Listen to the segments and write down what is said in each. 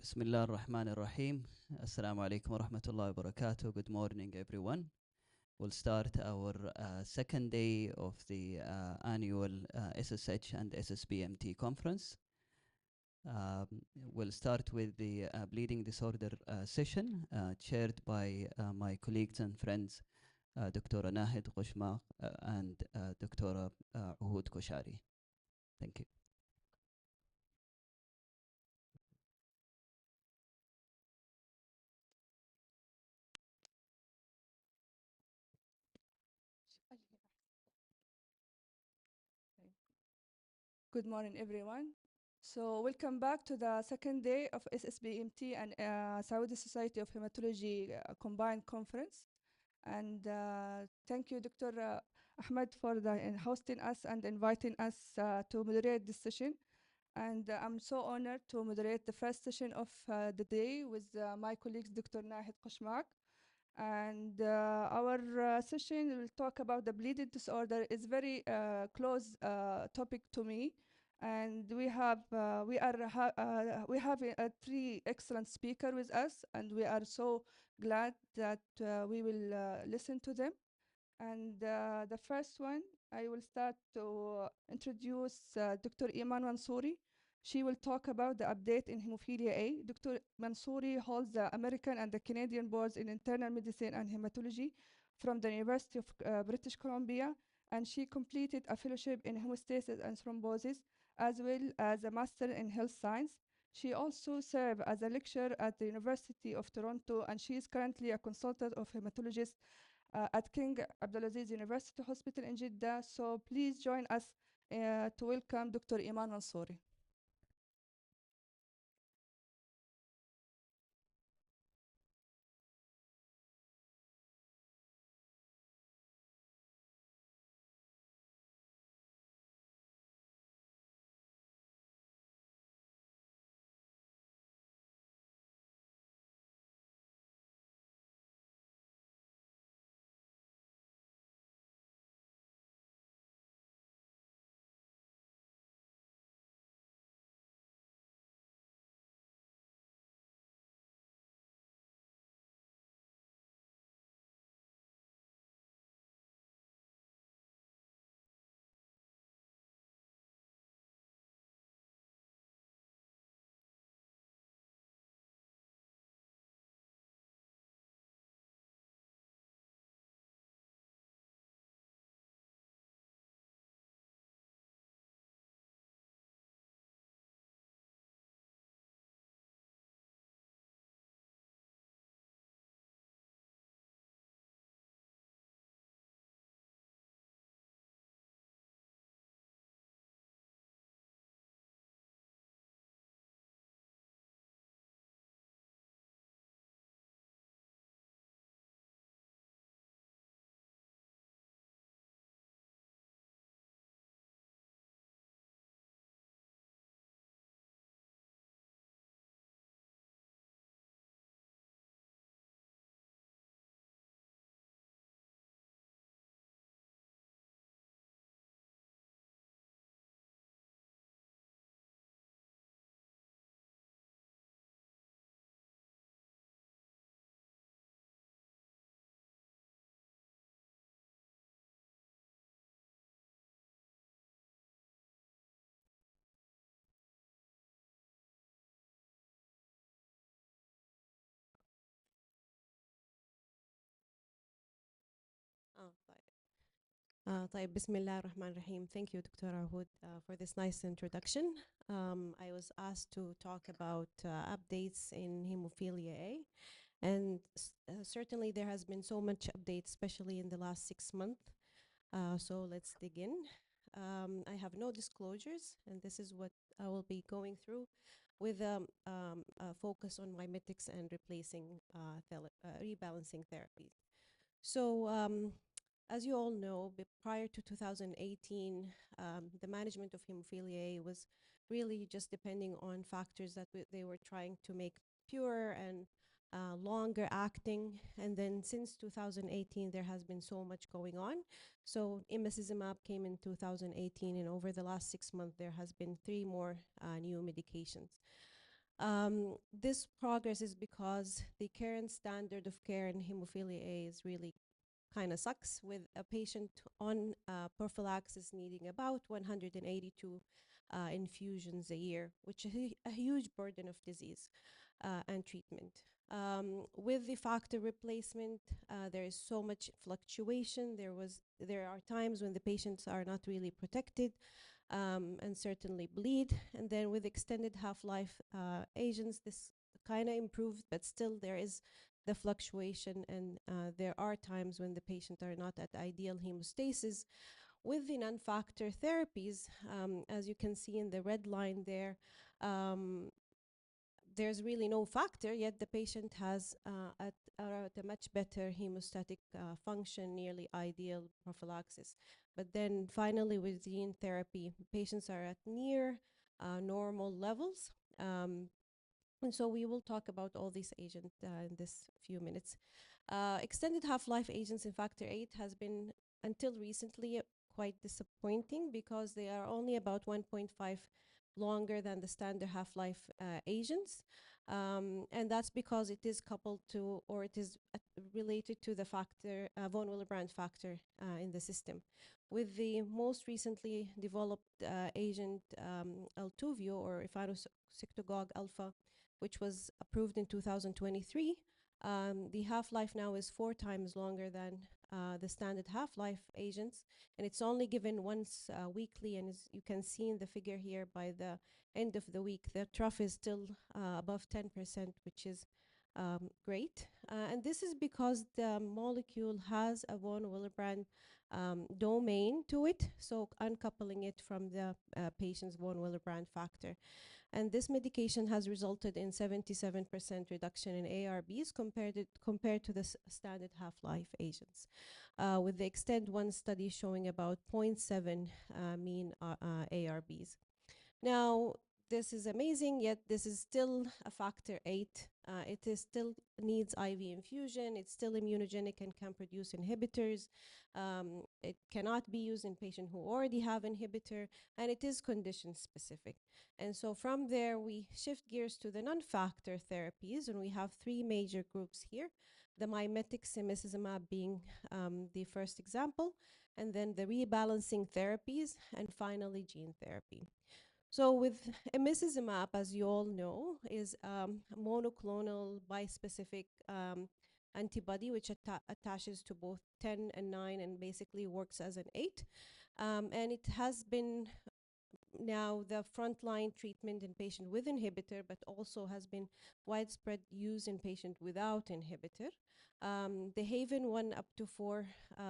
بسم الله الرحمن الرحيم. Assalamu alaikum wa rahmatullahi wa barakatuh. Good morning, everyone. We'll start our second day of the annual SSH and SSBMT conference. We'll start with the bleeding disorder session chaired by my colleagues and friends, Dr. Nahid Ghushmaq and Dr. Uhud Koshari. Thank you. Good morning, everyone. So welcome back to the second day of SSBMT and Saudi Society of Hematology Combined Conference. And thank you, Dr. Ahmed, for hosting us and inviting us to moderate this session. And I'm so honored to moderate the first session of the day with my colleagues, Dr. Nahid Ghushmaq. And our session will talk about the bleeding disorder. It's very close topic to me, and we have three excellent speakers with us, and we are so glad that we will listen to them. And the first one, I will start to introduce Dr. Iman Mansouri. She will talk about the update in hemophilia A. Dr. Mansouri holds the American and the Canadian boards in internal medicine and hematology from the University of British Columbia, and she completed a fellowship in hemostasis and thrombosis, as well as a master in health science. She also served as a lecturer at the University of Toronto, and she is currently a consultant of hematologist at King Abdulaziz University Hospital in Jeddah. So please join us to welcome Dr. Iman Mansouri. طيب بسم الله الرحمن الرحيم. Thank you, Dr. Ahoud, for this nice introduction. I was asked to talk about updates in hemophilia A, and certainly there has been so much update, especially in the last 6 months. So let's dig in. I have no disclosures, and this is what I will be going through with a focus on mimetics and rebalancing therapy. So as you all know, prior to 2018, the management of hemophilia A was really just depending on factors that they were trying to make pure and longer acting. And then since 2018, there has been so much going on. So imicizumab came in 2018, and over the last 6 months, there has been 3 more new medications. This progress is because the current standard of care in hemophilia A is really kind of sucks, with a patient on prophylaxis needing about 182 infusions a year, which is a huge burden of disease and treatment. With the factor replacement, there is so much fluctuation. There are times when the patients are not really protected and certainly bleed. And then with extended half-life agents, this kind of improved, but still there is the fluctuation, and there are times when the patient are not at ideal hemostasis. With the non-factor therapies, as you can see in the red line there, there's really no factor, yet the patient has at a much better hemostatic function, nearly ideal prophylaxis. But then finally with gene therapy, patients are at near normal levels. And so we will talk about all these agents in this few minutes. Extended half-life agents in factor 8 has been, until recently, quite disappointing because they are only about 1.5 longer than the standard half-life agents. And that's because it is coupled to, or it is related to the factor, von Willebrand factor in the system. With the most recently developed agent, Altuvio, or efanesoctocog alpha, which was approved in 2023, the half-life now is 4 times longer than the standard half-life agents, and it's only given once weekly. And as you can see in the figure here, by the end of the week, the trough is still above 10%, which is great. And this is because the molecule has a von Willebrand domain to it, so uncoupling it from the patient's von Willebrand factor. And this medication has resulted in 77% reduction in ARBs compared to the standard half-life agents, with the Extend 1 study showing about 0.7 mean ARBs. Now, this is amazing, yet this is still a factor 8. It is still needs IV infusion. It's still immunogenic and can produce inhibitors. It cannot be used in patients who already have inhibitor, and it is condition specific. And so from there, we shift gears to the non-factor therapies, and we have 3 major groups here. The mimetic cimicizumab being the first example, and then the rebalancing therapies, and finally gene therapy. So with emicizumab, as you all know, is monoclonal bispecific antibody which attaches to both 10 and 9 and basically works as an 8. And it has been now the frontline treatment in patient with inhibitor, but also has been widespread use in patient without inhibitor. The Haven 1 up to 4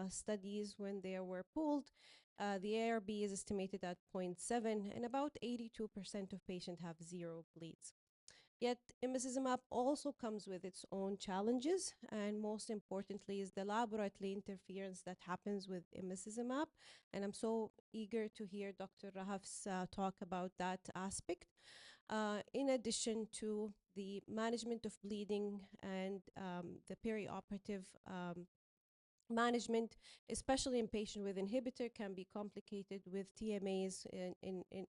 studies, when they were pooled, the ARB is estimated at 0.7, and about 82% of patients have 0 bleeds. Yet emicizumab also comes with its own challenges, and most importantly is the laboratory interference that happens with emicizumab. And I'm so eager to hear Dr. Rahaf's talk about that aspect. In addition to the management of bleeding and the perioperative management, especially in patients with inhibitor, can be complicated with TMAs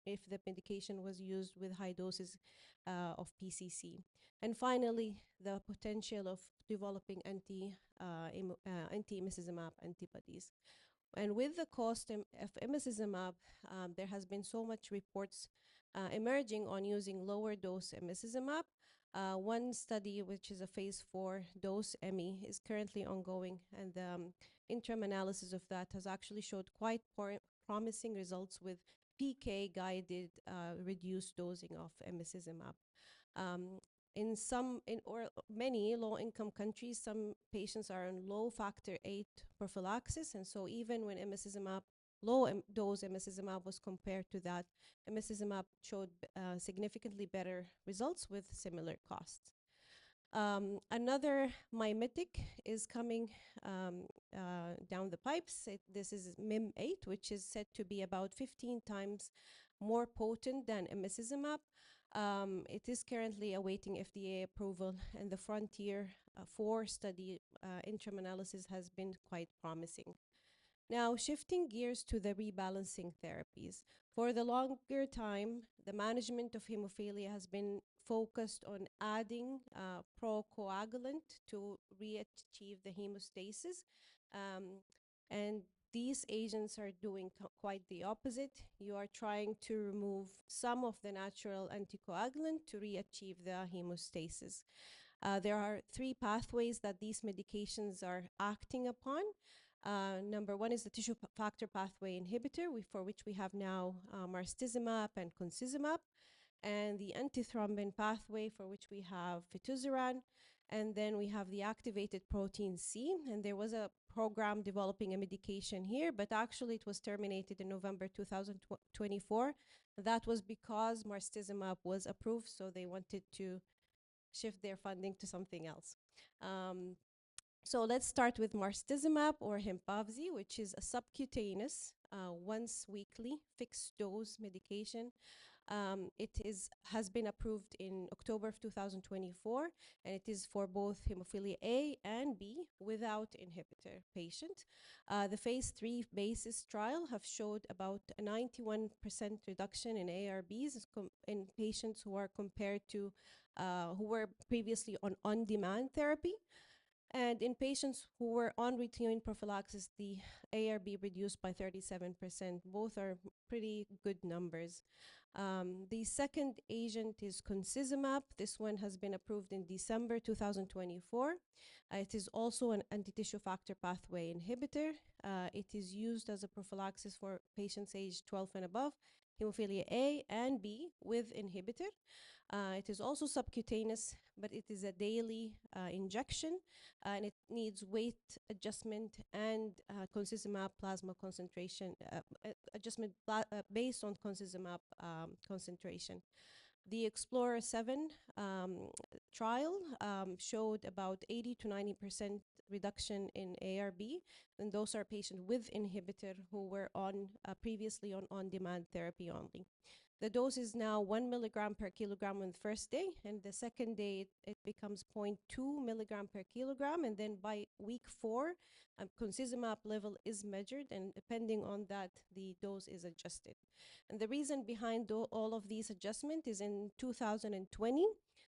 if the medication was used with high doses of PCC. And finally, the potential of developing anti-emicizumab antibodies. And with the cost of emicizumab, there has been so much reports emerging on using lower dose emicizumab. One study, which is a phase 4 dose EMI, is currently ongoing, and the interim analysis of that has actually showed quite promising results with PK-guided reduced dosing of emicizumab. In many low-income countries, some patients are on low factor 8 prophylaxis, and so even when low-dose emicizumab was compared to that, emicizumab showed significantly better results with similar costs. Another mimetic is coming down the pipes. This is MIM8, which is said to be about 15 times more potent than emicizumab. It is currently awaiting FDA approval, and the Frontier 4 study interim analysis has been quite promising. Now, shifting gears to the rebalancing therapies. For the longer time, the management of hemophilia has been focused on adding procoagulant to re-achieve the hemostasis. Um, and these agents are doing quite the opposite. You are trying to remove some of the natural anticoagulant to re-achieve the hemostasis. There are three pathways that these medications are acting upon. Number one is the tissue factor pathway inhibitor, for which we have now marstezumab and concizumab, and the antithrombin pathway, for which we have fituzaran, and then we have the activated protein C, and there was a program developing a medication here, but actually it was terminated in November 2024. That was because marstezumab was approved, so they wanted to shift their funding to something else. So let's start with marstezumab or Hempavzi, which is a subcutaneous, once weekly, fixed dose medication. Has been approved in October of 2024, and it is for both hemophilia A and B without inhibitor patient. The phase 3 BASIS trial have showed about a 91% reduction in ARBs in patients who are compared to who were previously on on-demand therapy. And in patients who were on routine prophylaxis, the ARB reduced by 37%. Both are pretty good numbers. The second agent is concizumab. This one has been approved in December 2024. It is also an anti-tissue factor pathway inhibitor. It is used as a prophylaxis for patients aged 12 and above, hemophilia A and B with inhibitor. It is also subcutaneous, but it is a daily injection, and it needs weight adjustment and concizumab plasma concentration adjustment based on concizumab concentration. The Explorer 7 trial showed about 80 to 90% reduction in ARB, and those are patients with inhibitor who were on previously on on-demand therapy only. The dose is now 1 milligram per kilogram on the first day, and the second day it becomes 0.2 milligram per kilogram, and then by week 4, concizumab level is measured, and depending on that, the dose is adjusted. And the reason behind all of these adjustments is in 2020,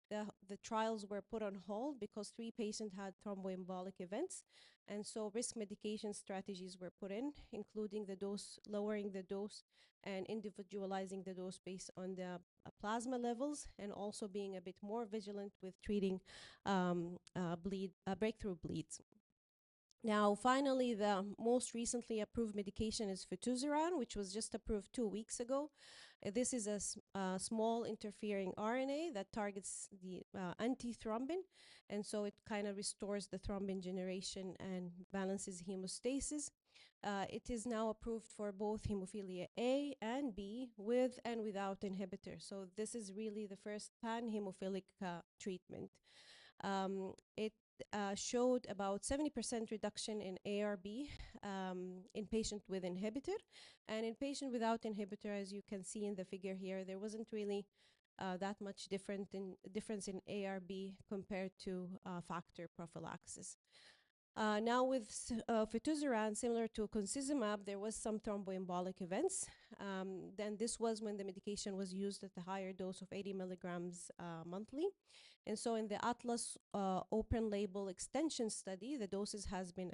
the trials were put on hold because 3 patients had thromboembolic events, and so risk mitigation strategies were put in, including the dose, lowering the dose, and individualizing the dose based on the plasma levels, and also being a bit more vigilant with treating breakthrough bleeds. Now, finally, the most recently approved medication is fituzaran, which was just approved 2 weeks ago. This is a small interfering RNA that targets the antithrombin, and so it kind of restores the thrombin generation and balances hemostasis. It is now approved for both hemophilia A and B with and without inhibitor. So this is really the first pan-hemophilic treatment. It showed about 70% reduction in ARB in patient with inhibitor. And in patient without inhibitor, as you can see in the figure here, there wasn't really that much difference in ARB compared to factor prophylaxis. Now with fituzaran, similar to concizumab, there was some thromboembolic events. Then this was when the medication was used at the higher dose of 80 milligrams monthly. And so in the Atlas open label extension study, the doses has been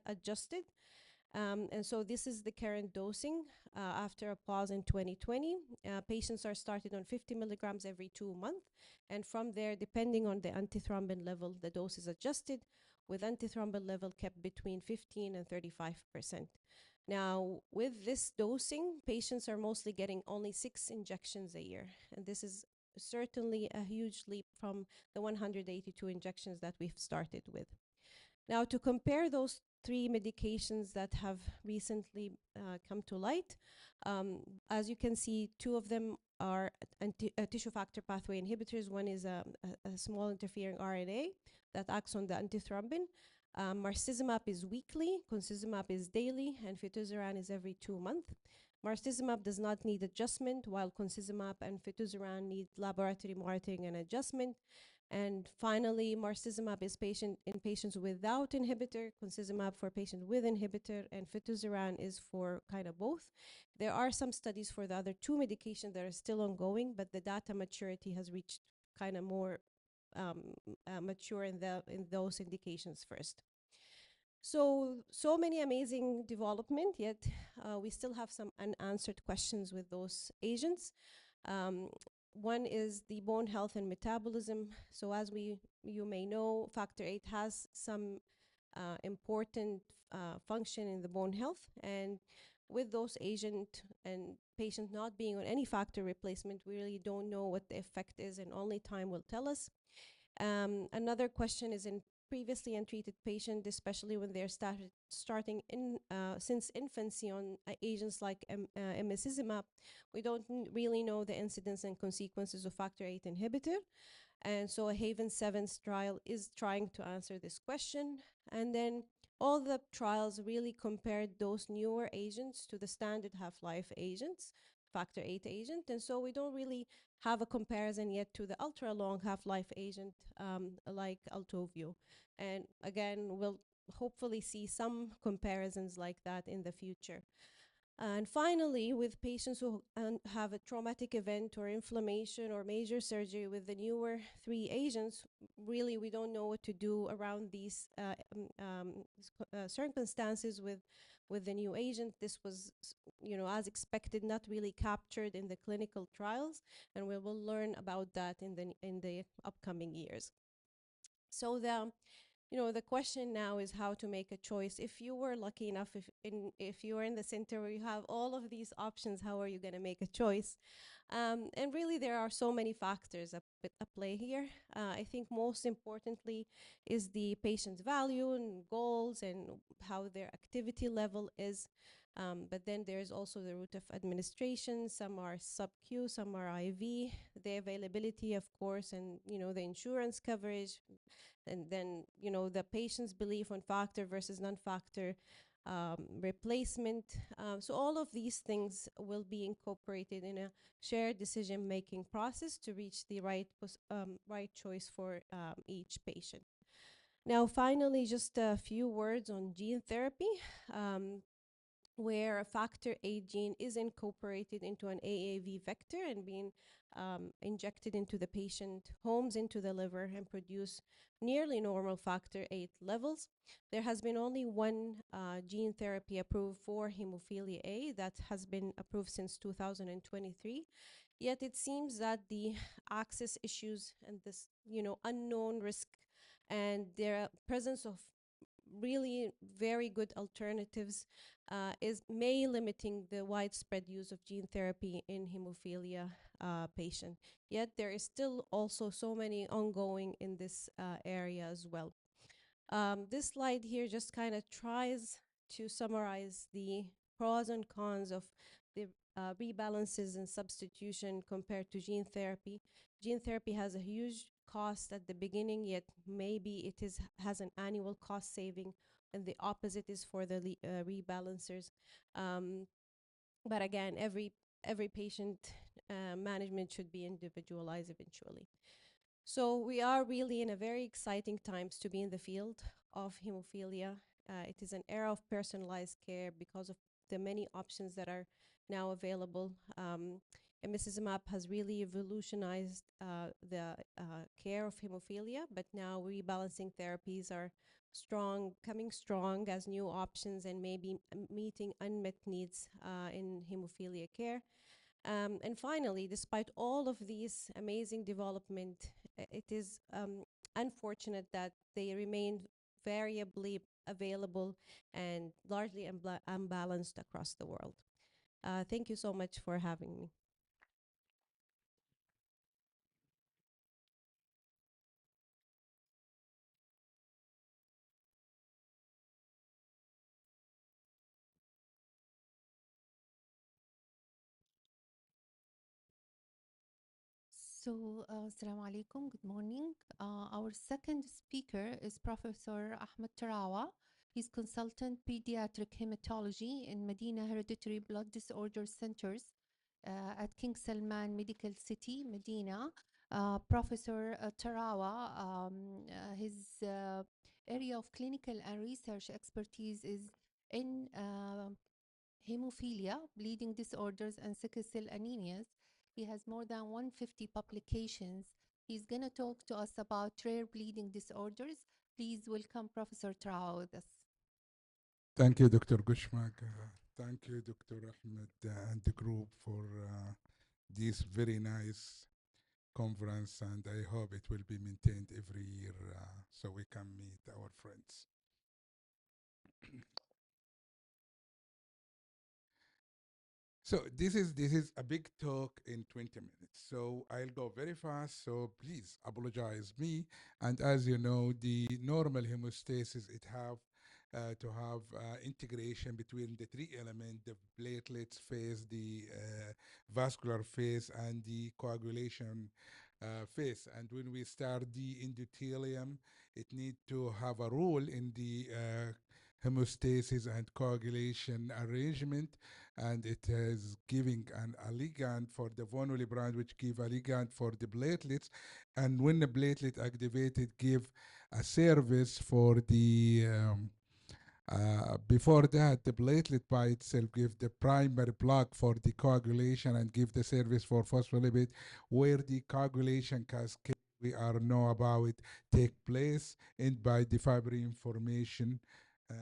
adjusted. And so this is the current dosing after a pause in 2020. Patients are started on 50 milligrams every 2 months. And from there, depending on the antithrombin level, the dose is adjusted, with antithrombin level kept between 15 and 35%. Now, with this dosing, patients are mostly getting only 6 injections a year. And this is certainly a huge leap from the 182 injections that we've started with. Now, to compare those 3 medications that have recently come to light, as you can see, 2 of them are tissue factor pathway inhibitors. One is a small interfering RNA that acts on the antithrombin. Marstezumab is weekly, concizumab is daily, and fituzaran is every 2 months. Marstezumab does not need adjustment, while concizumab and fituzaran need laboratory monitoring and adjustment. And finally, marstacimab is in patients without inhibitor, concizumab for patients with inhibitor, and fitusiran is for kind of both. There are some studies for the other two medications that are still ongoing, but the data maturity has reached kind of more mature in those indications first. So many amazing development, yet we still have some unanswered questions with those agents. One is the bone health and metabolism. So as you may know, factor VIII has some important function in the bone health, and with those agents and patients not being on any factor replacement, we really don't know what the effect is, and only time will tell us. Another question is in previously untreated patients, especially when they're starting since infancy on agents like emicizumab, we don't really know the incidence and consequences of factor VIII inhibitor. And so a Haven 7 trial is trying to answer this question. And then all the trials really compared those newer agents to the standard half-life agents, factor VIII agent. And so we don't really have a comparison yet to the ultra-long half-life agent like Altovio. And again, we'll hopefully see some comparisons like that in the future. And finally, with patients who have a traumatic event or inflammation or major surgery with the newer three agents, really we don't know what to do around these circumstances with the new agent. This was, as expected, not really captured in the clinical trials, and we will learn about that in the upcoming years. So the question now is how to make a choice. If you were lucky enough, if you are in the center where you have all of these options, how are you going to make a choice? And really, there are so many factors at play here. I think most importantly is the patient's value and goals and how their activity level is. But then there's also the route of administration. Some are sub-Q, some are IV. The availability, of course, and the insurance coverage, and then the patient's belief on factor versus non-factor replacement. So all of these things will be incorporated in a shared decision-making process to reach the right choice for each patient. Now, finally, just a few words on gene therapy. Where a factor VIII gene is incorporated into an AAV vector and being injected into the patient homes, into the liver, and produce nearly normal factor VIII levels. There has been only one gene therapy approved for hemophilia A that has been approved since 2023. Yet it seems that the access issues and this, unknown risk and their presence of really very good alternatives may limiting the widespread use of gene therapy in hemophilia patient. Yet there is still also so many ongoing in this area as well. This slide here just kind of tries to summarize the pros and cons of the rebalances and substitution compared to gene therapy. Gene therapy has a huge cost at the beginning, yet maybe it has an annual cost saving, and the opposite is for the rebalancers. But again, every patient management should be individualized eventually. So we are really in a very exciting times to be in the field of hemophilia. It is an era of personalized care because of the many options that are now available. Emicizumab has really revolutionized the care of hemophilia, but now rebalancing therapies are coming strong as new options and maybe meeting unmet needs in hemophilia care. And finally, despite all of these amazing development, it is unfortunate that they remain variably available and largely unbalanced across the world. Thank you so much for having me. So, Assalamu alaikum, good morning. Our second speaker is Professor Ahmed Tarawa. He's consultant pediatric hematology in Medina Hereditary Blood Disorder Centers at King Salman Medical City, Medina. Professor Tarawa, his area of clinical and research expertise is in hemophilia, bleeding disorders, and sickle cell anemias. He has more than 150 publications. He's going to talk to us about rare bleeding disorders. Please welcome Professor Tarawa with us. Thank you, Dr. Gushmak. Thank you, Dr. Ahmed and the group for this very nice conference, and I hope it will be maintained every year so we can meet our friends. So this is a big talk in 20 minutes. So I'll go very fast. So please apologize me. And as you know, the normal hemostasis, it have to have integration between the three elements: the platelets phase, the vascular phase, and the coagulation phase. And when we start the endothelium, it need to have a role in the hemostasis and coagulation arrangement, and it is giving a ligand for the von Willebrand, which give a ligand for the platelets, and when the platelet activated, give a service for the before that, the platelet by itself give the primary block for the coagulation and give the service for phospholipid, where the coagulation cascade we are know about it take place and by the fibrin formation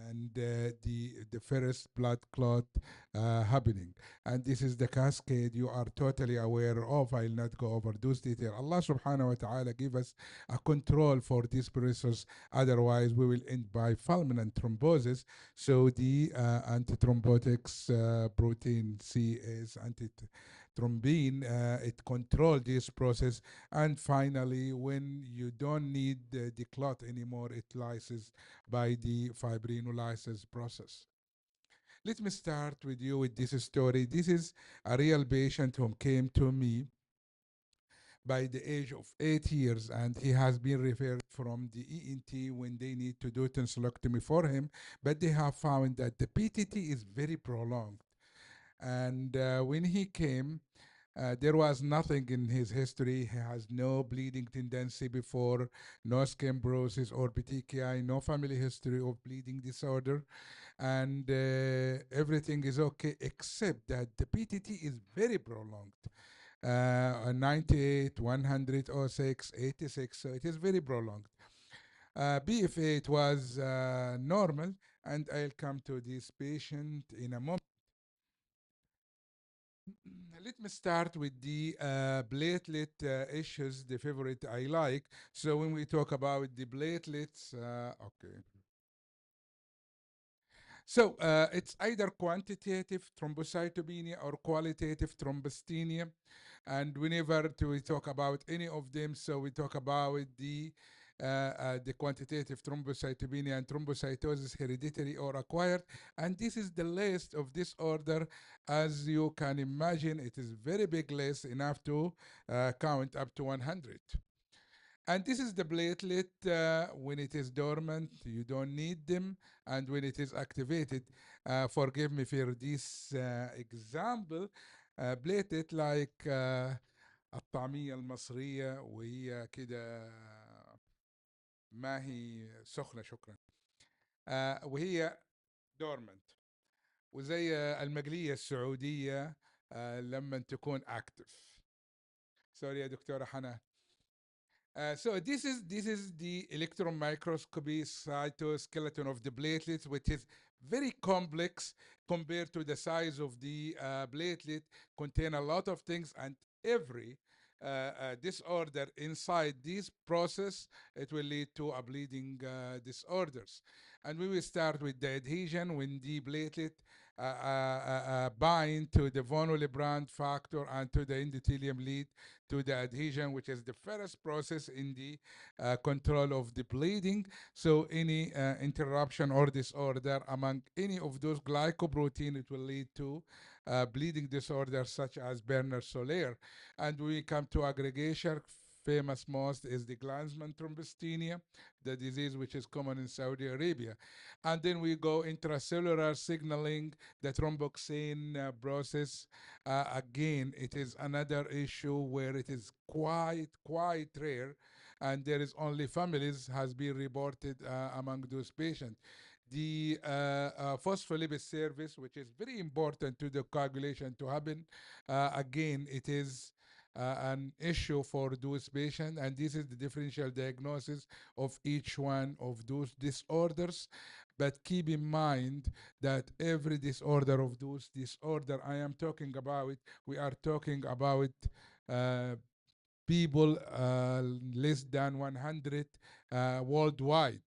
and the first blood clot happening. And this is the cascade you are totally aware of. I'll not go over those details. Allah subhanahu wa ta'ala give us a control for this process. Otherwise, we will end by fulminant thrombosis. So the antithrombotics protein C is antithrombin. It controls this process. And finally, when you don't need the clot anymore, it lyses by the fibrinolysis process. Let me start with you with this story. This is a real patient who came to me by the age of 8 years, and he has been referred from the ENT when they need to do tonsillectomy for him, but they have found that the PTT is very prolonged. And when he came, there was nothing in his history. He has no bleeding tendency before, no scambrosis or petechiae, no family history of bleeding disorder, and everything is okay except that the PTT is very prolonged. 98, 106, 86, so it is very prolonged. BFA, it was normal, and I'll come to this patient in a moment. Let me start with the platelet issues, the favorite I like. So when we talk about the platelets, okay. So it's either quantitative thrombocytopenia or qualitative thrombocythemia. And whenever we talk about any of them, so we talk about the quantitative thrombocytopenia and thrombocytosis, hereditary or acquired. And this is the list of disorder. As you can imagine, it is very big list, enough to count up to 100. And this is the platelet. When it is dormant, you don't need them. And when it is activated, forgive me for this example, platelet like الطعمية المصرية وهي كده ما هي سخنة شكرا وهي دورمنت وزي المقلية السعودية لما تكون active. سوري يا دكتورة حنان. So this is the electron microscopy cytoskeleton of the platelets, which is very complex compared to the size of the platelet, contain a lot of things, and every disorder inside this process, it will lead to a bleeding disorders. And we will start with the adhesion when the platelet bind to the von Willebrand factor and to the endothelium lead to the adhesion, which is the first process in the control of the bleeding. So any interruption or disorder among any of those glycoprotein, it will lead to bleeding disorders such as Berner Soler. And we come to aggregation famous most is the Glanzmann thrombasthenia, the disease which is common in Saudi Arabia. And then we go intracellular signaling, the thromboxane process. Again, it is another issue where it is quite rare, and there is only families has been reported among those patients. The phospholipid service, which is very important to the coagulation to happen, again, it is an issue for those patients, and this is the differential diagnosis of each one of those disorders. But keep in mind that every disorder of those disorder I am talking about, we are talking about uh, people less than 100 worldwide.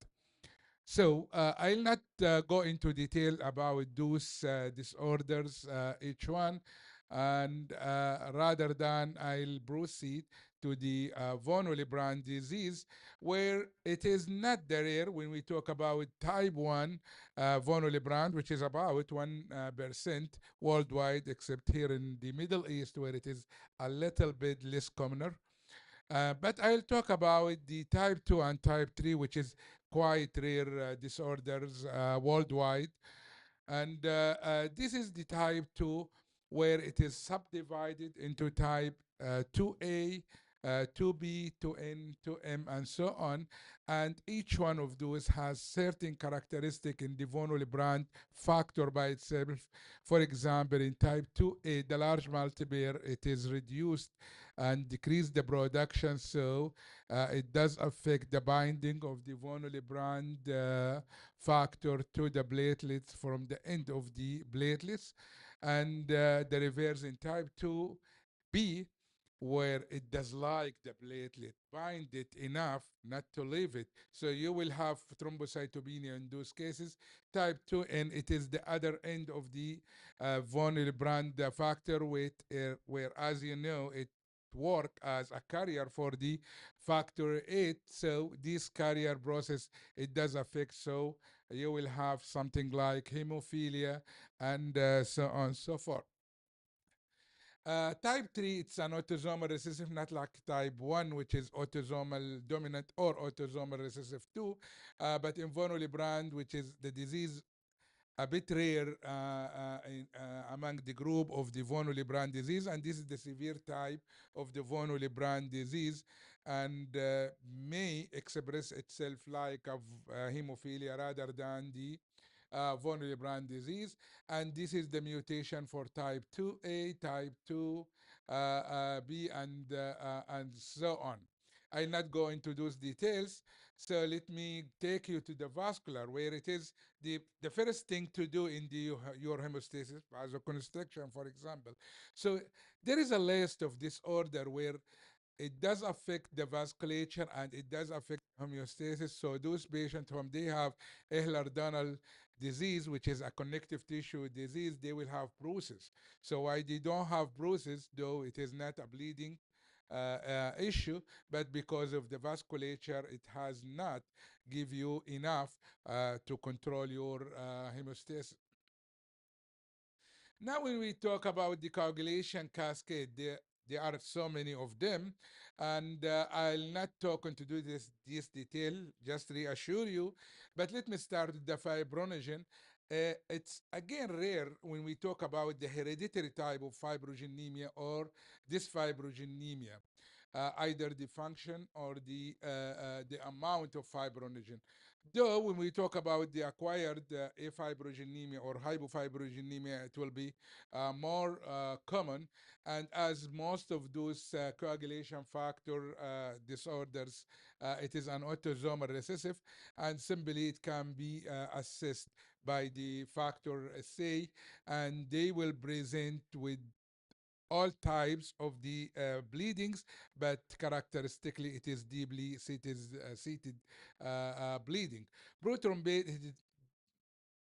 So I'll not go into detail about those disorders, each one, and rather than I'll proceed to the von Willebrand disease, where it is not the rare when we talk about type 1 von Willebrand, which is about 1% worldwide, except here in the Middle East, where it is a little bit less commoner. But I'll talk about the type 2 and type 3, which is quite rare disorders worldwide. And this is the type 2, where it is subdivided into type 2A, 2B, 2N, 2M, and so on. And each one of those has certain characteristic in the von Willebrand factor by itself. For example, in type 2A, the large multipair, it is reduced and decrease the production, so it does affect the binding of the von Willebrand factor to the platelets from the end of the platelets. And the reverse in type 2B, where it does like the platelet bind it enough not to leave it. So you will have thrombocytopenia in those cases. Type 2, and it is the other end of the von Willebrand factor, where, as you know, it work as a carrier for the factor 8. So this carrier process, it does affect, so you will have something like hemophilia and so on and so forth. Type 3, it's an autosomal recessive, not like type 1, which is autosomal dominant or autosomal recessive 2. But in von Willebrand, which is the disease a bit rare among the group of the von Willebrand disease, and this is the severe type of the von Willebrand disease, and may express itself like a hemophilia rather than the von Willebrand disease. And this is the mutation for type 2A, type 2B, and so on. I'll not go into those details. So let me take you to the vascular, where it is the first thing to do in your hemostasis, vasoconstriction, for example. So there is a list of disorder where it does affect the vasculature and it does affect homeostasis. So those patients whom they have Ehlers-Danlos disease, which is a connective tissue disease, they will have bruises. So why they don't have bruises, though it is not a bleeding issue, but because of the vasculature, it has not give you enough to control your hemostasis. Now, when we talk about the coagulation cascade, there are so many of them, and I'll not talk into this detail, just reassure you. But let me start with the fibrinogen. It's again rare when we talk about the hereditary type of fibrogenemia or dysfibrogenemia, either the function or the amount of fibrinogen. Though when we talk about the acquired afibrogenemia or hypofibrogenemia, it will be more common. And as most of those coagulation factor disorders, it is an autosomal recessive, and simply it can be assessed by the factor assay, and they will present with all types of the bleedings, but characteristically it is deeply seated bleeding. Prothrombate,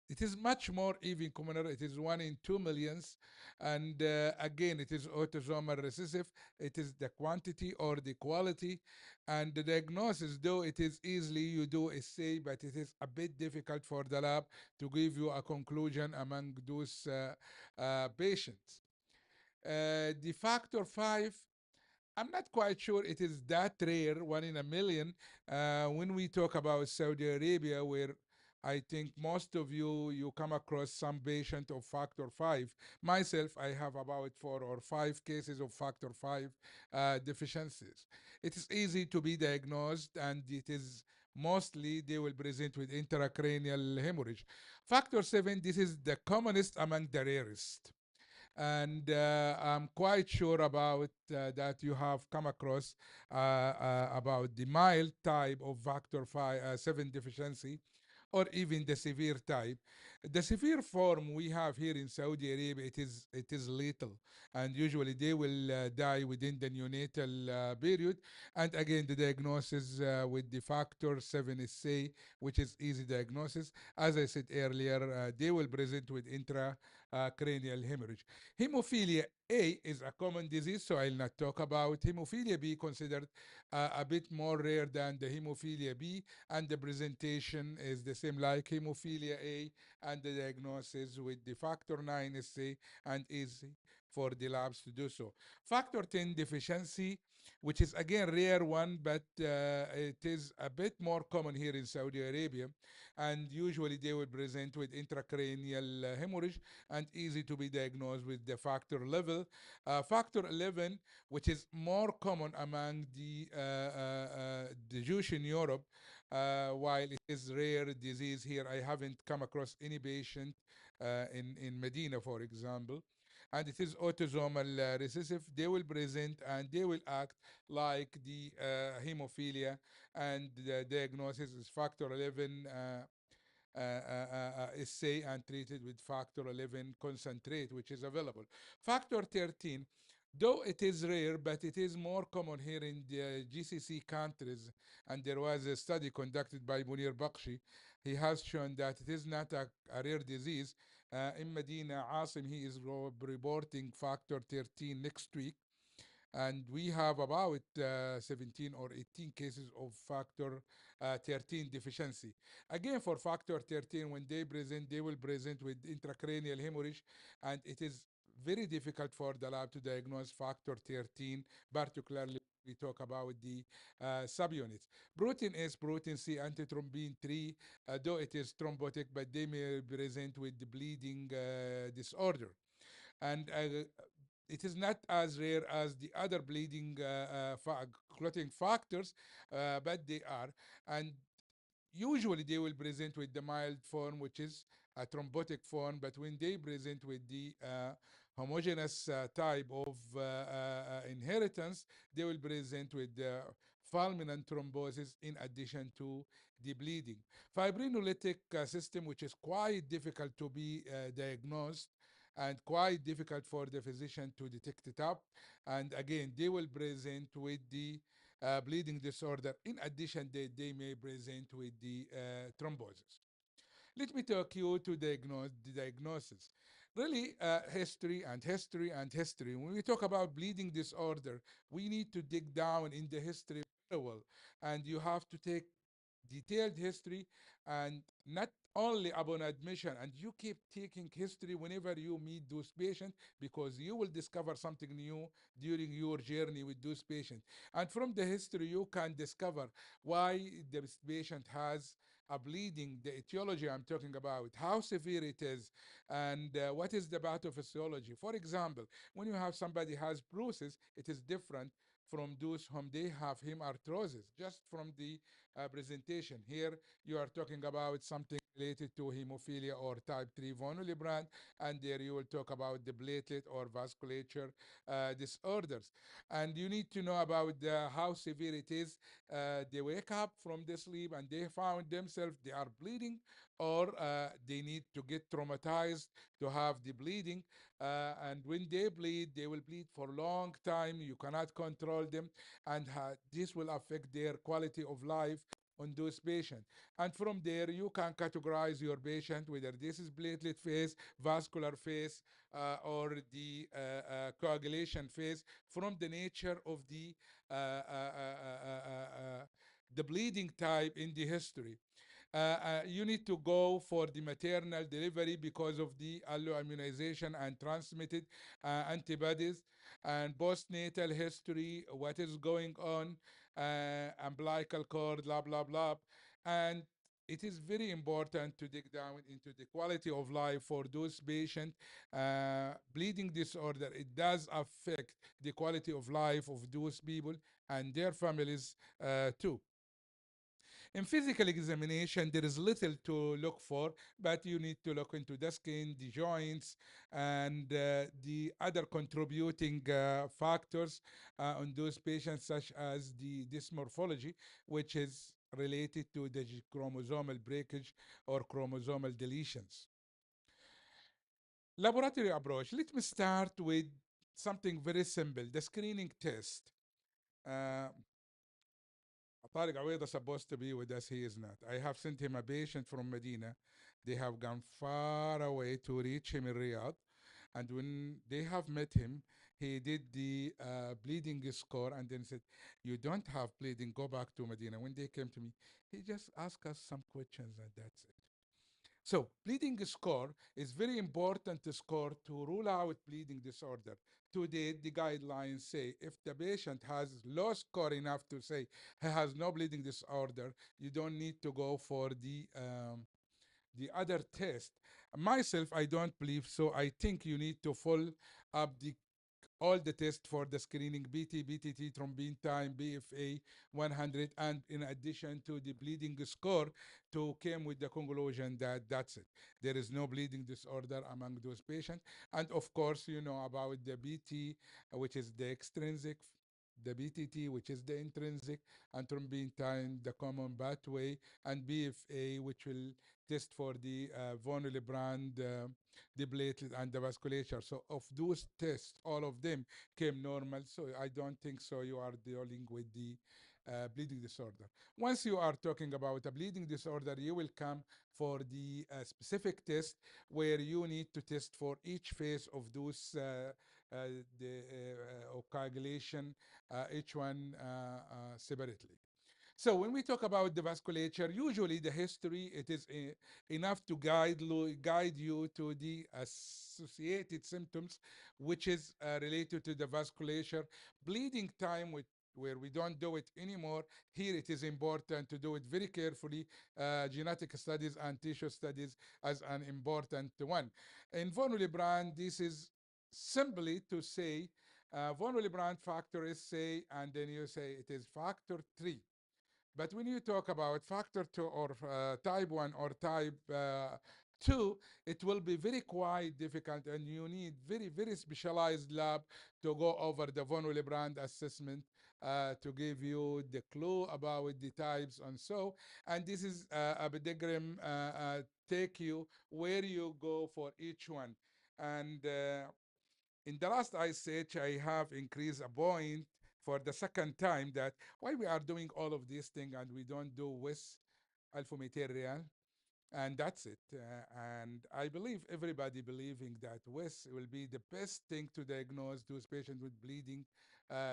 it is much more even commoner. It is 1 in 2 millions. And again, it is autosomal recessive. It is the quantity or the quality. And the diagnosis, though it is easily you do assay, but it is a bit difficult for the lab to give you a conclusion among those patients. The factor 5, I'm not quite sure it is that rare, 1 in a million. When we talk about Saudi Arabia, where I think most of you come across some patient of factor five. Myself, I have about 4 or 5 cases of factor five deficiencies. It is easy to be diagnosed, and it is mostly they will present with intracranial hemorrhage. Factor seven, this is the commonest among the rarest, and I'm quite sure about that you have come across about the mild type of factor 7 deficiency, or even the severe type. The severe form we have here in Saudi Arabia, it is lethal, and usually they will die within the neonatal period. And again, the diagnosis with the factor 7SA, which is easy diagnosis. As I said earlier, they will present with intracranial hemorrhage. Hemophilia A is a common disease, so I'll not talk about. Hemophilia B considered a bit more rare than the hemophilia B, and the presentation is the same like hemophilia A, and the diagnosis with the factor 9 SA, and easy for the labs to do so. Factor 10 deficiency, which is again rare one, but it is a bit more common here in Saudi Arabia, and usually they will present with intracranial hemorrhage, and easy to be diagnosed with the factor level. Factor 11, which is more common among the Jewish in Europe, while it is rare disease here. I haven't come across any patient in Medina, for example. And it is autosomal recessive. They will present and they will act like the hemophilia, and the diagnosis is factor 11 assay, and treated with factor 11 concentrate, which is available. Factor 13, though it is rare, but it is more common here in the GCC countries, and there was a study conducted by Munir Bakshi. He has shown that it is not a rare disease. In Medina, Asim, he is reporting factor 13 next week, and we have about 17 or 18 cases of factor 13 deficiency. Again, for factor 13, when they present, they will present with intracranial hemorrhage, and it is very difficult for the lab to diagnose factor 13, particularly we talk about the subunits. Protein S, protein C, antithrombin 3, though it is thrombotic, but they may present with the bleeding disorder. And it is not as rare as the other bleeding clotting factors, but they are. And usually they will present with the mild form, which is a thrombotic form, but when they present with the homogeneous type of inheritance, they will present with the fulminant thrombosis in addition to the bleeding. Fibrinolytic system, which is quite difficult to be diagnosed and quite difficult for the physician to detect it up. And again, they will present with the bleeding disorder. In addition, they may present with the thrombosis. Let me talk you to diagnose the diagnosis. Really, history and history and history. When we talk about bleeding disorder, we need to dig down in the history very well, and you have to take detailed history, and not only upon admission, and you keep taking history whenever you meet those patients, because you will discover something new during your journey with those patients. And from the history you can discover why this patient has a bleeding, the etiology I'm talking about, how severe it is, and what is the pathophysiology. For example, when you have somebody has bruises, it is different from those whom they have hemarthrosis, just from the presentation. Here you are talking about something related to hemophilia or type 3 von Willebrand, and there you will talk about the platelet or vasculature disorders. And you need to know about how severe it is. They wake up from the sleep and they found themselves they are bleeding, or they need to get traumatized to have the bleeding. And when they bleed, they will bleed for a long time. You cannot control them, and this will affect their quality of life on those patients. And from there, you can categorize your patient, whether this is platelet phase, vascular phase, or the coagulation phase, from the nature of the bleeding type in the history. You need to go for the maternal delivery because of the alloimmunization and transmitted antibodies and postnatal history, what is going on, umbilical cord, blah, blah, blah. And it is very important to dig down into the quality of life for those patients. Bleeding disorder, it does affect the quality of life of those people and their families too. In physical examination, there is little to look for, but you need to look into the skin, the joints, and the other contributing factors on those patients, such as the dysmorphology, which is related to the chromosomal breakage or chromosomal deletions. Laboratory approach. Let me start with something very simple, the screening test. Uh, Tariq Aweda supposed to be with us. He is not. I have sent him a patient from Medina. They have gone far away to reach him in Riyadh. And when they have met him, he did the bleeding score and then said, "You don't have bleeding, go back to Medina." When they came to me, he just asked us some questions and that's it. So bleeding score is very important to score to rule out bleeding disorder. Today, the guidelines say if the patient has low score enough to say he has no bleeding disorder, you don't need to go for the other test. Myself, I don't believe so. I think you need to follow up the all the tests for the screening, BT, BTT, thrombin time, BFA 100, and in addition to the bleeding score, to came with the conclusion that that's it. There is no bleeding disorder among those patients. And of course, you know about the BT, which is the extrinsic, the BTT, which is the intrinsic, and thrombin time, the common pathway, and BFA, which will test for the von Willebrand, the platelet and the vasculature. So of those tests, all of them came normal. So I don't think so you are dealing with the bleeding disorder. Once you are talking about a bleeding disorder, you will come for the specific test where you need to test for each phase of those of coagulation, each one separately. So when we talk about the vasculature, usually the history, it is enough to guide you to the associated symptoms, which is related to the vasculature. Bleeding time, where we don't do it anymore. Here it is important to do it very carefully. Genetic studies and tissue studies as an important one. In von Willebrand, this is simply to say von Willebrand factor is say, and then you say it is factor 3. But when you talk about factor 2 or type 1 or type 2, it will be very quite difficult and you need very, very specialized lab to go over the von Willebrand assessment to give you the clue about the types and so. And this is a diagram take you where you go for each one. And in the last ISH, I have increased a point for the second time that why we are doing all of these things and we don't do with alpha material, and that's it. And I believe everybody believing that WIS will be the best thing to diagnose those patients with bleeding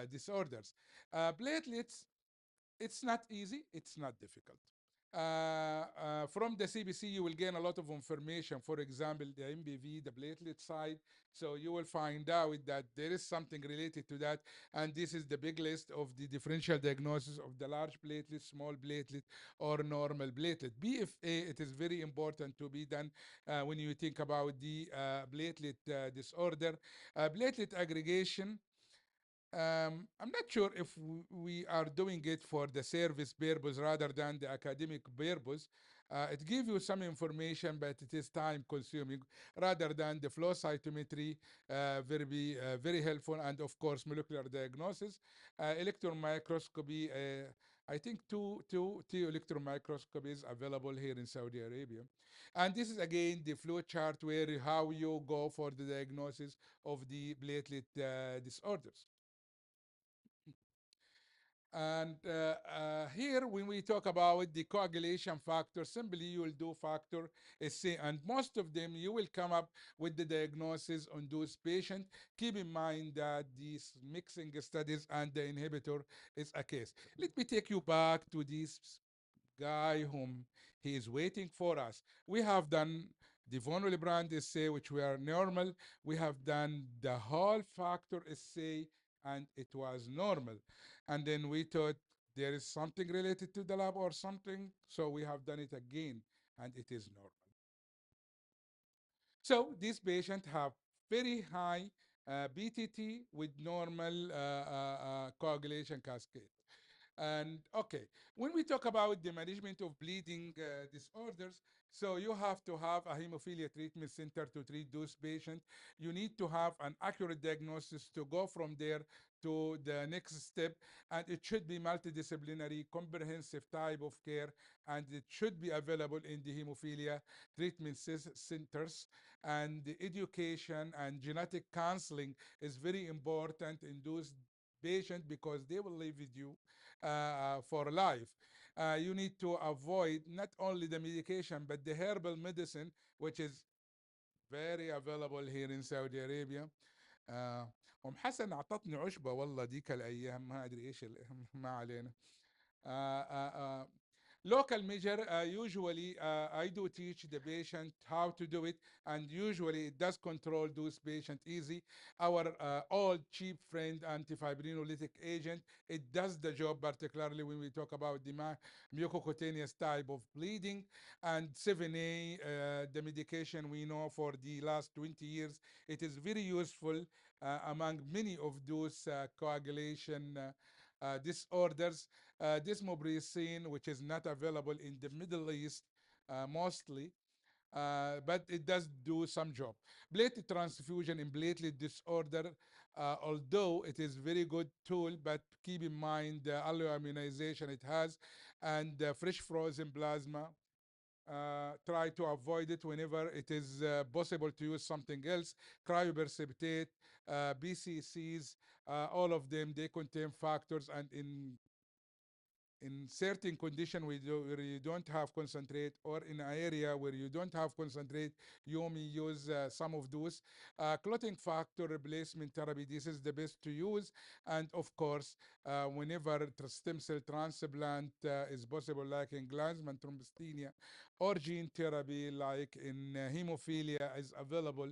disorders. Platelets, it's not easy, it's not difficult. From the CBC, you will gain a lot of information. For example, the MBV, the platelet side. So you will find out that there is something related to that. And this is the big list of the differential diagnosis of the large platelet, small platelet, or normal platelet. BFA, it is very important to be done when you think about the platelet disorder. Platelet aggregation, I'm not sure if we are doing it for the service purpose rather than the academic purpose. It gives you some information, but it is time consuming rather than the flow cytometry, very helpful, and of course, molecular diagnosis. Electron microscopy, I think two electron microscopies available here in Saudi Arabia. And this is again the flow chart where how you go for the diagnosis of the platelet disorders. And here, when we talk about the coagulation factor, simply you will do factor SC, and most of them you will come up with the diagnosis on those patients. Keep in mind that these mixing studies and the inhibitor is a case. Let me take you back to these guy whom he is waiting for us. We have done the vulnerable brand assay, which we are normal. We have done the whole factor assay, and it was normal. And then we thought there is something related to the lab or something, so we have done it again, and it is normal. So these patients have very high BTT with normal coagulation cascade. And okay, when we talk about the management of bleeding disorders, so you have to have a hemophilia treatment center to treat those patients. You need to have an accurate diagnosis to go from there to the next step, and it should be multidisciplinary, comprehensive type of care, and it should be available in the hemophilia treatment centers. And the education and genetic counseling is very important in those patients because they will live with you for life. You need to avoid not only the medication but the herbal medicine, which is very available here in Saudi Arabia. ام حسن اعطتني عشبه والله ديك الايام ما ادري ايش ما علينا. Local measure, usually I do teach the patient how to do it, and usually it does control those patients easy. Our old cheap friend antifibrinolytic agent, it does the job, particularly when we talk about the mucocutaneous type of bleeding. And 7A, the medication we know for the last 20 years, it is very useful among many of those coagulation disorders. Desmobricine, which is not available in the Middle East mostly, but it does do some job. Platelet transfusion in platelet disorder, although it is very good tool, but keep in mind the alloimmunization it has, and fresh frozen plasma. Try to avoid it whenever it is possible to use something else. Cryoprecipitate, BCCs, all of them, they contain factors, and in certain condition where you don't have concentrate, or in an area where you don't have concentrate, you may use some of those. Clotting factor replacement therapy, this is the best to use. And of course, whenever stem cell transplant is possible, like in Glanzmann thrombasthenia, or gene therapy like in hemophilia is available,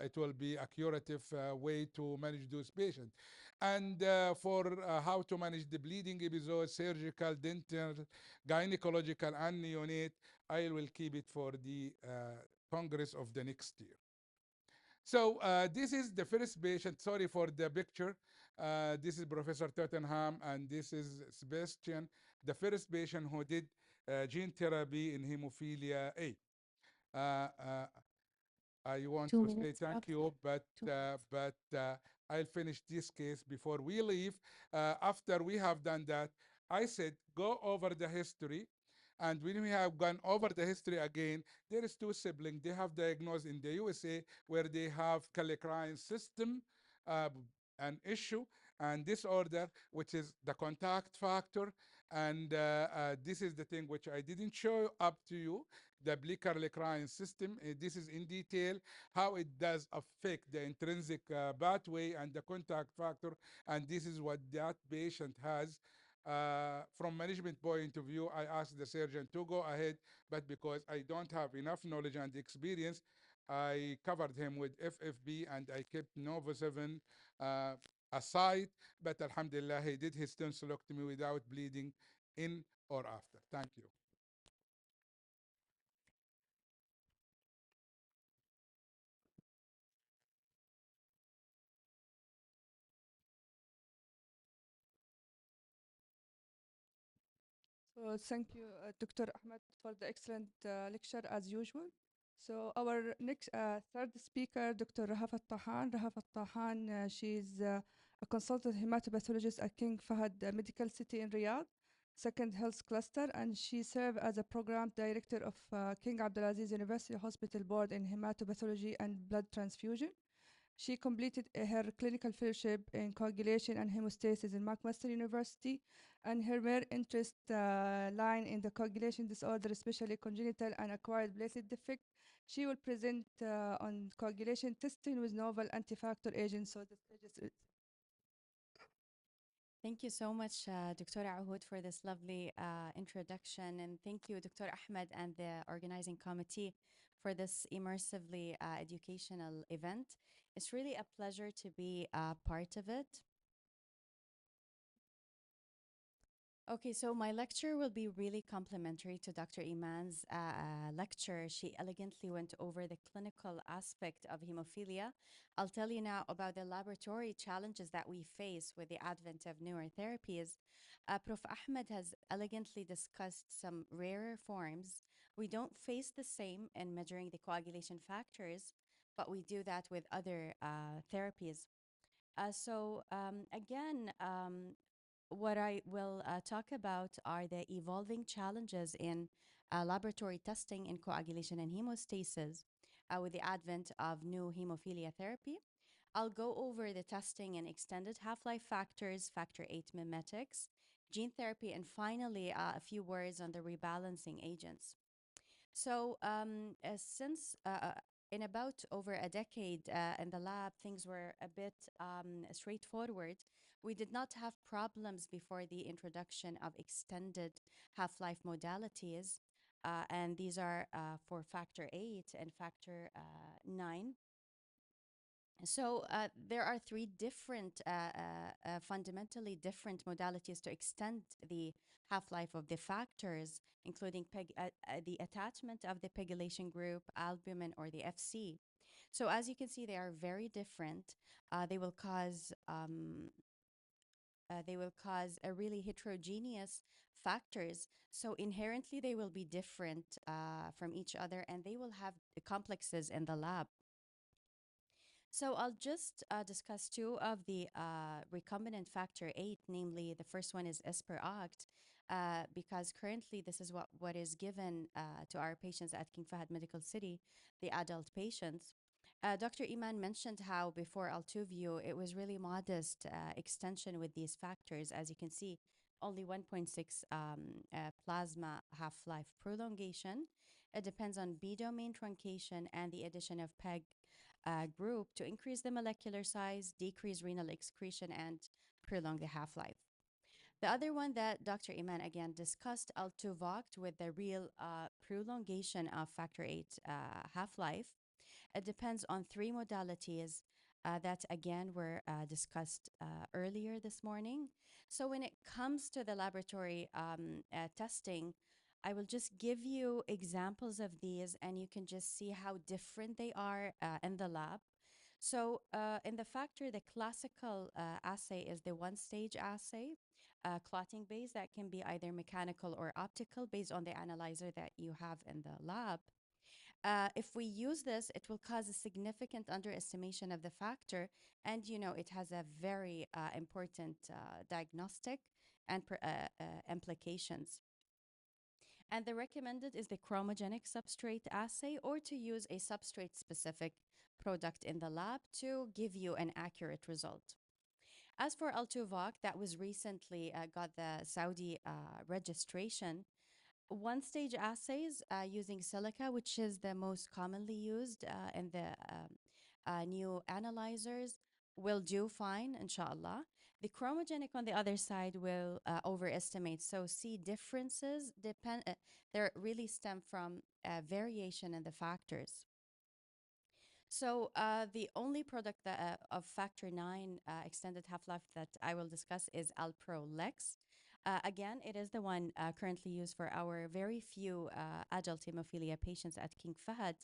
it will be a curative way to manage those patients. And for how to manage the bleeding episode, surgical, dental, gynecological, and neonate, I will keep it for the Congress of the next year. So this is the first patient. Sorry for the picture. This is Professor Tottenham, and this is Sebastian, the first patient who did gene therapy in hemophilia A. I want 2 to say minutes, thank Prof. you, but 2 minutes. I'll finish this case before we leave. After we have done that, I said go over the history, and when we have gone over the history again, there is two siblings. They have diagnosed in the USA where they have kallikrein system, an issue and disorder, which is the contact factor. And this is the thing which I didn't show up to you, the kallikrein system. This is in detail how it does affect the intrinsic pathway and the contact factor. And this is what that patient has. From management point of view, I asked the surgeon to go ahead, but because I don't have enough knowledge and experience, I covered him with FFB and I kept Novo 7 aside. But Alhamdulillah, he did his tonsillectomy without bleeding in or after. Thank you. So thank you, Dr. Ahmed, for the excellent lecture as usual. So our next third speaker, Dr. Rahaf Al-Tahan. Rahaf Al-Tahan, she's a consultant hematopathologist at King Fahad Medical City in Riyadh, second health cluster, and she served as a program director of King Abdulaziz University Hospital Board in hematopathology and blood transfusion. She completed her clinical fellowship in coagulation and hemostasis in McMaster University, and her main interest line in the coagulation disorder, especially congenital and acquired platelet defect. She will present on coagulation testing with novel anti-factor agents. So the stage is Thank you so much, Dr. Ahoud, for this lovely introduction. And thank you, Dr. Ahmed, and the organizing committee for this immersively educational event. It's really a pleasure to be part of it. Okay, so my lecture will be really complementary to Dr. Iman's lecture. She elegantly went over the clinical aspect of hemophilia. I'll tell you now about the laboratory challenges that we face with the advent of newer therapies. Prof. Ahmed has elegantly discussed some rarer forms. We don't face the same in measuring the coagulation factors, but we do that with other therapies. What I will talk about are the evolving challenges in laboratory testing in coagulation and hemostasis with the advent of new hemophilia therapy. I'll go over the testing and extended half life factors, factor 8 mimetics, gene therapy, and finally, a few words on the rebalancing agents. Since in about over a decade in the lab, things were a bit straightforward. We did not have problems before the introduction of extended half life modalities. And these are for factor 8 and factor 9. There are three different, fundamentally different modalities to extend the half-life of the factors, including the attachment of the pegylation group, albumin, or the FC. So as you can see, they are very different. They will cause a really heterogeneous factors. So inherently, they will be different from each other, and they will have complexes in the lab. So I'll just discuss two of the recombinant factor 8, namely the first one is Esperoct, because currently this is what is given to our patients at King Fahd Medical City, the adult patients. Dr. Iman mentioned how before Altuvio, it was really modest extension with these factors. As you can see, only 1.6 plasma half-life prolongation. It depends on B-domain truncation and the addition of PEG group to increase the molecular size, decrease renal excretion, and prolong the half-life. The other one that Dr. Iman again discussed, Altuvoct, with the real prolongation of factor 8 half-life. It depends on three modalities that again were discussed earlier this morning. So when it comes to the laboratory testing, I will just give you examples of these and you can just see how different they are in the lab. So in the factor, the classical assay is the one-stage assay, clotting base that can be either mechanical or optical based on the analyzer that you have in the lab. If we use this, it will cause a significant underestimation of the factor, and it has a very important diagnostic and implications. And the recommended is the chromogenic substrate assay, or to use a substrate-specific product in the lab to give you an accurate result. As for Altuvoc, that was recently got the Saudi registration. One-stage assays using silica, which is the most commonly used in the new analyzers, will do fine, inshallah. The chromogenic on the other side will overestimate. So see differences they really stem from variation in the factors. So the only product of factor 9 extended half-life that I will discuss is Alprolex. Again, it is the one currently used for our very few adult hemophilia patients at King Fahd.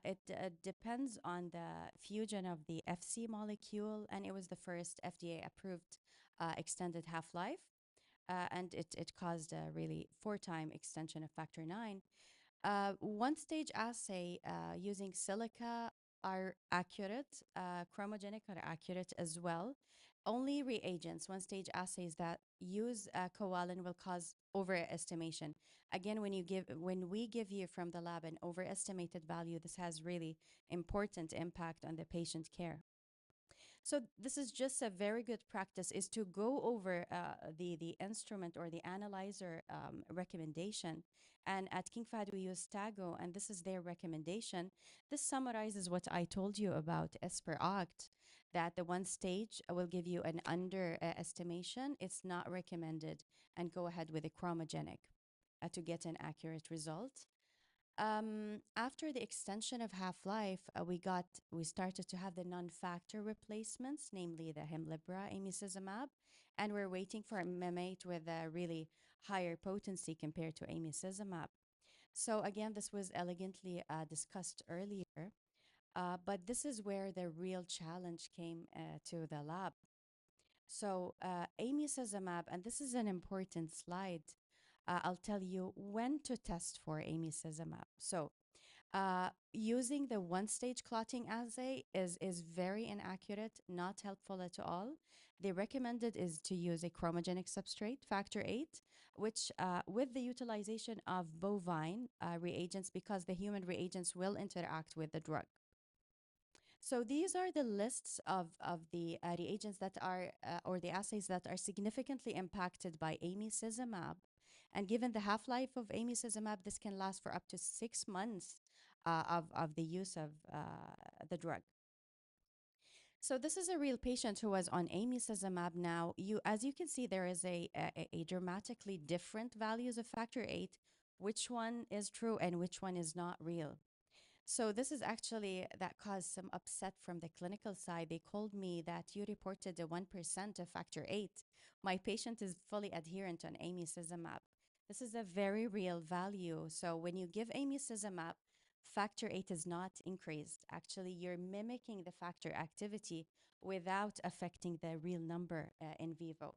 It depends on the fusion of the FC molecule, and it was the first FDA-approved extended half-life, and it caused a really 4-time extension of factor 9. One-stage assay using silica are accurate, chromogenic are accurate as well. Only reagents, one-stage assays that use covalent will cause overestimation. Again, when we give you from the lab an overestimated value, this has really important impact on the patient care. So this is just a very good practice, is to go over the instrument or the analyzer recommendation. And at King Fahd, we use Tago, and this is their recommendation. This summarizes what I told you about as per OCT, that the one stage will give you an underestimation. It's not recommended, and go ahead with a chromogenic to get an accurate result. After the extension of half-life, we started to have the non-factor replacements, namely the Hemlibra, amicizumab, and we're waiting for a mimate with a really higher potency compared to amicizumab. So again, this was elegantly discussed earlier, but this is where the real challenge came to the lab. So amicizumab, and this is an important slide. I'll tell you when to test for amicizumab. So using the one-stage clotting assay is very inaccurate, not helpful at all. The recommended is to use a chromogenic substrate, factor 8, which with the utilization of bovine reagents, because the human reagents will interact with the drug. So these are the lists of the reagents that are, or the assays that are significantly impacted by amicizumab. And given the half-life of amicizumab, this can last for up to 6 months of the use of the drug. So this is a real patient who was on amicizumab. Now, as you can see, there is a dramatically different values of factor 8, which one is true and which one is not real. So this is actually that caused some upset from the clinical side. They called me that you reported a 1% of factor 8. My patient is fully adherent on amicizumab. This is a very real value. So when you give amicizumab, factor 8 is not increased. Actually, you're mimicking the factor activity without affecting the real number in vivo.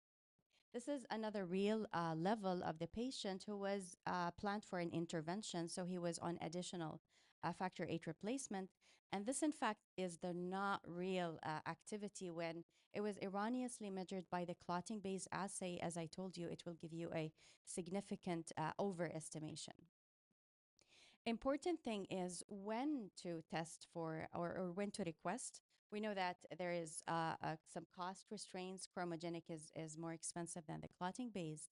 This is another real level of the patient who was planned for an intervention. So he was on additional factor 8 replacement. And this, in fact, is the not real activity. When it was erroneously measured by the clotting based assay, as I told you, it will give you a significant overestimation. Important thing is when to test for, or when to request. We know that there is some cost restraints. Chromogenic is more expensive than the clotting based.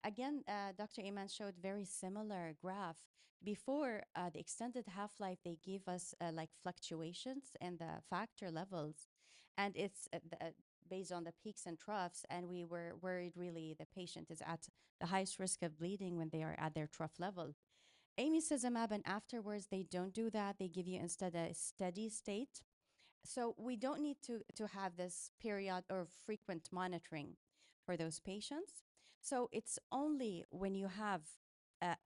Again, Dr. Iman showed very similar graph. Before the extended half-life, they gave us like fluctuations in the factor levels, and it's based on the peaks and troughs, and we were worried really the patient is at the highest risk of bleeding when they are at their trough level. Amicizumab, and afterwards they don't do that. They give you instead a steady state. So we don't need to have this period or frequent monitoring for those patients. So it's only when you have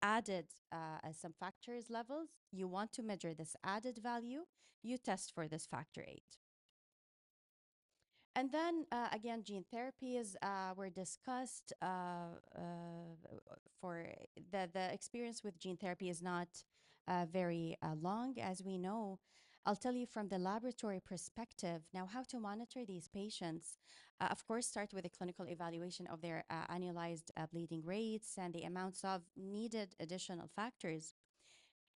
added some factors levels, you want to measure this added value, you test for this factor 8. And then again, gene therapies were discussed. For the experience with gene therapy is not very long, as we know. I'll tell you from the laboratory perspective now how to monitor these patients. Of course, start with a clinical evaluation of their annualized bleeding rates and the amounts of needed additional factors.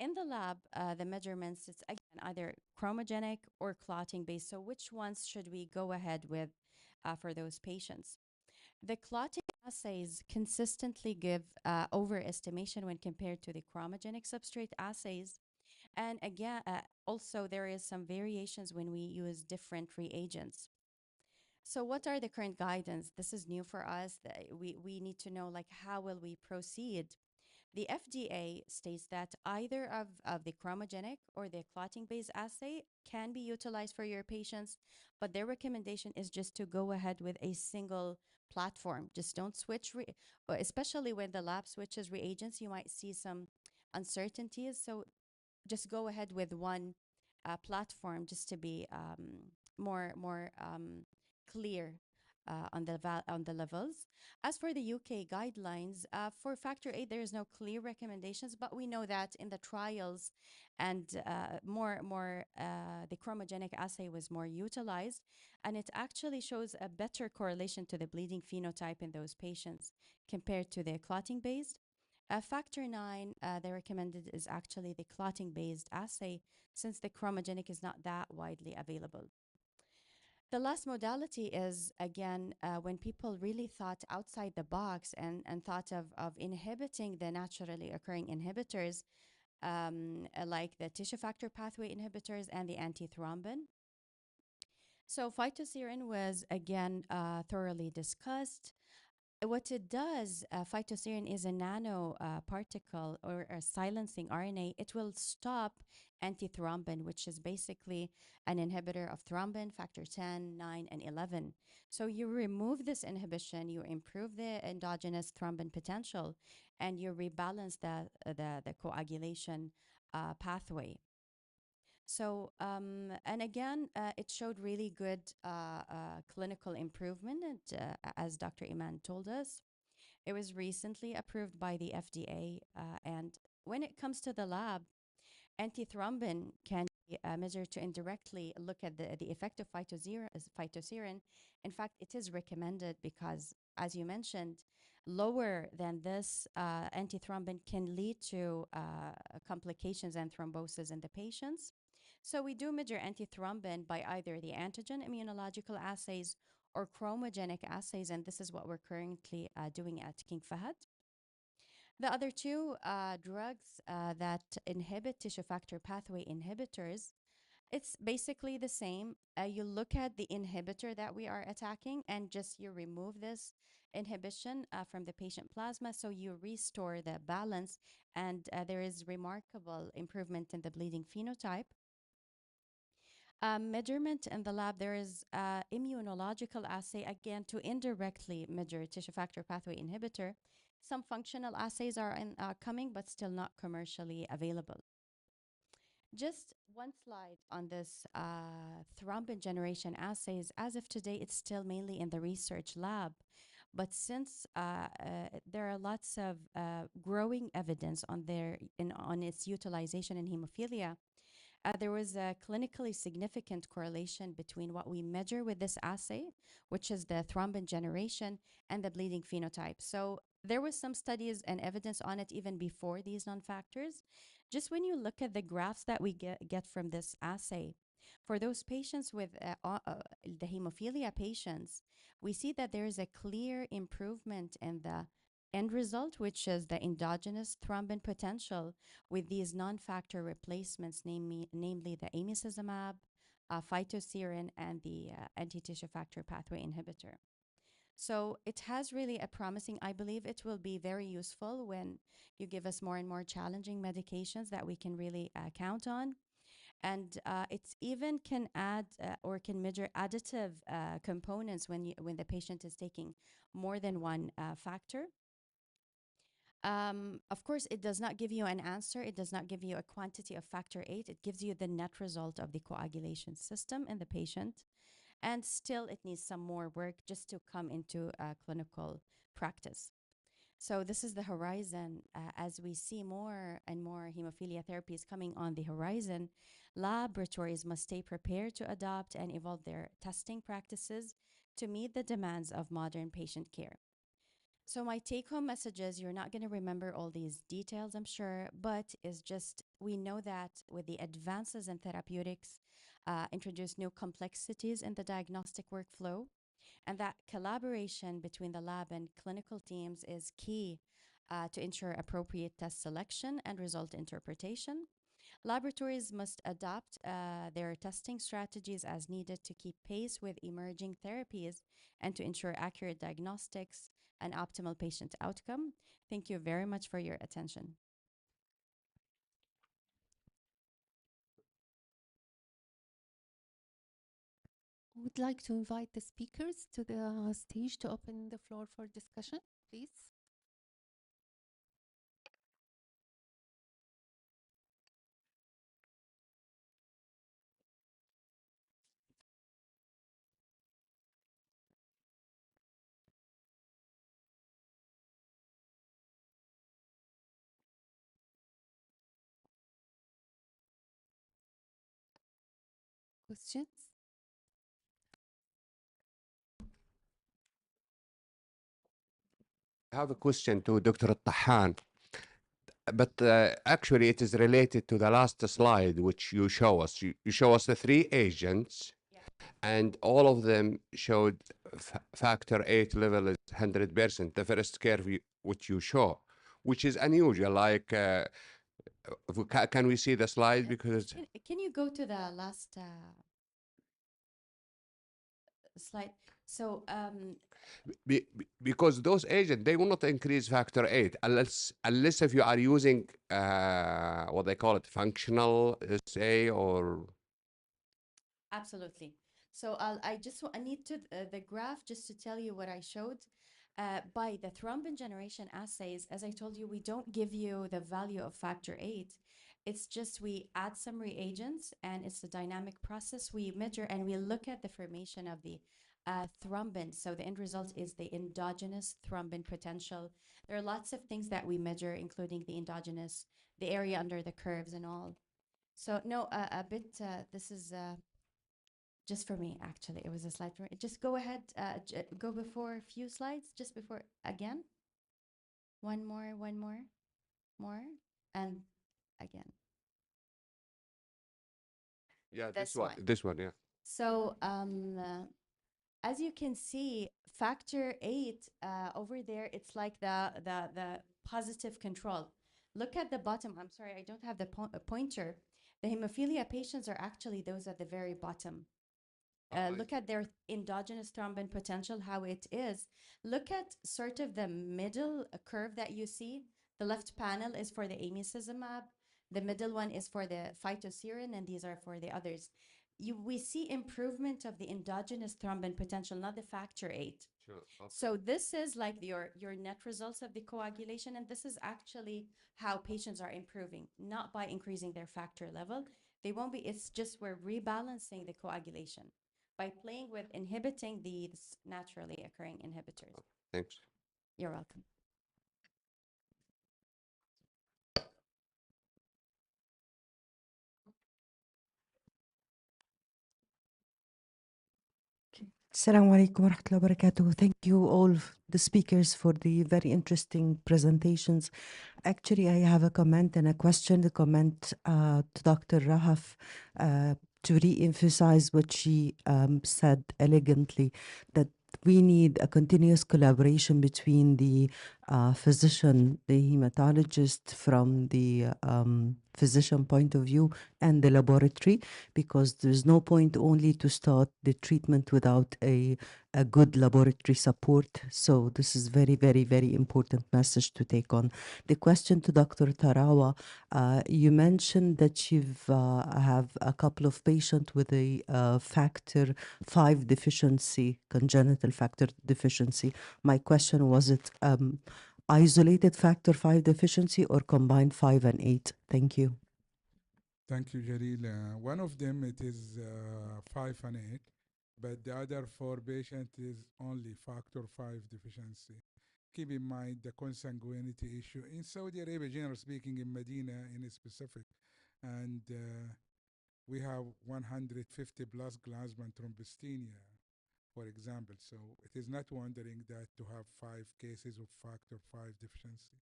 In the lab, the measurements, it's again either chromogenic or clotting based. So which ones should we go ahead with for those patients? The clotting assays consistently give overestimation when compared to the chromogenic substrate assays. And again, also there is some variations when we use different reagents. So what are the current guidance? This is new for us. We need to know like how will we proceed. The FDA states that either of the chromogenic or the clotting-based assay can be utilized for your patients, but their recommendation is just to go ahead with a single platform. Just don't switch, especially when the lab switches reagents, you might see some uncertainties. So just go ahead with one platform just to be more clear on the levels. As for the UK guidelines, for factor 8, there is no clear recommendations, but we know that in the trials and the chromogenic assay was more utilized, and it actually shows a better correlation to the bleeding phenotype in those patients compared to the clotting-based. Factor 9, the recommended is actually the clotting-based assay, since the chromogenic is not that widely available. The last modality is, again, when people really thought outside the box and thought of inhibiting the naturally occurring inhibitors, like the tissue factor pathway inhibitors and the antithrombin. So phytocerin was, again, thoroughly discussed. What it does, phytocerin is a nano particle or a silencing RNA. It will stop antithrombin, which is basically an inhibitor of thrombin, factor 10, 9, and 11. So you remove this inhibition, you improve the endogenous thrombin potential, and you rebalance the coagulation pathway. So, and again, it showed really good clinical improvement, and, as Dr. Iman told us. It was recently approved by the FDA. And when it comes to the lab, antithrombin can be measured to indirectly look at the effect of phytocerin. In fact, it is recommended because, as you mentioned, lower than this antithrombin can lead to complications and thrombosis in the patients. So we do measure antithrombin by either the antigen immunological assays or chromogenic assays, and this is what we're currently doing at King Fahd. The other two drugs that inhibit tissue factor pathway inhibitors, it's basically the same. You look at the inhibitor that we are attacking and just you remove this inhibition from the patient plasma, so you restore the balance, and there is remarkable improvement in the bleeding phenotype. Measurement in the lab, there is immunological assay, again, to indirectly measure tissue factor pathway inhibitor. Some functional assays are coming, but still not commercially available. Just one slide on this thrombin generation assays. As of today, it's still mainly in the research lab. But since there are lots of growing evidence on its utilization in hemophilia, there was a clinically significant correlation between what we measure with this assay, which is the thrombin generation, and the bleeding phenotype. So there was some studies and evidence on it even before these non-factors. Just when you look at the graphs that we get from this assay, for those patients with the hemophilia patients, we see that there is a clear improvement in the end result, which is the endogenous thrombin potential with these non-factor replacements, namely the amicizumab, phytocerin, and the anti-tissue factor pathway inhibitor. So it has really a promising, I believe it will be very useful when you give us more and more challenging medications that we can really count on. And it even can add or can measure additive components when the patient is taking more than one factor. Of course, it does not give you an answer. It does not give you a quantity of factor 8. It gives you the net result of the coagulation system in the patient. And still, it needs some more work just to come into clinical practice. So this is the horizon. As we see more and more hemophilia therapies coming on the horizon, laboratories must stay prepared to adopt and evolve their testing practices to meet the demands of modern patient care. So my take-home message is, you're not going to remember all these details, I'm sure, but is just, we know that with the advances in therapeutics, introduce new complexities in the diagnostic workflow, and that collaboration between the lab and clinical teams is key to ensure appropriate test selection and result interpretation. Laboratories must adopt their testing strategies as needed to keep pace with emerging therapies and to ensure accurate diagnostics and optimal patient outcome. Thank you very much for your attention. Would like to invite the speakers to the stage to open the floor for discussion, please. Questions? I have a question to Dr. Tahan, but actually it is related to the last slide which you show us. You show us the 3 agents, and all of them showed factor 8 level is 100%, the first curve which you show, which is unusual. Like, can we see the slide? Because Can you go to the last slide? So because those agents, they will not increase factor 8 unless if you are using what they call it, functional SA or... absolutely. So I need to the graph just to tell you what I showed. By the thrombin generation assays, as I told you, we don't give you the value of factor 8. It's just we add some reagents, and it's a dynamic process. We measure and we look at the formation of the thrombin. So the end result is the endogenous thrombin potential. There are lots of things that we measure, including the endogenous, the area under the curves and all. So no, a bit, this is just for me, actually. It was a slide for me. Just go ahead, go before a few slides, just before, again. One more, more, and again. Yeah, This this one, yeah. So as you can see, factor 8 over there, it's like the positive control. Look at the bottom. I'm sorry, I don't have the pointer. The hemophilia patients are actually those at the very bottom. Look at their endogenous thrombin potential, how it is. Look at sort of the middle curve that you see. The left panel is for the amicizumab. The middle one is for the phytocerin, and these are for the others. We see improvement of the endogenous thrombin potential, not the factor 8. Sure. Okay. So this is like your net results of the coagulation, and this is actually how patients are improving, not by increasing their factor level. They won't be, it's just we're rebalancing the coagulation by playing with inhibiting these naturally occurring inhibitors. Thanks. You're welcome. Assalamu alaikum wa rahmatullahi wa barakatuh. Thank you all the speakers for the very interesting presentations. Actually, I have a comment and a question. The comment to Dr. Rahaf to re-emphasize what she said elegantly, that we need a continuous collaboration between the physician, the hematologist from the physician point of view and the laboratory, because there's no point only to start the treatment without a good laboratory support. So this is very, very, very important message to take on. The question to Dr. Tarawa, you mentioned that you've have a couple of patients with a factor 5 deficiency, congenital factor deficiency. My question was, it isolated factor 5 deficiency or combined 5 and 8? Thank you. Thank you, Jalil. One of them, it is 5 and 8, but the other 4 patients is only factor 5 deficiency. Keep in mind the consanguinity issue. In Saudi Arabia, generally speaking, in Medina in specific, and we have 150 plus Glasman thrombasthenia, for example. So it is not wondering that to have 5 cases of factor 5 deficiency.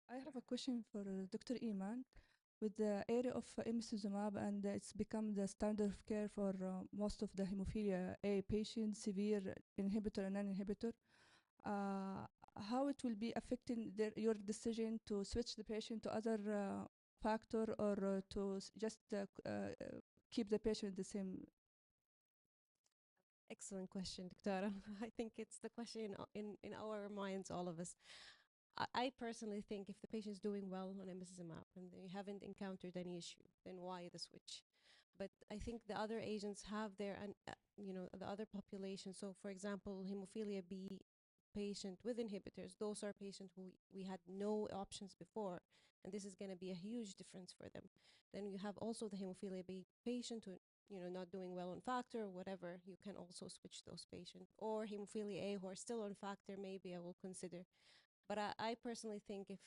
I have a question for Dr. Iman. With the area of emicizumab, and it's become the standard of care for most of the hemophilia A patients, severe inhibitor and non-inhibitor, how it will be affecting your decision to switch the patient to other factor, or to just keep the patient the same? Excellent question, Doctora. I think it's the question in our minds, all of us. I personally think if the patient is doing well on emicizumab and they haven't encountered any issue, then why the switch? But I think the other agents have their, the other population. So, for example, hemophilia B patient with inhibitors, those are patients who we had no options before, and this is going to be a huge difference for them. Then you have also the hemophilia B patient who, not doing well on factor or whatever. You can also switch those patients. Or hemophilia A who are still on factor, maybe I will consider. But I personally think if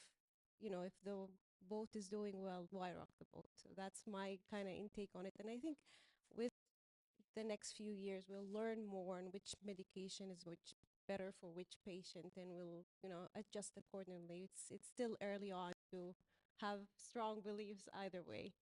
the boat is doing well, why rock the boat? So that's my kind of intake on it. And I think with the next few years, we'll learn more on which medication is which better for which patient, and we'll, adjust accordingly. It's still early on to have strong beliefs either way.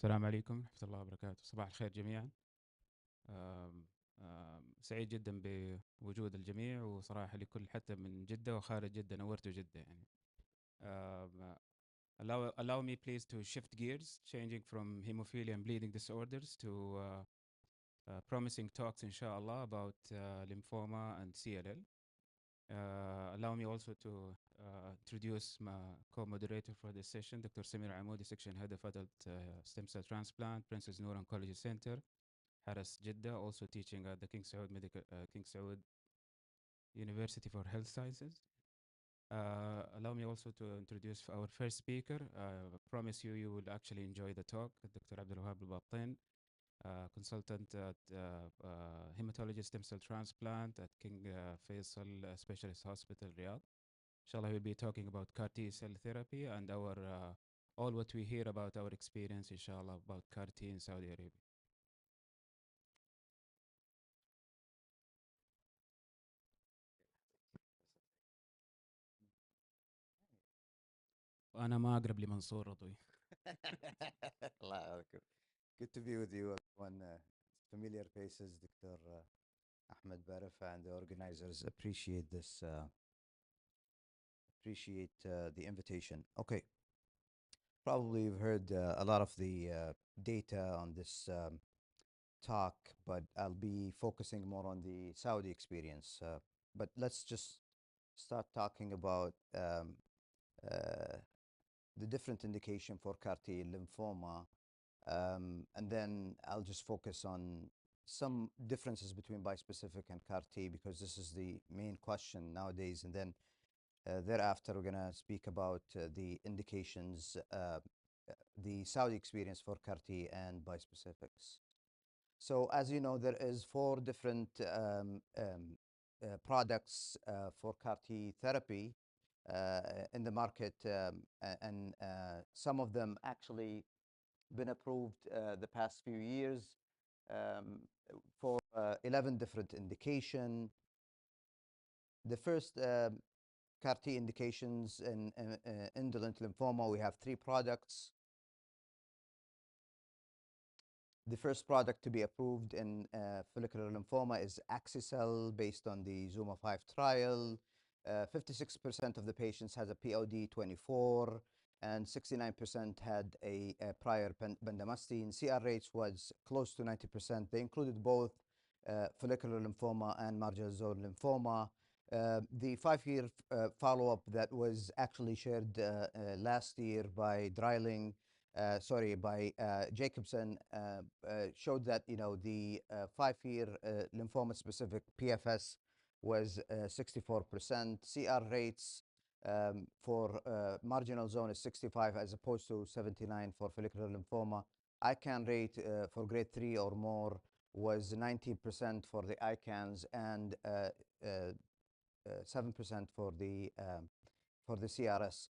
السلام عليكم ورحمة الله وبركاته. صباح الخير جميعا. سعيد جدا بوجود الجميع، وصراحة لكل حتى من جدة وخارج جدة نورتوا جدة يعني. Allow me please to shift gears, changing from hemophilia and bleeding disorders to promising talks inshallah about lymphoma and CLL. Allow me also to introduce my co-moderator for this session, Dr. Samir Amoudi, Section Head of Adult Stem Cell Transplant, Princess Noor Oncology Center, Haras Jeddah, also teaching at the King Saud University for Health Sciences. Allow me also to introduce our first speaker. Promise you will actually enjoy the talk, Dr. Abdul Wahab Al-Battin, consultant at hematology stem cell transplant at King Faisal Specialist Hospital, Riyadh. Inshallah, we'll be talking about CAR T cell therapy and our all what we hear about our experience, inshallah, about CAR T in Saudi Arabia. وأنا ما أقرب لمنصور رضوي. Good to be with you, everyone. Familiar faces, Dr. Ahmed Barif, and the organizers appreciate this. Appreciate the invitation. Okay. Probably you've heard a lot of the data on this talk, but I'll be focusing more on the Saudi experience. But let's just start talking about the different indication for CAR T lymphoma, and then I'll just focus on some differences between bispecific and CAR T, because this is the main question nowadays. And then thereafter, we're going to speak about the indications, the Saudi experience for CAR T and bispecifics. So as you know, there is 4 different products for CAR T therapy in the market, and some of them actually been approved the past few years for 11 different indication. The first CAR T indications in indolent lymphoma, we have 3 products. The first product to be approved in follicular lymphoma is Axicell, based on the ZUMA-5 trial. 56% of the patients has a POD24, and 69% had a prior bendamustine. CR rates was close to 90%. They included both follicular lymphoma and marginal zone lymphoma. The 5-year follow-up that was actually shared last year by by Jacobson showed that the 5-year lymphoma-specific PFS was 64%. CR rates for marginal zone is 65 as opposed to 79 for follicular lymphoma. ICANS rate for grade 3 or more was 19% for the ICANS, and 7% for the CRS.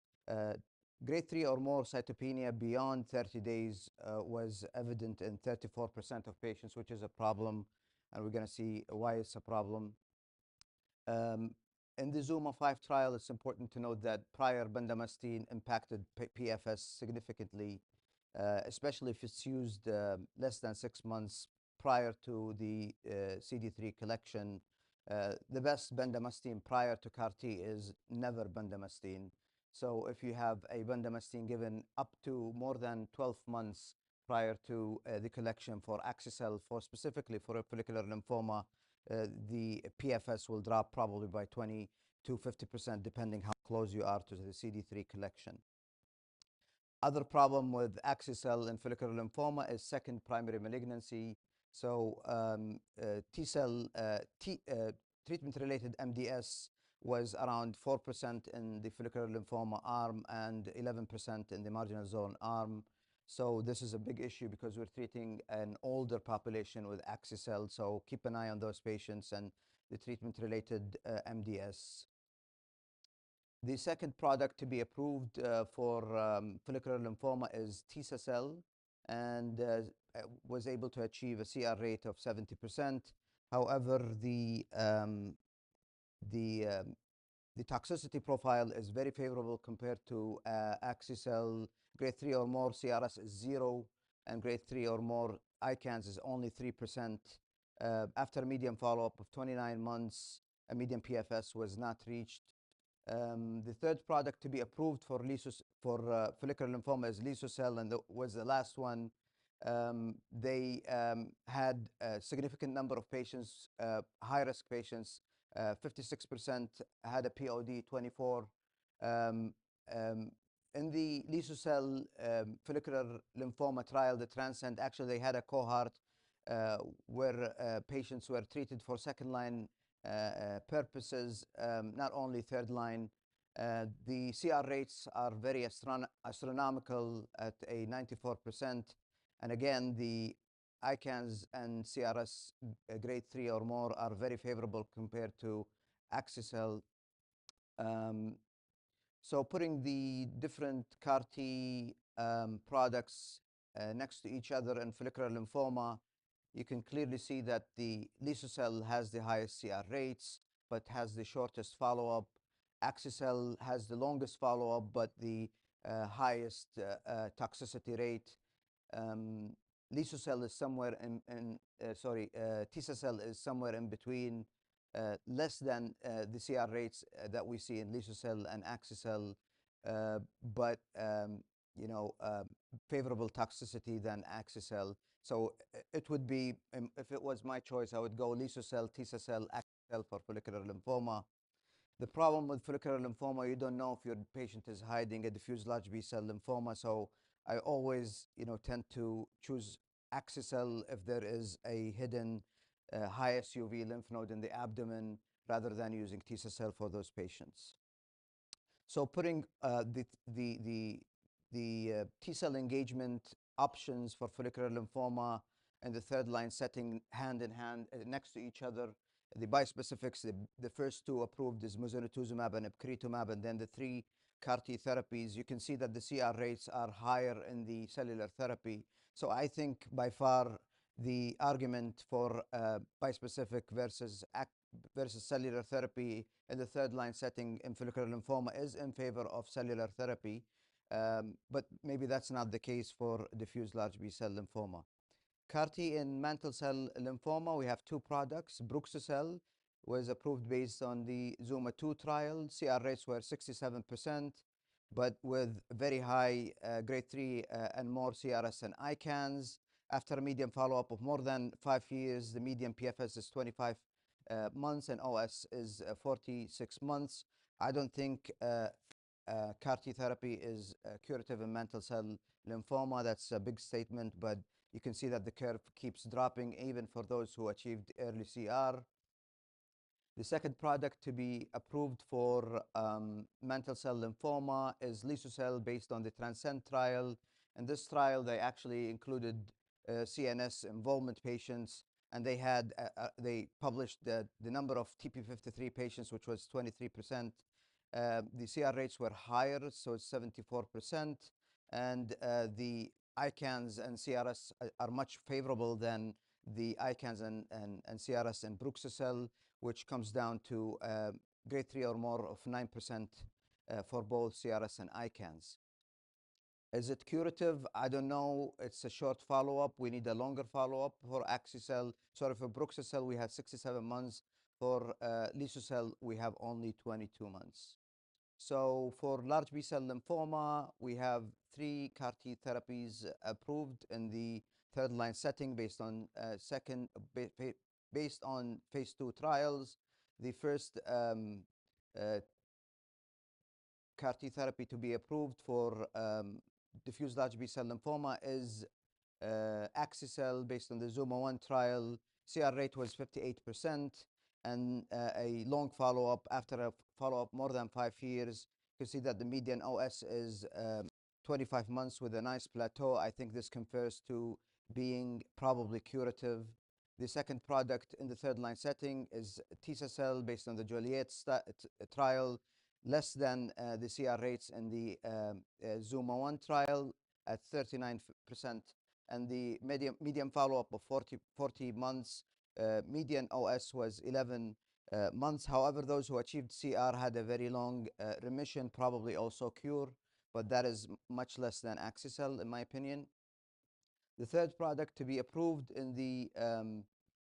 Grade 3 or more cytopenia beyond 30 days was evident in 34% of patients, which is a problem, and we're going to see why it's a problem. In the ZUMA-5 trial, it's important to note that prior bendamustine impacted PFS significantly, especially if it's used less than 6 months prior to the CD3 collection. The best bendamustine prior to CAR-T is never bendamustine. So if you have a bendamustine given up to more than 12 months prior to the collection for axi-cell, specifically for a follicular lymphoma, the PFS will drop probably by 20 to 50%, depending how close you are to the CD3 collection. Other problem with axi-cell in follicular lymphoma is second primary malignancy. So treatment-related MDS was around 4% in the follicular lymphoma arm and 11% in the marginal zone arm. So this is a big issue because we're treating an older population with axi-cell. So keep an eye on those patients and the treatment-related MDS. The second product to be approved for follicular lymphoma is tisa-cel, and was able to achieve a CR rate of 70%. However, the toxicity profile is very favorable compared to axi-cell. Grade 3 or more CRS is 0, and grade 3 or more ICANS is only 3%. After a median follow-up of 29 months, a median PFS was not reached. The third product to be approved for follicular lymphoma is liso-cel, and was the last one. They had a significant number of patients, high-risk patients. 56% had a POD 24. In the liso-cel follicular lymphoma trial, the Transcend, actually they had a cohort where patients were treated for second-line purposes, not only third line. The CR rates are very astronomical at a 94%. And again, the ICANS and CRS grade 3 or more are very favorable compared to axi-cell. So putting the different CAR-T products next to each other in follicular lymphoma, you can clearly see that the liso-cel has the highest CR rates, but has the shortest follow-up. Axi-cell has the longest follow-up, but the highest toxicity rate. Liso-cel is somewhere tisa-cell is somewhere in between, less than the CR rates that we see in liso-cel and axi-cell, but favorable toxicity than axi-cell. So it would be, if it was my choice, I would go liso-cel, tisa-cell, axi-cell for follicular lymphoma. The problem with follicular lymphoma, you don't know if your patient is hiding a diffuse large B-cell lymphoma. So I always, tend to choose axi-cell if there is a hidden high SUV lymph node in the abdomen, rather than using tisa-cell for those patients. So putting the T-cell engagement options for follicular lymphoma and the third line setting hand in hand next to each other. The bispecifics, the first two approved is mosunetuzumab and epcoritamab, and then the 3 CAR-T therapies. You can see that the CR rates are higher in the cellular therapy. So I think by far the argument for bispecific versus cellular therapy in the third line setting in follicular lymphoma is in favor of cellular therapy. But maybe that's not the case for diffuse large B-cell lymphoma. CAR-T in mantle cell lymphoma, we have 2 products. Bruxa-cel was approved based on the ZUMA-2 trial. CR rates were 67%, but with very high grade 3 and more CRS and ICANS. After a median follow-up of more than 5 years, the median PFS is 25 months and OS is 46 months. I don't think CAR-T therapy is curative in mantle cell lymphoma. That's a big statement, but you can see that the curve keeps dropping even for those who achieved early CR. The second product to be approved for mantle cell lymphoma is liso-cel based on the Transcend trial. In this trial, they actually included CNS involvement patients, and they published the number of TP53 patients, which was 23%. The CR rates were higher, so it's 74%, and the ICANS and CRS are much favorable than the ICANS and CRS and Bruxisel, which comes down to grade 3 or more of 9% for both CRS and ICANS. Is it curative? I don't know. It's a short follow-up. We need a longer follow-up for Axicel. Sorry, for Bruxisel, we have 67 months. For Lisusel, we have only 22 months. So for large B-cell lymphoma, we have 3 CAR-T therapies approved in the third-line setting based on based on phase 2 trials. The first CAR-T therapy to be approved for diffuse large B-cell lymphoma is Axicel based on the ZUMA-1 trial. CR rate was 58%, and a long follow-up. After a follow-up more than 5 years, you can see that the median OS is 25 months with a nice plateau. I think this confers to being probably curative. The second product in the third-line setting is Tisacel based on the Joliet trial, less than the CR rates in the ZUMA-1 trial at 39%, and the median follow-up of 40 months. Median OS was 11 months. However, those who achieved CR had a very long remission, probably also cure, but that is much less than Axicel, in my opinion. The third product to be approved in the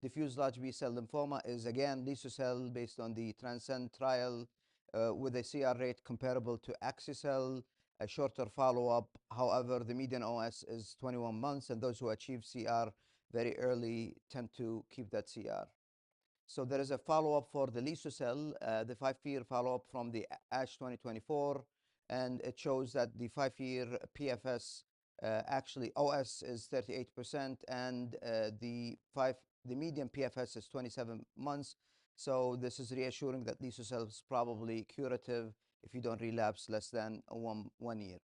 diffuse large B-cell lymphoma is again Lisusel based on the Transcend trial with a CR rate comparable to Axicel, a shorter follow-up. However, the median OS is 21 months, and those who achieve CR very early tend to keep that CR. So there is a follow-up for the Lisusel, the 5-year follow-up from the ASH 2024, and it shows that the 5-year PFS, actually OS is 38%, and the median PFS is 27 months. So this is reassuring that Lisusel is probably curative if you don't relapse less than 1 year.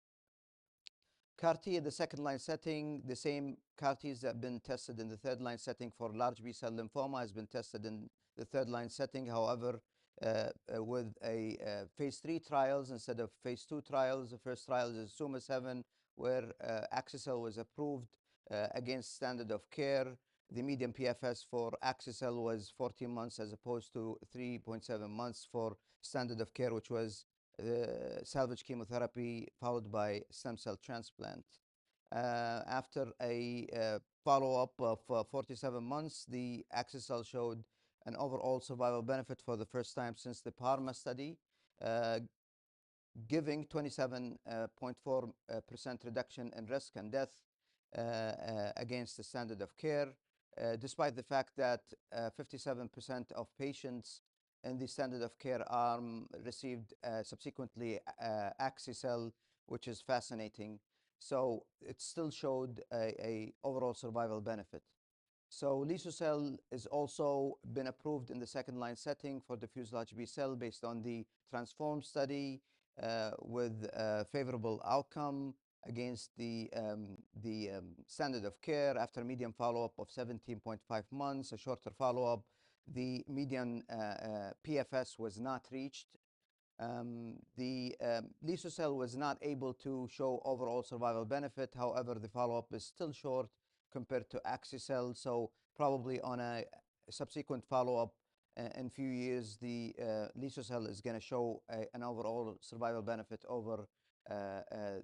CAR-T in the second-line setting, the same CAR-Ts that have been tested in the third-line setting for large B-cell lymphoma has been tested in the third-line setting. However, with a phase 3 trials instead of phase 2 trials. The first trial is ZUMA-7, where Axicel was approved against standard of care. The median PFS for Axicel was 14 months as opposed to 3.7 months for standard of care, which was salvage chemotherapy followed by stem cell transplant. After a follow-up of 47 months, the Axicel showed an overall survival benefit for the first time since the PARMA study, giving 27.4% reduction in risk and death against the standard of care, despite the fact that 57% of patients in the standard of care arm received subsequently Axicel, which is fascinating. So it still showed a overall survival benefit. So Lisusel is also been approved in the second-line setting for diffuse large B-cell based on the Transform study with favorable outcome against the standard of care after a median follow-up of 17.5 months, a shorter follow-up. The median PFS was not reached. The Lisusel was not able to show overall survival benefit. However, the follow-up is still short compared to Axicel. So probably on a subsequent follow-up in few years, the Lisusel is going to show an overall survival benefit over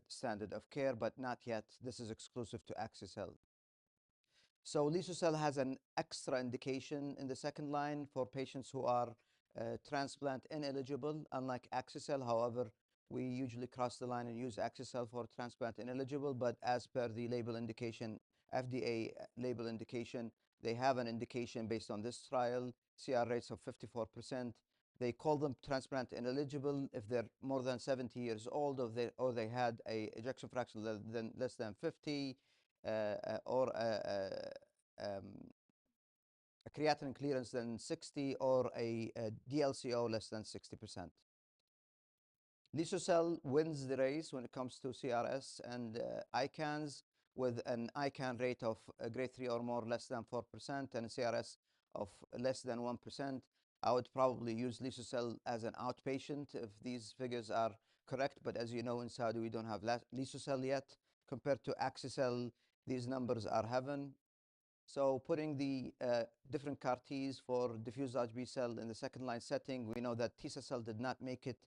standard of care, but not yet. This is exclusive to Axicel. So Lisusel has an extra indication in the second line for patients who are transplant ineligible, unlike Axicel. However, we usually cross the line and use Axicel for transplant ineligible, but as per the label indication, FDA label indication, they have an indication based on this trial, CR rates of 54%. They call them transplant ineligible if they're more than 70 years old, or they had a ejection fraction less than 50, or a creatinine clearance than 60, or a DLCO less than 60%. Lisusel wins the race when it comes to CRS and ICANS. with an ICANN rate of grade 3 or more less than 4% and a CRS of less than 1%, I would probably use Lysocell as an outpatient if these figures are correct. But as you know, in Saudi, we don't have Lysocell yet. Compared to Axicell, these numbers are heaven. So putting the different CAR Ts for diffuse large B-cell in the second-line setting, we know that Tisacell did not make it.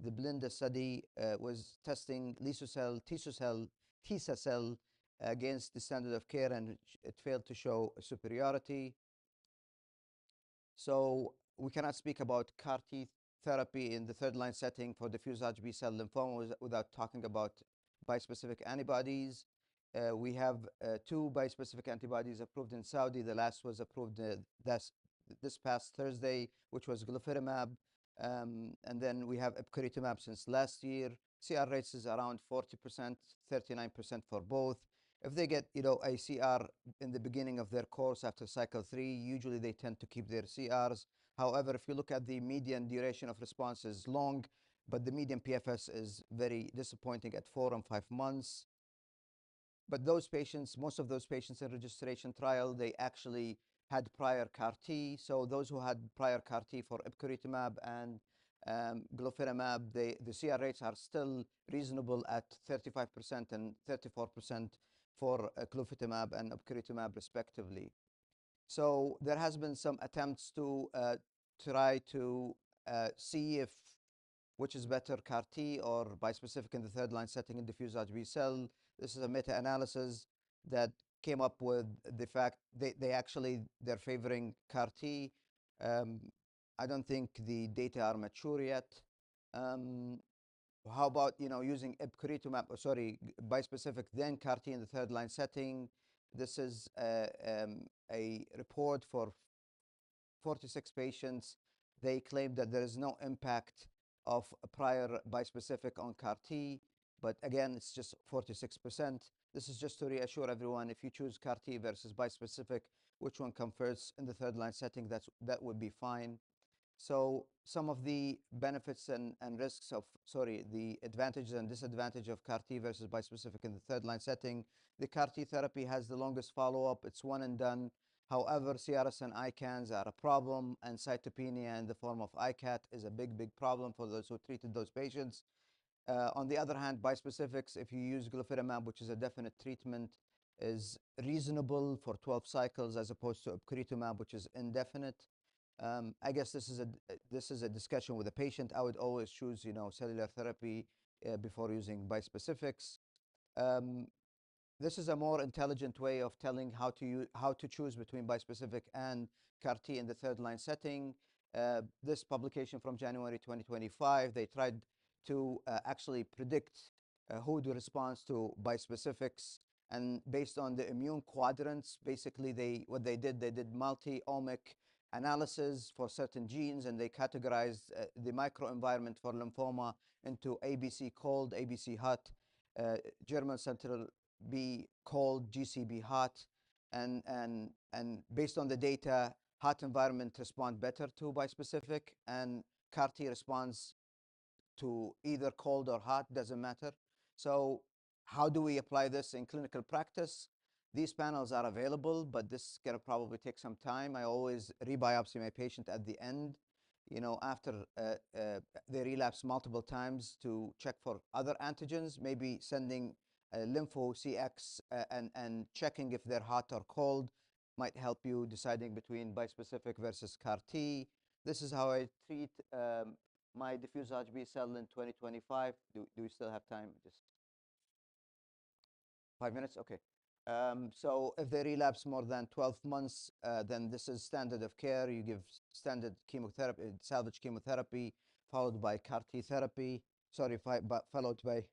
The Blinda study was testing Lysocell, Tisacell against the standard of care, and it failed to show superiority. So we cannot speak about CAR T therapy in the third-line setting for diffuse large B-cell lymphoma without talking about bispecific antibodies. We have 2 bispecific antibodies approved in Saudi. The last was approved this past Thursday, which was glofitamab. And then we have epcoritamab since last year. CR rates is around 40%, 39% for both. If they get, a CR in the beginning of their course after cycle 3, usually they tend to keep their CRs. However, if you look at the median duration of response is long, but the median PFS is very disappointing at 4 and 5 months. But those patients, most of those patients in registration trial, they actually had prior CAR T. So those who had prior CAR T for epcoritamab and glofitamab, the CR rates are still reasonable at 35% and 34% for glofitamab and epcoritamab respectively. So there has been some attempts to try to see if which is better, CAR T or bispecific in the third-line setting in diffuse large B-cell. This is a meta-analysis that came up with the fact they're favoring CAR T. I don't think the data are mature yet. How about using epcoritamab, bispecific then CAR T in the third-line setting? This is a report for 46 patients. They claim that there is no impact of a prior bispecific on CAR T, but again, it's just 46%. This is just to reassure everyone, if you choose CAR T versus bispecific, which one comes first in the third-line setting, that would be fine. So some of the benefits and risks of, the advantages and disadvantages of CAR T versus bispecific in the third-line setting. The CAR T therapy has the longest follow-up. It's one and done. However, CRS and ICANS are a problem, and cytopenia in the form of ICAT is a big, big problem for those who treated those patients. On the other hand, bispecifics, if you use glofitamab, which is a definite treatment, is reasonable for 12 cycles as opposed to epcoritamab, which is indefinite. I guess this is a discussion with the patient. I would always choose, cellular therapy before using bispecifics. This is a more intelligent way of telling how to choose between bispecific and CAR T in the third-line setting. This publication from January 2025, they tried to actually predict who would respond to bispecifics, and based on the immune quadrants, basically what they did multi-omic analysis for certain genes, and they categorized the microenvironment for lymphoma into ABC cold, ABC hot, German Central B cold, GCB hot, and based on the data, hot environment respond better to bispecific, and CAR T responds to either cold or hot, doesn't matter. So how do we apply this in clinical practice? These panels are available, but this is going to probably take some time. I always rebiopsy my patient at the end, after they relapse multiple times to check for other antigens, maybe sending lympho CX and checking if they're hot or cold might help you deciding between bispecific versus CAR T. This is how I treat my diffuse large B-cell in 2025. Do we still have time? Just 5 minutes? Okay. So if they relapse more than 12 months, then this is standard of care. You give standard chemotherapy, salvage chemotherapy, followed by CAR T therapy. Followed by.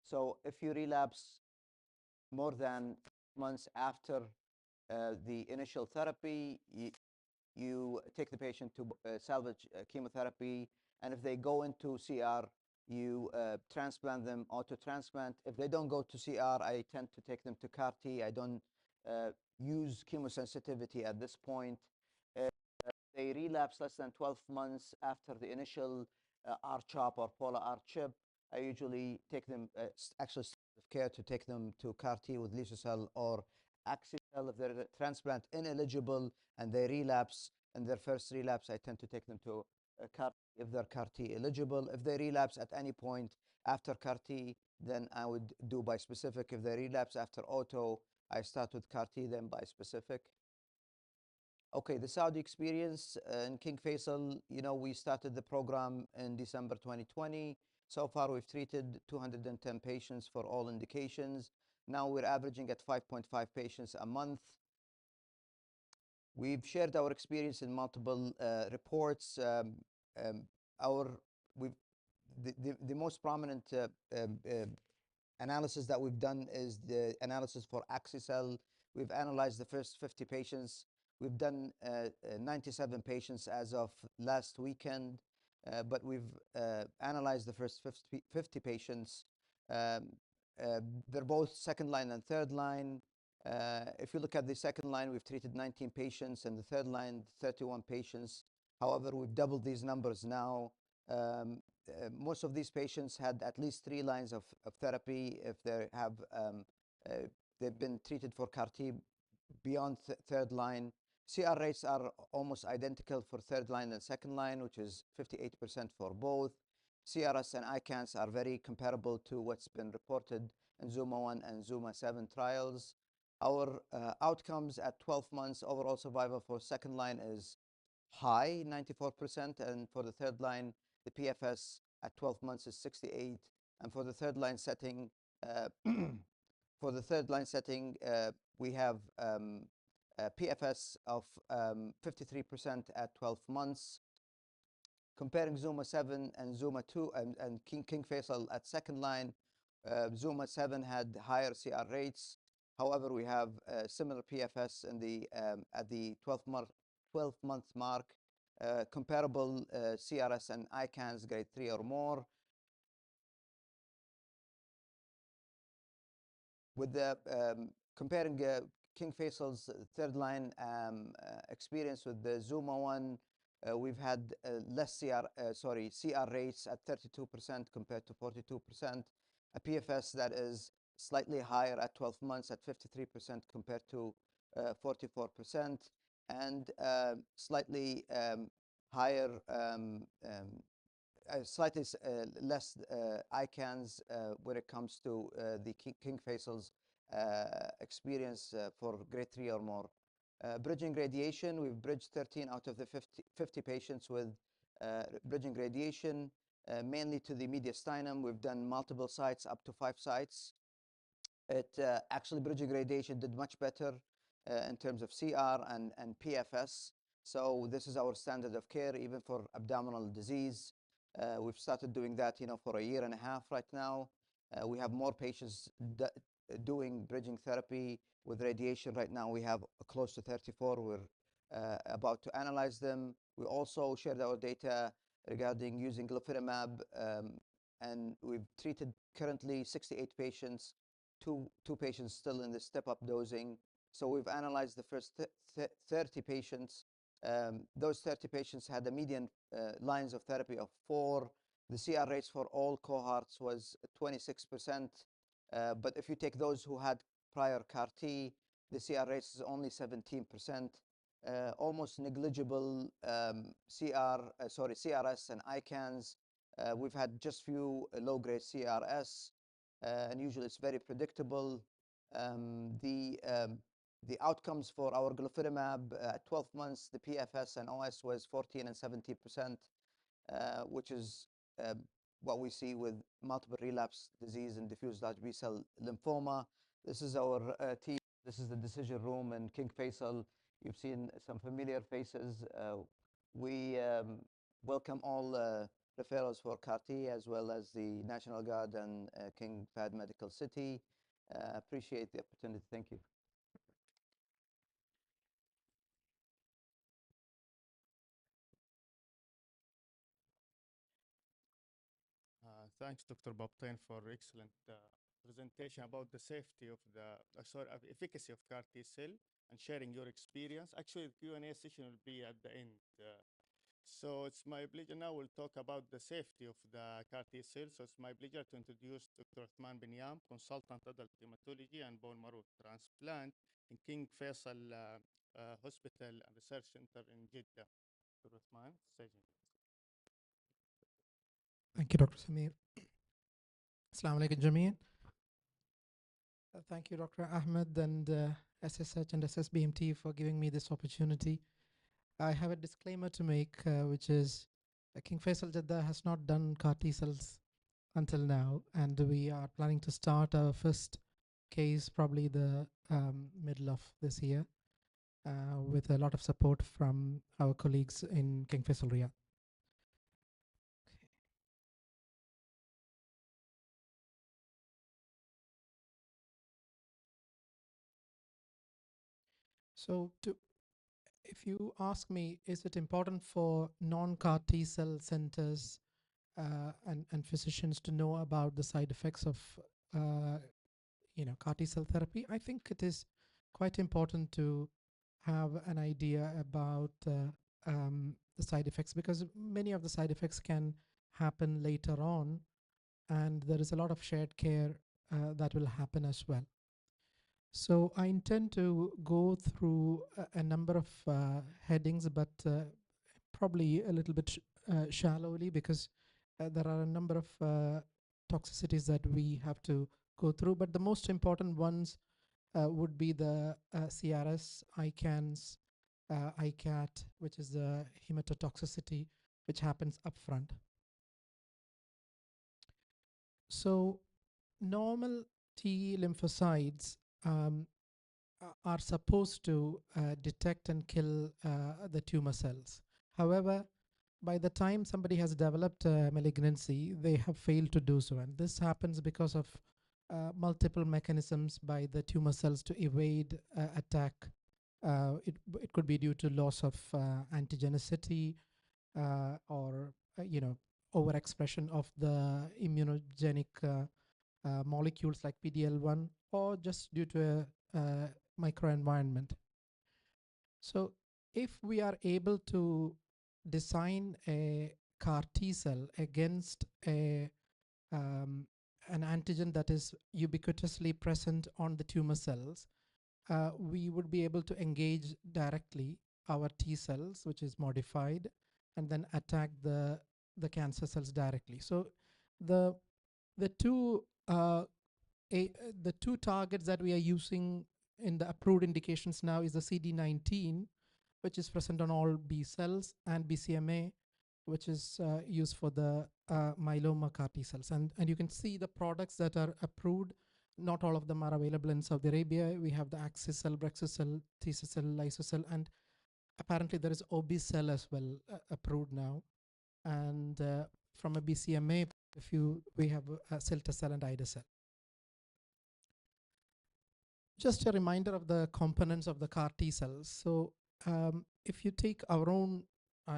So if you relapse more than months after the initial therapy, you take the patient to salvage chemotherapy, and if they go into CR, you transplant them, auto-transplant. If they don't go to CR, I tend to take them to CAR T. I don't use chemosensitivity at this point. They relapse less than 12 months after the initial R-CHOP or polar R-CHP. I usually take them, actually standard of care to take them to CAR-T with Lysocell or Axicell. If they're transplant ineligible and they relapse, in their first relapse, I tend to take them to CAR-T if they're CAR-T eligible. If they relapse at any point after CAR-T, then I would do bispecific. If they relapse after auto, I start with CAR-T, then bispecific. Okay, the Saudi experience in King Faisal, we started the program in December 2020. So far, we've treated 210 patients for all indications. Now we're averaging at 5.5 patients a month. We've shared our experience in multiple reports. The most prominent analysis that we've done is the analysis for Axicell. We've analyzed the first 50 patients. We've done 97 patients as of last weekend, but we've analyzed the first 50 patients. They're both second line and third line. If you look at the second line, we've treated 19 patients, and the third line, 31 patients. However, we've doubled these numbers now. Most of these patients had at least 3 lines of therapy. If they have, they've been treated for CAR-T beyond third line. CR rates are almost identical for third line and second line, which is 58% for both. CRS and ICANS are very comparable to what's been reported in ZUMA-1 and ZUMA-7 trials. Our outcomes at 12 months, overall survival for second line is high, 94%, and for the third line, the PFS at 12 months is 68. And for the third line setting, we have PFS of 53% at 12 months. Comparing ZUMA-7 and ZUMA-2 and King Faisal at second line, ZUMA-7 had higher CR rates. However, we have similar PFS in at the 12-month mark, comparable CRS and ICANS grade 3 or more. With the comparing King Faisal's third line experience with the ZUMA-1, we've had less CR rates at 32% compared to 42%. A PFS that is slightly higher at 12 months at 53% compared to 44%, and slightly higher, slightly less ICANS when it comes to the King Faisal's experience for grade 3 or more. Bridging radiation, we've bridged 13 out of the 50 patients with bridging radiation, mainly to the mediastinum. We've done multiple sites, up to 5 sites. Actually, bridging radiation did much better in terms of CR and PFS. So this is our standard of care, even for abdominal disease. We've started doing that, for 1.5 years right now. We have more patients doing bridging therapy with radiation right now. We have close to 34. We're about to analyze them. We also shared our data regarding using glofitamab, and we've treated currently 68 patients, two patients still in the step-up dosing. So we've analyzed the first 30 patients. Those 30 patients had a median lines of therapy of 4. The CR rates for all cohorts was 26%. But if you take those who had prior CAR-T, the CR rates is only 17%. Almost negligible CRS and ICANS. We've had just few low-grade CRS, and usually it's very predictable. The outcomes for our glofitamab at 12 months, the PFS and OS was 14 and 70%, which is what we see with multiple relapse disease and diffuse large B-cell lymphoma. This is our team. This is the decision room in King Faisal. You've seen some familiar faces. We welcome all referrals for CAR-T, as well as the National Guard and King Fahd Medical City. Appreciate the opportunity. Thank you. Thanks, Dr. Babtain, for excellent presentation about the safety of efficacy of CAR-T cell and sharing your experience. Actually, the Q&A session will be at the end. So it's my pleasure now we'll talk about the safety of the CAR T cells. So it's my pleasure to introduce Dr. Uthman Binyam, consultant adult hematology and bone marrow transplant in King Faisal Hospital and Research Center in Jeddah. Dr. Uthman, stage is yours. Thank you, Dr. Samir. Assalamu alaikum, Jameen. Thank you, Dr. Ahmed and SSH and SSBMT for giving me this opportunity. I have a disclaimer to make, which is King Faisal Jeddah has not done CAR T cells until now, and we are planning to start our first case probably the middle of this year with a lot of support from our colleagues in King Faisal Riyadh. So if you ask me, is it important for non-CAR T cell centers and physicians to know about the side effects of CAR T cell therapy? I think it is quite important to have an idea about the side effects, because many of the side effects can happen later on, and there is a lot of shared care that will happen as well. So I intend to go through a number of headings, but probably a little bit shallowly, because there are a number of toxicities that we have to go through. But the most important ones would be the CRS, ICANS, ICAT, which is the hematotoxicity, which happens upfront. So normal T lymphocytes are supposed to detect and kill the tumor cells. However, by the time somebody has developed malignancy, they have failed to do so. And this happens because of multiple mechanisms by the tumor cells to evade attack. It could be due to loss of antigenicity or overexpression of the immunogenic molecules like PD-L1, or just due to a microenvironment. So if we are able to design a CAR T cell against an antigen that is ubiquitously present on the tumor cells, we would be able to engage directly our T cells, which is modified, and then attack the cancer cells directly. So the two targets that we are using in the approved indications now is the CD19, which is present on all B cells, and BCMA, which is used for the myeloma CAR T cells. And you can see the products that are approved. Not all of them are available in Saudi Arabia. We have the Axicell, Brexicell, Tecicell, Lysocell, and apparently there is Obicell as well approved now. And from a BCMA, we have Cilta-cel and Ida-cel. Just a reminder of the components of the CAR T cells. So if you take our own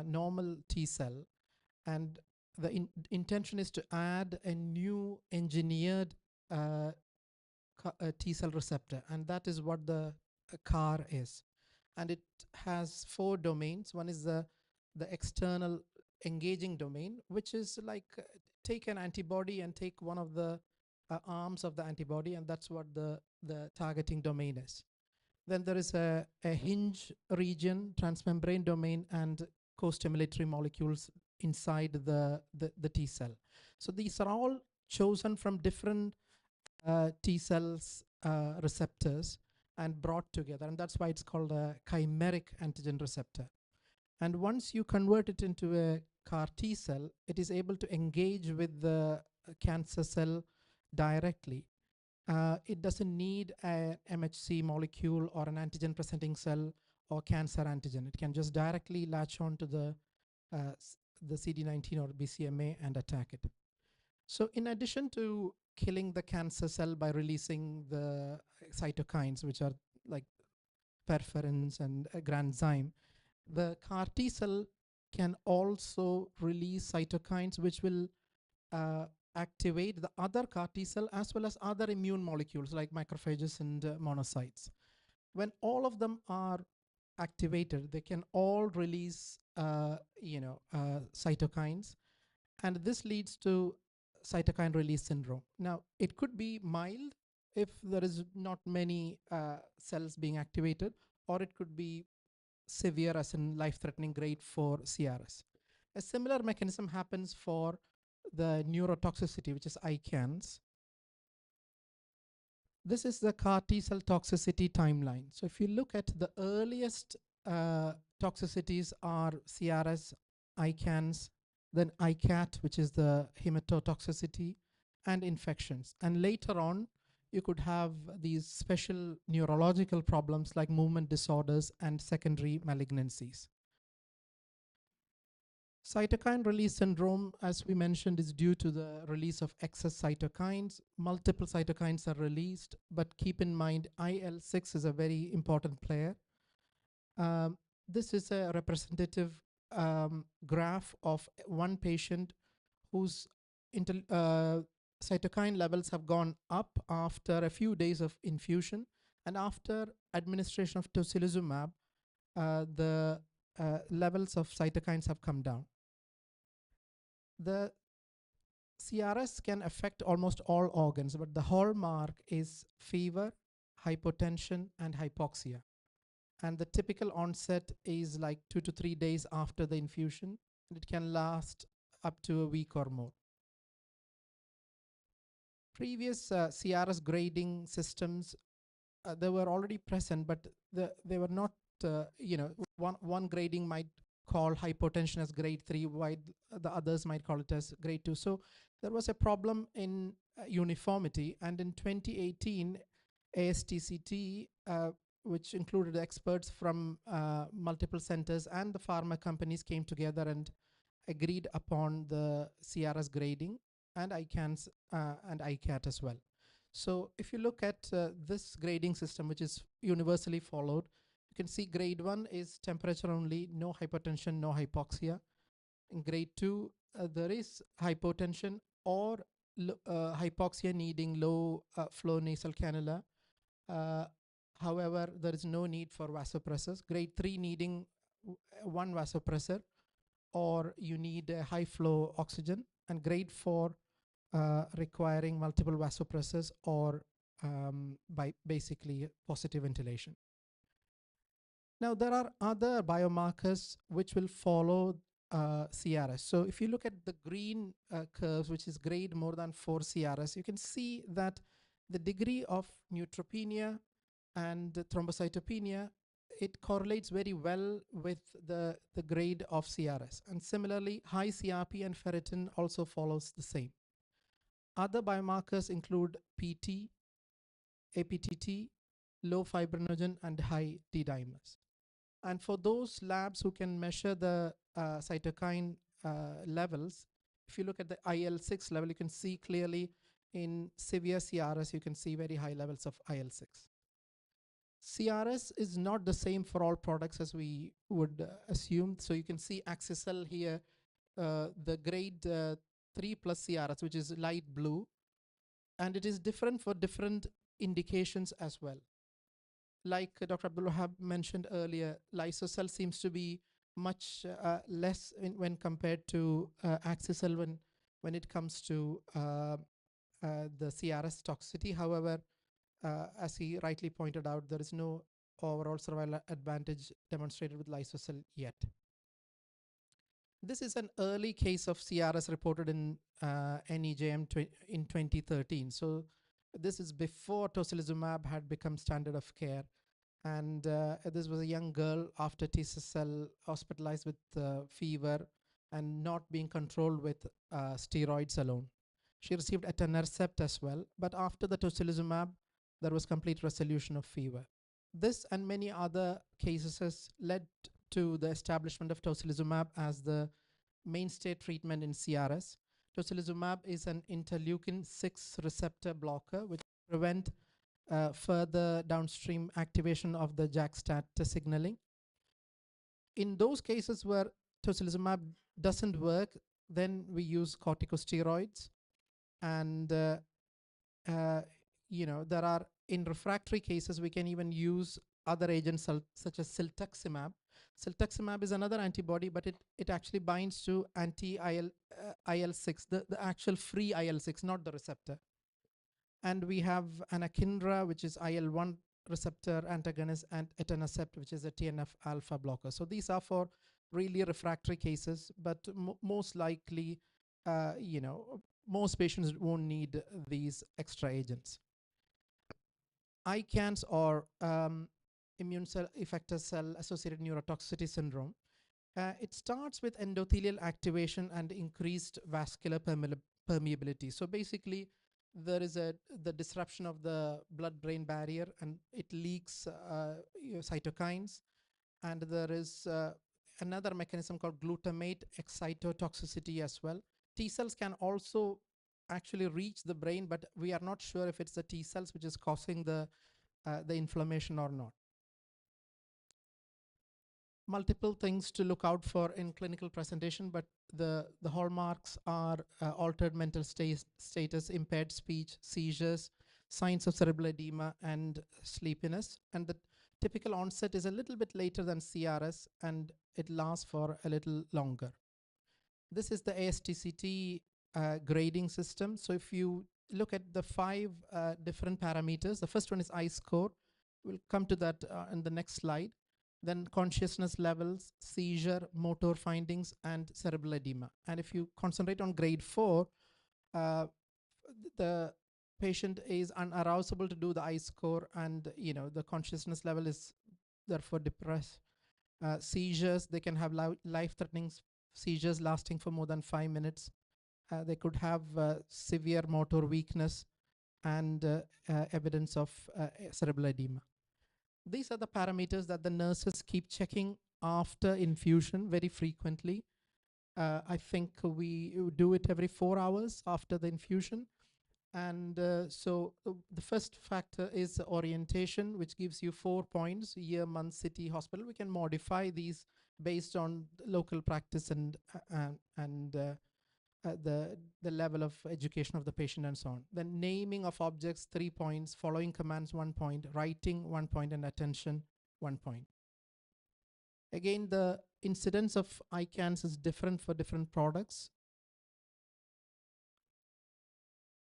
normal T cell, and the intention is to add a new engineered T cell receptor, and that is what the CAR is. And it has 4 domains. One is the external engaging domain, which is like take an antibody and take one of the arms of the antibody, and that's what the targeting domain is. Then there is a hinge region, transmembrane domain, and co-stimulatory molecules inside the T cell. So these are all chosen from different T cells receptors and brought together, and that's why it's called a chimeric antigen receptor. And once you convert it into a CAR T cell, it is able to engage with the cancer cell directly. It doesn't need a MHC molecule or an antigen presenting cell or cancer antigen. It can just directly latch on to the CD19 or BCMA and attack it. So in addition to killing the cancer cell by releasing the cytokines, which are like perforins and granzyme, the CAR T cell can also release cytokines which will activate the other CAR T cell as well as other immune molecules like macrophages and monocytes. When all of them are activated, they can all release, cytokines, and this leads to cytokine release syndrome. Now, it could be mild if there is not many cells being activated, or it could be severe, as in life-threatening grade 4 CRS. A similar mechanism happens for the neurotoxicity, which is ICANS. This is the CAR T cell toxicity timeline. So if you look at the earliest toxicities are CRS, ICANS, then ICAT, which is the hematotoxicity, and infections. And later on, you could have these special neurological problems like movement disorders and secondary malignancies. Cytokine release syndrome, as we mentioned, is due to the release of excess cytokines. Multiple cytokines are released, but keep in mind IL-6 is a very important player. This is a representative graph of one patient whose cytokine levels have gone up after a few days of infusion, and after administration of tocilizumab, the levels of cytokines have come down. The CRS can affect almost all organs, but the hallmark is fever, hypotension, and hypoxia. And the typical onset is like 2 to 3 days after the infusion, and it can last up to a week or more. Previous CRS grading systems, they were already present, but they were not, one grading might call hypotension as grade 3, while the others might call it as grade 2. So there was a problem in uniformity, and in 2018, ASTCT, which included experts from multiple centers and the pharma companies, came together and agreed upon the CRS grading and ICANS and ICAT as well. So if you look at this grading system, which is universally followed, you can see grade 1 is temperature only, no hypertension, no hypoxia. In grade 2, there is hypotension or hypoxia needing low flow nasal cannula. However, there is no need for vasopressors. Grade 3 needing one vasopressor, or you need a high flow oxygen. And grade 4 requiring multiple vasopressors or by basically positive ventilation. Now, there are other biomarkers which will follow CRS. So if you look at the green curves, which is grade more than 4 CRS, you can see that the degree of neutropenia and thrombocytopenia, it correlates very well with the grade of CRS. And similarly, high CRP and ferritin also follows the same. Other biomarkers include PT, APTT, low fibrinogen, and high D-dimers. And for those labs who can measure the cytokine levels, if you look at the IL-6 level, you can see clearly in severe CRS, you can see very high levels of IL-6. CRS is not the same for all products as we would assume. So you can see Axicel here, the grade 3 plus CRS, which is light blue, and it is different for different indications as well. Like Dr. Abdul Wahab mentioned earlier, Lysocell seems to be much less when compared to Axicel when it comes to the CRS toxicity. However, as he rightly pointed out, there is no overall survival advantage demonstrated with Lysocell yet. This is an early case of CRS reported in NEJM in 2013. So this is before tocilizumab had become standard of care. And this was a young girl after T-cell hospitalized with fever and not being controlled with steroids alone. She received etanercept as well, but after the tocilizumab, there was complete resolution of fever. This and many other cases has led to the establishment of tocilizumab as the mainstay treatment in CRS. Tocilizumab is an interleukin-6 receptor blocker which prevent further downstream activation of the JAK-STAT signaling. In those cases where tocilizumab doesn't work, then we use corticosteroids. And there are, in refractory cases, we can even use other agents such as siltuximab. Siltuximab is another antibody, but it actually binds to IL-6, the actual free IL-6, not the receptor. And we have anakinra, which is IL-1 receptor antagonist, and etanercept, which is a TNF alpha blocker. So these are for really refractory cases, but most likely, most patients won't need these extra agents. ICANS, or immune cell effector cell associated neurotoxicity syndrome, it starts with endothelial activation and increased vascular permeability. So basically, there is the disruption of the blood-brain barrier, and it leaks cytokines. And there is another mechanism called glutamate excitotoxicity as well. T cells can also actually reach the brain, but we are not sure if it's the T cells which is causing the inflammation or not. Multiple things to look out for in clinical presentation, but the hallmarks are altered mental status, impaired speech, seizures, signs of cerebral edema, and sleepiness. And the typical onset is a little bit later than CRS, and it lasts for a little longer. This is the ASTCT grading system. So if you look at the 5 different parameters, the first one is I score. We'll come to that in the next slide. Then consciousness levels, seizure, motor findings, and cerebral edema. And if you concentrate on grade 4, the patient is unarousable to do the I score, and the consciousness level is therefore depressed. Seizures, they can have life-threatening seizures lasting for more than 5 minutes. They could have severe motor weakness and evidence of cerebral edema. These are the parameters that the nurses keep checking after infusion very frequently. I think we do it every 4 hours after the infusion. And so the first factor is orientation, which gives you 4 points: year, month, city, hospital. We can modify these based on local practice and the level of education of the patient and so on. Then naming of objects, 3 points, following commands, 1 point, writing, 1 point, and attention, 1 point. Again, the incidence of ICANS is different for different products.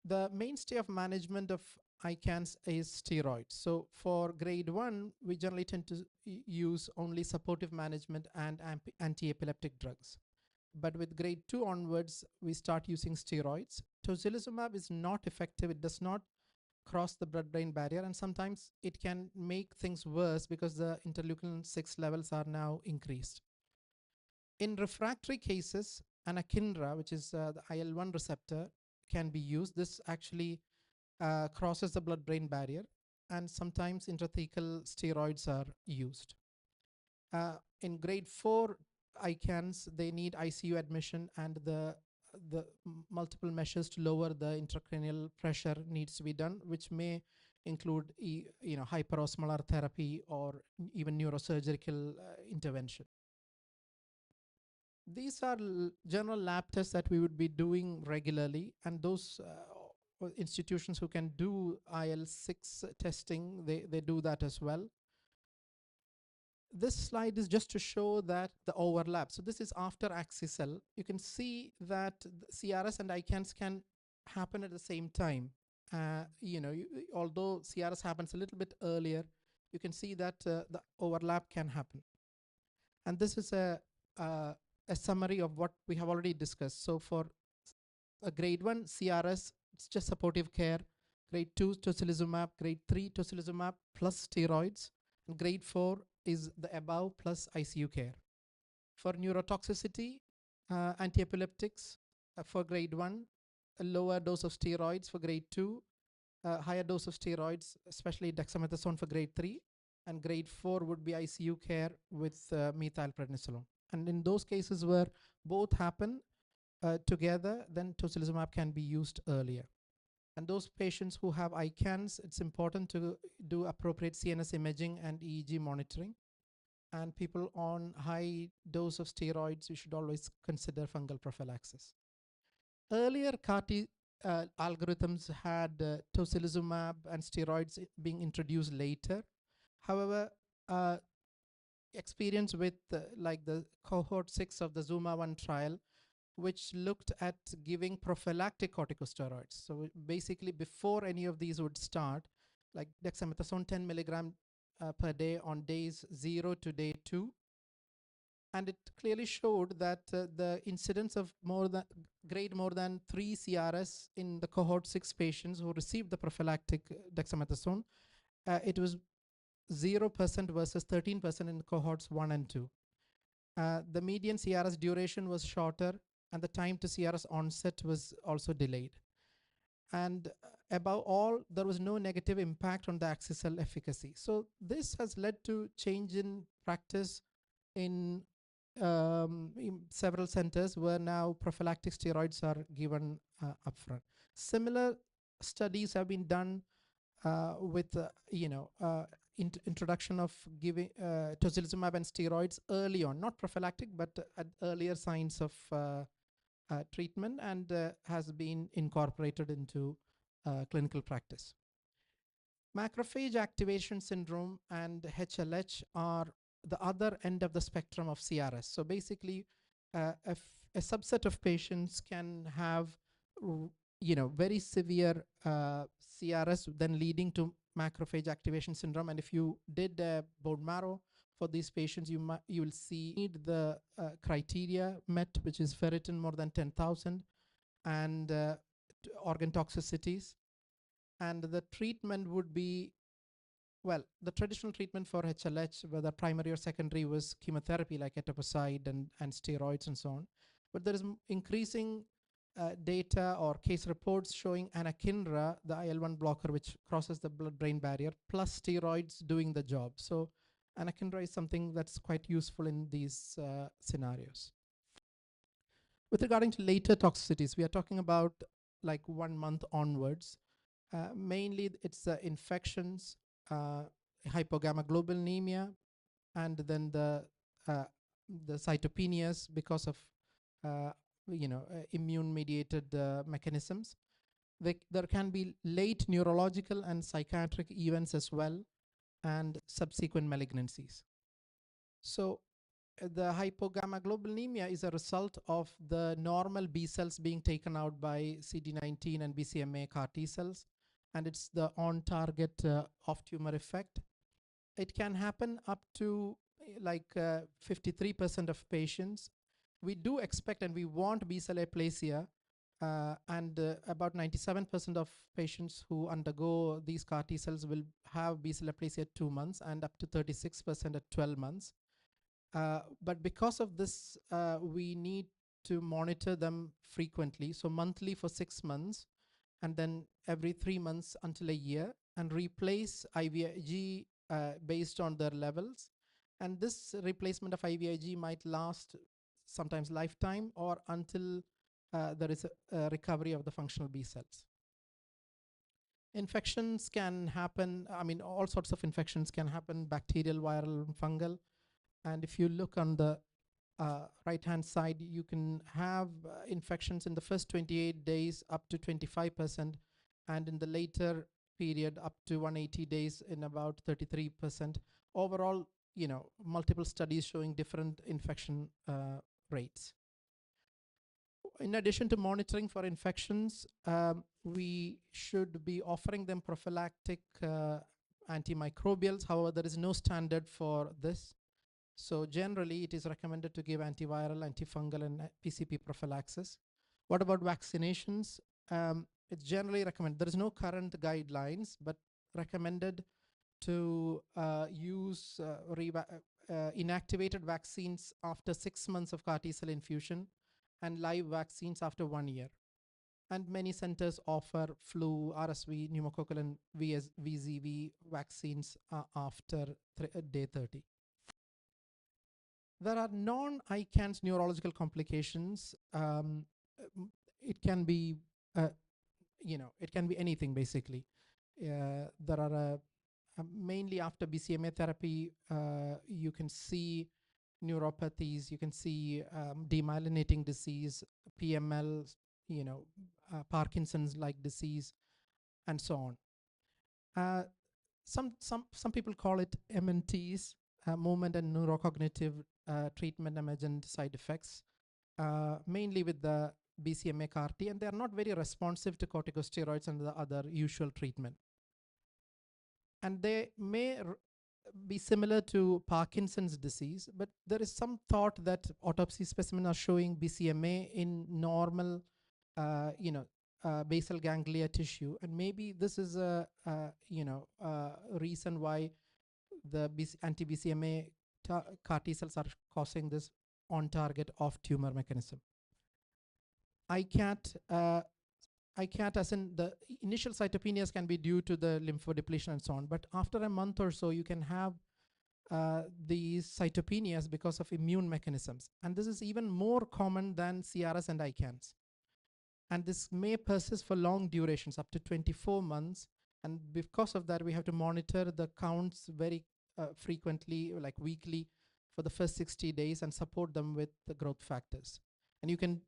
The mainstay of management of ICANS is steroids. So for grade 1, we generally tend to use only supportive management and anti-epileptic drugs. But with grade 2 onwards, we start using steroids. Tocilizumab is not effective. It does not cross the blood-brain barrier, and sometimes it can make things worse because the interleukin-6 levels are now increased. In refractory cases, anakinra, which is the IL-1 receptor, can be used. This actually crosses the blood-brain barrier, and sometimes intrathecal steroids are used. In grade 4 ICANS, they need ICU admission, and the multiple measures to lower the intracranial pressure needs to be done, which may include hyperosmolar therapy or even neurosurgical intervention. These are general lab tests that we would be doing regularly, and those institutions who can do IL-6 testing, they do that as well. This slide is just to show that the overlap. So this is after Axicel. You can see that CRS and ICANS can happen at the same time. Although CRS happens a little bit earlier, you can see that the overlap can happen. And this is a summary of what we have already discussed. So for a grade 1 CRS, it's just supportive care. Grade 2 tocilizumab, grade 3 tocilizumab plus steroids, and grade 4 is the above plus ICU care. For neurotoxicity, anti-epileptics for grade 1, a lower dose of steroids for grade 2, higher dose of steroids, especially dexamethasone for grade 3, and grade 4 would be ICU care with methylprednisolone. And in those cases where both happen together, then tocilizumab can be used earlier. And those patients who have ICANS, it's important to do appropriate CNS imaging and EEG monitoring. And people on high dose of steroids, you should always consider fungal prophylaxis. Earlier CAR-T algorithms had tocilizumab and steroids being introduced later. However, experience with like the cohort 6 of the Zuma 1 trial, which looked at giving prophylactic corticosteroids. So basically before any of these would start, like dexamethasone 10 milligram per day on days 0 to day 2. And it clearly showed that the incidence of grade more than 3 CRS in the cohort 6 patients who received the prophylactic dexamethasone, it was 0% versus 13% in cohorts 1 and 2. The median CRS duration was shorter, and the time to CRS onset was also delayed. And above all, there was no negative impact on the axi-cell efficacy. So this has led to change in practice in several centers where now prophylactic steroids are given upfront. Similar studies have been done with introduction of giving tocilizumab and steroids early on, not prophylactic, but at earlier signs of treatment, and has been incorporated into clinical practice. Macrophage activation syndrome and HLH are the other end of the spectrum of CRS. So basically, a subset of patients can have very severe CRS, then leading to macrophage activation syndrome. And if you did bone marrow for these patients, you will see the criteria met, which is ferritin more than 10,000 and organ toxicities. And the treatment would be, well, the traditional treatment for HLH, whether primary or secondary, was chemotherapy like etoposide and steroids and so on. But there is increasing data or case reports showing anakinra, the IL-1 blocker, which crosses the blood-brain barrier, plus steroids doing the job. So anakinra is something that's quite useful in these scenarios. With regarding to later toxicities, we are talking about like 1 month onwards. Mainly it's infections, hypogammaglobulinemia, and then the cytopenias because of immune-mediated mechanisms. There can be late neurological and psychiatric events as well, and subsequent malignancies. So the hypogammaglobulinemia is a result of the normal B cells being taken out by CD19 and BCMA CAR T cells, and it's the on-target off-tumor effect. It can happen up to like 53% of patients. We do expect and we want B-cell aplasia, and about 97% of patients who undergo these CAR T cells will have B-cell aplasia at 2 months and up to 36% at 12 months. But because of this, we need to monitor them frequently. So monthly for 6 months, and then every 3 months until a year, and replace IVIG based on their levels. And this replacement of IVIG might last sometimes lifetime or until there is a recovery of the functional B cells. Infections can happen, all sorts of infections can happen, bacterial, viral, fungal. And if you look on the right-hand side, you can have infections in the first 28 days up to 25%, and in the later period up to 180 days in about 33%. Overall, multiple studies showing different infection rates. In addition to monitoring for infections, we should be offering them prophylactic antimicrobials. However, there is no standard for this. So generally, it is recommended to give antiviral, antifungal, and PCP prophylaxis. What about vaccinations? It's generally recommended. There is no current guidelines, but recommended to use inactivated vaccines after 6 months of CAR T-cell infusion and live vaccines after 1 year. And many centers offer flu, RSV, pneumococcal, and VZV vaccines after day 30. There are non-ICANS neurological complications. It can be, it can be anything basically. There are mainly after BCMA therapy, you can see neuropathies, you can see demyelinating disease, PML, Parkinson's-like disease, and so on. Some people call it MNTs. movement and neurocognitive treatment emergent side effects, mainly with the BCMA CAR-T, and they are not very responsive to corticosteroids and the other usual treatment. And they may be similar to Parkinson's disease, but there is some thought that autopsy specimens are showing BCMA in normal, basal ganglia tissue, and maybe this is a reason why the anti-BCMA CAR T cells are causing this on-target off-tumor mechanism. ICAT, as in the initial cytopenias can be due to the lymphodepletion and so on, but after a month or so, you can have these cytopenias because of immune mechanisms. And this is even more common than CRS and ICANS. And this may persist for long durations, up to 24 months. And because of that, we have to monitor the counts very frequently, like weekly, for the first 60 days and support them with the growth factors. And you can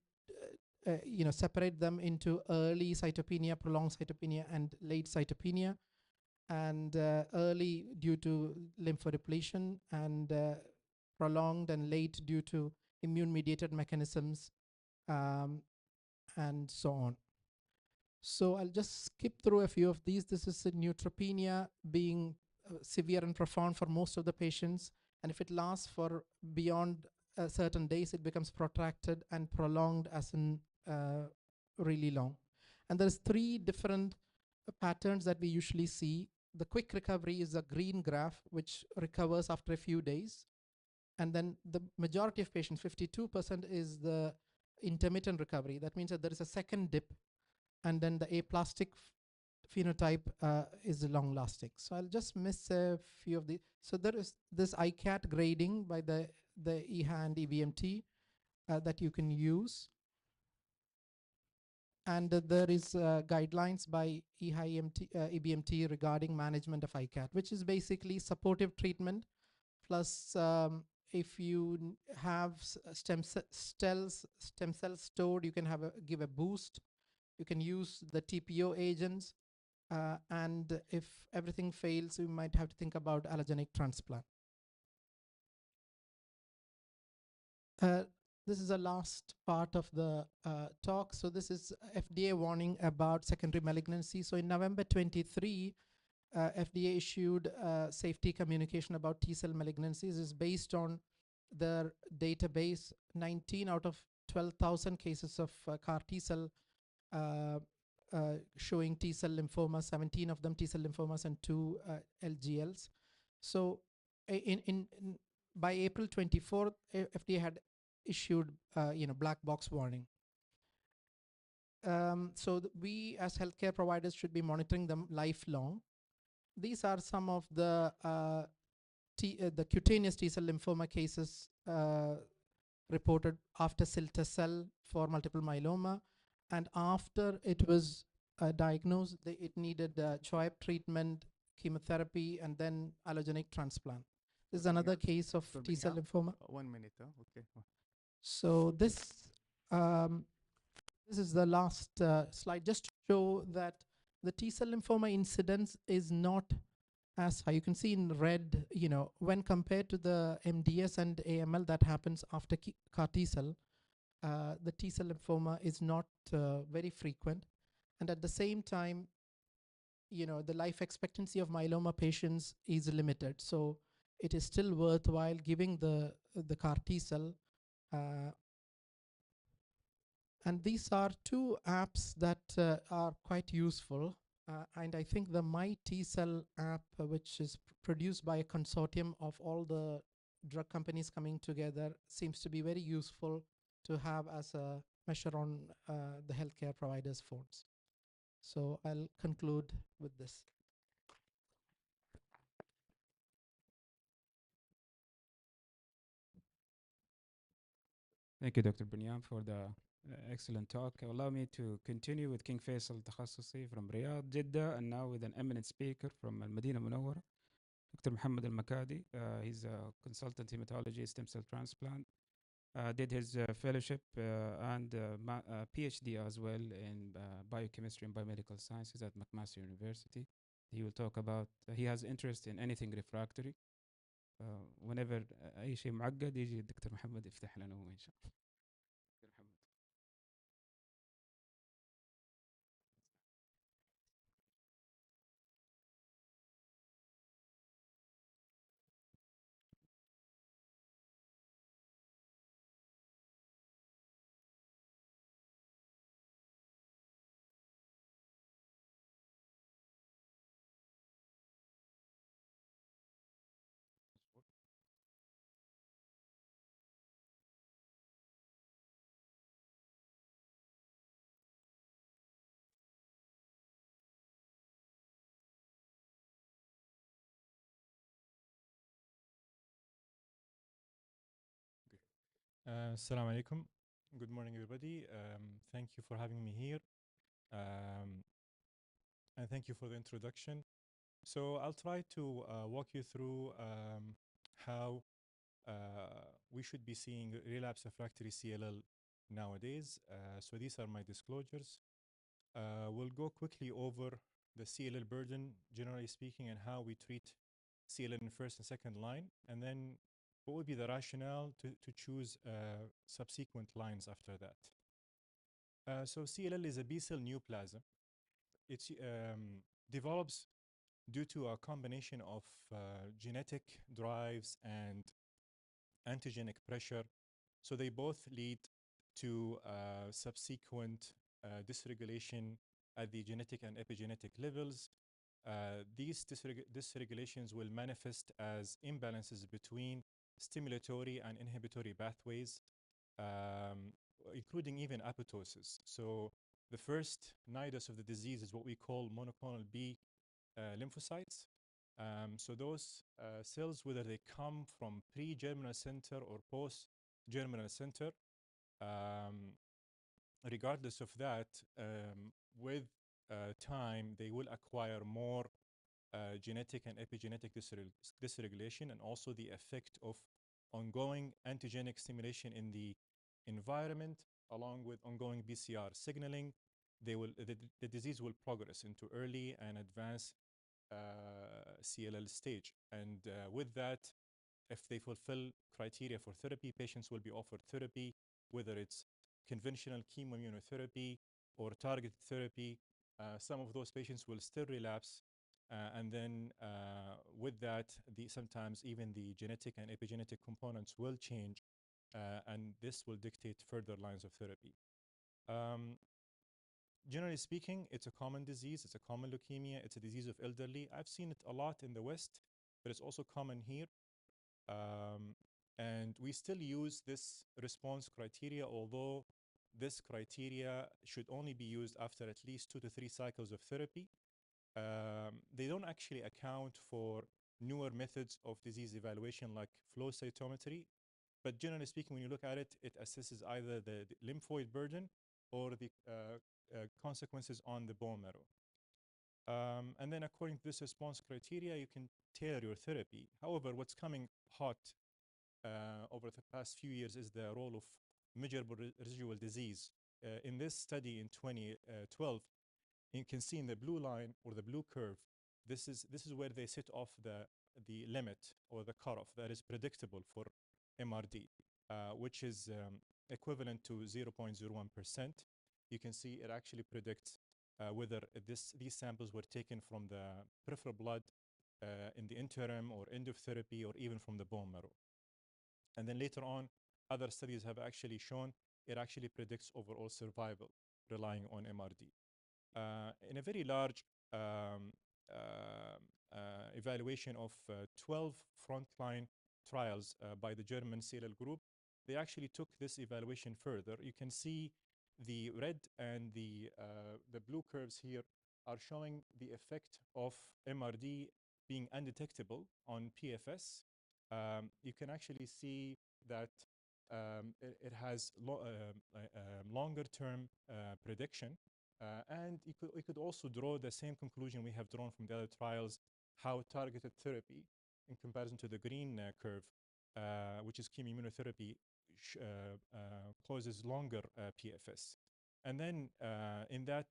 separate them into early cytopenia, prolonged cytopenia, and late cytopenia. And early due to lymphodepletion, and prolonged and late due to immune-mediated mechanisms, and so on. So I'll just skip through a few of these. This is a neutropenia being severe and profound for most of the patients. And if it lasts for beyond certain days, it becomes protracted and prolonged as in really long. And there's 3 different patterns that we usually see. The quick recovery is a green graph, which recovers after a few days. And then the majority of patients, 52%, is the intermittent recovery. That means that there is a second dip, and then the aplastic phenotype is long lasting. So I'll just miss a few of the. So there is this ICAT grading by the EHA and EBMT that you can use. And there is guidelines by EHA, EBMT regarding management of ICAT, which is basically supportive treatment plus if you have stem cells stored, you can give a boost. You can use the TPO agents, and if everything fails, you might have to think about allogeneic transplant. This is the last part of the talk. So this is FDA warning about secondary malignancy. So in November 23, FDA issued safety communication about T-cell malignancies. Is based on their database. 19 out of 12,000 cases of CAR T-cell showing T-cell lymphoma, 17 of them T-cell lymphomas and 2 LGLs. So by April 24th, FDA had issued black box warning. So we as healthcare providers should be monitoring them lifelong. These are some of the cutaneous T-cell lymphoma cases reported after cilta-cel for multiple myeloma, and after it was diagnosed, it needed CHOEP treatment, chemotherapy, and then allogeneic transplant. This is another case of T-cell lymphoma. 1 minute, okay. So this is the last slide, just to show that the T-cell lymphoma incidence is not as high. You can see in red, when compared to the MDS and AML that happens after CAR T-cell, the T-cell lymphoma is not very frequent. And at the same time, the life expectancy of myeloma patients is limited. So it is still worthwhile giving the CAR T-cell. And these are 2 apps that are quite useful. And I think the My T-cell app, which is produced by a consortium of all the drug companies coming together, seems to be very useful to have as a measure on the healthcare providers' phones. So I'll conclude with this. Thank you, Dr. Binyam, for the excellent talk. Allow me to continue with King Faisal Takhasusi from Riyadh, Jeddah, and now with an eminent speaker from Al-Madinah Munawwara, Dr. Muhammad Al-Makadi. He's a consultant hematology, stem cell transplant. Did his fellowship and PhD as well in biochemistry and biomedical sciences at McMaster University. He will talk about, he has interest in anything refractory. whenever أي شيء معقد يجي الدكتور محمد يفتح لنا هو إن شاء الله. دكتور محمد. Assalamu alaikum. Good morning, everybody. Thank you for having me here. And thank you for the introduction. So I'll try to walk you through how we should be seeing relapse refractory CLL nowadays. So these are my disclosures. We'll go quickly over the CLL burden, generally speaking, and how we treat CLL in first and second line, and then what would be the rationale to choose subsequent lines after that. So CLL is a B-cell neoplasm. It develops due to a combination of genetic drives and antigenic pressure. So they both lead to subsequent dysregulation at the genetic and epigenetic levels. These dysregulations will manifest as imbalances between stimulatory and inhibitory pathways, including even apoptosis. So the first nidus of the disease is what we call monoclonal B lymphocytes. So those cells, whether they come from pre-germinal center or post-germinal center, regardless of that, with time, they will acquire more genetic and epigenetic dysregulation, and also the effect of ongoing antigenic stimulation in the environment, along with ongoing BCR signaling. The disease will progress into early and advanced CLL stage. And with that, if they fulfill criteria for therapy, patients will be offered therapy, whether it's conventional chemoimmunotherapy or targeted therapy. Some of those patients will still relapse. And then with that, sometimes even the genetic and epigenetic components will change, and this will dictate further lines of therapy. Generally speaking, it's a common disease. It's a common leukemia. It's a disease of elderly. I've seen it a lot in the West, but it's also common here. And we still use this response criteria, although this criteria should only be used after at least 2 to 3 cycles of therapy. They don't actually account for newer methods of disease evaluation like flow cytometry. But generally speaking, when you look at it, it assesses either the lymphoid burden or the consequences on the bone marrow. And then according to this response criteria, you can tailor your therapy. However, what's coming hot over the past few years is the role of measurable residual disease. In this study in 2012, you can see in the blue line or the blue curve, this is where they set off the limit or the cutoff that is predictable for MRD, which is equivalent to 0.01%. You can see it actually predicts whether these samples were taken from the peripheral blood in the interim or end of therapy, or even from the bone marrow. And then later on, other studies have actually shown it actually predicts overall survival relying on MRD. In a very large evaluation of 12 frontline trials by the German CLL group, they actually took this evaluation further. You can see the red and the blue curves here are showing the effect of MRD being undetectable on PFS. You can actually see that it has longer term prediction. And you could also draw the same conclusion we have drawn from the other trials, how targeted therapy in comparison to the green curve, which is chemoimmunotherapy, causes longer PFS. And then in that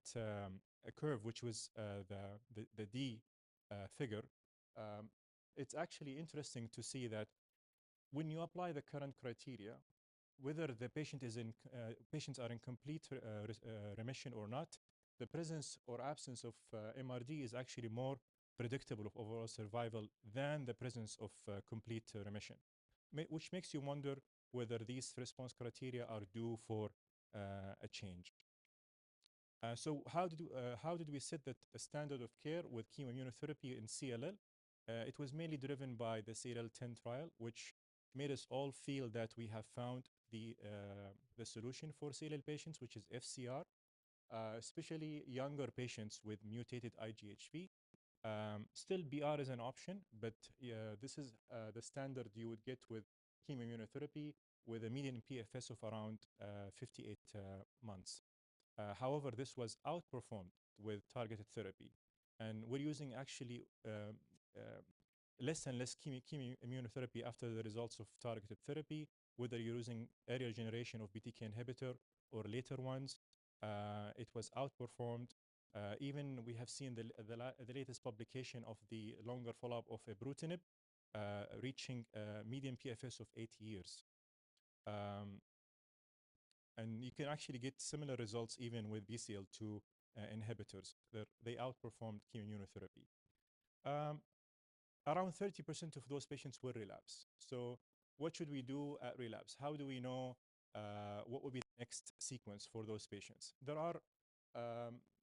curve, which was the D figure, it's actually interesting to see that when you apply the current criteria, whether the patient is in patients are in complete remission or not, the presence or absence of MRD is actually more predictable of overall survival than the presence of complete remission, which makes you wonder whether these response criteria are due for a change. So how did we set the standard of care with chemoimmunotherapy in CLL? It was mainly driven by the CLL-10 trial, which made us all feel that we have found the solution for CLL patients, which is FCR, especially younger patients with mutated IGHV. Still, BR is an option, but this is the standard you would get with chemoimmunotherapy with a median PFS of around 58 months. However, this was outperformed with targeted therapy. And we're using actually less and less chemoimmunotherapy after the results of targeted therapy, whether you're using earlier generation of BTK inhibitor or later ones. It was outperformed. Even we have seen the latest publication of the longer follow-up of ibrutinib, reaching median PFS of 8 years. And you can actually get similar results even with BCL2 inhibitors. They outperformed chemoimmunotherapy. Around 30% of those patients will relapse. So what should we do at relapse? How do we know what will be the next sequence for those patients? There are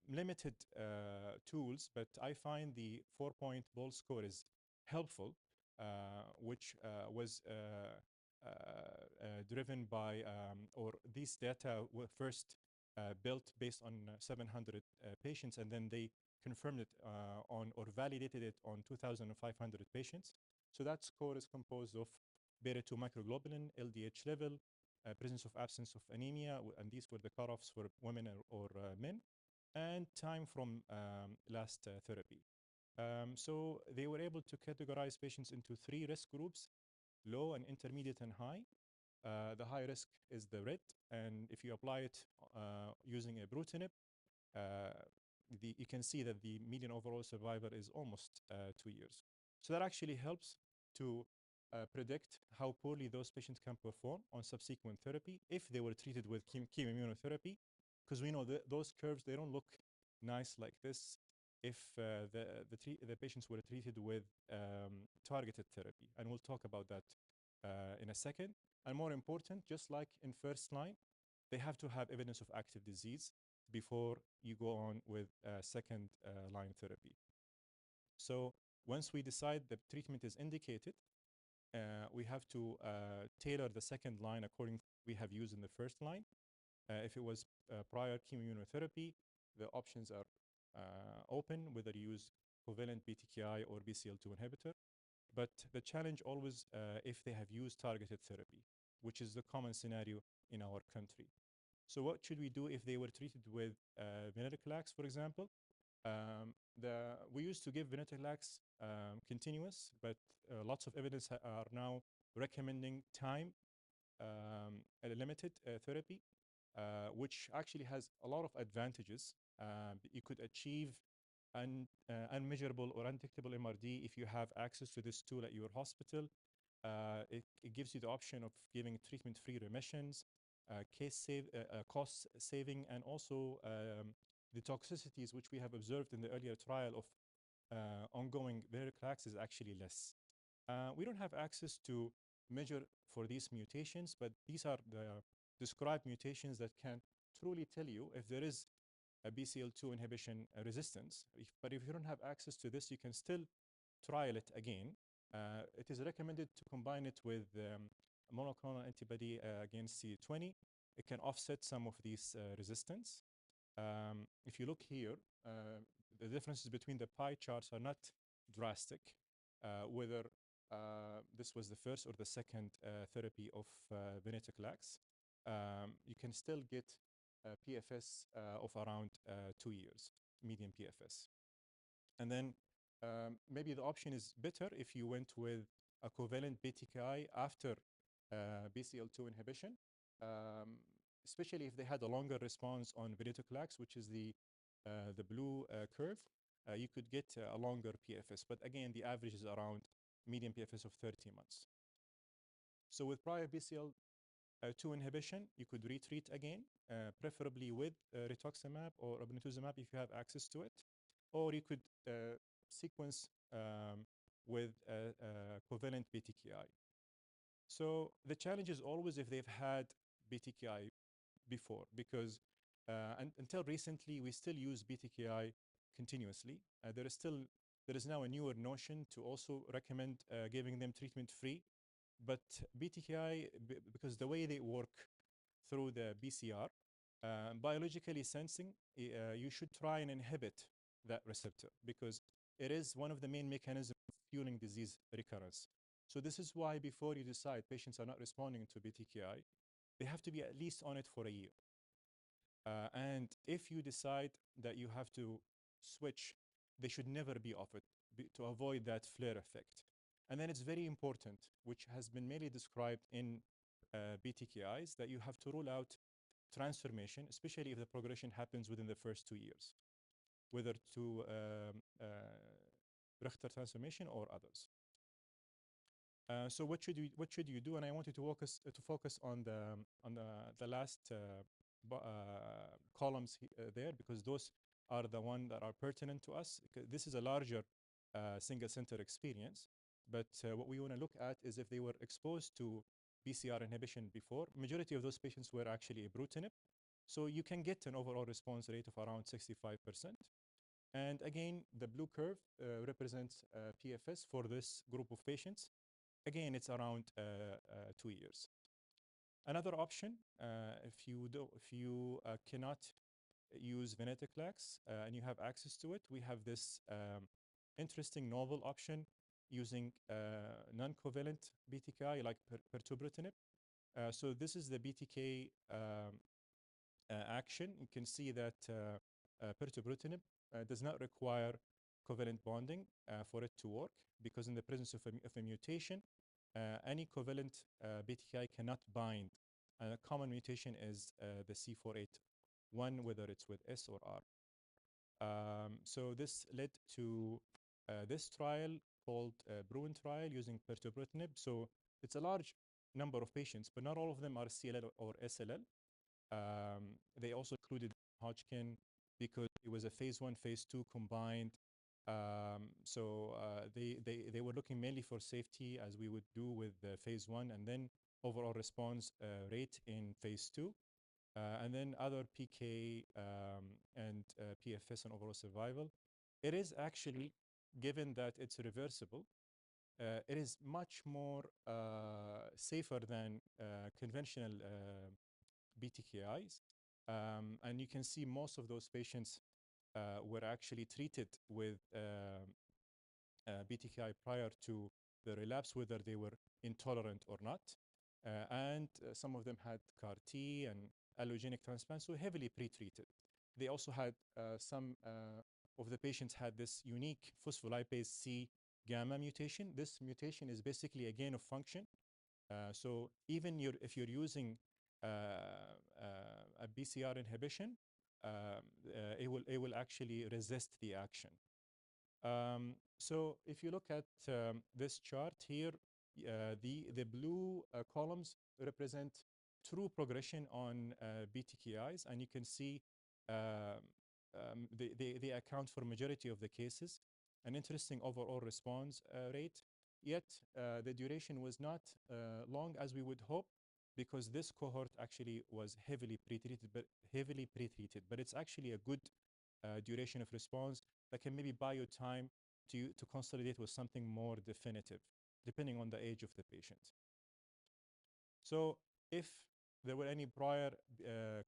limited tools, but I find the 4-point BOL score is helpful, which was driven by, or these data were first built based on 700 patients, and then they confirmed it on or validated it on 2,500 patients. So that score is composed of beta-2 microglobulin, LDH level, presence of absence of anemia, and these were the cutoffs for women or men, and time from last therapy. So they were able to categorize patients into 3 risk groups: low and intermediate and high. The high risk is the red, and if you apply it using ibrutinib, you can see that the median overall survival is almost 2 years. So that actually helps to predict how poorly those patients can perform on subsequent therapy if they were treated with chemoimmunotherapy, because we know those curves, they don't look nice like this if the patients were treated with targeted therapy. And we'll talk about that in a second. And more important, just like in first line, they have to have evidence of active disease before you go on with second line therapy. So once we decide the treatment is indicated, we have to tailor the second line according to what we have used in the first line. If it was prior chemoimmunotherapy, the options are open, whether you use covalent BTKI or BCL2 inhibitor. But the challenge always if they have used targeted therapy, which is the common scenario in our country. So what should we do if they were treated with venetoclax, for example? We used to give venetoclax continuous, but lots of evidence are now recommending time limited therapy, which actually has a lot of advantages. You could achieve unmeasurable or undetectable MRD if you have access to this tool at your hospital. It gives you the option of giving treatment-free remissions, cost saving, and also the toxicities which we have observed in the earlier trial of ongoing venetoclax is actually less. We don't have access to measure for these mutations, but these are the described mutations that can truly tell you if there is a BCL2 inhibition resistance. But if you don't have access to this, you can still trial it again. It is recommended to combine it with a monoclonal antibody against CD20. It can offset some of these resistance. If you look here, the differences between the pie charts are not drastic, whether this was the first or the second therapy of venetoclax. You can still get PFS of around 2 years, median PFS. And then maybe the option is better if you went with a covalent BTKI after BCL2 inhibition, especially if they had a longer response on venetoclax, which is the blue curve. You could get a longer PFS, but again, the average is around median PFS of 30 months. So with prior BCL2 inhibition, you could retreat again, preferably with rituximab or obinutuzumab if you have access to it, or you could sequence with covalent BTKI. So the challenge is always if they've had BTKI before, because until recently we still use BTKI continuously. There is now a newer notion to also recommend giving them treatment free, but BTKI, because the way they work through the BCR, biologically sensing, you should try and inhibit that receptor because it is one of the main mechanisms fueling disease recurrence. So this is why before you decide patients are not responding to BTKI, they have to be at least on it for a year. And if you decide that you have to switch, they should never be off it to avoid that flare effect. And then it's very important, which has been mainly described in BTKIs, that you have to rule out transformation, especially if the progression happens within the first 2 years, whether to Richter transformation or others. So what should you do? And I wanted to focus on the last columns there, because those are the ones that are pertinent to us. This is a larger single center experience, but what we want to look at is if they were exposed to BCR inhibition before. Majority of those patients were actually ibrutinib, so you can get an overall response rate of around 65%. And again, the blue curve represents PFS for this group of patients. Again, it's around 2 years. Another option, if you cannot use venetoclax and you have access to it, we have this interesting novel option using non-covalent BTKI like pirtobrutinib. So this is the BTK action. You can see that pirtobrutinib does not require covalent bonding for it to work, because in the presence of a mutation, any covalent BTKI cannot bind. And a common mutation is the C481, whether it's with S or R. So this led to this trial called Bruin trial using pirtobrutinib. So it's a large number of patients, but not all of them are CLL or SLL. They also included Hodgkin because it was a phase 1, phase 2 combined. So they were looking mainly for safety, as we would do with phase 1, and then overall response rate in phase 2. And then other PK and PFS and overall survival. It is actually, given that it's reversible, it is much more safer than conventional BTKIs. And you can see most of those patients were actually treated with BTKI prior to the relapse, whether they were intolerant or not. And some of them had CAR T and allogenic transplant, so heavily pretreated. They also had some of the patients had this unique phospholipase C gamma mutation. This mutation is basically a gain of function. So even if you're using a BCR inhibition, it will actually resist the action. So if you look at this chart here, the blue columns represent true progression on BTKIs, and you can see they account for majority of the cases. An interesting overall response rate, yet the duration was not long as we would hope, because this cohort actually was heavily pretreated, but it's actually a good duration of response that can maybe buy you time to consolidate with something more definitive, depending on the age of the patient. So if there were any prior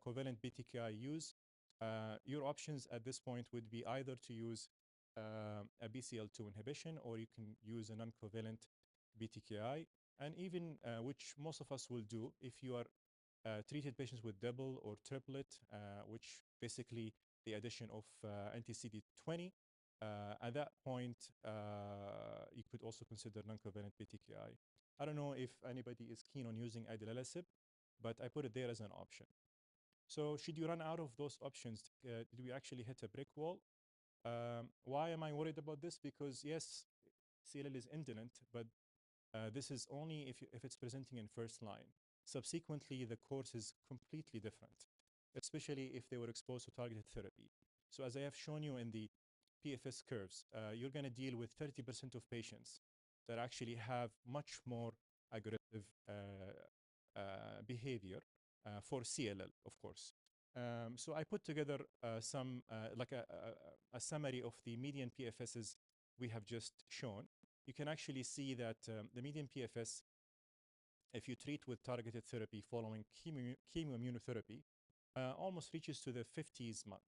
covalent BTKI use, your options at this point would be either to use a BCL2 inhibition, or you can use a non-covalent BTKI, and even which most of us will do if you are treated patients with double or triplet, which basically the addition of anti-CD20. At that point, you could also consider non-covalent BTKI. I don't know if anybody is keen on using idelalisib, but I put it there as an option. So should you run out of those options, do we actually hit a brick wall? Why am I worried about this? Because yes, CLL is indolent, but this is only if it's presenting in first line. Subsequently, the course is completely different, especially if they were exposed to targeted therapy. So as I have shown you in the PFS curves, you're going to deal with 30% of patients that actually have much more aggressive behavior for CLL, of course. So I put together some, like a summary of the median PFSs we have just shown. You can actually see that the median PFS, if you treat with targeted therapy following chemoimmunotherapy, almost reaches to the 50s month.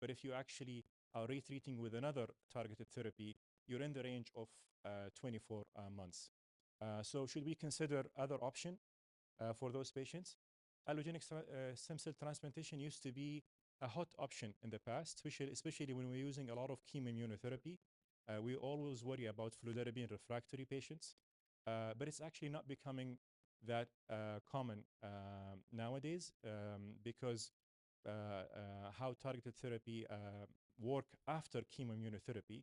But if you actually are retreating with another targeted therapy, you're in the range of 24 months. So should we consider other option for those patients? Allogenic stem cell transplantation used to be a hot option in the past, especially when we're using a lot of chemoimmunotherapy. We always worry about fludarabine refractory patients, but it's actually not becoming that common nowadays because how targeted therapy work after chemoimmunotherapy,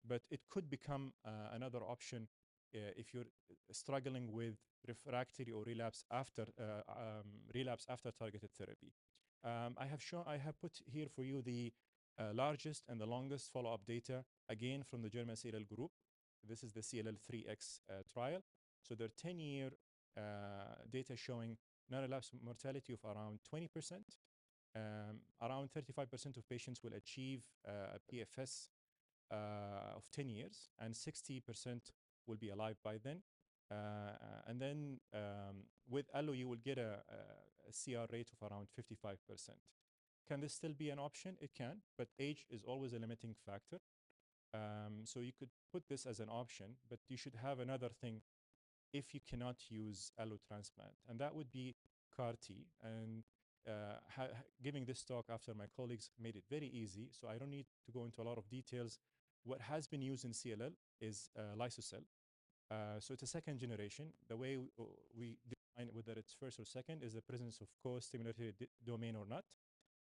but it could become another option if you're struggling with refractory or relapse after targeted therapy. I have put here for you the largest and the longest follow-up data, again from the German CLL group. This is the CLL3X trial. So their 10-year data showing non-relapse mortality of around 20%. Around 35% of patients will achieve a PFS of 10 years, and 60% will be alive by then. And then with allo, you will get a CR rate of around 55%. Can this still be an option? It can, but age is always a limiting factor. So you could put this as an option, but you should have another thing if you cannot use allo transplant, and that would be CAR T. And giving this talk after my colleagues made it very easy, so I don't need to go into a lot of details. What has been used in CLL is lysocell. So it's a second generation. The way we define whether it's first or second is the presence of co-stimulatory domain or not.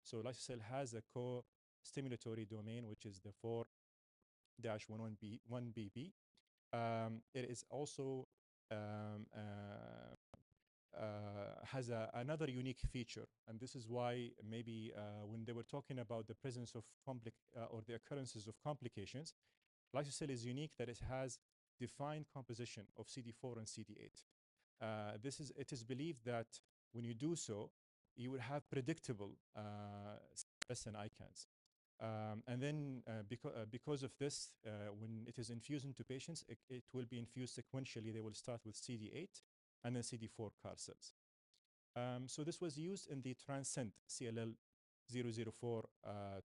So lysocell has a co-stimulatory domain, which is the 4-11BB. It is also has another unique feature, and this is why maybe when they were talking about the presence of or the occurrences of complications, lysocell is unique that it has defined composition of CD4 and CD8. It is believed that when you do so, you will have predictable CRS and ICANS. And then because of this, when it is infused into patients, it will be infused sequentially. They will start with CD8 and then CD4 CAR cells. So this was used in the Transcend CLL 004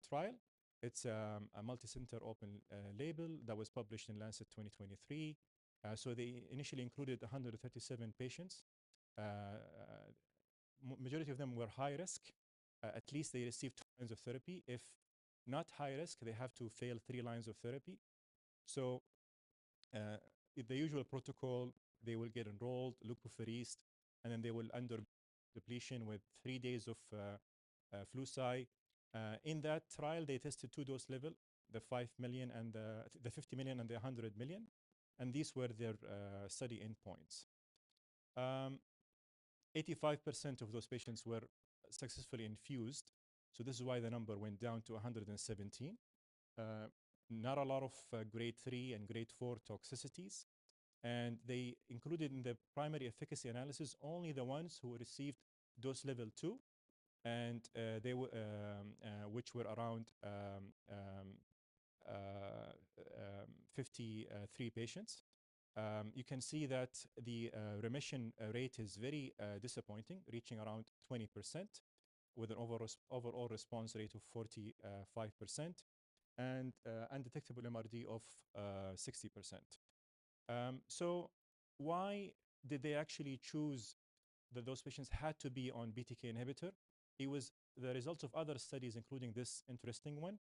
trial. It's a multi-center open label that was published in Lancet 2023. So they initially included 137 patients. Majority of them were high risk. At least they received 2 lines of therapy. If not high risk, they have to fail 3 lines of therapy. So the usual protocol, they will get enrolled, leukapheresed, and then they will undergo depletion with 3 days of fluci. In that trial, they tested 2 dose level, the 5 million and the 50 million and the 100 million, and these were their study endpoints. 85% of those patients were successfully infused, so this is why the number went down to 117. Not a lot of grade 3 and grade 4 toxicities, and they included in the primary efficacy analysis only the ones who received dose level 2, and they were which were around 53 patients. You can see that the remission rate is very disappointing, reaching around 20%, with an overall response rate of 45%, and undetectable MRD of 60%. So why did they actually choose that those patients had to be on BTK inhibitor? It was the result of other studies, including this interesting one.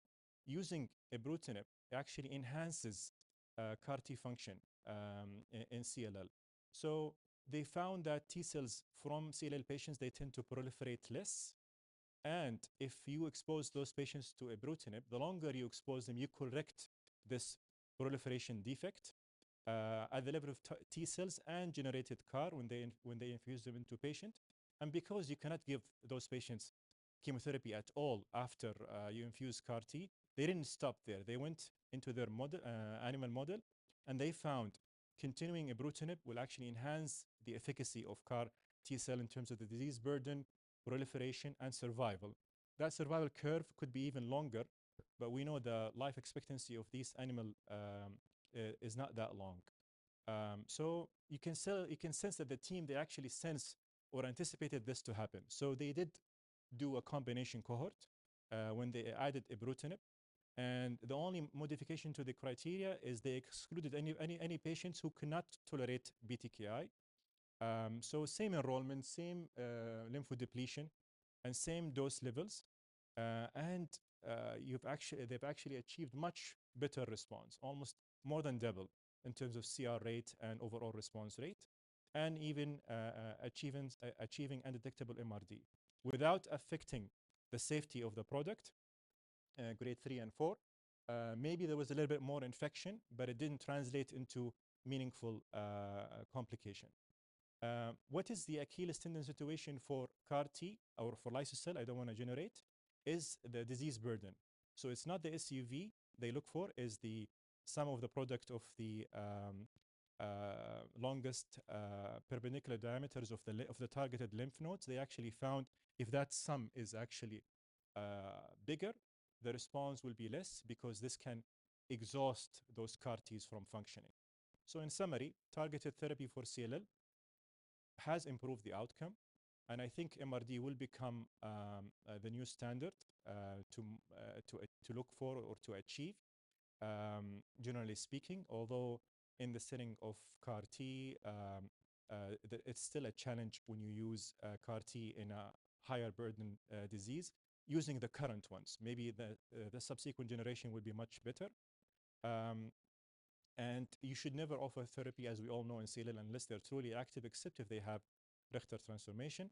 Using ibrutinib actually enhances CAR T function in CLL. So they found that T cells from CLL patients, they tend to proliferate less. And if you expose those patients to ibrutinib, the longer you expose them, you correct this proliferation defect. at the level of T cells and generated CAR when they infuse them into patient. And because you cannot give those patients chemotherapy at all after you infuse CAR T, they didn't stop there. They went into their model, animal model, and they found continuing ibrutinib will actually enhance the efficacy of CAR T cell in terms of the disease burden, proliferation, and survival. That survival curve could be even longer, but we know the life expectancy of these animal is not that long. So you can sense that the team, they actually sense or anticipated this to happen. So they did do a combination cohort when they added ibrutinib. And the only modification to the criteria is they excluded any patients who cannot tolerate BTKI. So same enrollment, same lymphodepletion, and same dose levels. And they've actually achieved much better response, almost more than double in terms of CR rate and overall response rate, and even achieving undetectable MRD without affecting the safety of the product, grade 3 and 4. Maybe there was a little bit more infection, but it didn't translate into meaningful complication. What is the Achilles tendon situation for CAR T or for lysocell? I don't want to generate, is the disease burden. So it's not the SUV they look for, is the sum of the product of the longest perpendicular diameters of the targeted lymph nodes. They actually found if that sum is actually bigger, the response will be less because this can exhaust those CAR Ts from functioning. So in summary, targeted therapy for CLL has improved the outcome, and I think MRD will become the new standard to look for or to achieve, generally speaking, although in the setting of CAR T, it's still a challenge when you use CAR T in a higher burden disease using the current ones. Maybe the subsequent generation will be much better. And you should never offer therapy, as we all know, in CLL unless they're truly active, except if they have Richter transformation.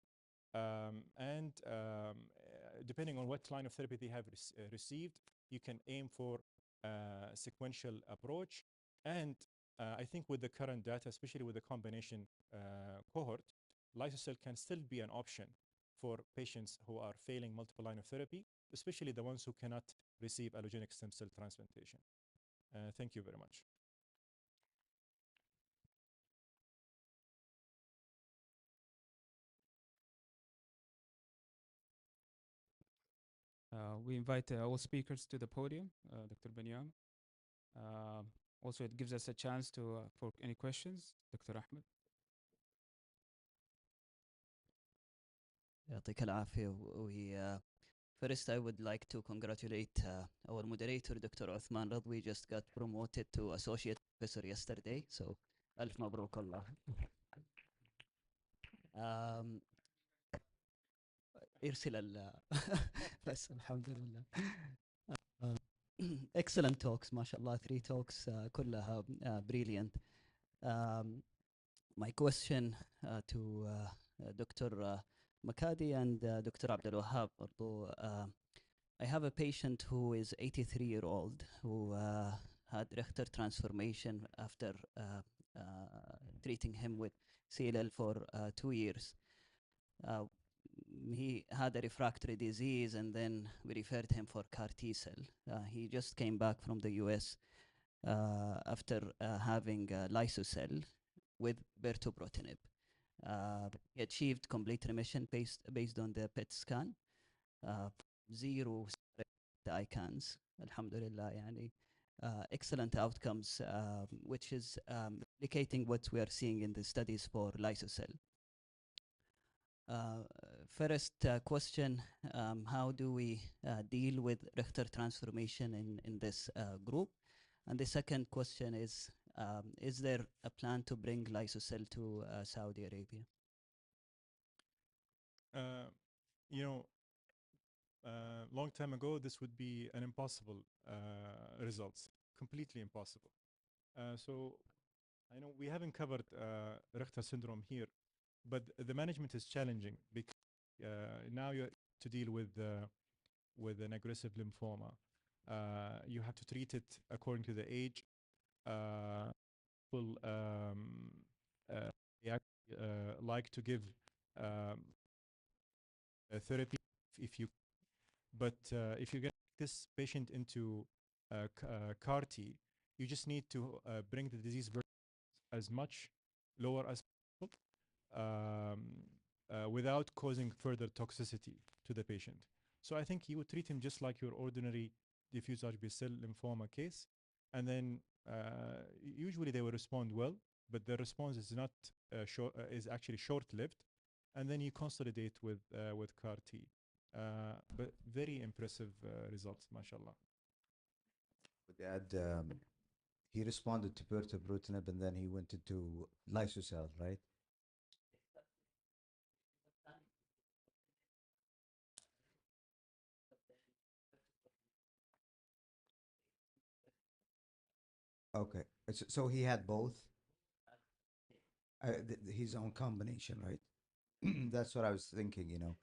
Depending on what line of therapy they have received, you can aim for sequential approach. And I think with the current data, especially with the combination cohort, lysocell can still be an option for patients who are failing multiple line of therapy, especially the ones who cannot receive allogeneic stem cell transplantation. Thank you very much. We invite all speakers to the podium, Dr. Benyam. Also, it gives us a chance to for any questions. Dr. Ahmed. يعطيك العافية. First, I would like to congratulate our moderator, Dr. Uthman Rad. We just got promoted to associate professor yesterday, so ألف مبروك الله. ارسل بس الحمد لله. Excellent talks, ما شاء الله. 3 talks كلها brilliant. My question to Dr. Makadi and Dr. Abdul Wahab. I have a patient who is 83-year-old who had Richter transformation after treating him with CLL for 2 years. He had a refractory disease, and then we referred him for CAR T cell. He just came back from the US after having lysocell with bertobrutinib. He achieved complete remission based on the PET scan. 0 ICANS, alhamdulillah, yani. Excellent outcomes, which is indicating what we are seeing in the studies for lysocell. First question, how do we deal with Richter transformation in this group? And the second question is there a plan to bring lysocell to Saudi Arabia? Long time ago, this would be an impossible results, completely impossible. So I know we haven't covered Richter syndrome here, but the management is challenging because now you have to deal with an aggressive lymphoma. You have to treat it according to the age. people they actually, like to give therapy if you, but if you get this patient into CAR T, you just need to bring the disease burden as much lower as possible without causing further toxicity to the patient. So I think you would treat him just like your ordinary diffuse large B-cell lymphoma case, and then usually they will respond well, but the response is not is actually short-lived, and then you consolidate with CAR T. But very impressive results, mashallah. Would add, he responded to pirtobrutinib and then he went into lysocell, right? Okay, so he had both. His own combination, right? That's what I was thinking, you know.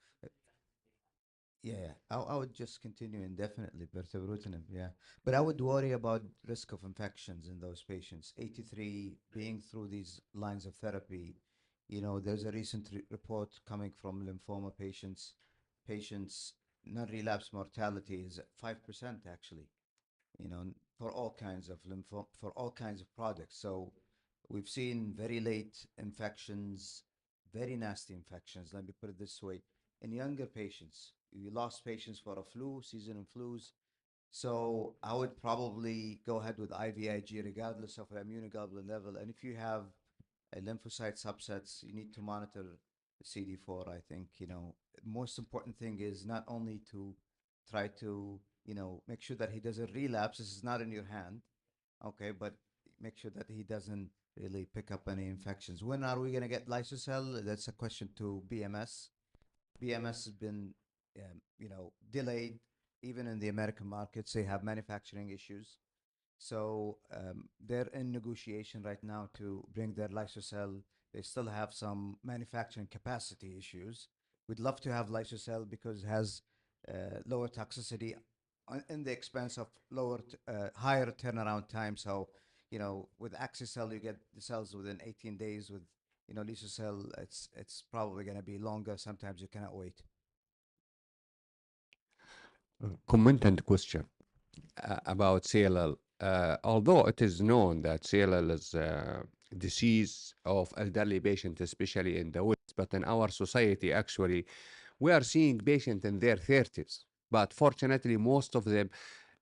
Yeah, I would just continue indefinitely, pirtobrutinib, yeah. But I would worry about risk of infections in those patients. 83 being through these lines of therapy, you know, there's a recent report coming from lymphoma patients non-relapse mortality is 5% actually, you know, for all kinds of for all kinds of products. So we've seen very late infections, very nasty infections, let me put it this way, in younger patients. We lost patients for a flu, seasonal flus. So I would probably go ahead with IVIG regardless of immunoglobulin level. And if you have a lymphocyte subsets, you need to monitor CD4, I think, you know. Most important thing is not only to try to, you know, make sure that he doesn't relapse. This is not in your hand, okay, but make sure that he doesn't really pick up any infections. When are we going to get lysocell? That's a question to BMS. BMS has been, you know, delayed. Even in the American markets, they have manufacturing issues. So they're in negotiation right now to bring their lysocell. They still have some manufacturing capacity issues. We'd love to have lysocell because it has lower toxicity in the expense of higher turnaround time. So, you know, with axicell, you get the cells within 18 days. With, you know, lysocell, it's probably going to be longer. Sometimes you cannot wait. Comment and question about CLL. Although it is known that CLL is a disease of elderly patients, especially in the West, but in our society, actually, we are seeing patients in their 30s. But fortunately, most of them,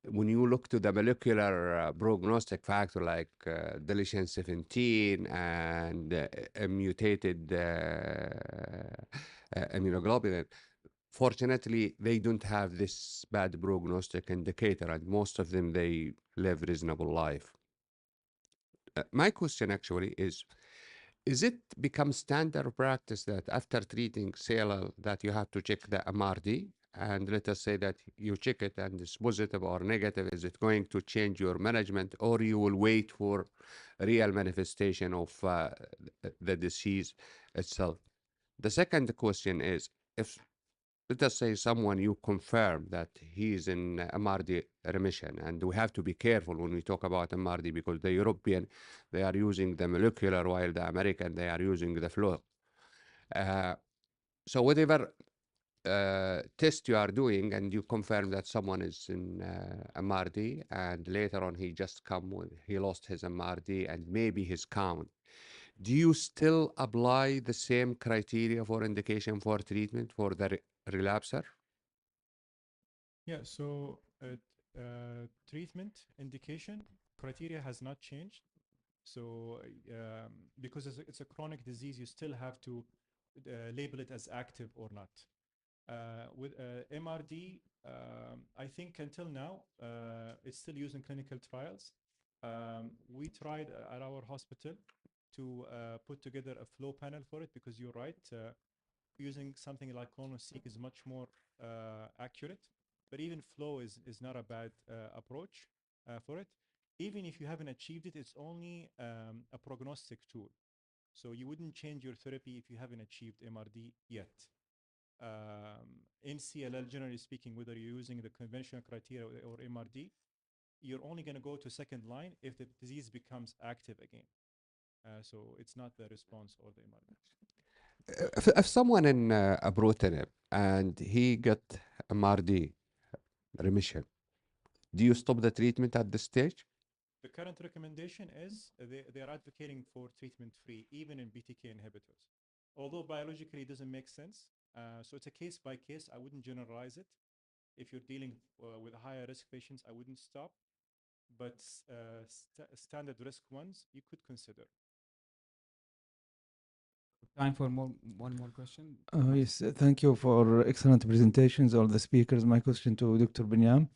when you look to the molecular prognostic factor like deletion 17 and mutated immunoglobulin, fortunately, they don't have this bad prognostic indicator, and most of them, they live reasonable life. My question actually is it become standard practice that after treating CLL that you have to check the MRD? And let us say that you check it and it's positive or negative. Is it going to change your management, or you will wait for real manifestation of the disease itself? The second question is, if let us say someone you confirm that he is in MRD remission, and we have to be careful when we talk about MRD because the European, they are using the molecular while the American, they are using the flow. So whatever test you are doing and you confirm that someone is in MRD and later on he just come with, he lost his MRD and maybe his count, do you still apply the same criteria for indication for treatment for the relapser? Yeah, so treatment indication criteria has not changed. So because it's a chronic disease, you still have to label it as active or not. With MRD, I think until now, it's still used in clinical trials. We tried at our hospital to put together a flow panel for it because you're right, using something like clonoSEQ is much more accurate. But even flow is not a bad approach for it. Even if you haven't achieved it, it's only a prognostic tool. So you wouldn't change your therapy if you haven't achieved MRD yet. In CLL, generally speaking, whether you're using the conventional criteria or MRD, you're only going to go to second line if the disease becomes active again. So it's not the response or the emergence. If someone in ibrutinib and he got MRD remission, do you stop the treatment at this stage? The current recommendation is they are advocating for treatment-free, even in BTK inhibitors. Although biologically it doesn't make sense, so it's a case by case. I wouldn't generalize it. If you're dealing with higher risk patients, I wouldn't stop. But standard risk ones, you could consider. Time for one more question. Yes, thank you for excellent presentations, all the speakers. My question to Dr. Binyam.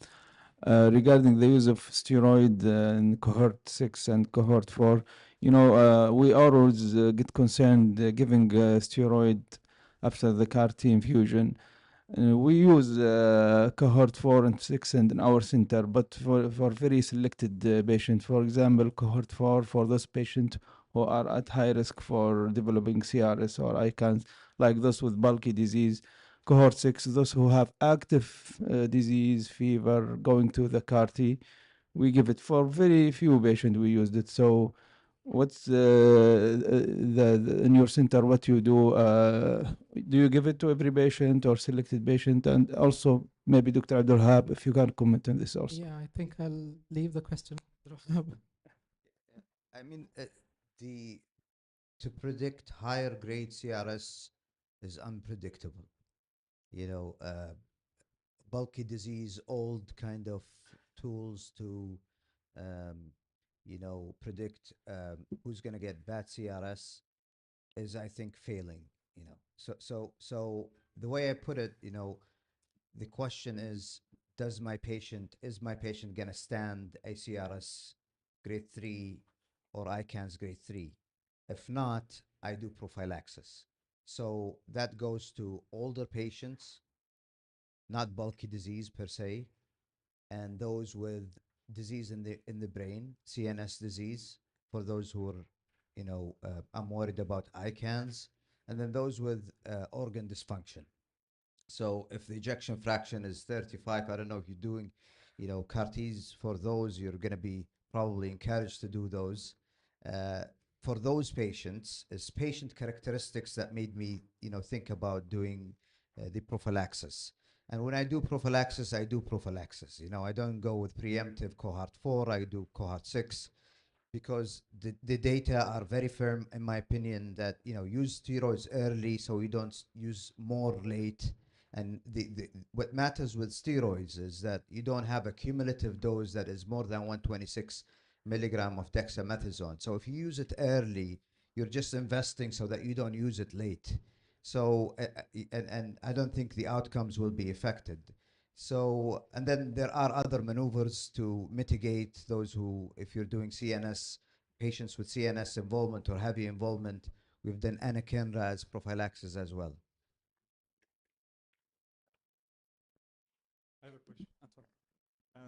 Regarding the use of steroid in cohort 6 and cohort 4, we always get concerned giving steroid after the CAR T infusion. We use cohort 4 and 6 and in our center, but for very selected patients, for example, cohort 4 for those patients who are at high risk for developing CRS or ICANS, like those with bulky disease. Cohort 6, those who have active disease, fever, going to the CAR T, we give it for very few patients we used it. So what's in your center, what you do? Do you give it to every patient or selected patient? And also, maybe Dr. Abdulhab, if you can comment on this also. Yeah, I think I'll leave the question. I mean, to predict higher grade CRS is unpredictable. Bulky disease, old kind of tools to, predict who's going to get bad CRS is, I think, failing. So the way I put it, the question is my patient going to stand a CRS grade 3 or ICANS grade 3? If not, I do prophylaxis. So that goes to older patients, not bulky disease per se, and those with disease in the brain, CNS disease, for those who are, I'm worried about ICANS, and then those with organ dysfunction. So if the ejection fraction is 35, I don't know if you're doing, CAR-Ts for those, you're going to be probably encouraged to do those. For those patients, it's patient characteristics that made me, think about doing the prophylaxis. And when I do prophylaxis, I do prophylaxis. I don't go with preemptive cohort 4, I do cohort 6, because the data are very firm, in my opinion, that, use steroids early so you don't use more late. And what matters with steroids is that you don't have a cumulative dose that is more than 126 milligram of dexamethasone. So if you use it early, you're just investing so that you don't use it late. So, and I don't think the outcomes will be affected. So, and then there are other maneuvers to mitigate those who, if you're doing CNS, patients with CNS involvement or heavy involvement, we've done anakinra as prophylaxis as well. I have a question.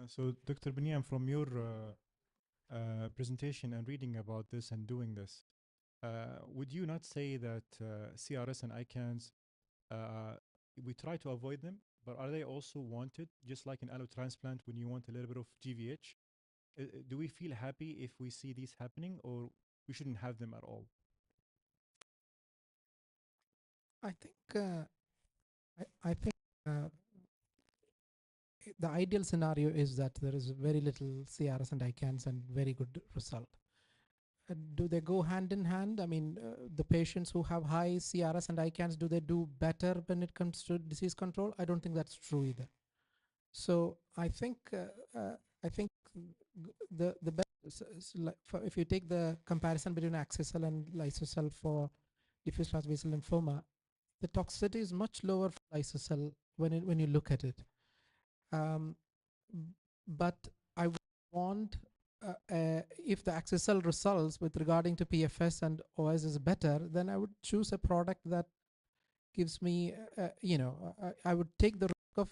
So, Dr. Binyam, from your presentation and reading about this and doing this, would you not say that CRS and ICANS, we try to avoid them, but are they also wanted, just like in allotransplant when you want a little bit of GVH? Do we feel happy if we see these happening, or we shouldn't have them at all? I think the ideal scenario is that there is very little CRS and ICANS and very good result. Do they go hand in hand? I mean, the patients who have high CRS and ICANS, do they do better when it comes to disease control? I don't think that's true either. So I think the best, if you take the comparison between axi-cell and lyso-cell for diffuse large B-cell lymphoma, the toxicity is much lower for lyso-cell when you look at it. But I would want, if the axi-cell results with regarding to PFS and OS is better, then I would choose a product that gives me, I would take the risk of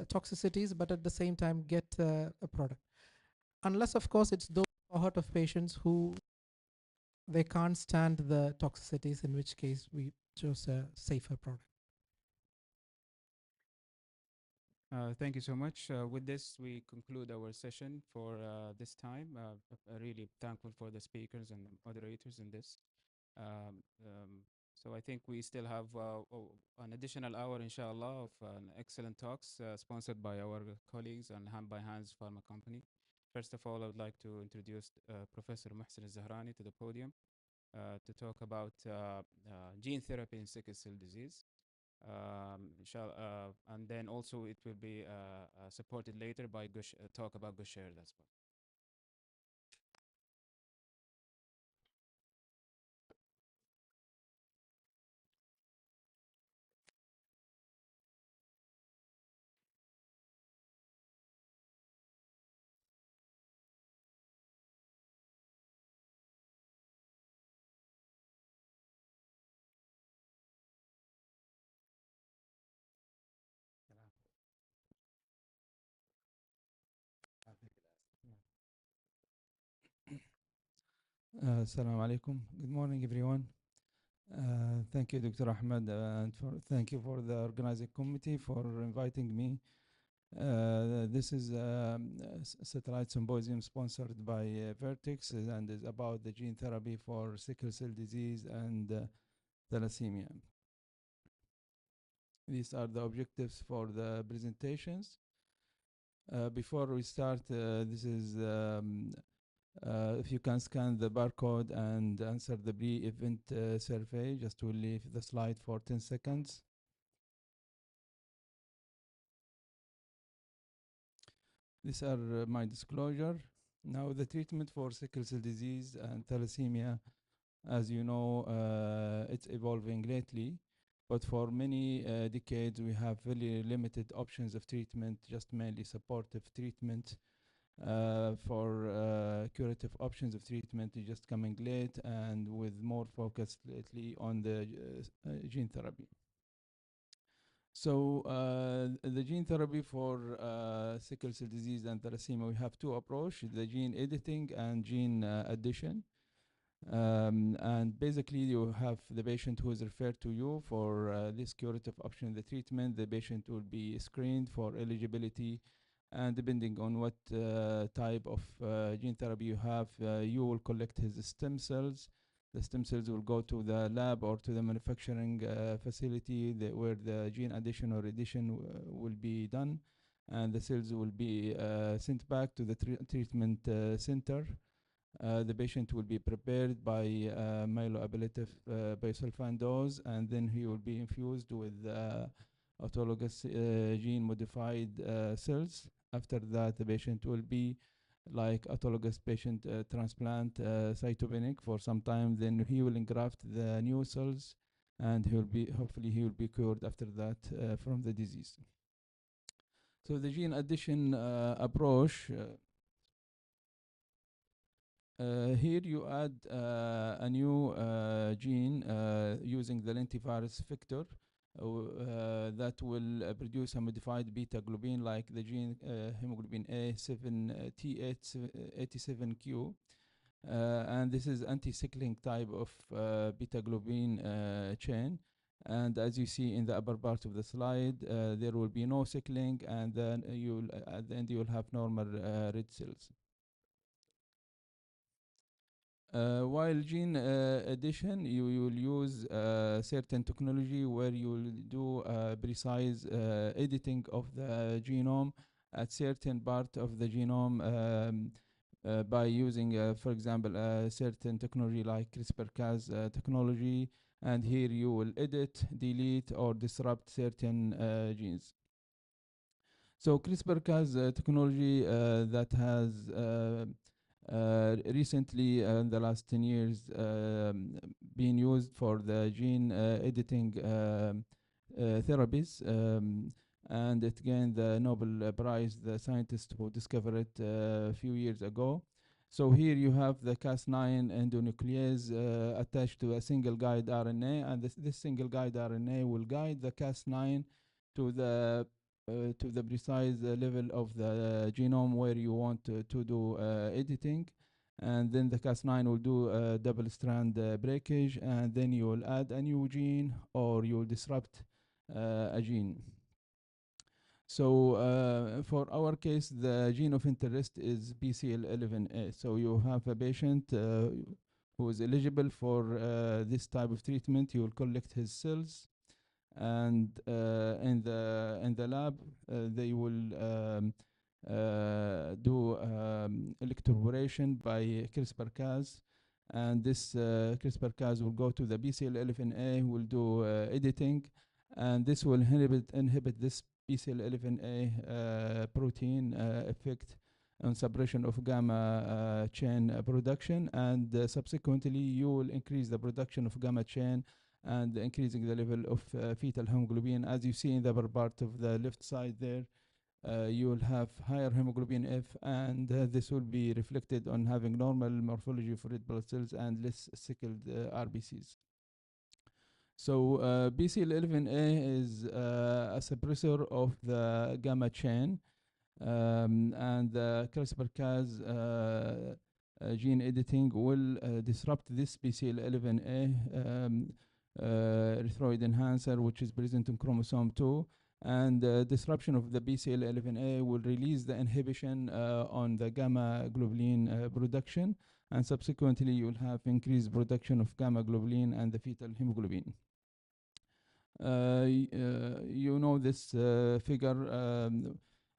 toxicities, but at the same time get a product. Unless, of course, it's those cohort of patients who they can't stand the toxicities, in which case we chose a safer product. Thank you so much. With this, we conclude our session for this time. Really thankful for the speakers and the moderators in this. So I think we still have an additional hour, inshallah, of excellent talks sponsored by our colleagues and Hand by Hands Pharma Company. First of all, I would like to introduce Professor Mohsen Zahrani to the podium to talk about gene therapy in sickle cell disease. And then also it will be supported later by talk about Gaucher as well. Assalamu alaikum. Good morning, everyone. Thank you, Dr. Ahmed, and thank you for the organizing committee for inviting me. This is a satellite symposium sponsored by Vertex and is about the gene therapy for sickle cell disease and thalassemia. These are the objectives for the presentations. Before we start, this is if you can scan the barcode and answer the pre-event survey, just to leave the slide for 10 seconds. These are my disclosure. Now, the treatment for sickle cell disease and thalassemia, as you know, it's evolving lately. But for many decades, we have very limited options of treatment, just mainly supportive treatment. For curative options of treatment is just coming late and with more focus lately on the gene therapy. So the gene therapy for sickle cell disease and thalassemia, we have two approaches, the gene editing and gene addition. And basically you have the patient who is referred to you for this curative option in the treatment. The patient will be screened for eligibility, and depending on what type of gene therapy you have, you will collect his stem cells. The stem cells will go to the lab or to the manufacturing facility where the gene addition or addition will be done, and the cells will be sent back to the treatment center. The patient will be prepared by myeloablative bisulfan dose, and then he will be infused with autologous gene-modified cells. After that, the patient will be like autologous patient transplant cytopenic for some time. Then he will engraft the new cells, and hopefully he will be cured after that from the disease. So the gene addition approach. Here you add a new gene using the lentivirus vector that will produce a modified beta globin like the gene hemoglobin A 7 T87Q. And this is anti-sickling type of beta globin chain. And as you see in the upper part of the slide, there will be no sickling, and then at the end you will have normal red cells. While gene addition, you will use certain technology where you will do precise editing of the genome at certain part of the genome by using, for example, certain technology like CRISPR-Cas technology. And here you will edit, delete, or disrupt certain genes. So CRISPR-Cas technology that has recently in the last 10 years been used for the gene editing therapies, and it gained the Nobel Prize, the scientist who discovered it a few years ago. So here you have the Cas9 endonuclease attached to a single guide RNA, and this single guide RNA will guide the Cas9 to the precise level of the genome where you want to do editing. And then the Cas9 will do double strand breakage, and then you will add a new gene or you will disrupt a gene. So for our case, the gene of interest is BCL11A. So you have a patient who is eligible for this type of treatment. You will collect his cells, and in the lab they will do electroporation by CRISPR-Cas, and this CRISPR-Cas will go to the BCL11A, will do editing, and this will inhibit this BCL11A protein effect on suppression of gamma chain production, and subsequently you will increase the production of gamma chain and increasing the level of fetal hemoglobin. As you see in the upper part of the left side there, you will have higher hemoglobin F, and this will be reflected on having normal morphology for red blood cells and less sickled RBCs. So BCL11A is a suppressor of the gamma chain, and the CRISPR-Cas gene editing will disrupt this BCL11A erythroid enhancer, which is present in chromosome 2, and disruption of the BCL11A will release the inhibition on the gamma globulin production, and subsequently you will have increased production of gamma globulin and the fetal hemoglobin. You know this figure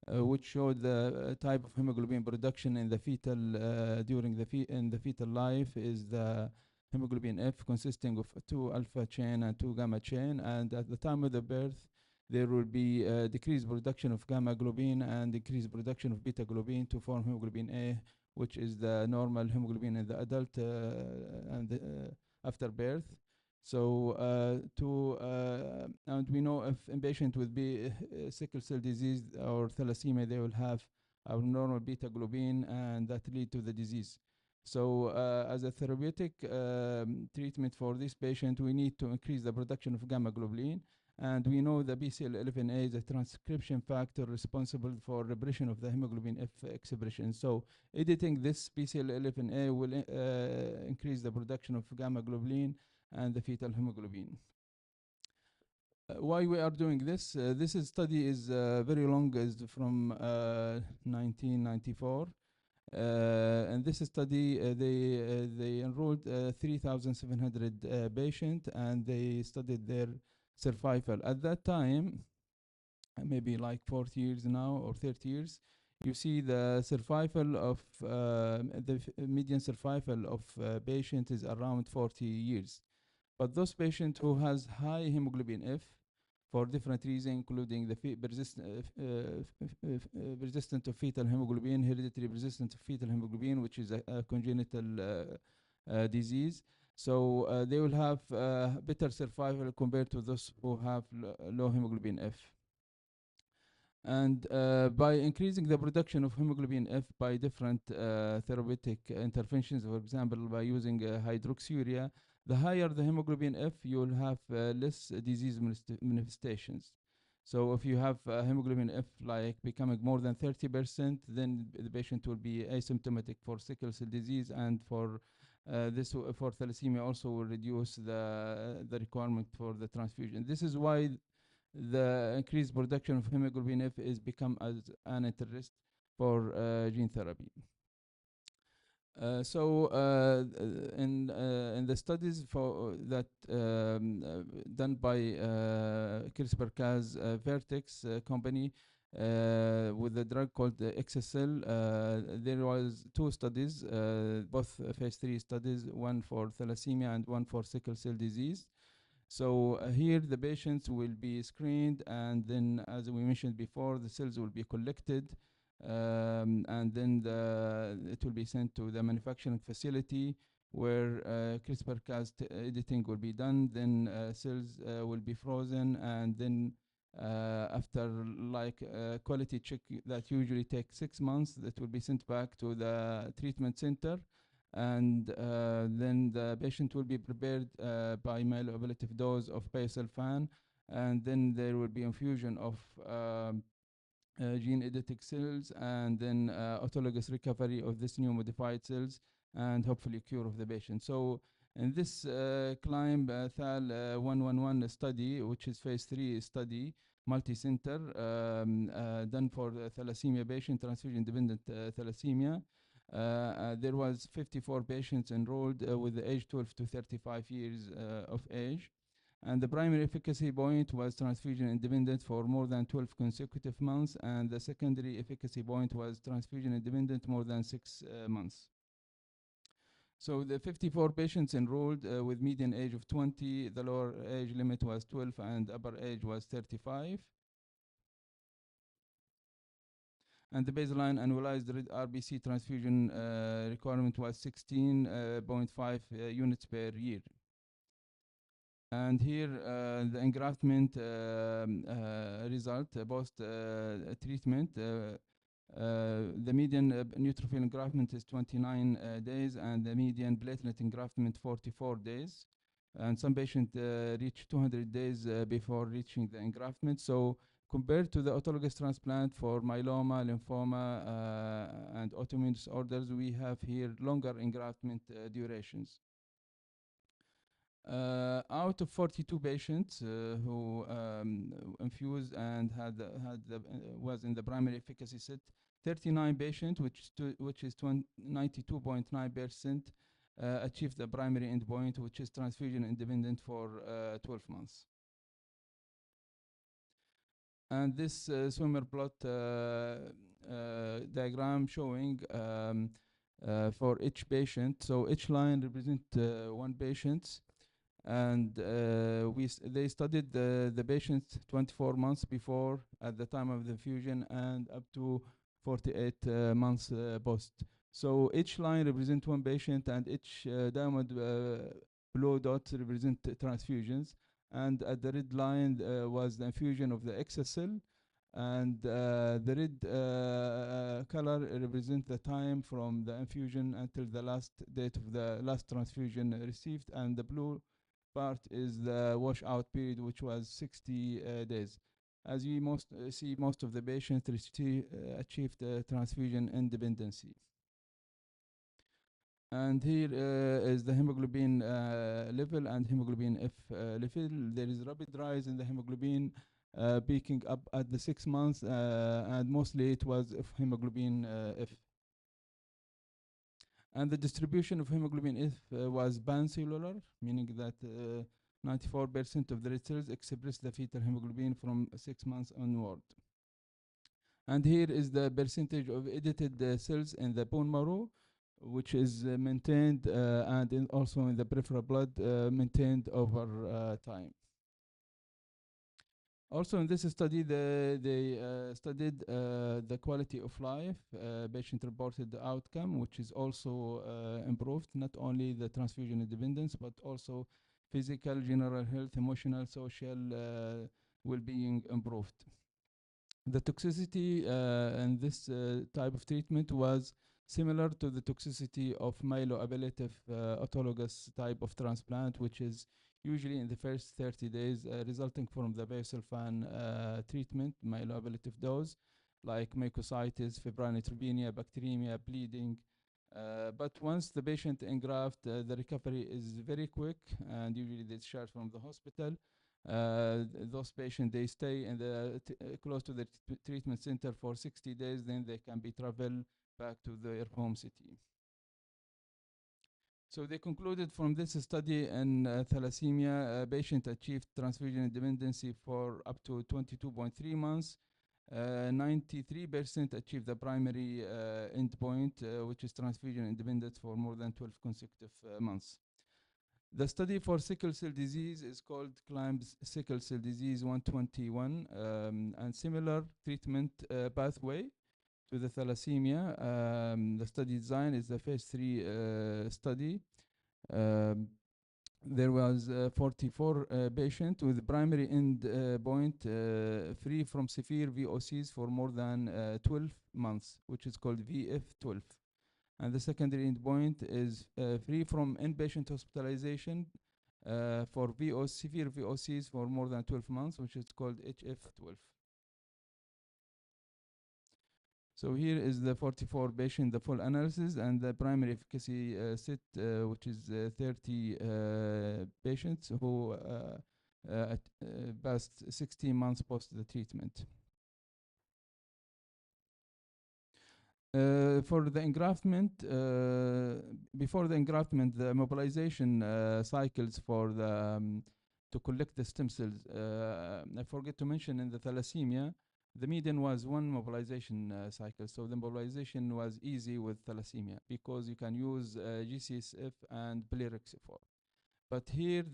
which showed the type of hemoglobin production in the fetal during the fetal life is the hemoglobin F, consisting of 2 alpha chain and 2 gamma chain, and at the time of the birth there will be decreased production of gamma globin and decreased production of beta globin to form hemoglobin A, which is the normal hemoglobin in the adult after birth. So and we know if a patient with sickle cell disease or thalassemia, they will have abnormal beta globin, and that lead to the disease. So as a therapeutic treatment for this patient, we need to increase the production of gamma globulin, and we know the BCL11A is a transcription factor responsible for repression of the hemoglobin F expression. So editing this BCL11A will increase the production of gamma globulin and the fetal hemoglobin. Why we are doing this? This study is very long, is from 1994. In this study, they enrolled 3,700 patients, and they studied their survival. At that time, maybe like 40 years now or 30 years, you see the survival of the median survival of patient is around 40 years. But those patients who has high hemoglobin F for different reasons, including the persistent of fetal hemoglobin, hereditary persistent of fetal hemoglobin, which is a congenital disease. So they will have better survival compared to those who have low hemoglobin F. And by increasing the production of hemoglobin F by different therapeutic interventions, for example, by using hydroxyurea, the higher the hemoglobin F, you will have less disease manifestations. So if you have hemoglobin F like becoming more than 30%, then the patient will be asymptomatic for sickle cell disease, and for for thalassemia also will reduce the requirement for the transfusion. This is why the increased production of hemoglobin F is become as an interest for gene therapy. In the studies for that done by CRISPR-Cas Vertex company with a drug called XSL, there was 2 studies, both phase 3 studies, one for thalassemia and one for sickle cell disease. So here the patients will be screened, and then, as we mentioned before, the cells will be collected, and then it will be sent to the manufacturing facility where CRISPR-Cas editing will be done. Then cells will be frozen, and then after like quality check that usually takes 6 months, that will be sent back to the treatment center. And then the patient will be prepared by myeloablative dose of busulfan, and then there will be infusion of gene editing cells, and then autologous recovery of this new modified cells, and hopefully cure of the patient. So in this CLIMB THAL 111 study, which is phase 3 study, multi-center, done for the thalassemia patient, transfusion-dependent thalassemia. There was 54 patients enrolled with the age 12 to 35 years of age. And the primary efficacy point was transfusion independent for more than 12 consecutive months, and the secondary efficacy point was transfusion independent more than 6 months. So the 54 patients enrolled with median age of 20, the lower age limit was 12 and upper age was 35. And the baseline annualized red RBC transfusion requirement was 16.5 units per year. And here the engraftment result post treatment. The median neutrophil engraftment is 29 days, and the median platelet engraftment 44 days. And some patients reach 200 days before reaching the engraftment. So compared to the autologous transplant for myeloma, lymphoma, and autoimmune disorders, we have here longer engraftment durations. Out of 42 patients who infused and was in the primary efficacy set, 39 patients, which is 92.9%, achieved the primary endpoint, which is transfusion independent for 12 months. And this swimmer plot diagram showing for each patient. So each line represents one patient. And they studied the patients 24 months before, at the time of the infusion, and up to 48 months post. So each line represents one patient, and each diamond below dot represent transfusions. And at the red line was the infusion of the excess cell, and the red color represents the time from the infusion until the last date of the last transfusion received, and the blue part is the washout period, which was 60 days. As we see, most of the patients achieved transfusion independency. And here is the hemoglobin level and hemoglobin F level. There is rapid rise in the hemoglobin, peaking up at the 6 months, and mostly it was of hemoglobin F. And the distribution of hemoglobin F was pancellular, meaning that 94% of the red cells express the fetal hemoglobin from 6 months onward. And here is the percentage of edited cells in the bone marrow, which is maintained, and also in the peripheral blood maintained over time. Also in this study, they studied the quality of life, patient-reported outcome, which is also improved, not only the transfusion independence, but also physical, general health, emotional, social well-being improved. The toxicity in this type of treatment was similar to the toxicity of myeloablative autologous type of transplant, which is usually in the first 30 days, resulting from the busulfan treatment, myeloablative dose, like mucositis, febrile neutropenia, bacteremia, bleeding. But once the patient engraft, the recovery is very quick, and usually they discharge from the hospital. Those patients, they stay in the close to the treatment center for 60 days, then they can be traveled back to their home city. So they concluded from this study in thalassemia, a patient achieved transfusion independency for up to 22.3 months. 93% achieved the primary endpoint, which is transfusion independence for more than 12 consecutive months. The study for sickle cell disease is called CLIMBS Sickle Cell Disease 121, and similar treatment pathway to the thalassemia. The study design is the phase 3 study. There was 44 patients with primary end point free from severe VOCs for more than 12 months, which is called VF12. And the secondary endpoint is free from inpatient hospitalization for severe VOCs for more than 12 months, which is called HF12. So here is the 44 patient, the full analysis, and the primary efficacy set, which is 30 patients who past 16 months post the treatment. For the engraftment, before the engraftment, the mobilization cycles for the to collect the stem cells. I forget to mention in the thalassemia, the median was one mobilization cycle. So the mobilization was easy with thalassemia because you can use GCSF and plerixafor. But here,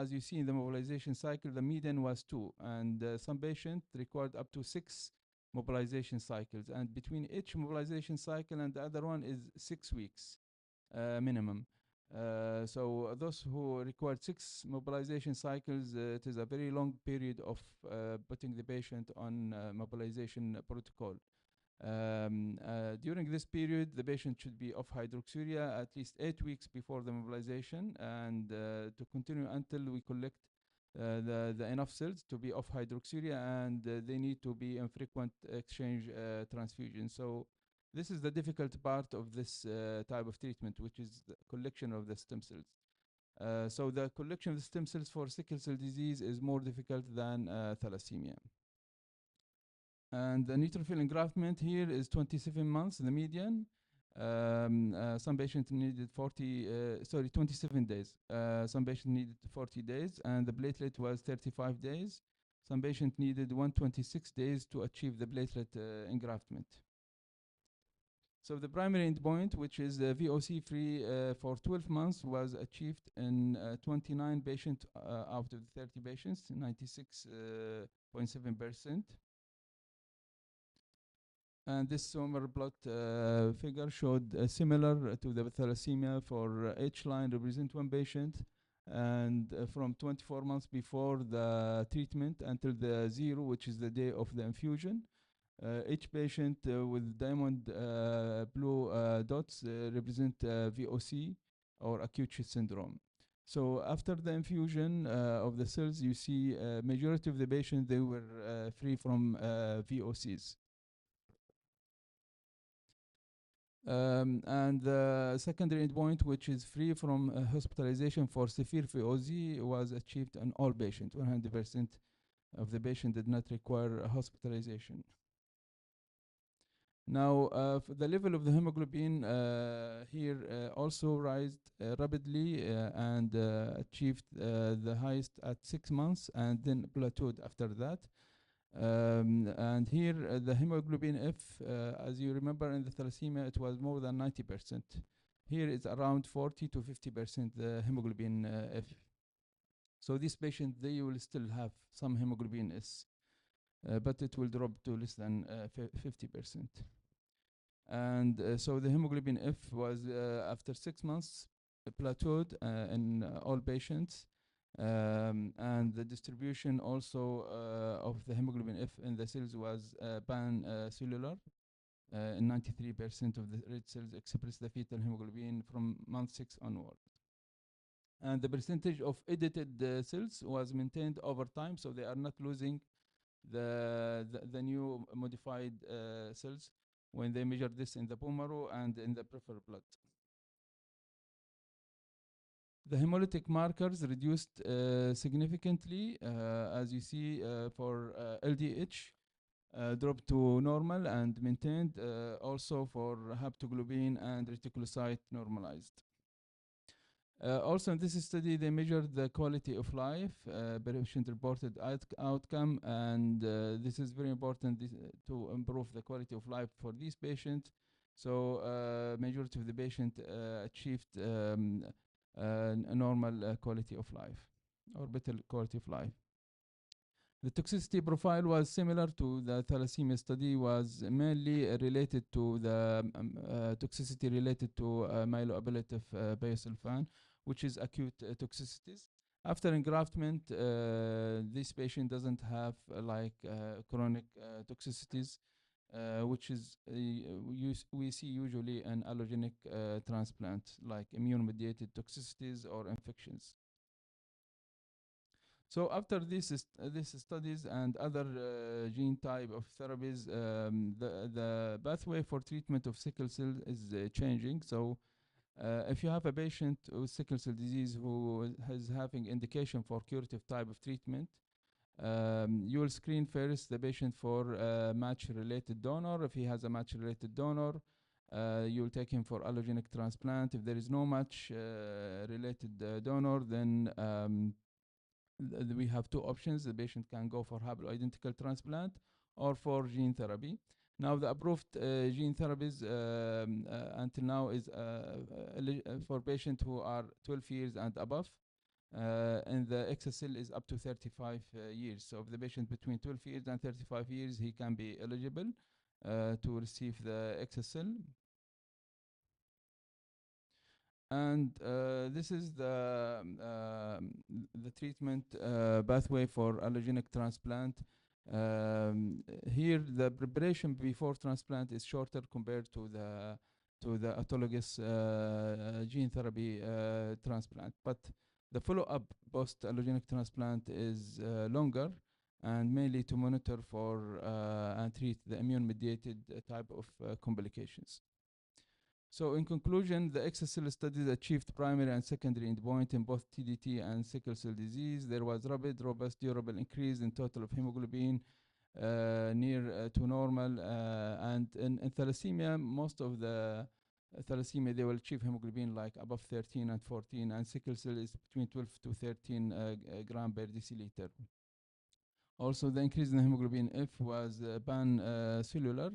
as you see in the mobilization cycle, the median was 2, and some patients required up to 6 mobilization cycles. And between each mobilization cycle and the other one is 6 weeks minimum. So those who required 6 mobilization cycles, it is a very long period of putting the patient on mobilization protocol. During this period, the patient should be off hydroxyurea at least 8 weeks before the mobilization, and to continue until we collect the enough cells to be off hydroxyurea, and they need to be in frequent exchange transfusion. So this is the difficult part of this type of treatment, which is the collection of the stem cells. So the collection of the stem cells for sickle cell disease is more difficult than thalassemia. And the neutrophil engraftment here is 27 months, the median. Some patients needed 27 days. Some patients needed 40 days, and the platelet was 35 days. Some patients needed 126 days to achieve the platelet engraftment. So the primary endpoint, which is VOC free for 12 months, was achieved in 29 patients out of 30 patients, 96.7%. And this swimmer plot figure showed similar to the thalassemia. For each line represent one patient, and from 24 months before the treatment until the 0, which is the day of the infusion. Each patient with diamond blue dots represent VOC or acute chest syndrome. So after the infusion of the cells, you see majority of the patients, they were free from VOCs. And the secondary endpoint, which is free from hospitalization for severe VOC, was achieved in all patients. 100% of the patient did not require hospitalization. Now, the level of the hemoglobin here also rised rapidly and achieved the highest at 6 months and then plateaued after that. And here the hemoglobin F, as you remember in the thalassemia, it was more than 90%. Here it's around 40 to 50% the hemoglobin F. So these patients, they will still have some hemoglobin S, but it will drop to less than 50%. And so the hemoglobin F was, after 6 months, plateaued in all patients. And the distribution also of the hemoglobin F in the cells was pan-cellular. 93% of the red cells express the fetal hemoglobin from month 6 onward. And the percentage of edited cells was maintained over time, so they are not losing the new modified cells when they measure this in the bone marrow and in the peripheral blood. The hemolytic markers reduced significantly, as you see for LDH, dropped to normal and maintained, also for haptoglobin and reticulocyte normalized. Also in this study, they measured the quality of life, patient-reported outcome, and this is very important to improve the quality of life for these patients. So majority of the patient achieved a normal quality of life or better quality of life. The toxicity profile was similar to the thalassemia study, was mainly related to the toxicity related to myeloablative busulfan, which is acute toxicities. After engraftment, this patient doesn't have chronic toxicities, which is we see usually an allogenic transplant, like immune-mediated toxicities or infections. So after these studies and other gene type of therapies, the pathway for treatment of sickle cell is changing. So If you have a patient with sickle cell disease who is having indication for curative type of treatment, you will screen first the patient for match-related donor. If he has a match-related donor, you will take him for allogenic transplant. If there is no match-related donor, then we have two options. The patient can go for haploidentical transplant or for gene therapy. Now, the approved gene therapies until now is for patients who are 12 years and above. And the XSL is up to 35 years. So if the patient between 12 years and 35 years, he can be eligible to receive the XSL. And this is the treatment pathway for allogenic transplant. Here, the preparation before transplant is shorter compared to the autologous gene therapy transplant. But the follow-up post-allogenic transplant is longer, and mainly to monitor for and treat the immune-mediated type of complications. So in conclusion, the XSL studies achieved primary and secondary endpoint in both TDT and sickle cell disease. There was rapid, robust, durable increase in total of hemoglobin near to normal. And in thalassemia, most of the thalassemia, they will achieve hemoglobin like above 13 and 14, and sickle cell is between 12 to 13 gram per deciliter. Also, the increase in hemoglobin F was pan-cellular,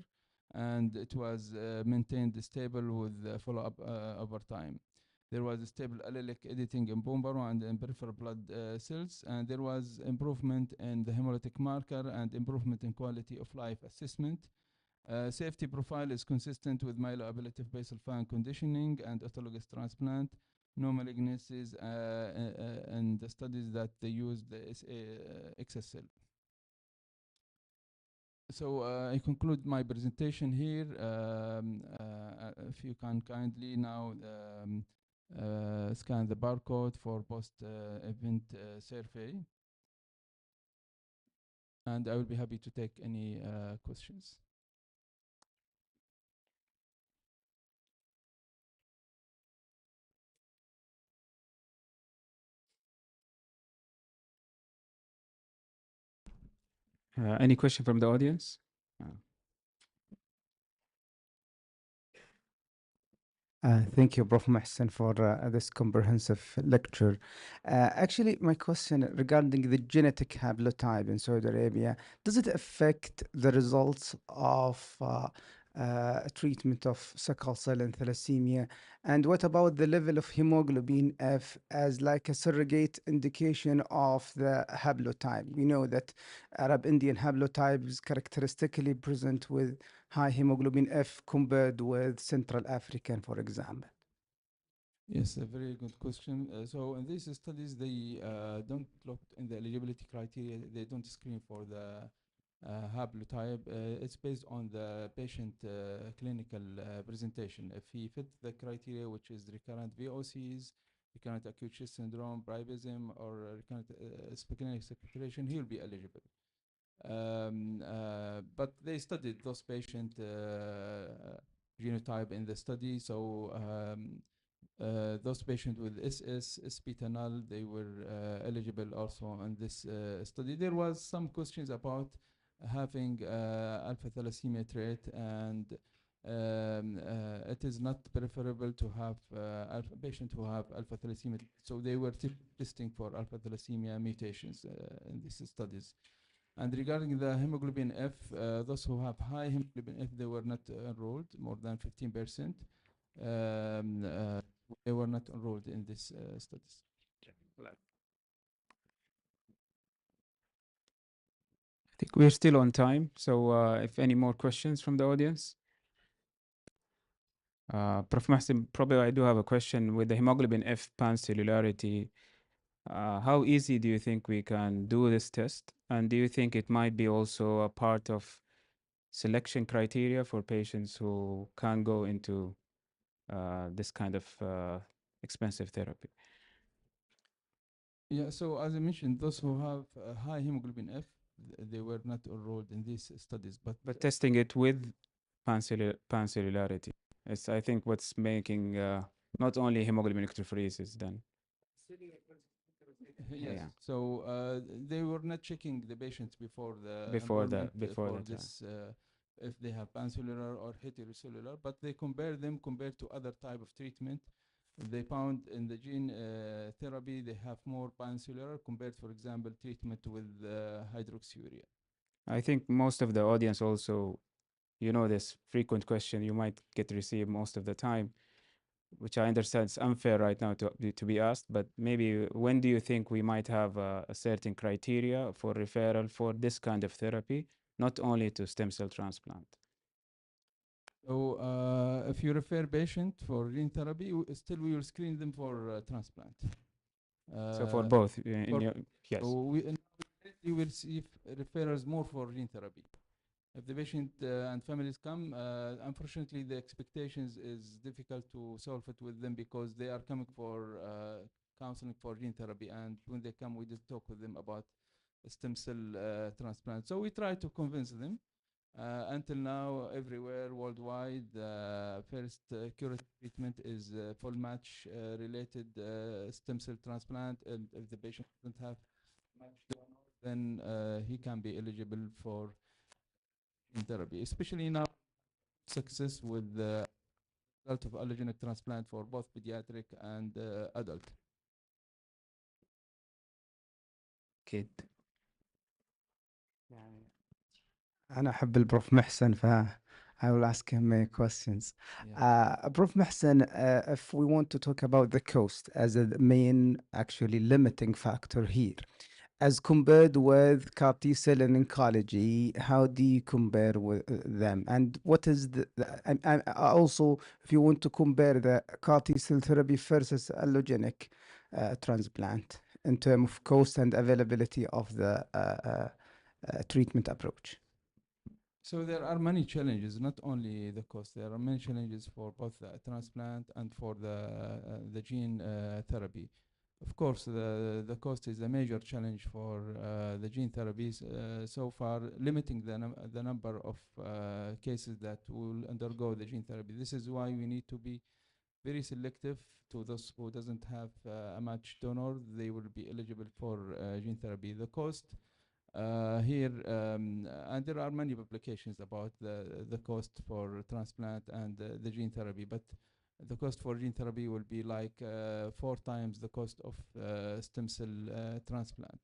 and it was maintained stable with follow-up over time. There was a stable allelic editing in bone marrow and in peripheral blood cells, and there was improvement in the hemolytic marker and improvement in quality of life assessment. Safety profile is consistent with myeloablative basal fan conditioning and autologous transplant. No malignancies and the studies that they used the XSL. So I conclude my presentation here. If you can kindly now scan the barcode for post-event survey. And I will be happy to take any questions. Any question from the audience? Thank you, Prof. Mohsen, for this comprehensive lecture. Actually, my question regarding the genetic haplotype in Saudi Arabia, does it affect the results of treatment of sickle cell and thalassemia? And what about the level of hemoglobin F as like a surrogate indication of the haplotype? We know that Arab Indian haplotype is characteristically present with high hemoglobin F compared with Central African, for example. Yes, a very good question. So in these studies, they don't look in the eligibility criteria. They don't screen for the haplotype. It's based on the patient clinical presentation. If he fit the criteria, which is recurrent VOCs, recurrent acute chest syndrome, priapism, or recurrent splenic secretion, he will be eligible. But they studied those patient genotype in the study. So those patients with SS, beta null, they were eligible also in this study. There was some questions about having alpha thalassemia trait, and it is not preferable to have patients who have alpha thalassemia. So they were testing for alpha thalassemia mutations in these studies. And regarding the hemoglobin F, those who have high hemoglobin F, they were not enrolled, more than 15%. They were not enrolled in these studies. I think we're still on time. So if any more questions from the audience? Prof. Mohsen, probably I do have a question with the hemoglobin F pancellularity. How easy do you think we can do this test? And do you think it might be also a part of selection criteria for patients who can go into this kind of expensive therapy? Yeah, so as I mentioned, those who have high hemoglobin F, they were not enrolled in these studies. But testing it with pancellularity, it's I think what's making not only hemoglobin electrophoresis then. Yes. Yeah. So they were not checking the patients before the Before the- enrollment before for the time. this if they have pancellular or heterocellular, but they compare them compared to other type of treatment. They found in the gene therapy they have more pancellular compared, for example, treatment with hydroxyurea. I think most of the audience also, you know, this frequent question you might get received most of the time, which I understand is unfair right now to be asked, but maybe when do you think we might have a certain criteria for referral for this kind of therapy, not only to stem cell transplant? So if you refer patient for gene therapy, still we will screen them for transplant. So for both, for- yes. So you will see referrals more for gene therapy. If the patient and families come, unfortunately, the expectations is difficult to solve it with them because they are coming for counseling for gene therapy, and when they come, we just talk with them about stem cell transplant. So we try to convince them. Until now, everywhere worldwide, first curative treatment is full match related stem cell transplant, and if the patient doesn't have match donor, then he can be eligible for gene therapy, especially now success with the result of allogenic transplant for both pediatric and adult. Kid. أنا أحب البروف محسن I will ask him many questions. Prof. Mahsen, if we want to talk about the cost as a main actually limiting factor here, as compared with CAR T cell in oncology, how do you compare with them? And what is and also, if you want to compare the CAR T cell therapy versus allogenic transplant in terms of cost and availability of the treatment approach? So there are many challenges, not only the cost. There are many challenges for both the transplant and for the gene therapy. Of course, the cost is a major challenge for the gene therapies. So far, limiting the number of cases that will undergo the gene therapy. This is why we need to be very selective to those who doesn't have a match donor. They will be eligible for gene therapy. The cost here, and there are many publications about the cost for transplant and the gene therapy, but the cost for gene therapy will be like 4 times the cost of stem cell transplant.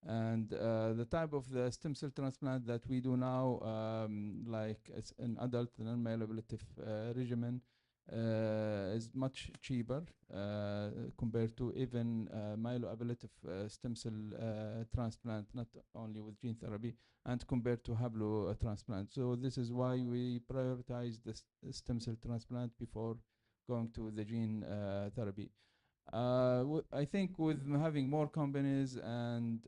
And the type of the stem cell transplant that we do now, like it's an adult non-myeloablative regimen, is much cheaper compared to even myeloablative stem cell transplant, not only with gene therapy, and compared to haplo transplant. So this is why we prioritize the stem cell transplant before going to the gene therapy. I think with having more companies and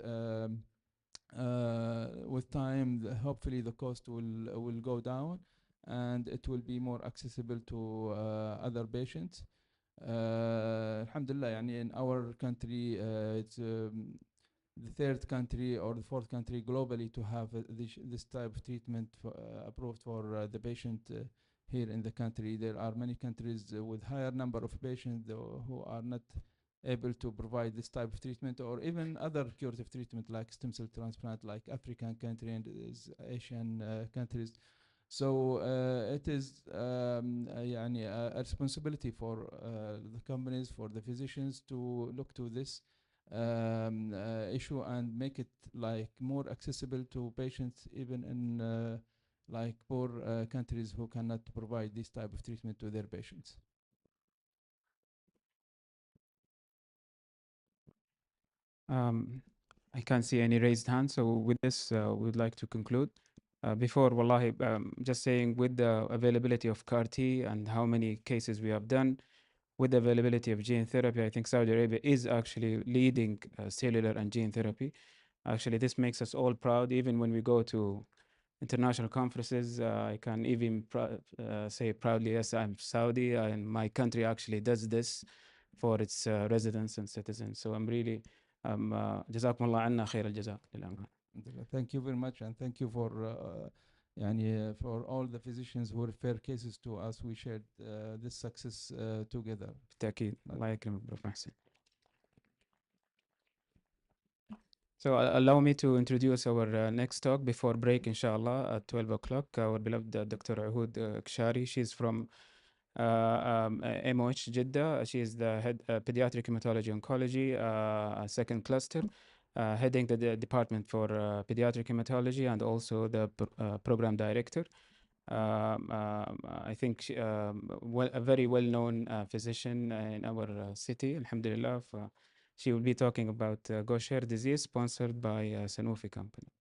with time, hopefully the cost will go down and it will be more accessible to other patients. Alhamdulillah, يعني in our country, it's the third country or the fourth country globally to have this type of treatment approved for the patient here in the country. There are many countries with higher number of patients who are not able to provide this type of treatment, or even other curative treatment like stem cell transplant, like African country and Asian countries. So it is يعني a responsibility for the companies, for the physicians to look to this issue and make it like more accessible to patients, even in like poor countries who cannot provide this type of treatment to their patients. I can't see any raised hands, so with this, we'd like to conclude. Before, wallahi, just saying with the availability of CAR T and how many cases we have done, with the availability of gene therapy, I think Saudi Arabia is actually leading cellular and gene therapy. Actually, this makes us all proud, even when we go to international conferences. I can even say proudly, yes, I'm Saudi, and my country actually does this for its residents and citizens. So I'm really, جزاكم الله عنا خير الجزاء للأمانة. Thank you very much, and thank you for يعني for all the physicians who refer cases to us, we shared this success together. بالتأكيد. الله يكرمك بروف محسن. So allow me to introduce our next talk before break, inshallah, at 12 o'clock. Our beloved Dr. Ahoud Kshari. She's from MOH Jeddah. She is the head pediatric hematology oncology, second cluster, heading the department for pediatric hematology and also the program director. I think she, a very well-known physician in our city, alhamdulillah. She will be talking about Gaucher disease sponsored by Sanofi company.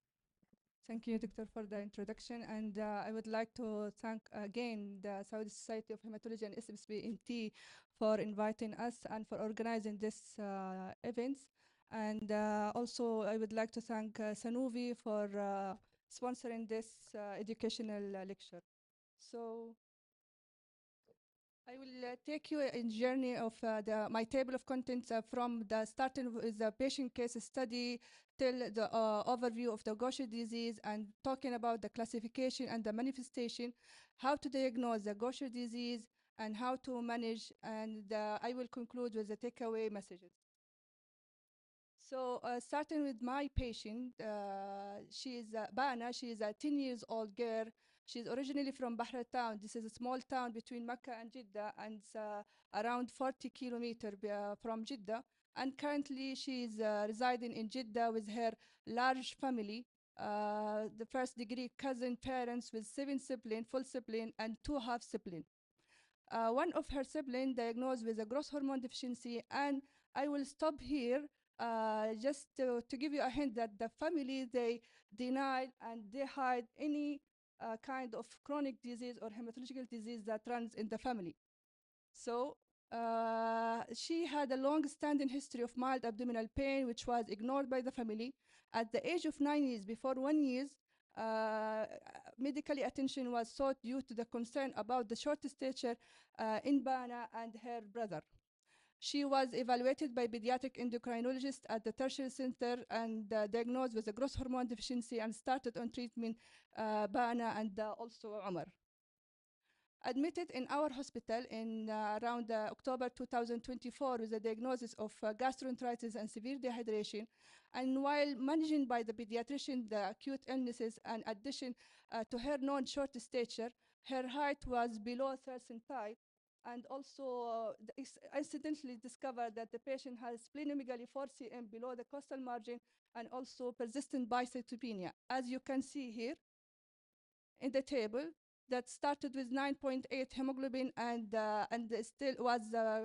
Thank you, Doctor, for the introduction. And I would like to thank again the Saudi Society of Hematology and SSBMT for inviting us and for organizing this events. And also, I would like to thank Sanofi for sponsoring this educational lecture. So I will take you in journey of my table of contents from the starting with the patient case study till the overview of the Gaucher disease and talking about the classification and the manifestation, how to diagnose the Gaucher disease and how to manage, and I will conclude with the takeaway messages. So starting with my patient, she is Bana. She is a 10 years old girl. She's originally from Bahra town. This is a small town between Mecca and Jeddah, and around 40 kilometers from Jeddah. And currently, she is residing in Jeddah with her large family, the first degree cousin parents with 7 siblings, full sibling, and 2 half siblings. One of her siblings diagnosed with a growth hormone deficiency, and I will stop here just to give you a hint that the family, they denied and they hide any kind of chronic disease or hematological disease that runs in the family. So she had a long-standing history of mild abdominal pain, which was ignored by the family. At the age of 9 years, before 1 year, medical attention was sought due to the concern about the short stature in Bana and her brother. She was evaluated by pediatric endocrinologist at the tertiary center and diagnosed with a growth hormone deficiency and started on treatment, Bana and also Umar. Admitted in our hospital in around October 2024 with a diagnosis of gastroenteritis and severe dehydration. And while managing by the pediatrician the acute illnesses and addition to her known short stature, her height was below 3 cm. And also incidentally discovered that the patient has splenomegaly 4 cm below the costal margin and also persistent bicytopenia. As you can see here in the table, that started with 9.8 hemoglobin and still was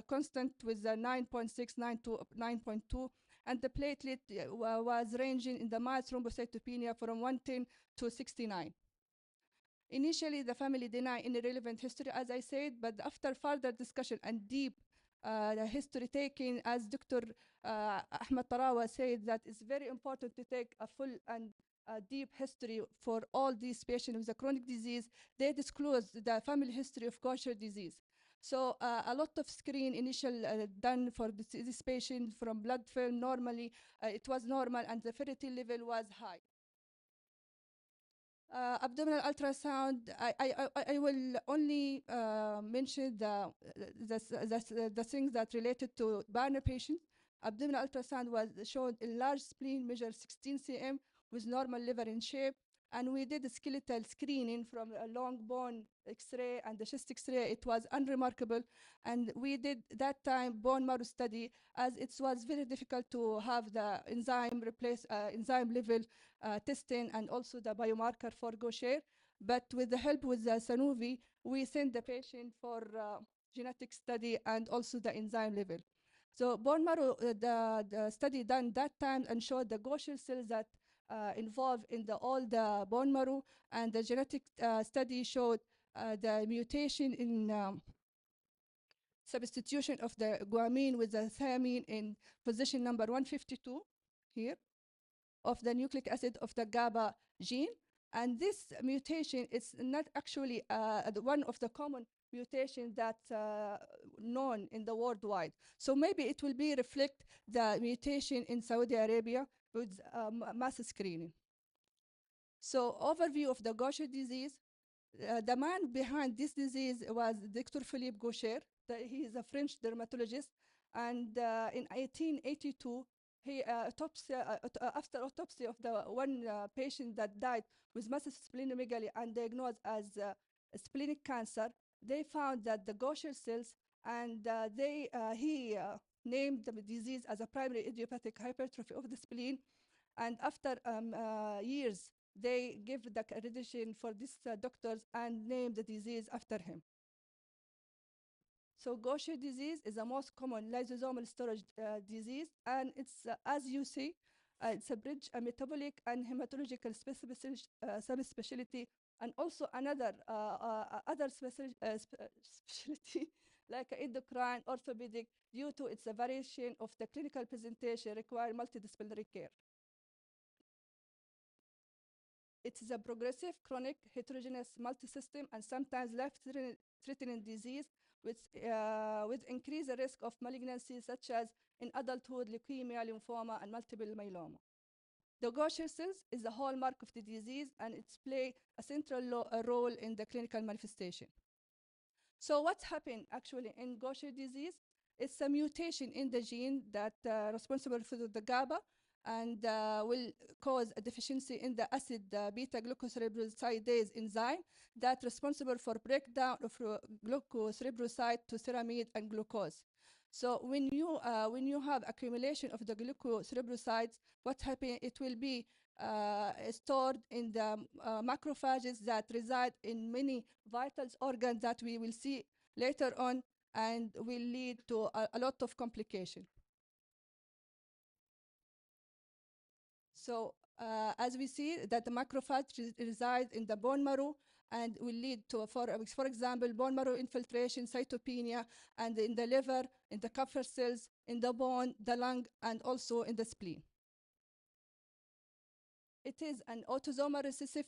constant with 9.69 to 9.2, and the platelet was ranging in the mild thrombocytopenia from 110 to 69. Initially, the family denied any relevant history, as I said, but after further discussion and deep history taking, as Dr. Ahmed Tarawa said, that it's very important to take a full and deep history for all these patients with a chronic disease. They disclosed the family history of Gaucher disease. So a lot of screen initial done for this patient from blood film. Normally, it was normal and the ferritin level was high. Abdominal ultrasound, I will only mention the things that related to Bana patient. Abdominal ultrasound was showed a large spleen, measured 16 cm, with normal liver in shape. And we did a skeletal screening from a long bone X-ray and the chest X-ray. It was unremarkable. And we did that time bone marrow study, as it was very difficult to have the enzyme enzyme level testing and also the biomarker for Gaucher. But with the help with the Sanofi, we sent the patient for genetic study and also the enzyme level. So bone marrow, the study done that time and showed the Gaucher cells that involved in all the bone marrow, and the genetic study showed the mutation in substitution of the guanine with the thymine in position number 152 here of the nucleic acid of the GABA gene. And this mutation is not actually one of the common mutations that's known in the worldwide. So maybe it will be reflect the mutation in Saudi Arabia with mass screening. So overview of the Gaucher disease. The man behind this disease was Dr. Philippe Gaucher. He is a French dermatologist, and in 1882, he after autopsy of the one patient that died with massive splenomegaly and diagnosed as splenic cancer, they found that the Gaucher cells, and he named the disease as a primary idiopathic hypertrophy of the spleen. And after years, they give the accreditation for these doctors and name the disease after him. So Gaucher disease is the most common lysosomal storage disease, and it's, as you see, it's a bridge, a metabolic and hematological subspecialty, and also another other specialty like endocrine, orthopedic, due to its variation of the clinical presentation require multidisciplinary care. It is a progressive, chronic, heterogeneous, multisystem, and sometimes life-threatening disease with increased risk of malignancy, such as in adulthood, leukemia, lymphoma, and multiple myeloma. The Gaucher cells is the hallmark of the disease, and it's play a central role in the clinical manifestation. So what's happened actually in Gaucher disease? It's a mutation in the gene that responsible for the GABA, and will cause a deficiency in the acid beta-glucocerebrosidase enzyme that's responsible for breakdown of glucocerebroside to ceramide and glucose. So when you have accumulation of the glucocerebrosides, what happens? It will be stored in the macrophages that reside in many vital organs that we will see later on, and will lead to a lot of complications. So as we see that the macrophage resides in the bone marrow and will lead to, for example, bone marrow infiltration, cytopenia, and in the liver, in the Kupffer cells, in the bone, the lung, and also in the spleen. It is an autosomal recessive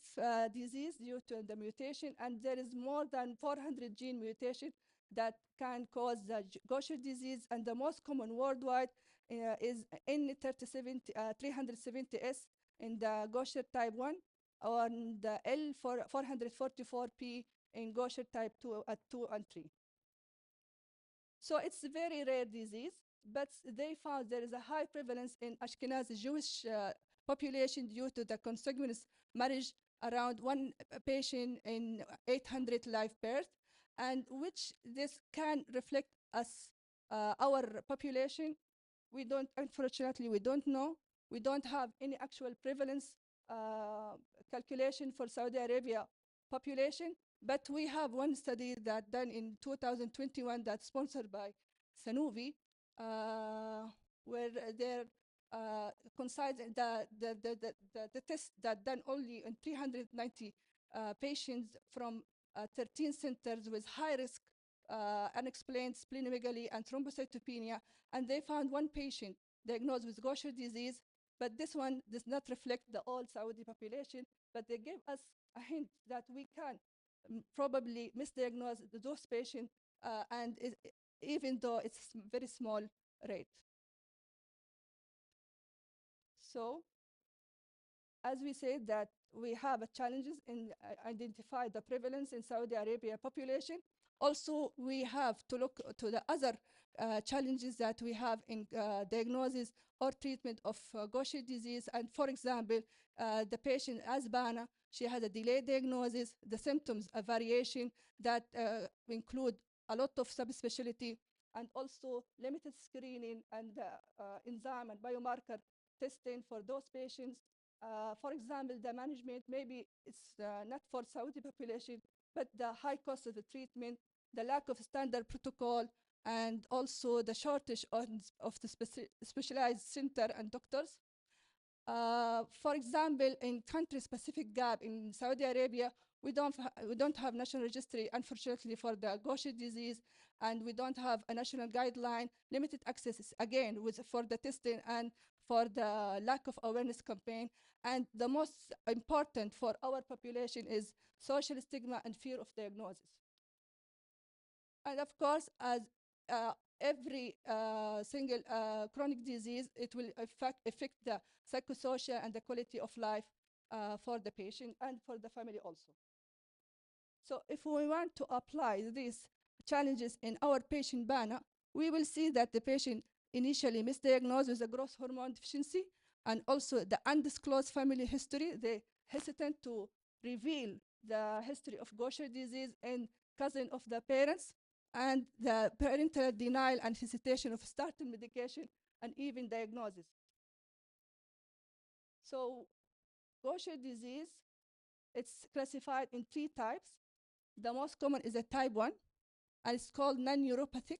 disease due to the mutation, and there is more than 400 gene mutation that can cause the Gaucher disease, and the most common worldwide is N370S in the Gaucher type 1, or the L444P in Gaucher type 2 and 3. So it's a very rare disease, but they found there is a high prevalence in Ashkenazi Jewish population due to the consanguineous marriage, around one patient in 800 live births, and which this can reflect us, our population. We don't, unfortunately, we don't know. We don't have any actual prevalence calculation for Saudi Arabia population, but we have one study that done in 2021 that's sponsored by Sanofi, where they're considering the test that done only in 390 patients from 13 centers with high risk unexplained splenomegaly and thrombocytopenia, and they found one patient diagnosed with Gaucher disease, but this one does not reflect the all Saudi population, but they gave us a hint that we can probably misdiagnose those patients, and even though it's very small rate. So, as we said that we have challenges in identify the prevalence in Saudi Arabia population. Also, we have to look to the other challenges that we have in diagnosis or treatment of Gaucher disease. And for example, the patient Asbana, she has a delayed diagnosis, the symptoms, a variation that include a lot of subspecialty, and also limited screening and enzyme and biomarker testing for those patients. For example, the management, maybe it's not for Saudi population, but the high cost of the treatment, the lack of standard protocol, and also the shortage of the specialized center and doctors. For example, in country-specific gap in Saudi Arabia, we don't have national registry, unfortunately, for the Gaucher disease, and we don't have a national guideline. Limited access, again, for the testing and for the lack of awareness campaign. And the most important for our population is social stigma and fear of diagnosis. And of course, as every single chronic disease, it will affect the psychosocial and the quality of life for the patient and for the family also. So if we want to apply these challenges in our patient panel, we will see that the patient initially misdiagnosed with a growth hormone deficiency, and also the undisclosed family history. They hesitant to reveal the history of Gaucher disease in cousin of the parents, and the parental denial and hesitation of starting medication and even diagnosis. So Gaucher disease, it's classified in 3 types. The most common is a type 1, and it's called non-neuropathic,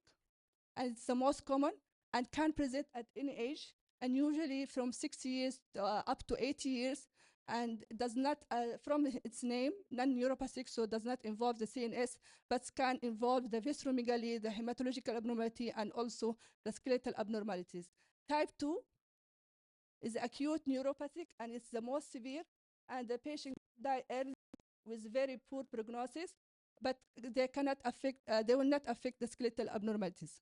and it's the most common and can present at any age, and usually from 60 years to, up to 80 years, and does not, from its name, non-neuropathic, so does not involve the CNS, but can involve the visceromegaly, the hematological abnormality, and also the skeletal abnormalities. Type 2 is acute neuropathic, and it's the most severe, and the patient die early with very poor prognosis, but they will not affect the skeletal abnormalities.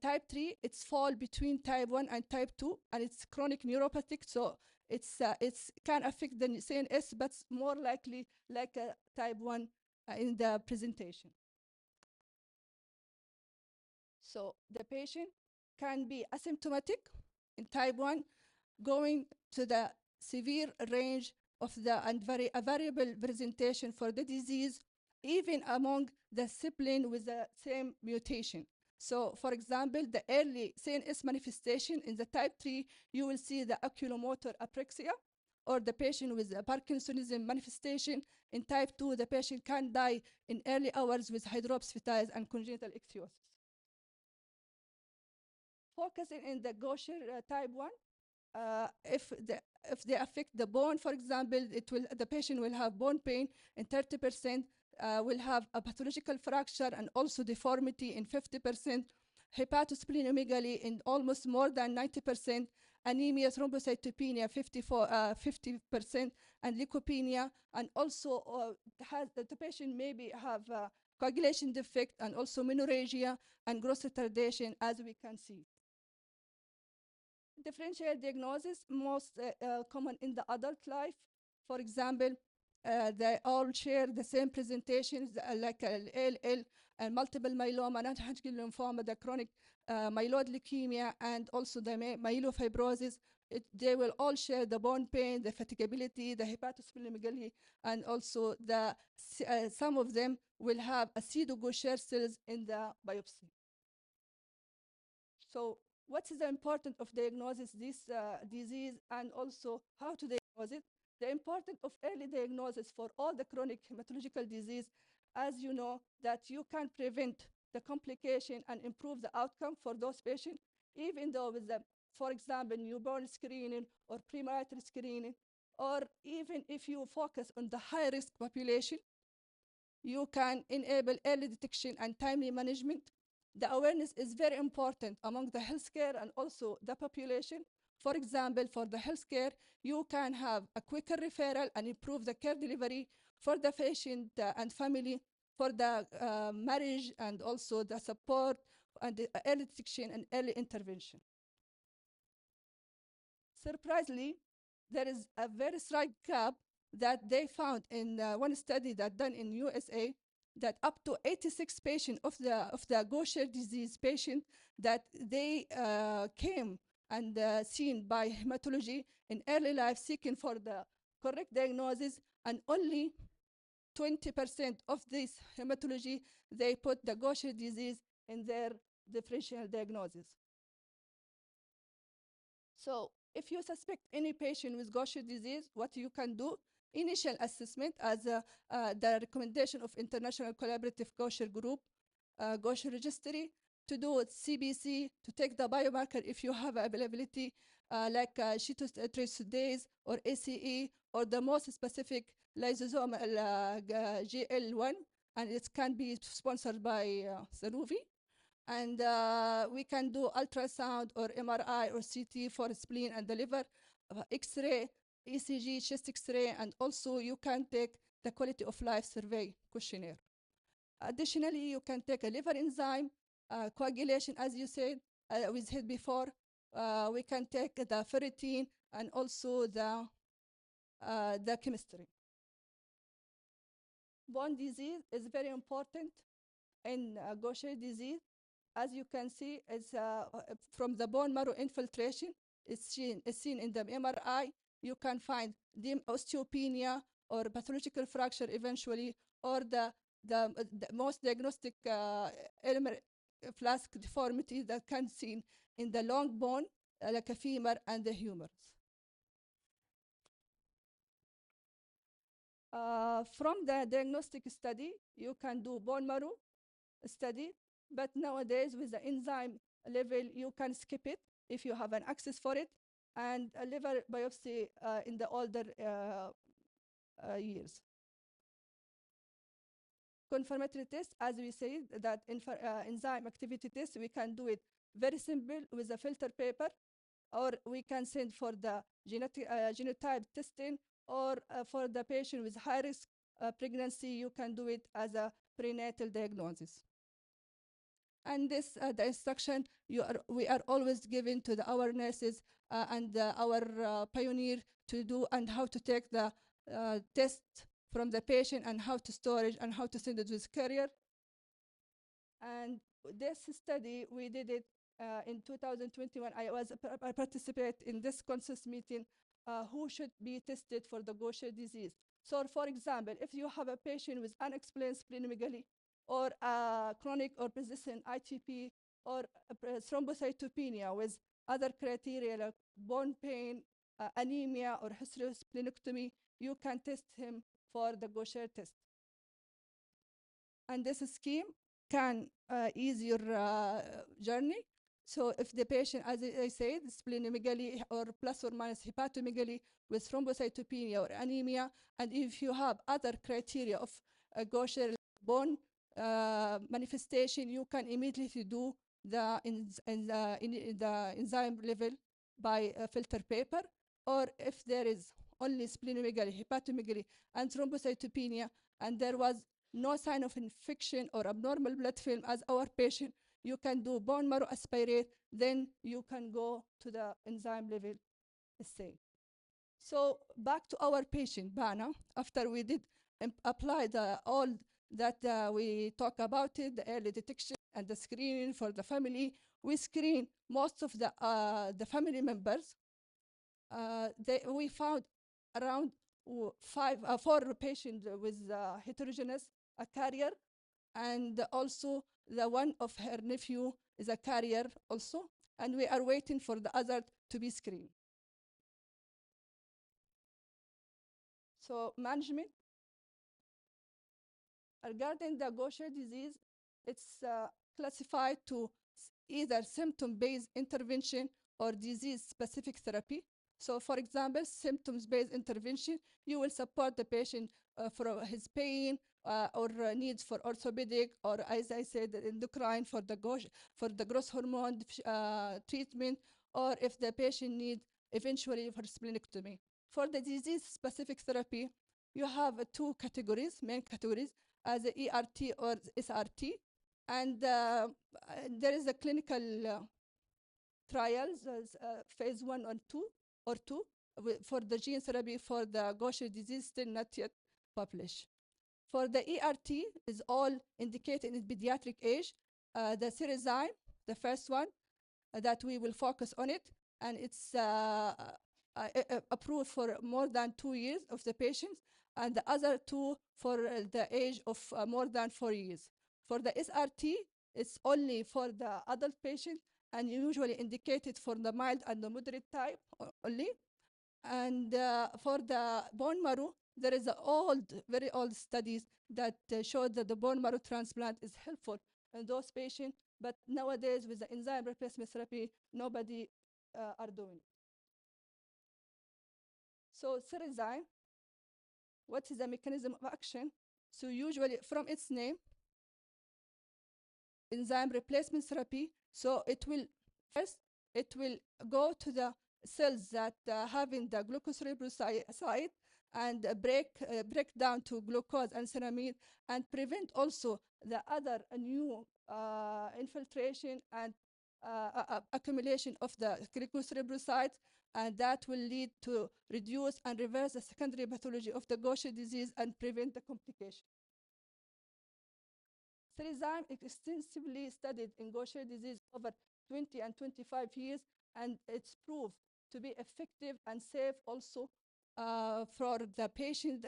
Type 3, it's fall between type 1 and type 2, and it's chronic neuropathic, so it's can affect the CNS, but more likely like a type 1 in the presentation. So the patient can be asymptomatic in type 1, going to the severe range of the and a variable presentation for the disease, even among the sibling with the same mutation. So, for example, the early CNS manifestation in the type 3, you will see the oculomotor apraxia, or the patient with the Parkinsonism manifestation. In type 2, the patient can die in early hours with hydrops fetalis and congenital ichthyosis. Focusing in the Gaucher type 1, if they affect the bone, for example, the patient will have bone pain in 30%, will have a pathological fracture and also deformity in 50%, hepatosplenomegaly in almost more than 90%, anemia, thrombocytopenia 50%, and leukopenia, and also the patient maybe have coagulation defect and also menorrhagia and growth retardation, as we can see. Differential diagnosis, most common in the adult life. For example, they all share the same presentations like ALL and multiple myeloma, non-Hodgkin lymphoma, the chronic myeloid leukemia, and also the myelofibrosis. They will all share the bone pain, the fatigability, the hepatosplenomegaly, and also some of them will have a pseudo-Gaucher cells in the biopsy. So what is the importance of diagnosis this disease, and also how to diagnose it? The importance of early diagnosis for all the chronic hematological disease, as you know, that you can prevent the complication and improve the outcome for those patients, even though with the, for example, newborn screening or premarital screening, or even if you focus on the high-risk population, you can enable early detection and timely management. The awareness is very important among the healthcare and also the population. For example, for the healthcare, you can have a quicker referral and improve the care delivery for the patient and family, for the marriage and also the support and the early detection and early intervention. Surprisingly, there is a very slight gap that they found in one study that done in USA, that up to 86 patients of the Gaucher disease patient that they came and seen by hematology in early life seeking for the correct diagnosis, and only 20% of this hematology, they put the Gaucher disease in their differential diagnosis. So if you suspect any patient with Gaucher disease, what you can do, initial assessment as the recommendation of International Collaborative Gaucher Group, Gaucher Registry, to do CBC, to take the biomarker if you have availability, like chitotriosidase or ACE, or the most specific lysosomal GL1, and it can be sponsored by Sanofi. And we can do ultrasound or MRI or CT for spleen and the liver, X-ray, ECG, chest X-ray, and also you can take the quality of life survey questionnaire. Additionally, you can take a liver enzyme, coagulation, as you said, we said before. We can take the ferritin and also the the chemistry. Bone disease is very important in Gaucher disease. As you can see, it's from the bone marrow infiltration. It's seen in the MRI. You can find the osteopenia or pathological fracture eventually, or the most diagnostic flask deformity that can be seen in the long bone, like a femur and the humerus. From the diagnostic study, you can do bone marrow study, but nowadays with the enzyme level, you can skip it if you have an access for it, and a liver biopsy in the older years. Confirmatory test, as we say, that enzyme activity test, we can do it very simple with a filter paper, or we can send for the genotype testing, or for the patient with high risk pregnancy, you can do it as a prenatal diagnosis. And this, the instruction we are always giving to our nurses and our pioneer to do, and how to take the test from the patient, and how to storage, and how to send it with carrier. And this study, we did it in 2021. I participate in this consensus meeting, who should be tested for the Gaucher disease. So for example, if you have a patient with unexplained splenomegaly, or chronic or persistent ITP, or thrombocytopenia with other criteria like bone pain, anemia, or history of splenectomy, you can test him for the Gaucher test. And this scheme can ease your journey. So if the patient, as I said, splenomegaly or plus or minus hepatomegaly with thrombocytopenia or anemia, and if you have other criteria of Gaucher bone manifestation, you can immediately do the enzyme level by filter paper. Or if there is only splenomegaly, hepatomegaly, and thrombocytopenia, and there was no sign of infection or abnormal blood film as our patient, you can do bone marrow aspirate, then you can go to the enzyme level assay. So back to our patient, Bana, after we did apply all that we talk about it, the early detection and the screening for the family, we screen most of the family members. We found around 4 patients with heterogeneous carrier, and also the one of her nephew is a carrier also, and we are waiting for the other to be screened. So management. Regarding the Gaucher disease, it's classified to either symptom-based intervention or disease-specific therapy. So for example, symptoms-based intervention, you will support the patient for his pain or needs for orthopedic, or as I said, endocrine for the growth hormone treatment, or if the patient needs eventually for splenectomy. For the disease-specific therapy, you have 2 categories, main categories, as a ERT or SRT. And there is a clinical trials, phase 1 or 2 for the gene therapy for the Gaucher disease, still not yet published. For the ERT, is all indicated in pediatric age. The Cerezyme, the first one, that we will focus on it, and it's approved for more than 2 years of the patients, and the other 2 for the age of more than 4 years. For the SRT, it's only for the adult patient, and usually indicated for the mild and the moderate type only. And for the bone marrow, there is very old studies that show that the bone marrow transplant is helpful in those patients, but nowadays with the enzyme replacement therapy, nobody are doing it. So Cerezyme, what is the mechanism of action? So usually from its name, enzyme replacement therapy, so it will go to the cells that having the glucose riboside and break down to glucose and ceramide, and prevent also the other new infiltration and accumulation of the glycocerebrocytes, and that will lead to reduce and reverse the secondary pathology of the Gaucher disease and prevent the complication. Cerezyme is extensively studied in Gaucher disease over 20 and 25 years, and it's proved to be effective and safe also for the patient,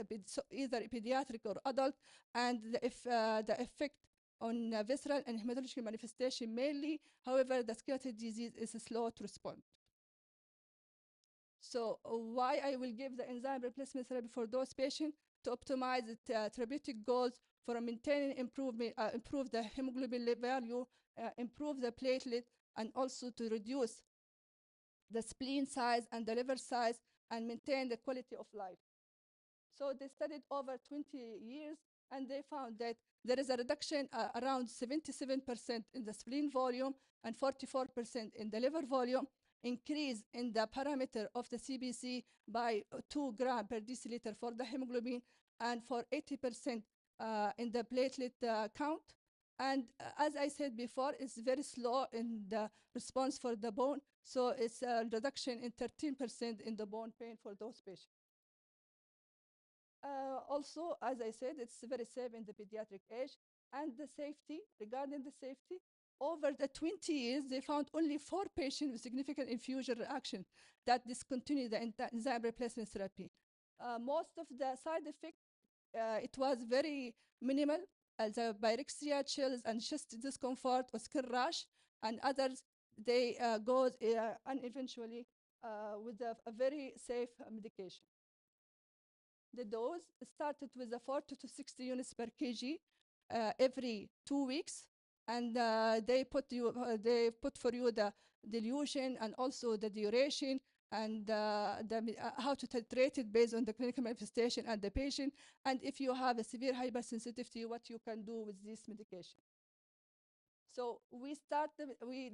either pediatric or adult, and the effect on visceral and hematological manifestation mainly. However, the skeletal disease is slow to respond. So why I will give the enzyme replacement therapy for those patients? To optimize the therapeutic goals for maintaining improvement, improve the hemoglobin value, improve the platelet, and also to reduce the spleen size and the liver size and maintain the quality of life. So they studied over 20 years, and they found that there is a reduction around 77% in the spleen volume and 44% in the liver volume, increase in the parameter of the CBC by 2 grams per deciliter for the hemoglobin, and for 80% in the platelet count. And as I said before, it's very slow in the response for the bone, so it's a reduction in 13% in the bone pain for those patients. Also, as I said, it's very safe in the pediatric age. And the safety, regarding the safety, over the 20 years, they found only 4 patients with significant infusion reaction that discontinued the enzyme replacement therapy. Most of the side effects, it was very minimal, the pyrexia, chills, and chest discomfort or skin rash, and others, they go uneventually with a very safe medication. The dose started with a 40 to 60 units per kg every 2 weeks, and they put for you the dilution and also the duration and how to titrate it based on the clinical manifestation and the patient, and if you have a severe hypersensitivity, what you can do with this medication. So we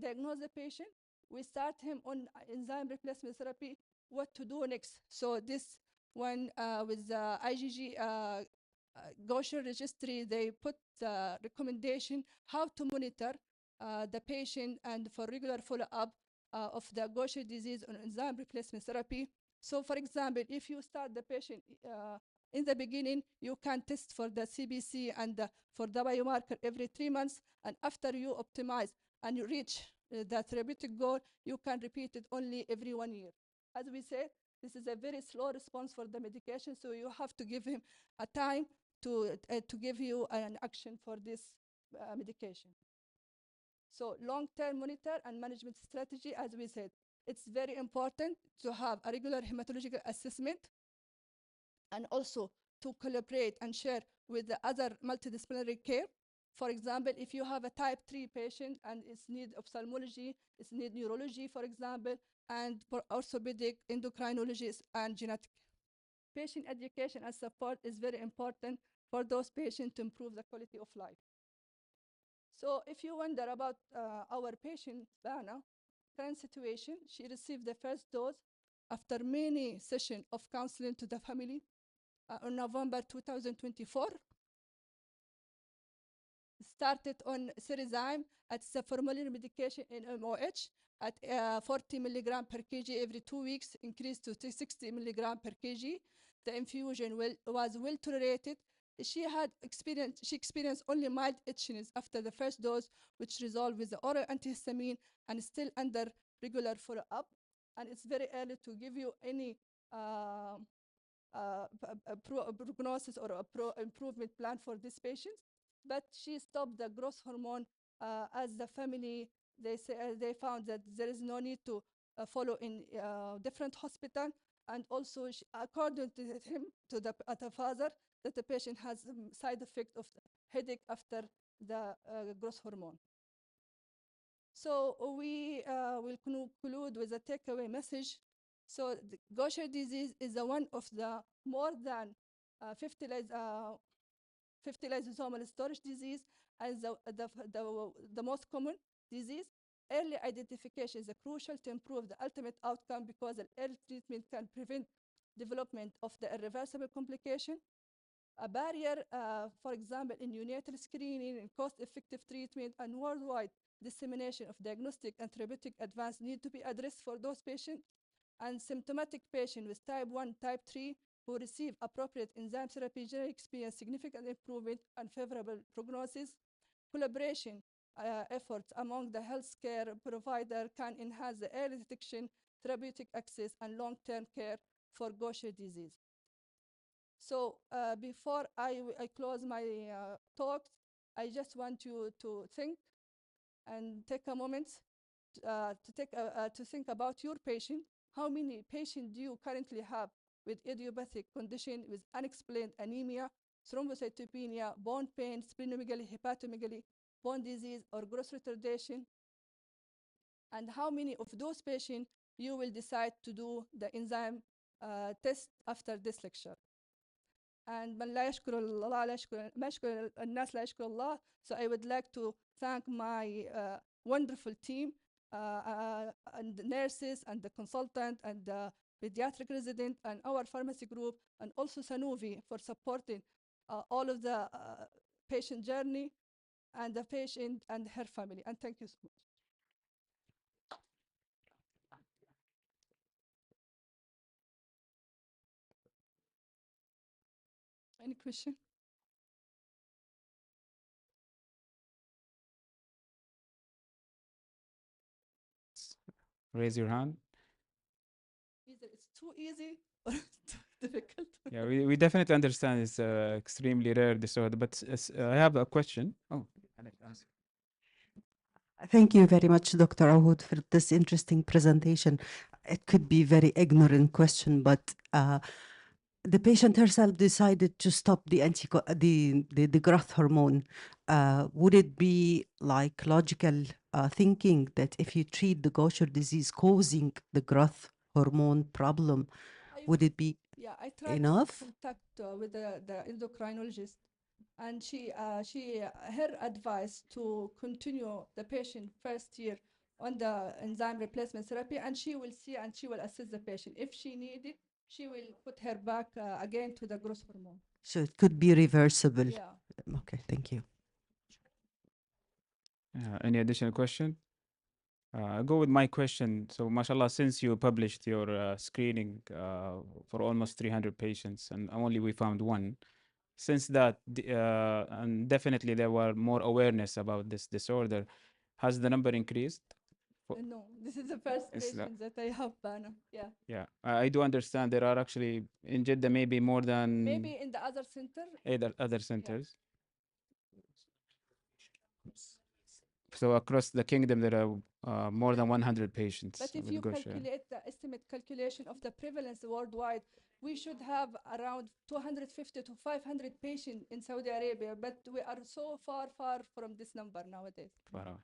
diagnose the patient, we start him on enzyme replacement therapy, what to do next. So this one with the IgG Gaucher registry, they put the recommendation how to monitor the patient and for regular follow-up of the Gaucher disease on enzyme replacement therapy. So for example, if you start the patient in the beginning, you can test for the CBC and for the biomarker every 3 months, and after you optimize and you reach the therapeutic goal, you can repeat it only every 1 year. As we said, this is a very slow response for the medication, so you have to give him a time to give you an action for this medication. So long-term monitor and management strategy, as we said, it's very important to have a regular hematological assessment and also to collaborate and share with the other multidisciplinary care. For example, if you have a type 3 patient and it's need ophthalmology, it's need neurology, for example, and for orthopedic, endocrinologists, and genetic. Patient education and support is very important for those patients to improve the quality of life. So if you wonder about our patient, Bana, current situation, she received the first dose after many sessions of counseling to the family on November 2024. Started on Cerezyme at the formulary medication in MOH at 40 milligram per kg every 2 weeks, increased to 60 milligram per kg. The infusion was well tolerated. She experienced only mild itchiness after the first dose, which resolved with the oral antihistamine and still under regular follow-up. And it's very early to give you any prognosis or improvement plan for this patient. But she stopped the growth hormone as the family, they found that there is no need to follow in different hospital. And also, according to him, to the father, that the patient has side effect of headache after the growth hormone. So we will conclude with a takeaway message. So the Gaucher disease is one of the more than 50 lysosomal storage disease as the most common disease. Early identification is crucial to improve the ultimate outcome because early treatment can prevent development of the irreversible complication. a barrier, for example, in neonatal screening and cost-effective treatment and worldwide dissemination of diagnostic and therapeutic advance need to be addressed for those patients. And symptomatic patients with type 1, type 3 who receive appropriate enzyme therapy generally experience significant improvement and favorable prognosis. Collaboration efforts among the healthcare provider can enhance the early detection, therapeutic access, and long-term care for Gaucher disease. So before I close my talk, I just want you to think and take a moment to think about your patient. How many patients do you currently have with idiopathic condition with unexplained anemia, thrombocytopenia, bone pain, splenomegaly, hepatomegaly, bone disease, or growth retardation? And how many of those patients you will decide to do the enzyme test after this lecture? And من لا يشكر الله لا يشكر ما يشكر الناس لا يشكر الله. So I would like to thank my wonderful team and the nurses and the consultant and the pediatric resident and our pharmacy group and also Sanofi for supporting all of the patient journey and the patient and her family. And thank you so much. Any question? Raise your hand. Either it's too easy or too difficult. Yeah, we definitely understand it's an extremely rare disorder, but I have a question. Oh, Alex, ask. Thank you very much, Dr. Ahoud, for this interesting presentation. It could be very ignorant question, but the patient herself decided to stop the growth hormone. Would it be like logical thinking that if you treat the Gaucher disease causing the growth hormone problem, would it be I tried enough? to contact with the endocrinologist, and her advice to continue the patient first year on the enzyme replacement therapy, and she will see and she will assess the patient. If she need it, she will put her back again to the growth hormone. So it could be reversible. Yeah. Okay, thank you. Any additional question? I'll go with my question. So, mashallah, since you published your screening for almost 300 patients and only we found one, since that, and definitely there were more awareness about this disorder, has the number increased? No, this is the first It's patient that I have, Bana. Yeah. Yeah, I do understand there are actually in Jeddah maybe more than Maybe in the other center. other centers. So across the kingdom, there are more than 100 patients. But if with you Gaucher. calculate the estimate calculation of the prevalence worldwide, we should have around 250 to 500 patients in Saudi Arabia, but we are so far from this number nowadays. Wow.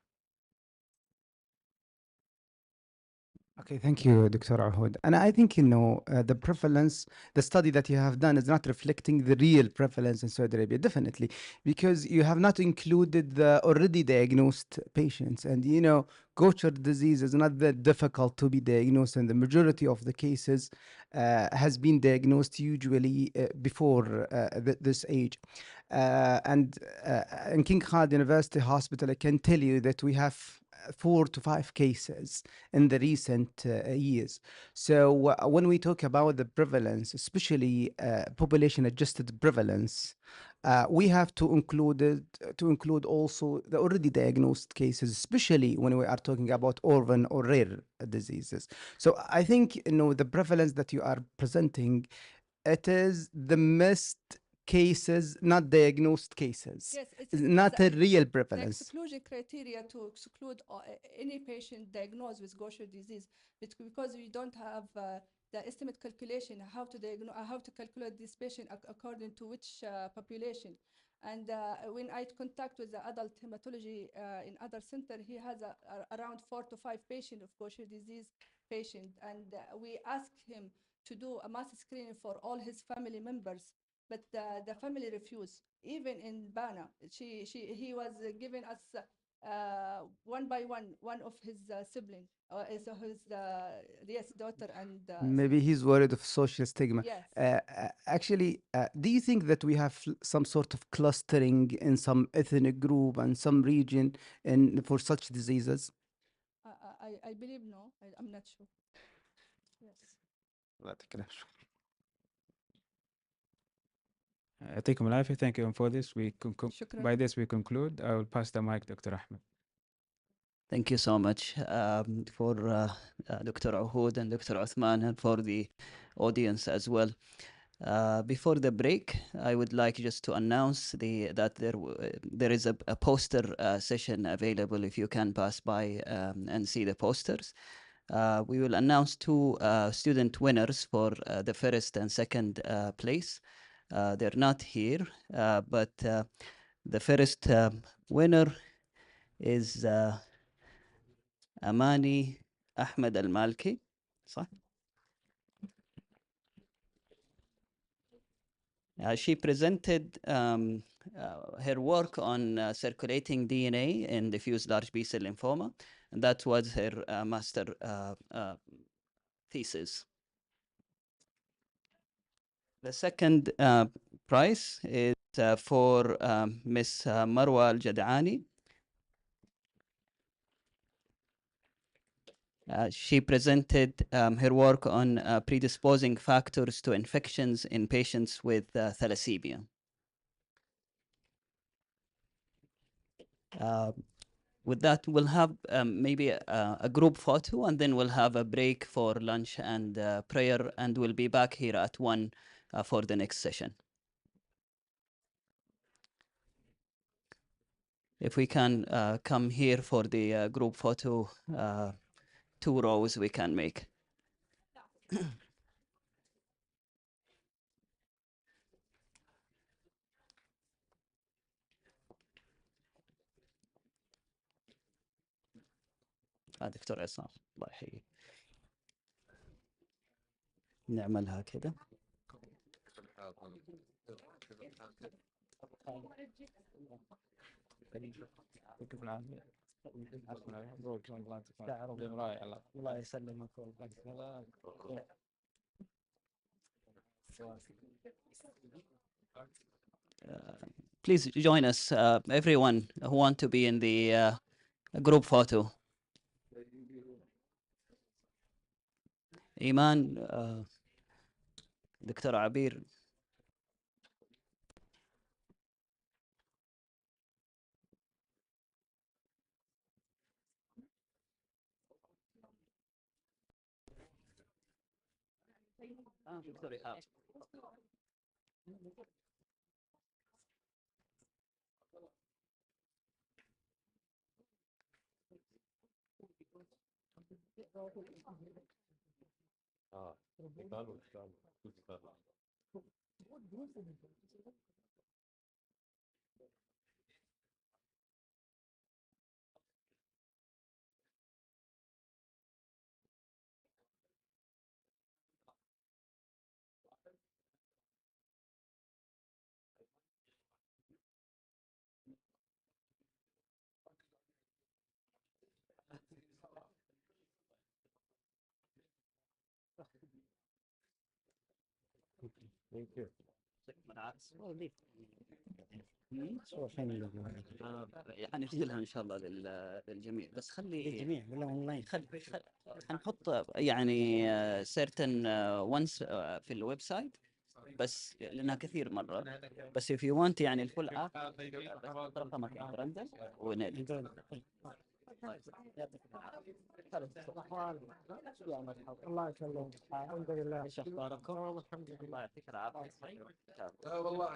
Okay, thank you, Dr. Ahoud. And I think, the prevalence, the study that you have done is not reflecting the real prevalence in Saudi Arabia, definitely, because you have not included the already diagnosed patients. And, Gaucher disease is not that difficult to be diagnosed, and the majority of the cases has been diagnosed usually before this age. And in King Khalid University Hospital, I can tell you that we have 4 to 5 cases in the recent years. So when we talk about the prevalence, especially population-adjusted prevalence, we have to include also the already diagnosed cases, especially when we are talking about orphan or rare diseases. So I think the prevalence that you are presenting, it is the missed cases, not diagnosed cases. Yes, it's not a real the prevalence. exclusion criteria to exclude any patient diagnosed with Gaucher disease, because we don't have the estimate calculation how to calculate this patient according to which population. And when I contact with the adult hematology in other center, he has around 4 to 5 patients of Gaucher disease patient, and we ask him to do a mass screening for all his family members, but the family refused. Even in Bana, he was giving us one by one of his sibling, or is his yes, daughter and Maybe he's worried of social stigma. yes. Actually, do you think that we have some sort of clustering in some ethnic group and some region in for such diseases? I believe no. I'm not sure. Yes. يعطيك العافية. يعطيكم العافية. Thank you for this. شكراً. By this we conclude. I will pass the mic Dr. Ahmed. Thank you so much for Dr. Ahoud and Dr. Uthman, and for the audience as well. Before the break, I would like just to announce that there is a poster session available if you can pass by and see the posters. We will announce two student winners for the first and second place. They're not here, but the first winner is Amani Ahmed Al-Malki. صح? She presented her work on circulating DNA in diffuse large B-cell lymphoma, and that was her master thesis. The second prize is for Miss Marwa Al-Jad'ani. She presented her work on predisposing factors to infections in patients with thalassemia. With that, we'll have maybe a group photo, and then we'll have a break for lunch and prayer, and we'll be back here at 1 for the next session. If we can come here for the group photo, 2 rows we can make. دكتور عصام الله يحييك. نعملها كده. الله يسلمك. Please join us, everyone who want to be in the group photo. Iman, Dr. Abir. Dr. Ihab. Thank you. حنرسلها ان شاء الله للجميع، بس خلي للجميع ولا اونلاين. حنحط يعني certain ones في الويب سايت، بس لانها كثير مره. بس if you want يعني الفول اب رقمك انت ونادي. الله يسلمك. الحمد لله. ايش اخباركم؟ الحمد لله. الله يعطيك العافيه. والله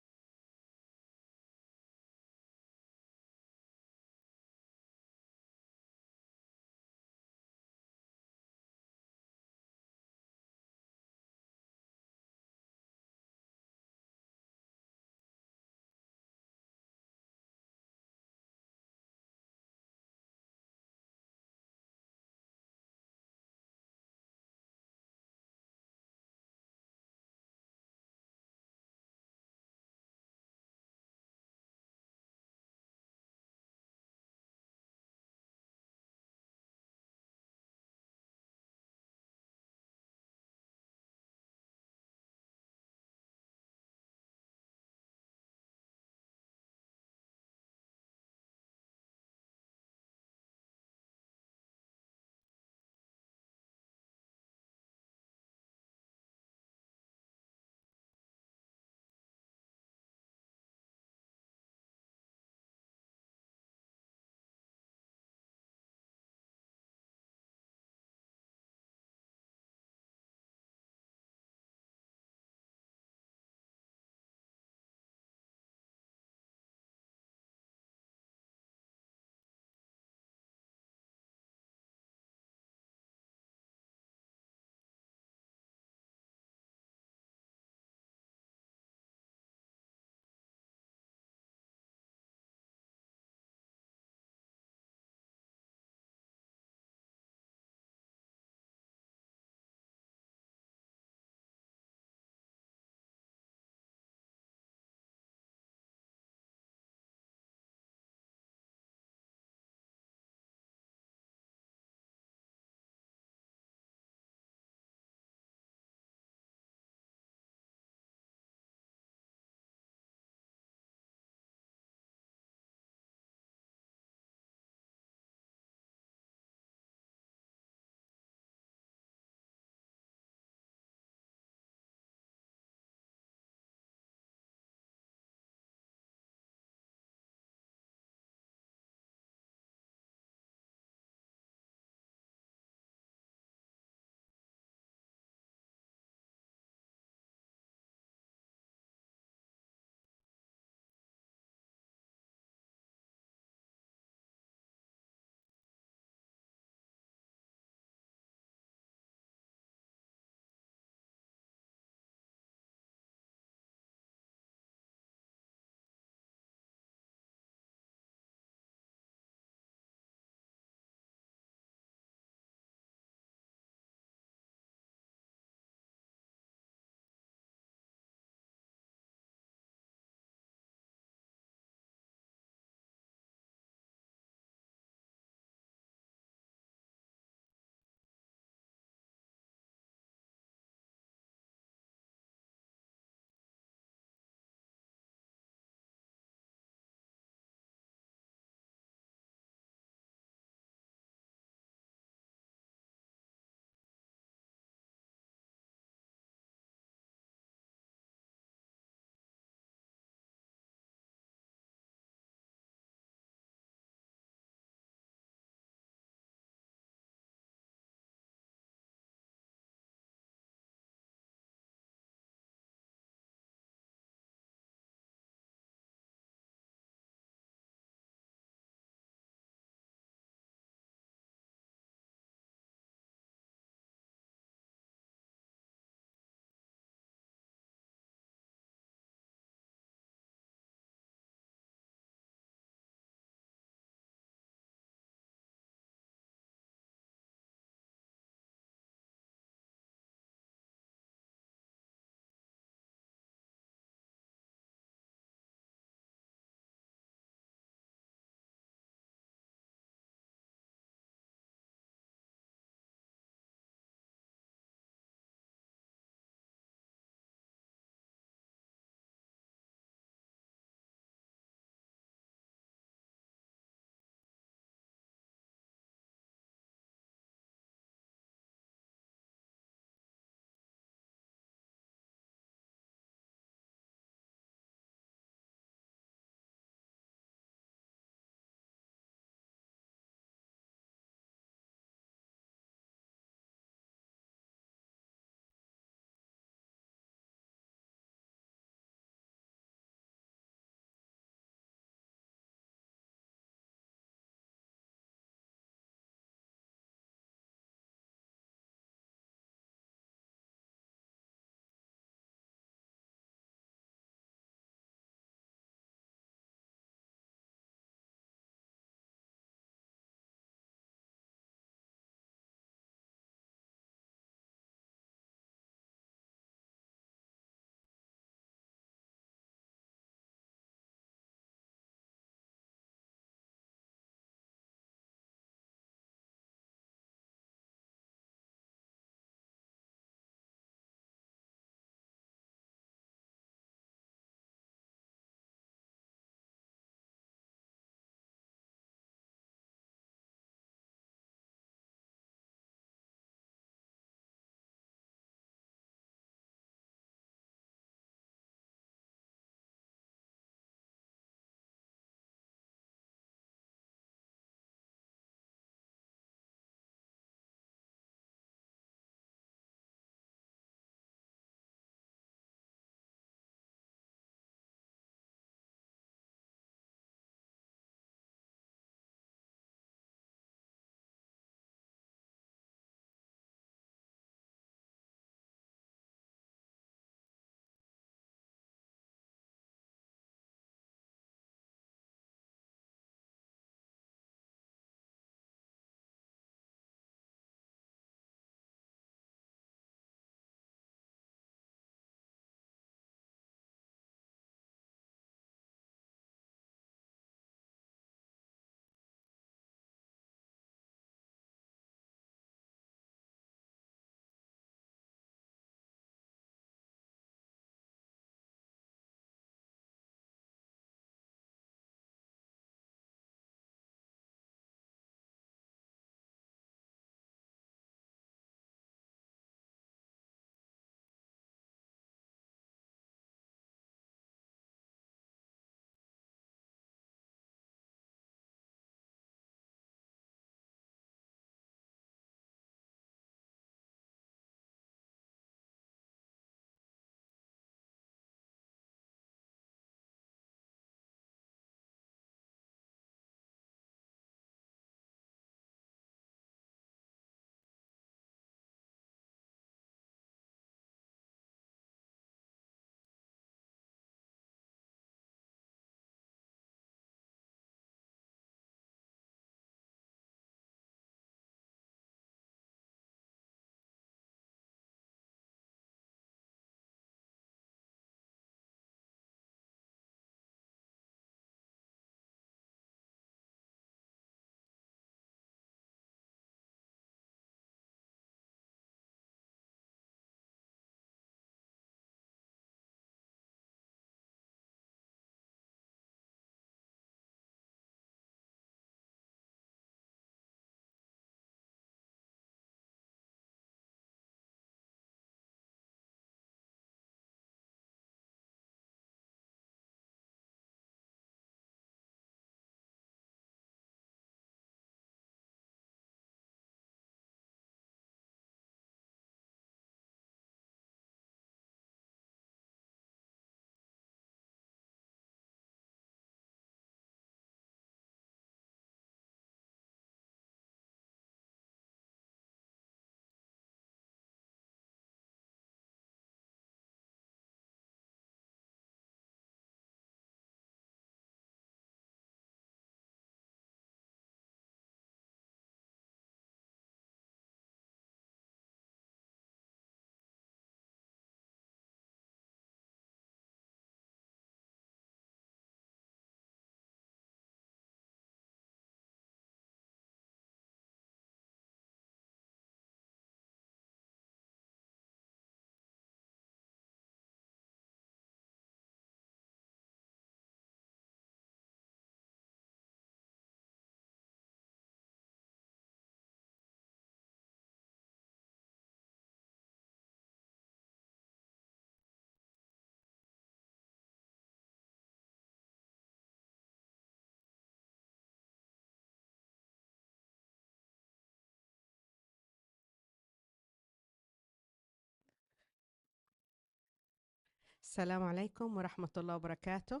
Assalamu alaikum wa rahmatullahi wa barakatuh.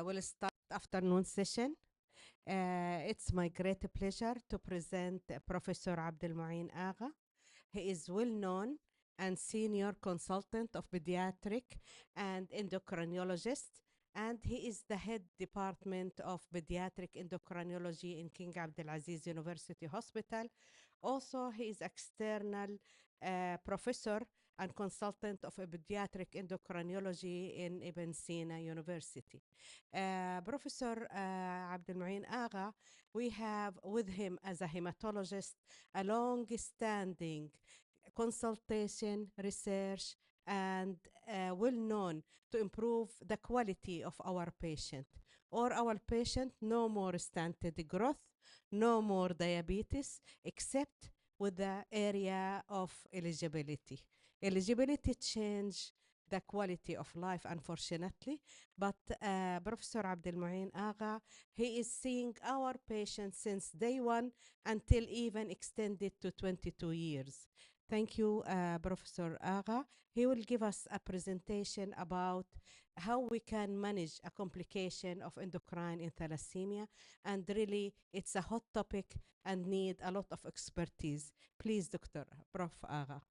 We'll start afternoon session. It's my great pleasure to present Professor Abdul Muin Agha. He is well known and senior consultant of pediatric and endocrinologist, and he is the head department of pediatric endocrinology in King Abdulaziz University Hospital. Also, he is external professor and consultant of pediatric endocrinology in Ibn Sina University. Professor Abdul Muin Agha, we have with him as a hematologist a long-standing consultation, research, and well known to improve the quality of our patient. Or our patient, no more stunted growth, no more diabetes, except with the area of eligibility. Eligibility change the quality of life, unfortunately, but Professor Abdul Muin Agha, he is seeing our patients since day one until even extended to 22 years. Thank you, Professor Agha. He will give us a presentation about how we can manage a complication of endocrine in thalassemia, and really it's a hot topic and need a lot of expertise. Please, Dr. Prof. Agha.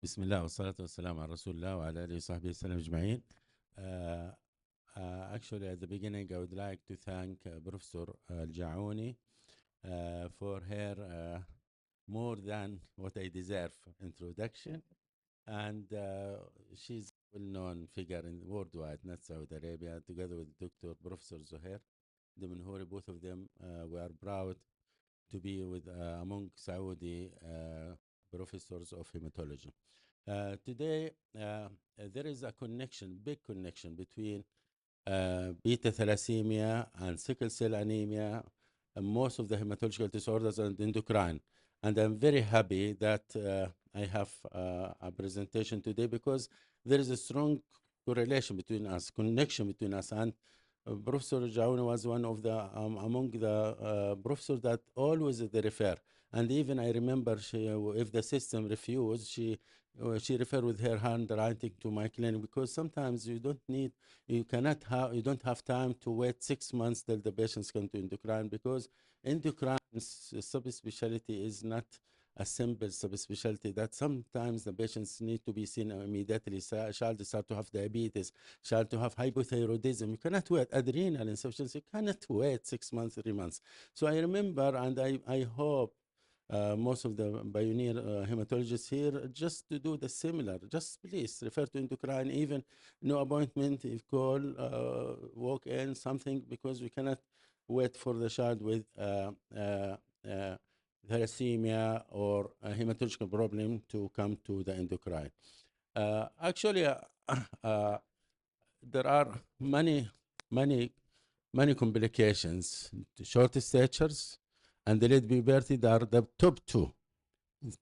بسم الله والصلاة والسلام على رسول الله وعلى آله وصحبه وسلم أجمعين. Actually, at the beginning, I would like to thank Professor Al-Jaouni for her more than what I deserve introduction. And she's a well-known figure in worldwide, not Saudi Arabia, together with Dr. Professor Zuhair Demenhouri. Both of them, we are proud to be with among Saudi professors of hematology. Today, there is a connection, big connection between beta thalassemia and sickle cell anemia, and most of the hematological disorders and endocrine. And I'm very happy that I have a presentation today because there is a strong correlation between us, connection between us. And Professor Jaouni was one of the, among the professors that always they refer. And even I remember if the system refused, she referred with her handwriting to my clinic, because sometimes you don't have time to wait 6 months till the patients come to endocrine, because endocrine subspecialty is not a simple subspecialty, that sometimes the patients need to be seen immediately. Child start to have diabetes, child to have hypothyroidism. You cannot wait. Adrenal insufficiency, you cannot wait 6 months, 3 months. So I remember, and I hope most of the pioneer hematologists here just to do the similar. Just please refer to endocrine, even no appointment, if call, walk in, something, because we cannot wait for the child with thalassemia or a hematological problem to come to the endocrine. Actually, there are many complications. Short statures and delayed puberty, they are the top two.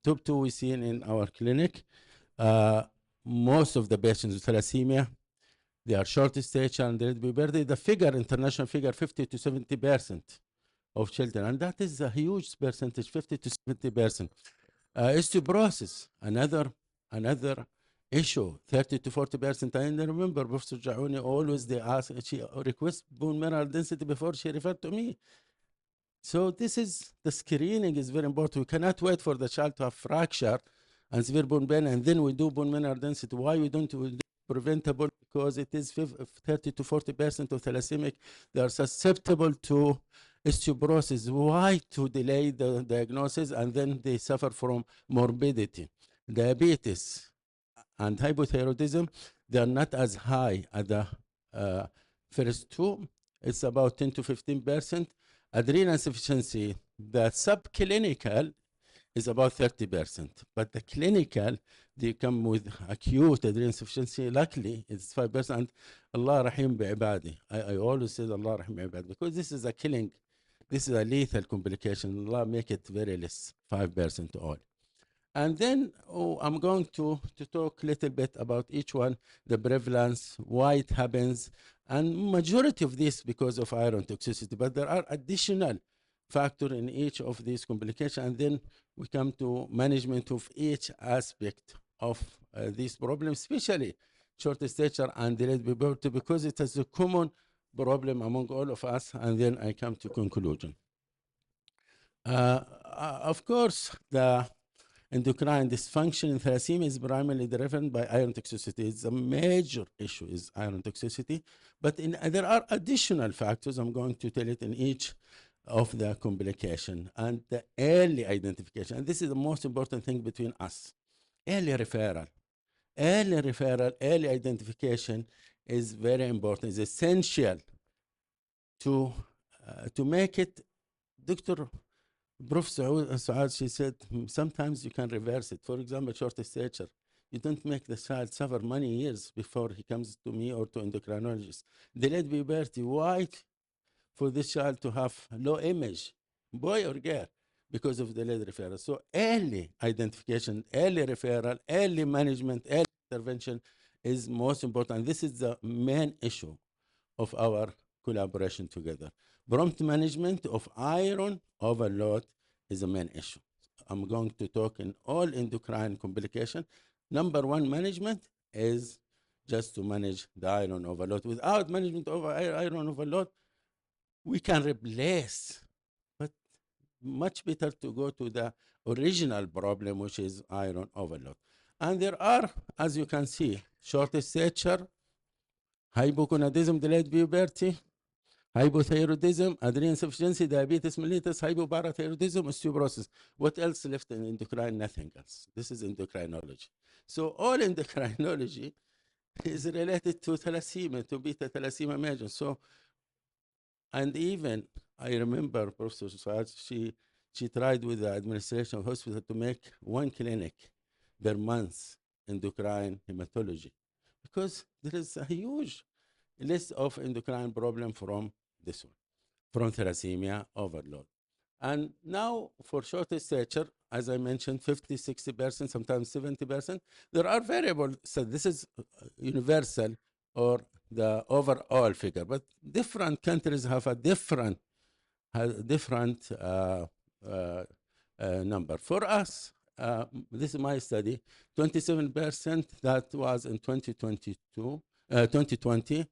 Top two we see in our clinic. Most of the patients with thalassemia, they are short stature and delayed puberty. The figure, international figure, 50 to 70% of children, and that is a huge percentage, 50 to 70%. Osteoporosis, another issue, 30 to 40%. I remember Professor Jaouni always she requests bone mineral density before she referred to me. So the screening is very important. We cannot wait for the child to have fracture and severe bone pain, and then we do bone mineral density. Why we don't do preventable? Because it is 30 to 40% of thalassemic, they are susceptible to osteoporosis. Why to delay the diagnosis and then they suffer from morbidity? Diabetes and hypothyroidism, they are not as high as the first two. It's about 10 to 15%. Adrenal insufficiency, the subclinical is about 30%, but the clinical, they come with acute adrenal insufficiency. Luckily, it's 5%. And Allah rahim bi'ibadi. I always say Allah rahim bi'ibadi, because this is a killing, this is a lethal complication. Allah make it very less, 5% all. And then I'm going to talk a little bit about each one, the prevalence, why it happens, And majority of this because of iron toxicity, but there are additional factor in each of these complications, and then we come to management of each aspect of this problem, especially short stature and delayed puberty, because it is a common problem among all of us, and then I come to conclusion. Of course, the endocrine dysfunction in thalassemia is primarily driven by iron toxicity. It's a major issue is iron toxicity, but there are additional factors. I'm going to tell it in each of the complication and the early identification. And this is the most important thing between us. Early referral. Early referral, early identification is very important. It's essential to make it. Dr. Prof. Saad, she said, sometimes you can reverse it. For example, short stature. You don't make the child suffer many years before he comes to me or to endocrinologist. Delayed puberty, why for this child to have low image, boy or girl, because of delayed referral? So early identification, early referral, early management, early intervention is most important. This is the main issue of our collaboration together. Prompt management of iron overload is the main issue. I'm going to talk in all endocrine complication. Number one management is just to manage the iron overload. Without management of iron overload, we can replace, but much better to go to the original problem, which is iron overload. And there are, as you can see, short stature, hypogonadism, delayed puberty, hypothyroidism, adrenal insufficiency, diabetes mellitus, hypoparathyroidism, osteoporosis. What else left in endocrine? Nothing else. This is endocrinology. So all endocrinology is related to thalassemia, to beta thalassemia major. So, and even I remember Professor Saad, she tried with the administration of hospital to make one clinic per month endocrine hematology, because there is a huge list of endocrine problem from this one, from thalassemia overload. And now for short stature, as I mentioned, 50, 60%, sometimes 70%, there are variables. So this is universal or the overall figure, but different countries have a different number. For us, this is my study, 27%, that was in 2020.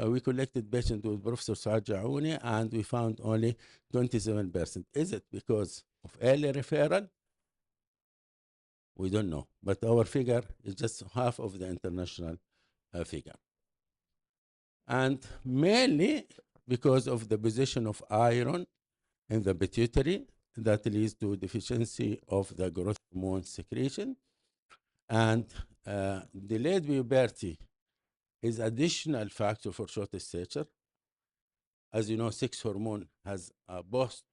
We collected patients with Professor Saad Jaouni, and we found only 27%. Is it because of early referral? We don't know, but our figure is just half of the international figure. And mainly because of the position of iron in the pituitary that leads to deficiency of the growth hormone secretion. And delayed puberty is additional factor for short stature. As you know, sex hormone has a boost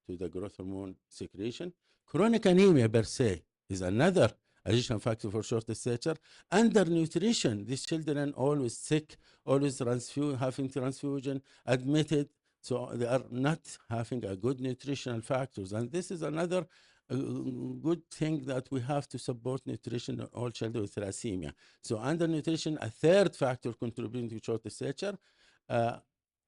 to the growth hormone secretion. Chronic anemia per se is another additional factor for short stature. Undernutrition, these children always sick, always having transfusion, admitted, so they are not having a good nutritional factors. And this is another good thing that we have to support nutrition in all children with thalassemia. So undernutrition, a third factor contributing to short stature.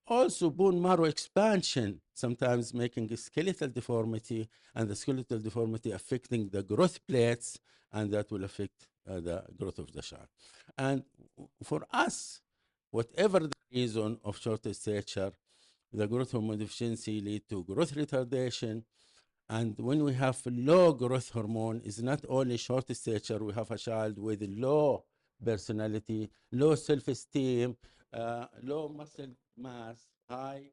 Also bone marrow expansion, sometimes making a skeletal deformity, and the skeletal deformity affecting the growth plates, and that will affect the growth of the child. And for us, whatever the reason of short stature, the growth hormone deficiency lead to growth retardation. And when we have low growth hormone, it's not only short stature, we have a child with low personality, low self-esteem, low muscle mass, high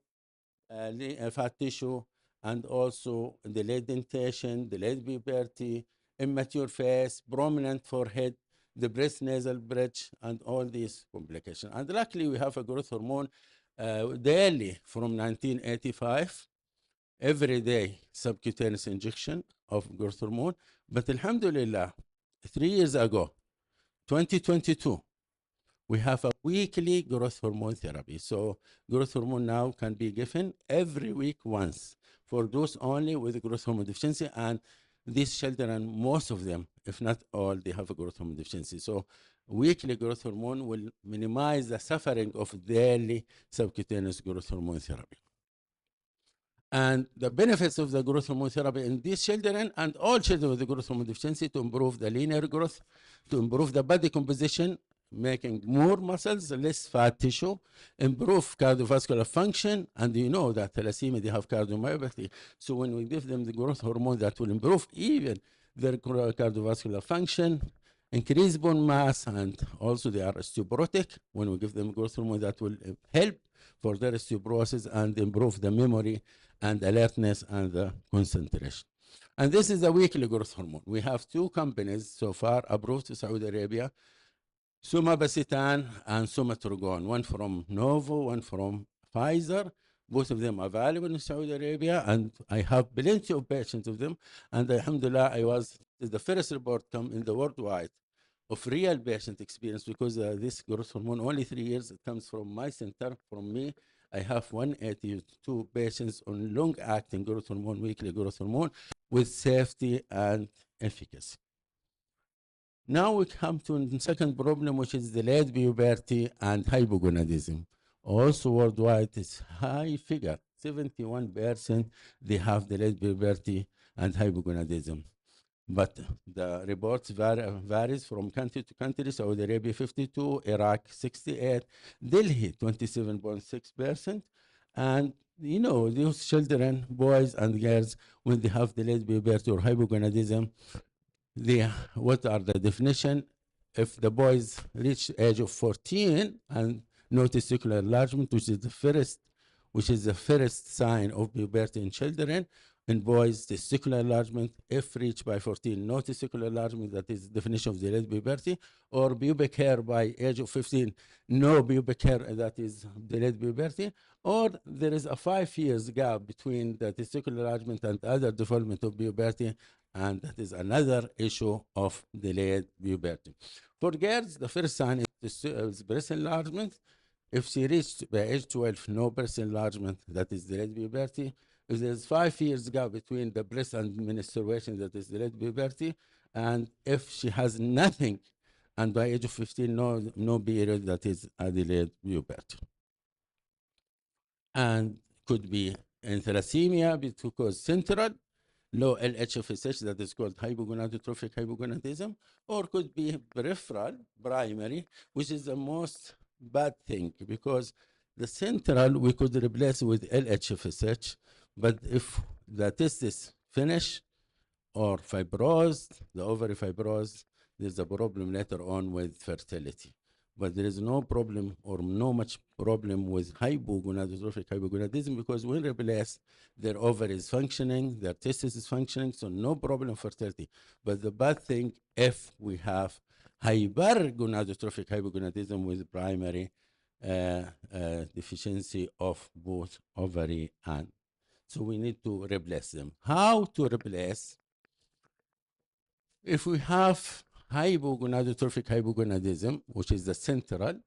fat tissue, and also delayed dentation, delayed puberty, immature face, prominent forehead, the breast nasal bridge, and all these complications. And luckily, we have a growth hormone daily from 1985, every day subcutaneous injection of growth hormone. But alhamdulillah, 3 years ago, 2022, we have a weekly growth hormone therapy. So growth hormone now can be given every week once for those only with growth hormone deficiency. And these children, most of them, if not all, they have a growth hormone deficiency. So weekly growth hormone will minimize the suffering of daily subcutaneous growth hormone therapy. And the benefits of the growth hormone therapy in these children and all children with the growth hormone deficiency to improve the linear growth, to improve the body composition, making more muscles, less fat tissue, improve cardiovascular function, and you know that thalassemia, they have cardiomyopathy. So when we give them the growth hormone, that will improve even their cardiovascular function, increase bone mass, and also they are osteoporotic. When we give them growth hormone, that will help for their osteoporosis and improve the memory and alertness and the concentration. And this is the weekly growth hormone. We have two companies so far approved to Saudi Arabia, Sumabacitan and Sumatrogon, one from Novo, one from Pfizer. Both of them are available in Saudi Arabia, and I have plenty of patients of them. And alhamdulillah, I was the first report come in the worldwide of real patient experience, because this growth hormone, only 3 years, it comes from my center, from me. I have 182 patients on long-acting growth hormone, weekly growth hormone, with safety and efficacy. Now we come to the second problem, which is delayed puberty and hypogonadism. Also worldwide, it's high figure, 71% they have delayed puberty and hypogonadism. But the reports varies from country to country. Saudi Arabia 52, Iraq 68, Delhi 27.6%. And you know, those children, boys and girls, when they have delayed puberty or hypogonadism, what are the definition? If the boys reach age of 14 and no testicular enlargement, which is the first sign of puberty in children. In boys, testicular enlargement, if reached by 14, no testicular enlargement, that is the definition of delayed puberty, or pubic hair by age of 15, no pubic hair, that is delayed puberty, or there is a 5 years gap between the testicular enlargement and other development of puberty, and that is another issue of delayed puberty. For girls, the first sign is breast enlargement. If she reached by age 12, no breast enlargement, that is delayed puberty. If there's 5 years gap between the breast and menstruation, that is delayed puberty. And if she has nothing, and by age of 15, no period, that is a delayed puberty. And could be in thalassemia because central, low LHFSH, that is called hypogonadotrophic hypogonadism, or could be peripheral, primary, which is the most bad thing, because the central we could replace with LHFSH, but if the testis finish or fibrosed, the ovary fibrosed, there's a problem later on with fertility. But there is no problem or no much problem with hypogonadotrophic hypogonadism, because when replaced, their ovary is functioning, their testis is functioning, so no problem fertility. But the bad thing, if we have hypergonadotrophic hypogonadism with primary deficiency of both ovary and, so we need to replace them. How to replace? If we have hypogonadotrophic hypogonadism, which is the central,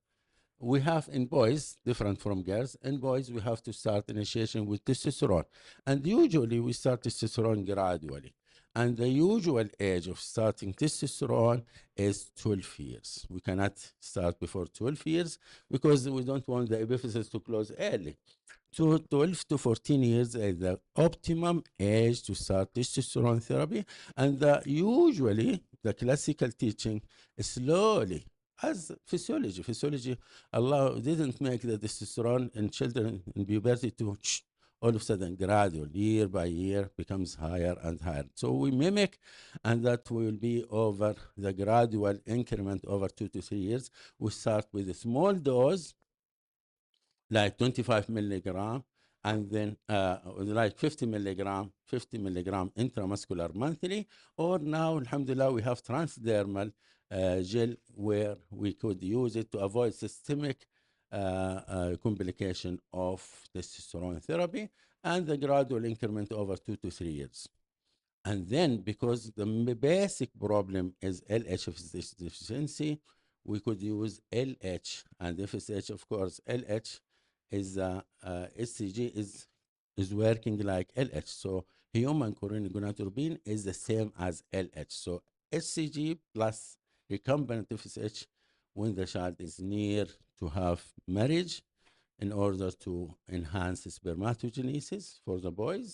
we have in boys, different from girls, in boys we have to start initiation with testosterone. And usually we start testosterone gradually. And the usual age of starting testosterone is 12 years. We cannot start before 12 years because we don't want the epiphysis to close early. So 12 to 14 years is the optimum age to start testosterone therapy. And usually the classical teaching is slowly, as physiology, Allah didn't make the testosterone in children in puberty to all of a sudden gradual, year by year, becomes higher and higher. So we mimic, and that will be over the gradual increment over 2 to 3 years. We start with a small dose, like 25 milligram, and then like 50 milligram intramuscular monthly, or now, alhamdulillah, we have transdermal gel where we could use it to avoid systemic complication of testosterone therapy, and the gradual increment over 2 to 3 years. And then, because the basic problem is LH deficiency, we could use LH and FSH, of course. LH is SCG is working like LH. So human chorionic gonadotropin is the same as LH. So SCG plus recombinant FSH when the child is near to have marriage in order to enhance spermatogenesis for the boys,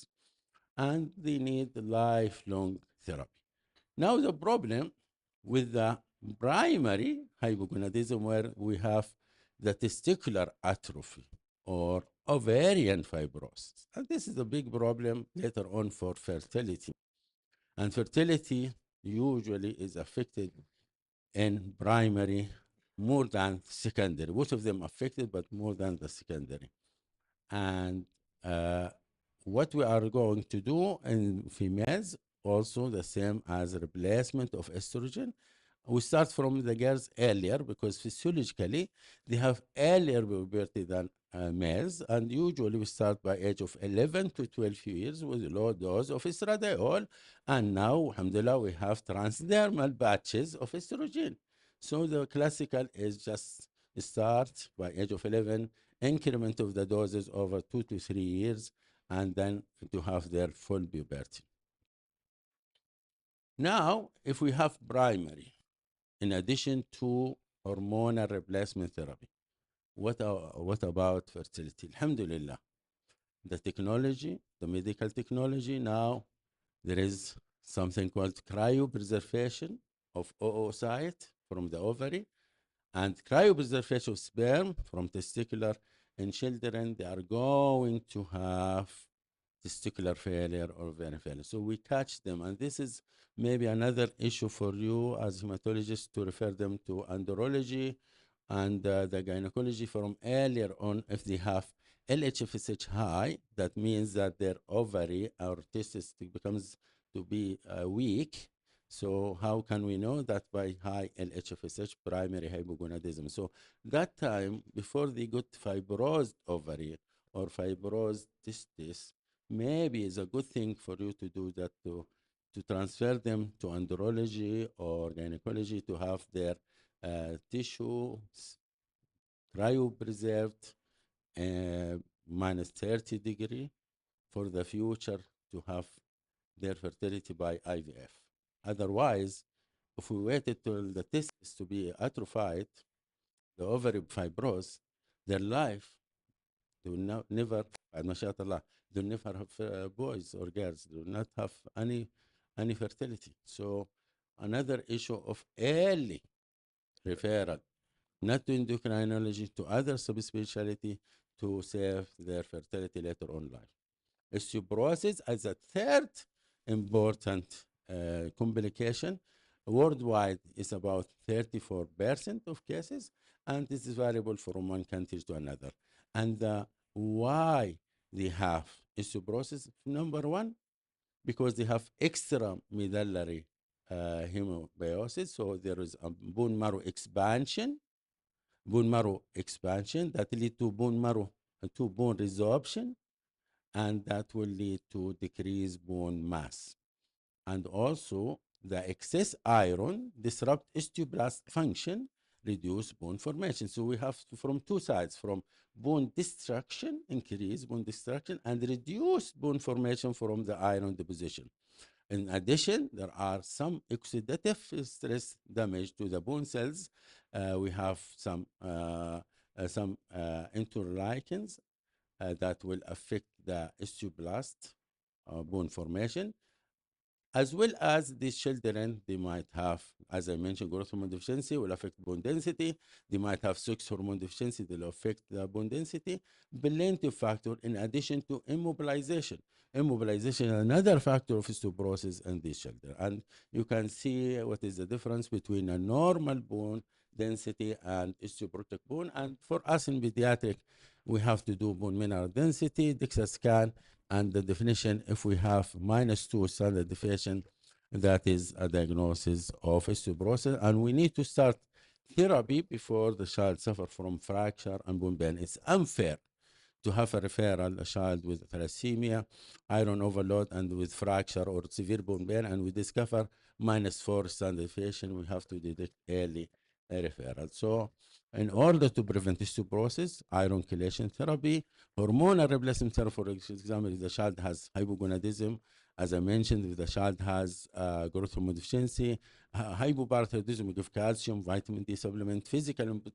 and they need lifelong therapy. Now the problem with the primary hypogonadism, where we have the testicular atrophy or ovarian fibrosis, and this is a big problem later on for fertility. And fertility usually is affected in primary more than secondary. Both of them affected, but more than the secondary. And what we are going to do in females, also the same as replacement of estrogen. We start from the girls earlier because physiologically they have earlier puberty than males, and usually we start by age of 11 to 12 years with a low dose of estradiol, and now, alhamdulillah, we have transdermal batches of estrogen. So the classical is just start by age of 11, increment of the doses over 2 to 3 years, and then to have their full puberty. Now, if we have primary, in addition to hormonal replacement therapy, what about fertility? Alhamdulillah, the technology, the medical technology, now there is something called cryopreservation of oocyte from the ovary and cryopreservation of sperm from testicular. In children, they are going to have testicular failure or ovarian failure. So we catch them, and this is maybe another issue for you as hematologists to refer them to andrology and the gynecology from earlier on. If they have LHFSH high, that means that their ovary or testis becomes to be weak. So how can we know that? By high LHFSH, primary hypogonadism. So that time, before they got fibrosed ovary or fibrosed testis, maybe it's a good thing for you to do that, to transfer them to andrology or gynecology to have their tissue cryopreserved minus 30 degree for the future to have their fertility by IVF. Otherwise, if we waited till the testis to be atrophied, the ovary fibrose, their life, they will never, mashallah, they will never have boys or girls. They will not have any fertility. So another issue of early referral, not to endocrinology, to other subspecialty to save their fertility later on life. Osteoporosis as a third important complication. Worldwide is about 34% of cases, and this is variable from one country to another. And why they have osteoporosis? Number one, because they have extramedullary hemobiosis, so there is a bone marrow expansion that lead to bone marrow to bone resorption, and that will lead to decreased bone mass. And also, the excess iron disrupt osteoblast function, reduce bone formation. So we have from two sides, from bone destruction, increase bone destruction, and reduce bone formation from the iron deposition. In addition, there are some oxidative stress damage to the bone cells. We have some interleukins that will affect the osteoblast bone formation, as well as these children, they might have, as I mentioned, growth hormone deficiency will affect bone density. They might have sex hormone deficiency that will affect the bone density. Plenty of factors in addition to immobilization. Immobilization is another factor of osteoporosis in these children. And you can see what is the difference between a normal bone density and osteoporotic bone. And for us in pediatric, we have to do bone mineral density, DEXA scan, and the definition, if we have -2 standard deviation, that is a diagnosis of osteoporosis. And we need to start therapy before the child suffers from fracture and bone pain. It's unfair to have a referral, a child with thalassemia, iron overload, and with fracture or severe bone pain, and we discover -4 standard deviation. We have to detect early a referral. So in order to prevent osteoporosis, iron chelation therapy, hormonal replacement therapy, for example, if the child has hypogonadism As I mentioned, if the child has growth hormone deficiency, hypoparathyroidism, we give calcium, vitamin D supplement,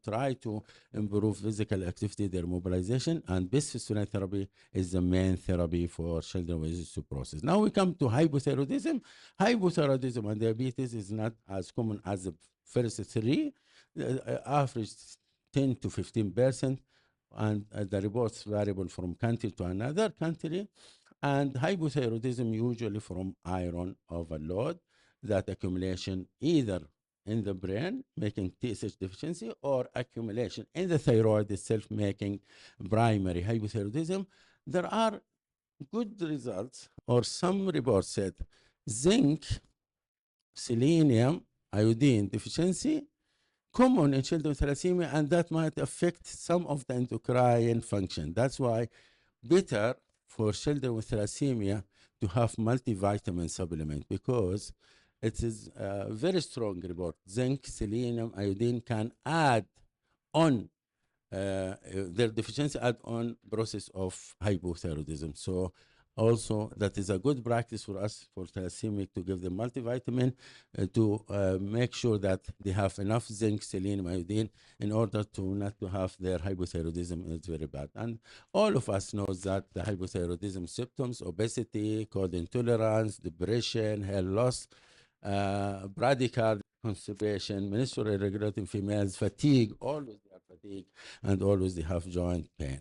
try to improve physical activity, their mobilization, and bisphosphonate therapy is the main therapy for children with osteoporosis. Now we come to hypothyroidism. Hypothyroidism and diabetes is not as common as the first three, average 10 to 15%, and the reports variable from country to another country. And hypothyroidism usually from iron overload, that accumulation either in the brain making TSH deficiency or accumulation in the thyroid itself making primary hypothyroidism. There are good results, or some reports said zinc, selenium, iodine deficiency common in children with thalassemia, and that might affect some of the endocrine function. That's why better for children with thalassemia to have multivitamin supplement, because it is a very strong report. Zinc, selenium, iodine can add on their deficiency, add on process of hypothyroidism. So also that is a good practice for us for thalassemic to give them multivitamin to make sure that they have enough zinc, selenium, iodine in order to not to have their hypothyroidism is very bad. And all of us knows that the hypothyroidism symptoms, obesity, cold intolerance, depression, hair loss, bradycardia, constipation, menstrual irregularity in females, fatigue, always they are fatigue, and always they have joint pain.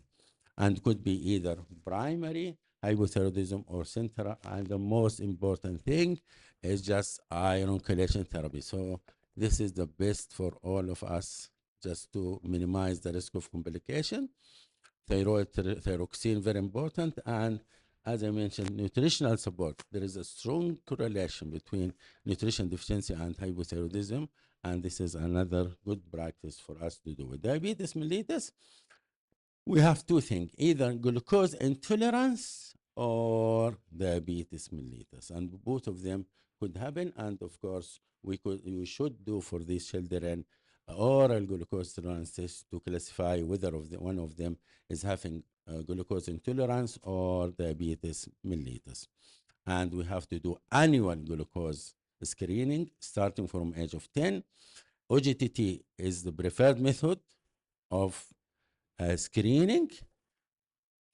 And could be either primary hypothyroidism or central. And the most important thing is just iron chelation therapy. So this is the best for all of us, just to minimize the risk of complication. Thyroxine, very important. And as I mentioned, nutritional support. There is a strong correlation between nutrition deficiency and hypothyroidism, and this is another good practice for us to do. With diabetes mellitus, we have two things, either glucose intolerance or diabetes mellitus, and both of them could happen. And of course, we should do for these children oral glucose tolerance test to classify whether one of them is having glucose intolerance or diabetes mellitus. And we have to do annual glucose screening starting from age of 10. OGTT is the preferred method of screening.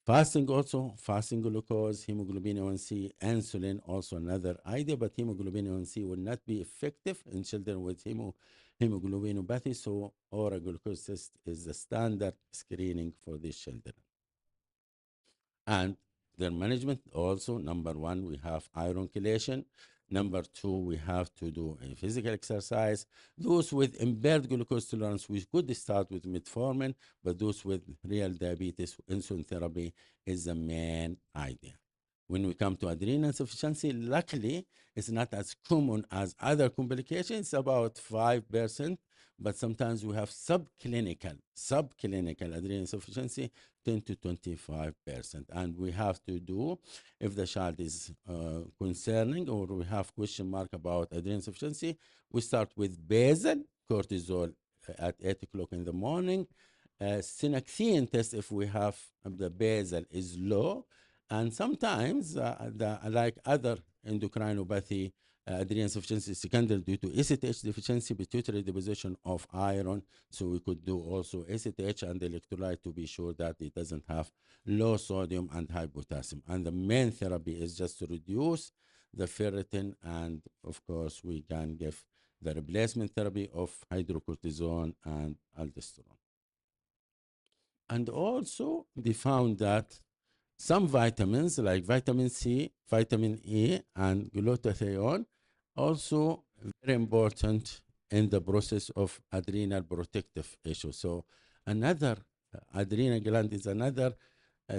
Fasting also, fasting glucose, hemoglobin A1C, insulin, also another idea, but hemoglobin A1C will not be effective in children with hemoglobinopathies, so oral glucose test is the standard screening for these children. And their management also, number one, we have iron chelation. Number two, we have to do a physical exercise. Those with impaired glucose tolerance, we could start with metformin, but those with real diabetes, insulin therapy is the main idea. When we come to adrenal insufficiency, luckily, it's not as common as other complications, about 5%, but sometimes we have subclinical adrenal insufficiency, 10 to 25%. And we have to do, if the child is concerning or we have question mark about adrenal insufficiency, we start with basal cortisol at 8 o'clock in the morning, synaxine test if we have the basal is low, and sometimes like other endocrinopathy, adrenal insufficiency is secondary due to SSH deficiency, pituitary deposition of iron. So we could do also SSH and electrolyte to be sure that it doesn't have low sodium and high potassium. And the main therapy is just to reduce the ferritin, and of course we can give the replacement therapy of hydrocortisone and aldosterone. And also they found that some vitamins like vitamin C, vitamin E, and glutathione also very important in the process of adrenal protective issue. So another adrenal gland is another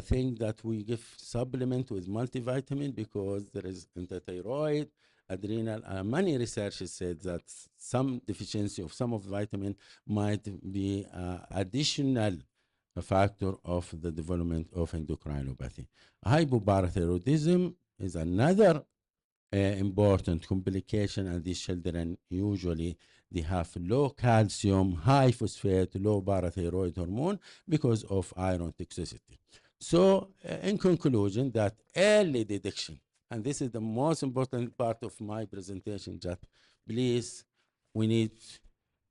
thing that we give supplement with multivitamin, because there is in the thyroid, adrenal, many researchers said that some deficiency of some of the vitamin might be additional factor of the development of endocrinopathy. Hypoparathyroidism is another important complication, and these children usually they have low calcium, high phosphate, low parathyroid hormone because of iron toxicity. So in conclusion, that early detection And this is the most important part of my presentation, that please, we need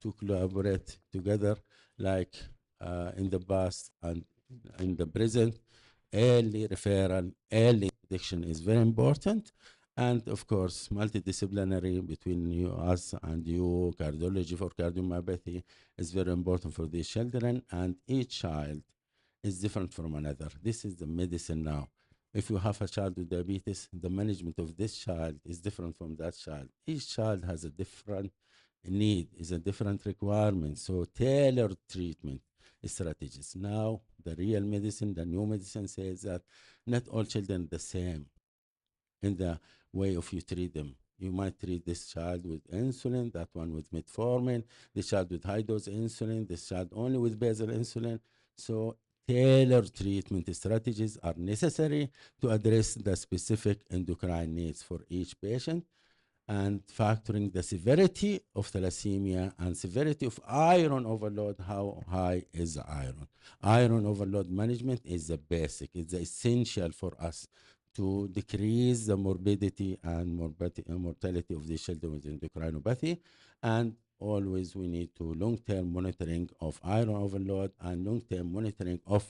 to collaborate together like in the past and in the present. Early referral, early detection is very important. And of course, multidisciplinary between you, us and you, cardiology for cardiomyopathy is very important for these children. And each child is different from another. This is the medicine now. If you have a child with diabetes, the management of this child is different from that child. Each child has a different need, is a different requirement. So tailored treatment strategies. Now, the real medicine, the new medicine says that not all children are the same in the way of you treat them. You might treat this child with insulin, that one with metformin, this child with high dose insulin, this child only with basal insulin. So tailored treatment strategies are necessary to address the specific endocrine needs for each patient, and factoring the severity of thalassemia and severity of iron overload. How high is the iron? Iron overload management is the basic, it's essential for us to decrease the morbidity and mortality of the children with endocrinopathy. And always we need to long-term monitoring of iron overload and long-term monitoring of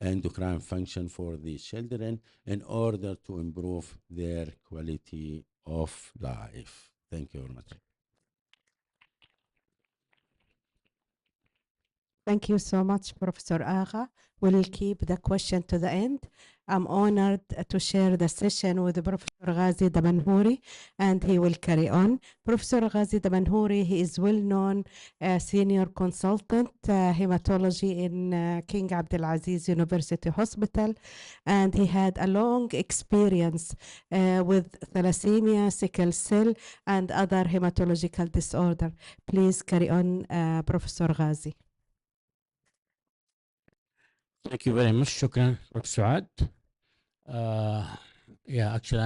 endocrine function for these children in order to improve their quality of life. Thank you very much. Thank you so much, Professor Agha. We'll keep the question to the end. I'm honored to share the session with Professor Ghazi Damanhouri, and he will carry on. Professor Ghazi Damanhouri, he is well-known senior consultant hematology in King Abdulaziz University Hospital, and he had a long experience with thalassemia, sickle cell, and other hematological disorder. Please carry on, Professor Ghazi. Thank you very much. Shukran, Dr. Suad. Yeah, actually,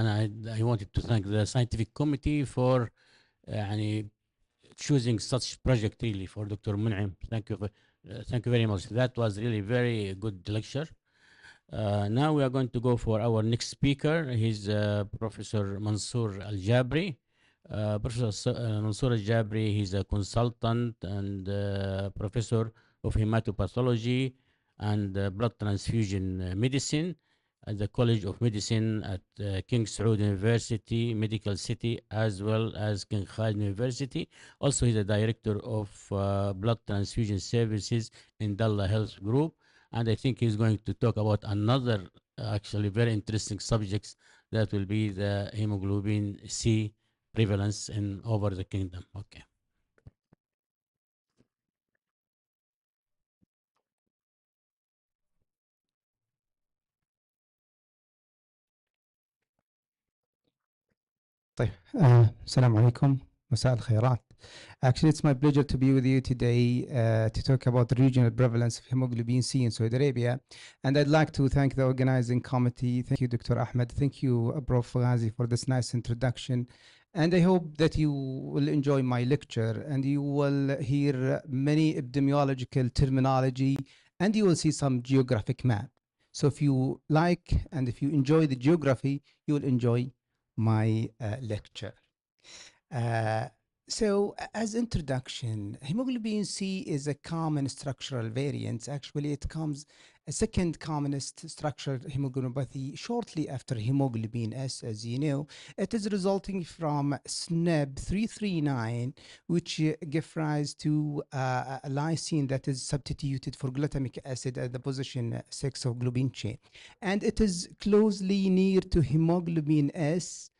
I wanted to thank the scientific committee for choosing such project really for Dr. Mun'im. Thank you very much. That was really very good lecture. Now we are going to go for our next speaker. He's Professor Mansour Al-Jabri. Professor Mansour Al-Jabri, he's a consultant and professor of hematopathology and blood transfusion medicine at the College of Medicine at King Saud University, Medical City, as well as King Khalid University. Also, he's a director of blood transfusion services in Dalla Health Group. And I think he's going to talk about another actually very interesting subjects that will be the hemoglobin C prevalence in over the kingdom. Okay. طيب السلام عليكم مساء الخيرات. Actually, it's my pleasure to be with you today to talk about the regional prevalence of hemoglobin C in Saudi Arabia. And I'd like to thank the organizing committee. Thank you, Dr. Ahmed. Thank you, Prof. Ghazi, for this nice introduction. And I hope that you will enjoy my lecture and you will hear many epidemiological terminology and you will see some geographic map. So if you like and if you enjoy the geography, you will enjoy my lecture. So as introduction, hemoglobin C is a common structural variant. Actually, it comes a second commonest structural hemoglobinopathy shortly after hemoglobin S, as you know. It is resulting from SNP 339, which gives rise to a lysine that is substituted for glutamic acid at the position 6 of globin chain. And it is closely near to hemoglobin S,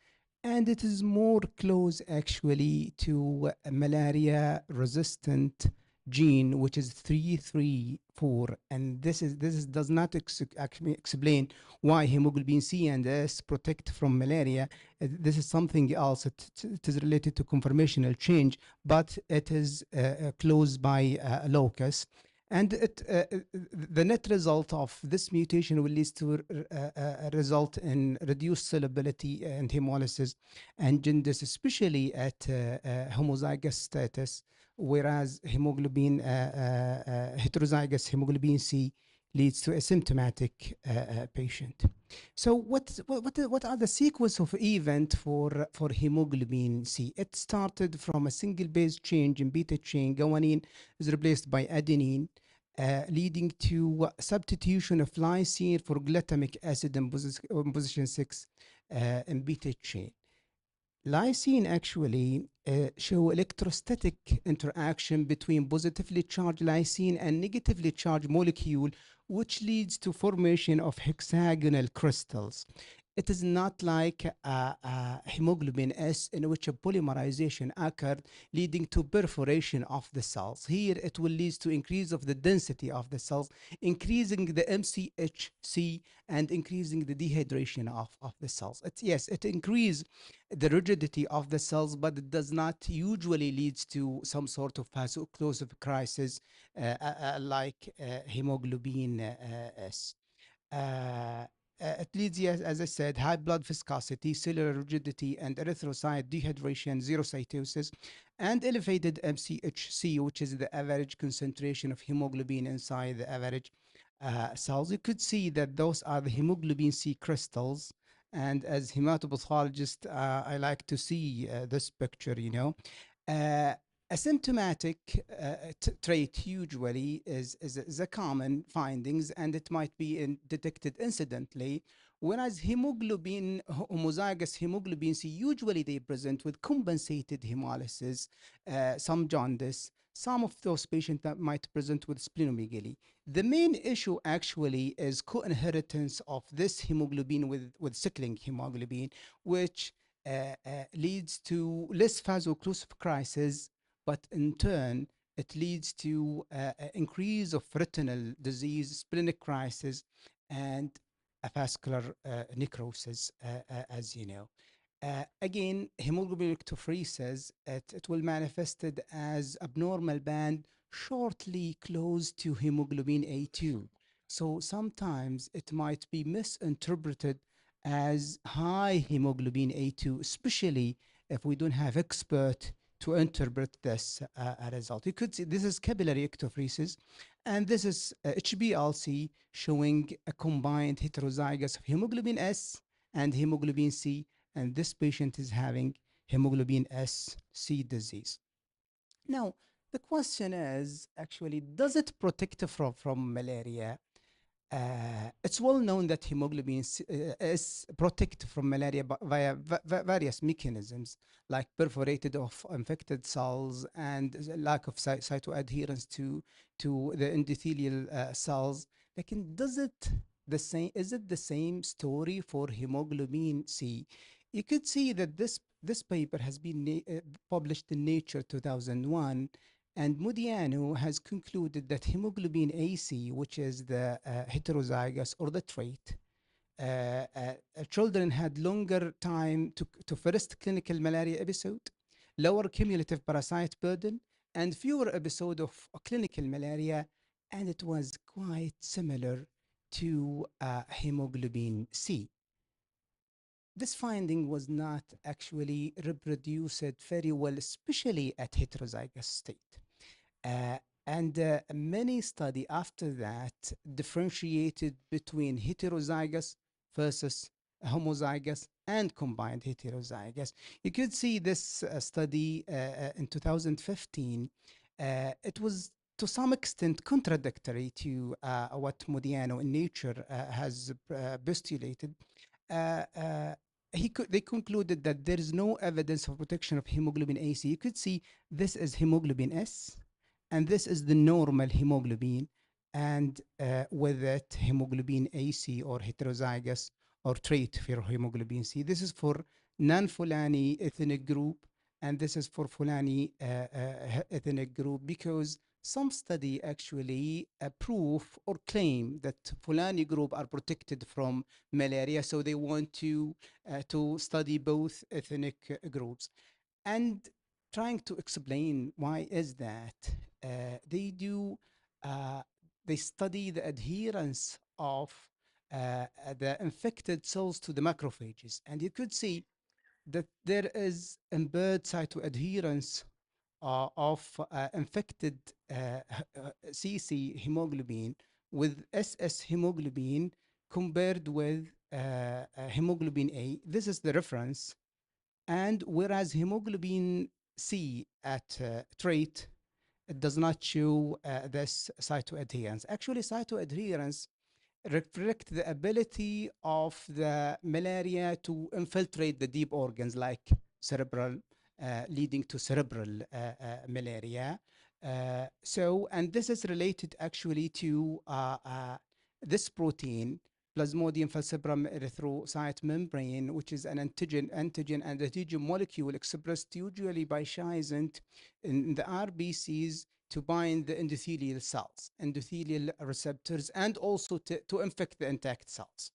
and it is more close actually to a malaria resistant gene, which is 334. And this does not actually explain why hemoglobin C and S protect from malaria. This is something else. It is related to conformational change, but it is close by a locus. And the net result of this mutation will lead to a result in reduced solubility and hemolysis and jaundice, especially at homozygous status, whereas heterozygous hemoglobin C leads to a symptomatic patient. So what are the sequence of event for hemoglobin C? It started from a single base change in beta chain. Guanine is replaced by adenine, leading to substitution of lysine for glutamic acid in position 6 in beta chain. Lysine actually show electrostatic interaction between positively charged lysine and negatively charged molecule, which leads to formation of hexagonal crystals. It is not like hemoglobin S, in which a polymerization occurred, leading to perforation of the cells. Here, it will lead to increase of the density of the cells, increasing the MCHC and increasing the dehydration of the cells. Yes, it increases the rigidity of the cells, but it does not usually lead to some sort of vaso-occlusive crisis like hemoglobin S. It leads, yes, as I said, high blood viscosity, cellular rigidity, and erythrocyte dehydration, xerocytosis, and elevated MCHC, which is the average concentration of hemoglobin inside the average cells. You could see that those are the hemoglobin C crystals. And as hematopathologist, I like to see this picture, you know. A symptomatic trait usually is a common findings, and it might be detected incidentally, whereas homozygous hemoglobin C, usually they present with compensated hemolysis, some jaundice, some of those patients that might present with splenomegaly. The main issue actually is co-inheritance of this hemoglobin with sickling hemoglobin, which leads to less vaso-occlusive crisis, but in turn, it leads to increase of retinal disease, splenic crisis, and a vascular necrosis, as you know. Again, hemoglobin electrophoresis, it will manifested as abnormal band shortly close to hemoglobin A2. So sometimes it might be misinterpreted as high hemoglobin A2, especially if we don't have expert to interpret this result. You could see this is capillary ectophoresis, and this is HBLC showing a combined heterozygous of hemoglobin S and hemoglobin C, and this patient is having hemoglobin S C disease. Now, the question is actually, does it protect from malaria? It's well known that hemoglobin is protect from malaria via various mechanisms, like perforated of infected cells and lack of cytoadherence to the endothelial cells. Like, does it the same? Is it the same story for hemoglobin C? You could see that this paper has been published in Nature 2001. And Modiano has concluded that hemoglobin AC, which is the heterozygous or the trait, children had longer time to first clinical malaria episode, lower cumulative parasite burden, and fewer episodes of clinical malaria, and it was quite similar to hemoglobin C. This finding was not actually reproduced very well, especially at heterozygous state. And many study after that differentiated between heterozygous versus homozygous and combined heterozygous. You could see this study in 2015. It was to some extent contradictory to what Modiano in Nature has postulated. They concluded that there is no evidence of protection of hemoglobin AC. You could see this is hemoglobin S, and this is the normal hemoglobin, and with it hemoglobin AC or heterozygous or trait for hemoglobin C. This is for non-Fulani ethnic group, and this is for Fulani ethnic group, because some study actually prove or claim that Fulani group are protected from malaria, so they want to study both ethnic groups. And trying to explain why is that, they do they study the adherence of the infected cells to the macrophages, and you could see that there is impaired cytoadherence of infected CC hemoglobin with SS hemoglobin compared with hemoglobin A. This is the reference. And whereas hemoglobin C at trait, it does not show this cytoadherence. Actually, cytoadherence reflect the ability of the malaria to infiltrate the deep organs like cerebral, leading to cerebral malaria. And this is related actually to this protein, Plasmodium falciparum erythrocyte membrane, which is an antigen and adhesion molecule expressed usually by Scheisent in the RBCs to bind the endothelial cells, endothelial receptors, and also to infect the intact cells.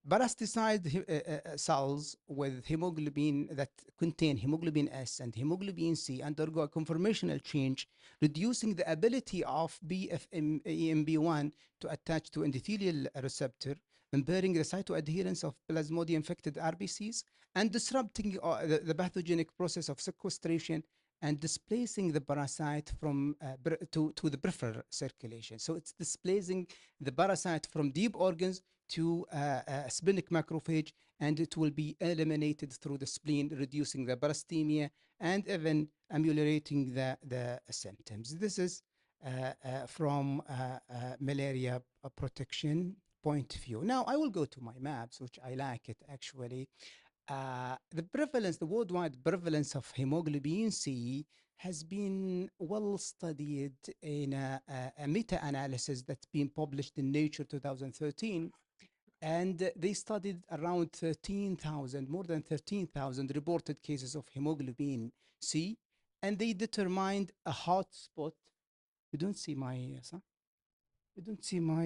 Parasticide cells with hemoglobin that contain hemoglobin S and hemoglobin C undergo a conformational change, reducing the ability of BFEMB1 to attach to endothelial receptor, impairing the cytoadherence of plasmodium-infected RBCs, and disrupting the pathogenic process of sequestration and displacing the parasite from to the peripheral circulation. So it's displacing the parasite from deep organs to splenic macrophage, and it will be eliminated through the spleen, reducing the parastemia and even ameliorating the symptoms. This is from malaria protection point of view. Now I will go to my maps, which I like it actually. The prevalence, the worldwide prevalence of hemoglobin C has been well studied in a meta-analysis that's been published in Nature 2013. And they studied around 13,000, more than 13,000 reported cases of hemoglobin C. And they determined a hot spot. You don't see my, you don't see my,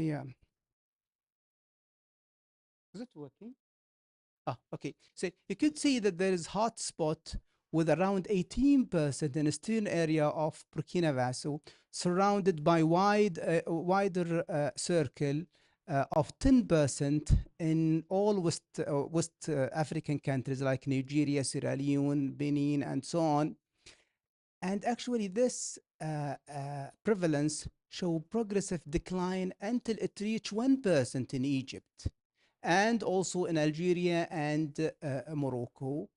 is it working? Ah, okay. So you could see that there is hot spot with around 18% in eastern area of Burkina Faso, surrounded by wider circle of 10% in all West African countries like Nigeria, Sierra Leone, Benin, and so on. And actually, this prevalence show progressive decline until it reached 1% in Egypt, and also in Algeria and Morocco.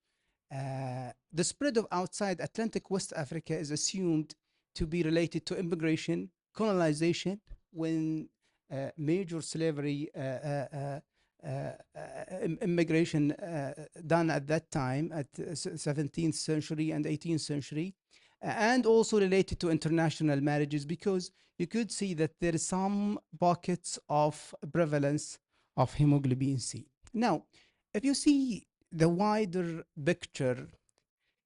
The spread of outside Atlantic West Africa is assumed to be related to immigration, colonization, when major slavery immigration done at that time at 17th century and 18th century, and also related to international marriages, because you could see that there is some pockets of prevalence of hemoglobin C. Now, if you see the wider picture,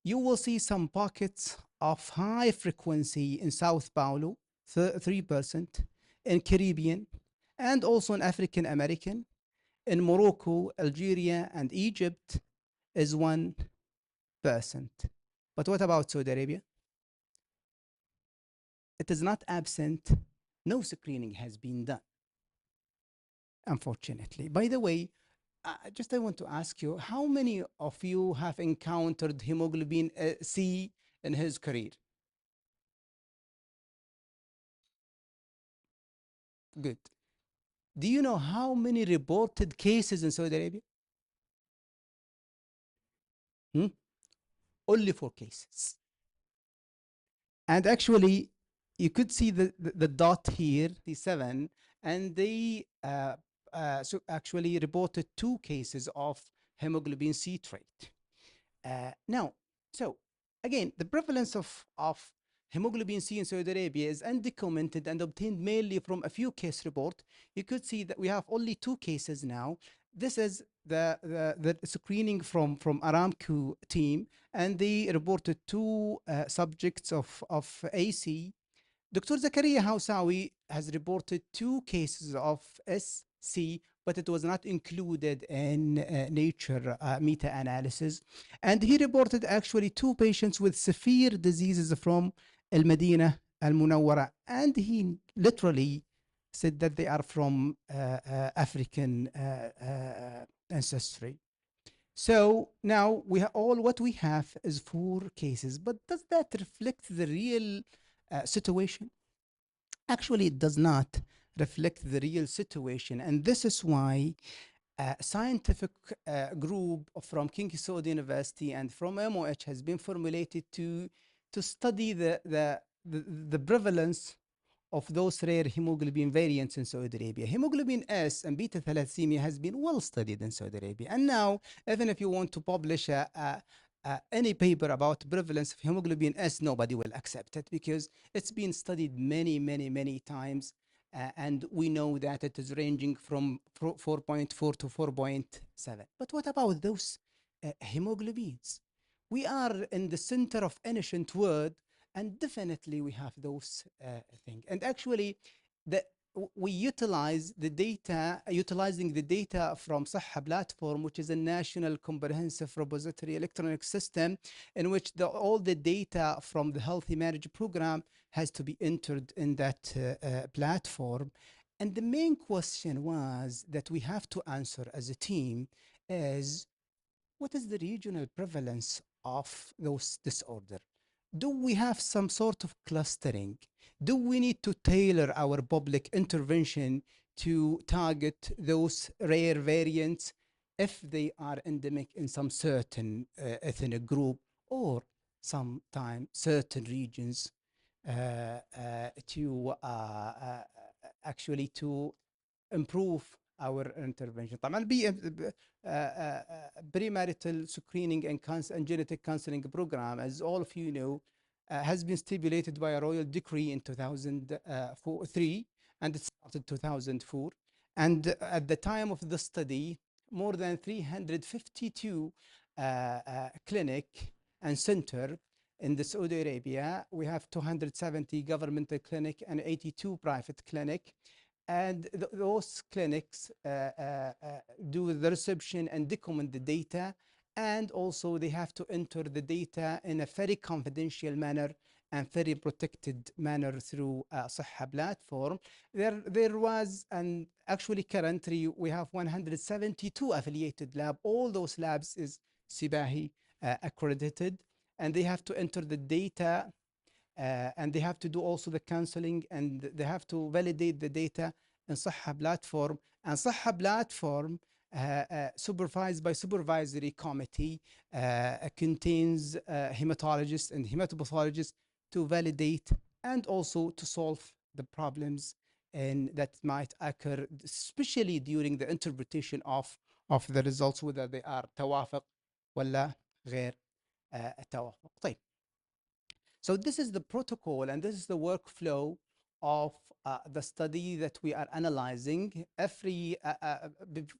you will see some pockets of high frequency in South Paulo, 3%, in Caribbean, and also in African American. In Morocco, Algeria, and Egypt is 1%. But what about Saudi Arabia? It is not absent. No screening has been done, unfortunately. By the way, I want to ask you, how many of you have encountered hemoglobin C in his career? Good. Do you know how many reported cases in Saudi Arabia? Only 4 cases. And actually, you could see the dot here, the 7, and they so actually reported 2 cases of hemoglobin C trait. Now, so again, the prevalence of hemoglobin C in Saudi Arabia is undocumented and obtained mainly from a few case reports. You could see that we have only 2 cases now. This is the screening from Aramco team, and they reported 2 subjects of AC. Dr. Zakaria Hausawi has reported 2 cases of SC, but it was not included in Nature meta-analysis. And he reported actually 2 patients with severe diseases from Al Medina, Al Munawwara, and he literally said that they are from African ancestry. So now what we have is 4 cases, but does that reflect the real situation? Actually, it does not reflect the real situation. And this is why a scientific group from King Saud University and from MOH has been formulated to study the prevalence of those rare hemoglobin variants in Saudi Arabia. Hemoglobin S and beta thalassemia has been well studied in Saudi Arabia. And now, even if you want to publish any paper about prevalence of hemoglobin S, nobody will accept it because it's been studied many, many, many times. And we know that it is ranging from 4.4 to 4.7. But what about those hemoglobins? We are in the center of ancient world, and definitely we have those things. And actually, we utilize the data, utilizing the data from Sahha platform, which is a national comprehensive repository electronic system in which all the data from the healthy marriage program has to be entered in that platform. And the main question was that we have to answer as a team is, what is the regional prevalence of those disorders? Do we have some sort of clustering? Do we need to tailor our public intervention to target those rare variants if they are endemic in some certain ethnic group or sometimes certain regions to actually to improve our intervention. طبعا premarital screening and genetic counseling program, as all of you know, has been stipulated by a royal decree in 2003, and it started 2004. And at the time of the study, more than 352 clinic and center in the Saudi Arabia. We have 270 governmental clinic and 82 private clinic. And those clinics do the reception and document the data, and also they have to enter the data in a very confidential manner and very protected manner through Sahha platform. There was, and actually currently we have 172 affiliated lab. All those labs is Sibahi accredited, and they have to enter the data and they have to do also the counseling, and they have to validate the data in Sahha platform. And Sahha platform, supervised by supervisory committee, contains hematologists and hematopathologists to validate and also to solve the problems and that might occur, especially during the interpretation of the results, whether they are توافق ولا غير توافق. طيب. So this is the protocol and this is the workflow of the study that we are analyzing. Every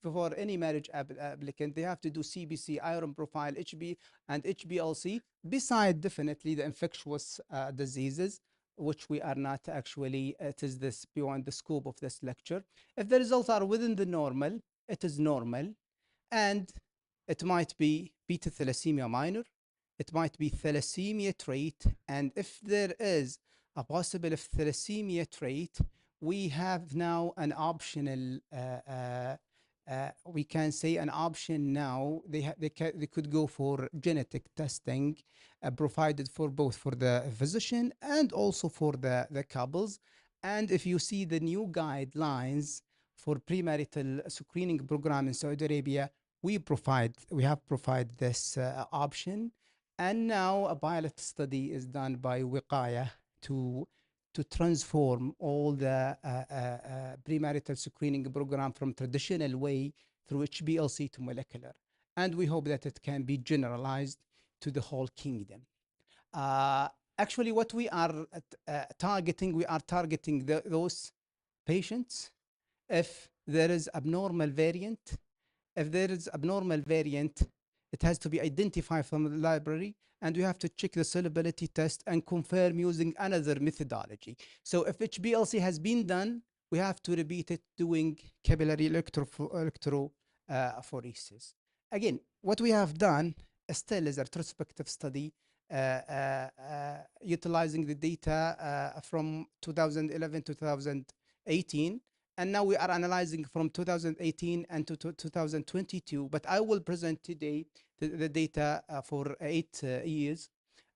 before any marriage applicant, they have to do CBC, iron profile, HB and HBLC, beside definitely the infectious diseases, which we are not actually, it is this beyond the scope of this lecture. If the results are within the normal, it is normal, and it might be beta thalassemia minor, it might be thalassemia trait, and if there is a possible of thalassemia trait, we have now an optional, we can say an option now, they could go for genetic testing provided for both for the physician and also for the couples. And if you see the new guidelines for premarital screening program in Saudi Arabia, we have provided this option. And now a pilot study is done by Wiqaya to transform all the premarital screening program from traditional way through HBLC to molecular. And we hope that it can be generalized to the whole kingdom. Actually, what we are targeting, those patients if there is abnormal variant. If there is abnormal variant, it has to be identified from the library, and we have to check the solubility test and confirm using another methodology. So if HBLC has been done, we have to repeat it doing capillary electrophoresis. Again, what we have done still is a retrospective study utilizing the data from 2011 to 2018. And now we are analyzing from 2018 and to 2022, but I will present today the data for 8 years.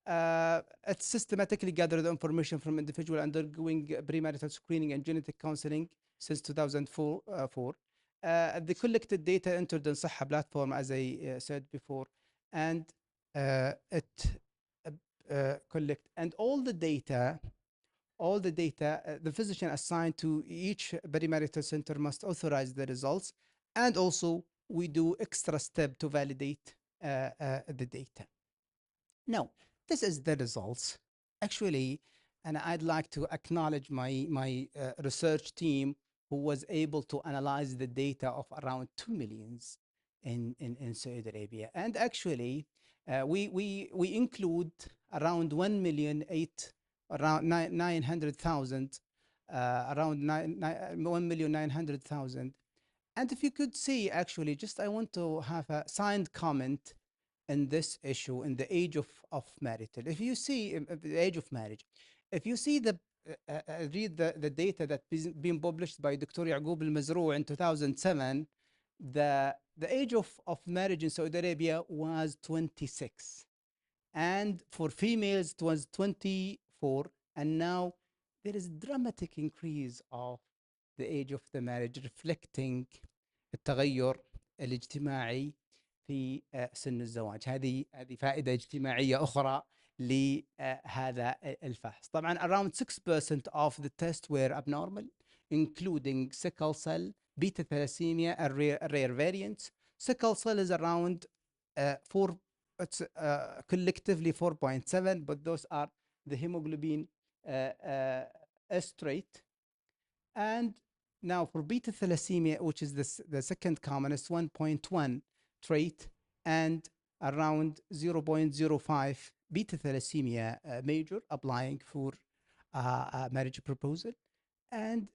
it systematically gathered information from individual undergoing premarital screening and genetic counseling since 2004. The collected data entered on Sahha platform, as I said before, and it collect and all the data, the physician assigned to each perimarital center must authorize the results, and also we do extra step to validate the data. Now, this is the results. Actually, and I'd like to acknowledge my research team who was able to analyze the data of around 2 millions in Saudi Arabia. And actually, we include around 1 million around 900,000, around 1,900,000. And if you could see, actually, just I want to have a signed comment in this issue in the age of marital. If you see the age of marriage, if you see read the data that been published by Dr. Yaqub al-Mazrou in 2007, the age of marriage in Saudi Arabia was 26. And for females, it was 24. And now there is dramatic increase of the age of the marriage, reflecting التغير الاجتماعي في سن الزواج. هذه فائدة اجتماعية أخرى لهذا الفحص. طبعا around 6% of the tests were abnormal, including sickle cell, beta thalassemia, and rare variants. Sickle cell is around 4, it's collectively 4.7, but those are the hemoglobin S trait. And now for beta thalassemia, which is the second commonest, 1.1 trait, and around 0.05 beta thalassemia major applying for a marriage proposal. And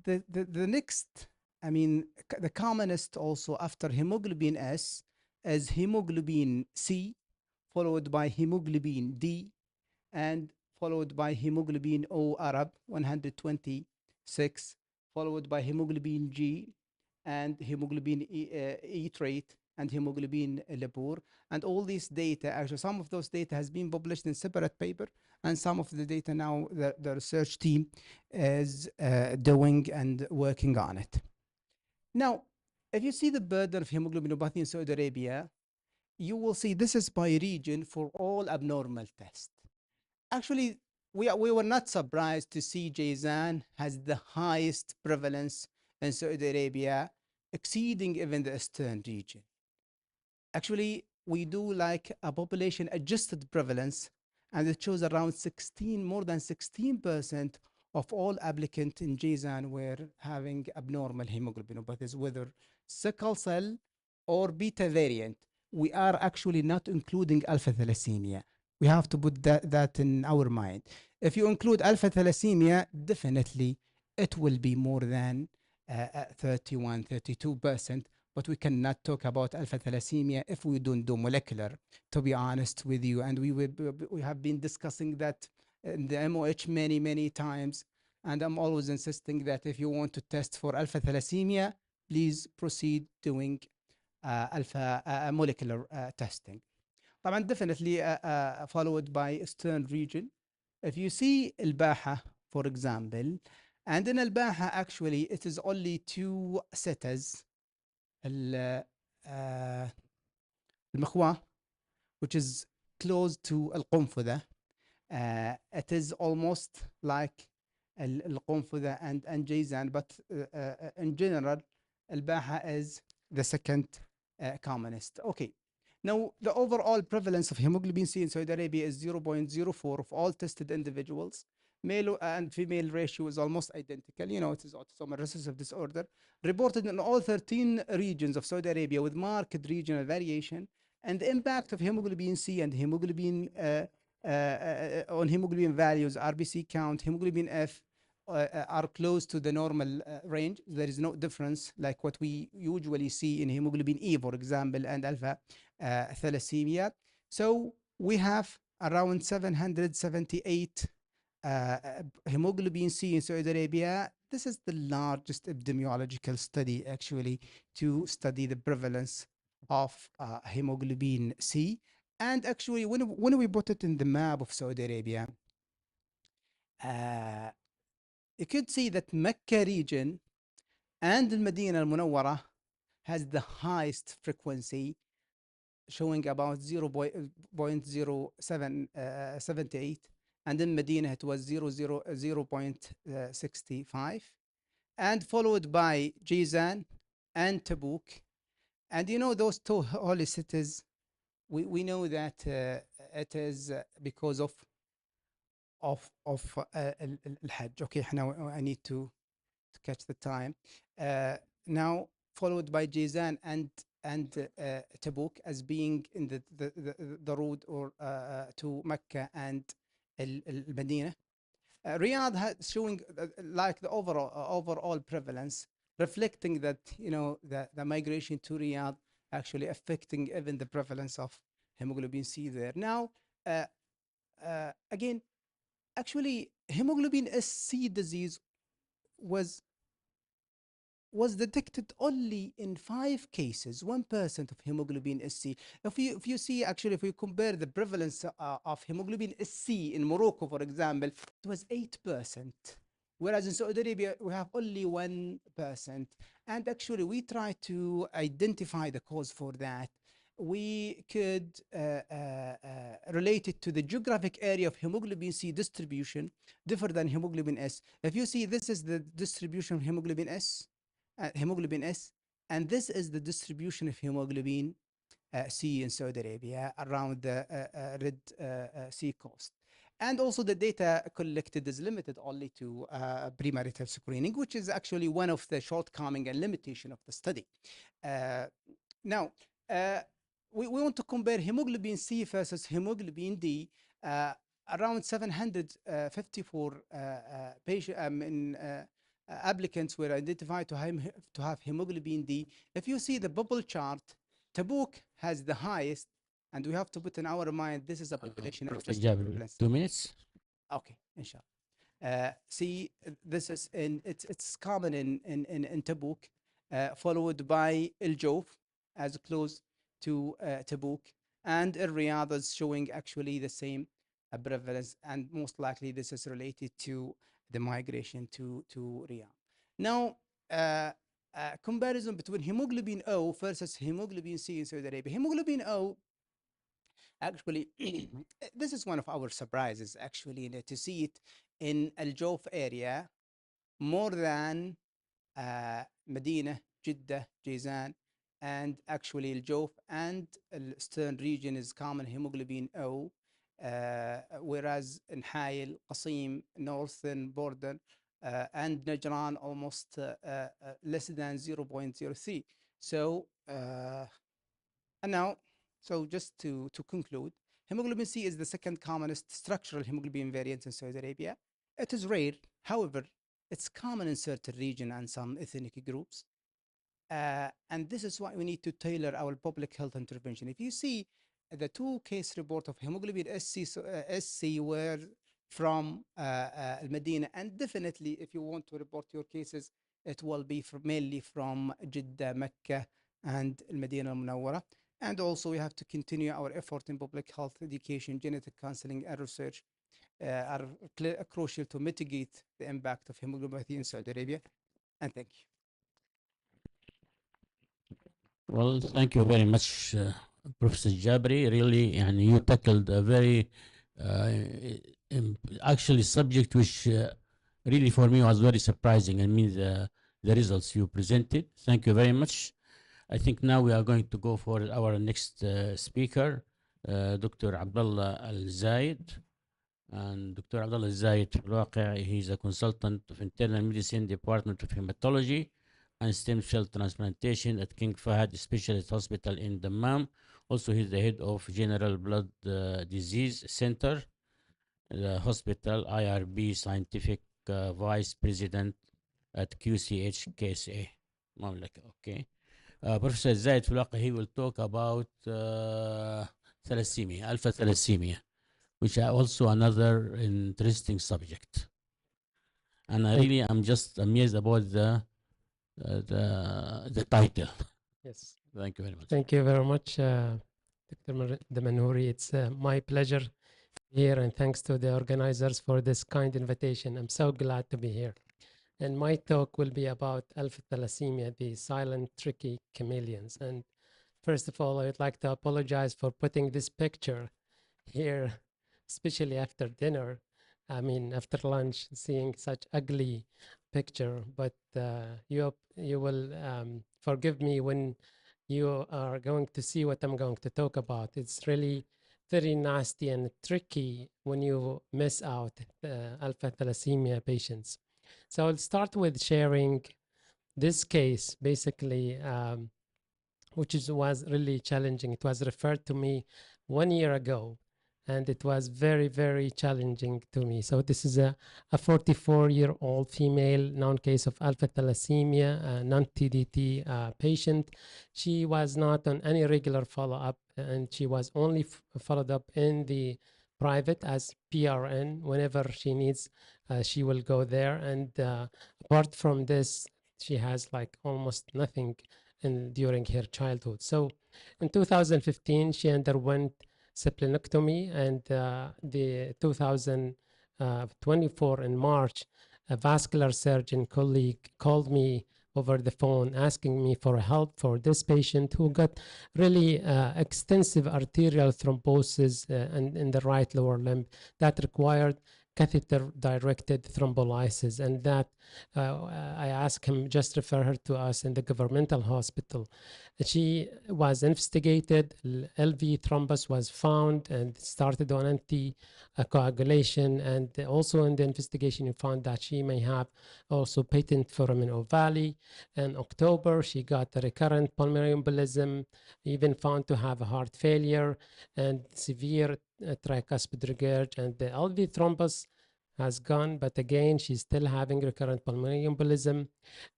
the next, I mean, the commonest also after hemoglobin S is hemoglobin C, followed by hemoglobin D, and followed by hemoglobin O Arab 126, followed by hemoglobin G, and hemoglobin E trait, and hemoglobin Labor. And all these data, actually some of those data has been published in separate paper, and some of the data now the research team is doing and working on it. Now, if you see the burden of hemoglobinopathy in Saudi Arabia, you will see this is by region for all abnormal tests. Actually, we were not surprised to see Jazan has the highest prevalence in Saudi Arabia, exceeding even the Eastern region. Actually, we do like a population adjusted prevalence, and it shows around more than 16% of all applicants in Jazan were having abnormal hemoglobinopathies, whether sickle cell or beta variant. We are actually not including alpha thalassemia. We have to put that in our mind. If you include alpha thalassemia, definitely it will be more than 31, 32%. But we cannot talk about alpha thalassemia if we don't do molecular, to be honest with you. And we have been discussing that in the MOH many times. And I'm always insisting that if you want to test for alpha thalassemia, please proceed doing alpha molecular testing. طبعا definitely followed by Eastern region. If you see الباحة, for example, and in الباحة actually it is only 2 setas, المخواة, which is close to القنفذة. It is almost like القنفذة and Jazan, but in general الباحة is the second commonest. Okay. Now, the overall prevalence of hemoglobin C in Saudi Arabia is 0.04 of all tested individuals. Male and female ratio is almost identical. You know, it is autosomal recessive disorder. Reported in all 13 regions of Saudi Arabia with marked regional variation. And the impact of hemoglobin C and hemoglobin on hemoglobin values, RBC count, hemoglobin F, are close to the normal range. There is no difference like what we usually see in hemoglobin E, for example, and alpha thalassemia. So we have around 778 hemoglobin C in Saudi Arabia. This is the largest epidemiological study actually to study the prevalence of hemoglobin C. And actually, when we put it in the map of Saudi Arabia, you could see that Mecca region and the Medina al-Munawwara has the highest frequency, showing about 0.0778, and in Medina it was 0.65, and followed by Jizan and Tabuk. And you know, those two holy cities, we know that it is because of Al-Hajj. Okay, now I need to catch the time. Now followed by Jizan and Tabuk as being in the road or to Mecca and Medina. Riyadh showing like the overall prevalence, reflecting that, you know, the migration to Riyadh actually affecting even the prevalence of hemoglobin C there. Now, again, actually, hemoglobin C disease was detected only in 5 cases, 1% of hemoglobin SC. If you see, actually, if you compare the prevalence of hemoglobin SC in Morocco, for example, it was 8%. Whereas in Saudi Arabia, we have only 1%. And actually, we try to identify the cause for that. We could relate it to the geographic area of hemoglobin C distribution, different than hemoglobin S. If you see, this is the distribution of hemoglobin S, and this is the distribution of hemoglobin C in Saudi Arabia around the Red Sea coast. And also the data collected is limited only to premarital screening, which is actually one of the shortcoming and limitation of the study. Now, we want to compare hemoglobin C versus hemoglobin D. Around 754 applicants were identified to have hemoglobin D. If you see the bubble chart, Tabuk has the highest, and we have to put in our mind this is a population of just 2 minutes. Okay, inshallah. See, this is it's common in Tabuk, followed by El Jof as close to Tabuk, and Riyadh is showing actually the same prevalence, and most likely this is related to the migration to Riyadh. Now, comparison between hemoglobin O versus hemoglobin C in Saudi Arabia. Hemoglobin O, actually, this is one of our surprises, actually, to see it in Al Jof area more than Medina, Jeddah, Jizan, and actually Al Jof and Al Stern region is common hemoglobin O. Whereas in Hail, Qasim, northern border, and Najran almost less than 0.03. So, and now, so just to conclude, hemoglobin C is the second commonest structural hemoglobin variant in Saudi Arabia. It is rare, however, it's common in certain regions and some ethnic groups. And this is why we need to tailor our public health intervention. If you see the 2 case report of hemoglobin SC were from Medina, and definitely if you want to report your cases, it will be mainly from Jeddah, Mecca, and Medina al-Munawwara. And also we have to continue our effort in public health education, genetic counseling, and research are crucial to mitigate the impact of hemoglobinopathy in Saudi Arabia. And thank you. Well, thank you very much, Professor Jabri. Really, and you tackled a very actually subject which really for me was very surprising. I mean, the results you presented. Thank you very much. I think now we are going to go for our next speaker, Dr. Abdullah Al-Zayed. And Dr. Abdullah Al-Zayed, he's a consultant of internal medicine, Department of Hematology and Stem Cell Transplantation at King Fahd Specialist Hospital in Dammam. Also, he's the head of General Blood Disease Center, the hospital IRB Scientific Vice President at QCH KSA. Okay. Professor Zayed Fulaqi, he will talk about thalassemia, alpha thalassemia, which are also another interesting subject. And I really am just amazed about the title. Yes. Thank you very much. Thank you very much, Dr. Damanhouri. It's my pleasure here, and thanks to the organizers for this kind invitation. I'm so glad to be here. And my talk will be about alpha thalassemia, the silent, tricky chameleons. And first of all, I would like to apologize for putting this picture here, especially after dinner. I mean, after lunch, seeing such ugly picture. But you will forgive me when you are going to see what I'm going to talk about. It's really very nasty and tricky when you miss out alpha thalassemia patients. So I'll start with sharing this case, basically, which was really challenging. It was referred to me 1 year ago, and it was very, very challenging to me. So this is a 44-year-old female, known case of alpha thalassemia, non-TDT patient. She was not on any regular follow-up, and she was only followed up in the private as PRN. Whenever she needs, she will go there. And apart from this, she has like almost nothing during her childhood. So in 2015, she underwent splenectomy, and the 2024 in March, a vascular surgeon colleague called me over the phone asking me for help for this patient who got really extensive arterial thrombosis in the right lower limb that required catheter-directed thrombolysis, and that I asked him just refer her to us in the governmental hospital. She was investigated, LV thrombus was found and started on anticoagulation, and also in the investigation you found that she may have also patent foramen ovale. In October, she got a recurrent pulmonary embolism, even found to have a heart failure and severe tricuspid regurg, and the LV thrombus has gone, but again, she's still having recurrent pulmonary embolism.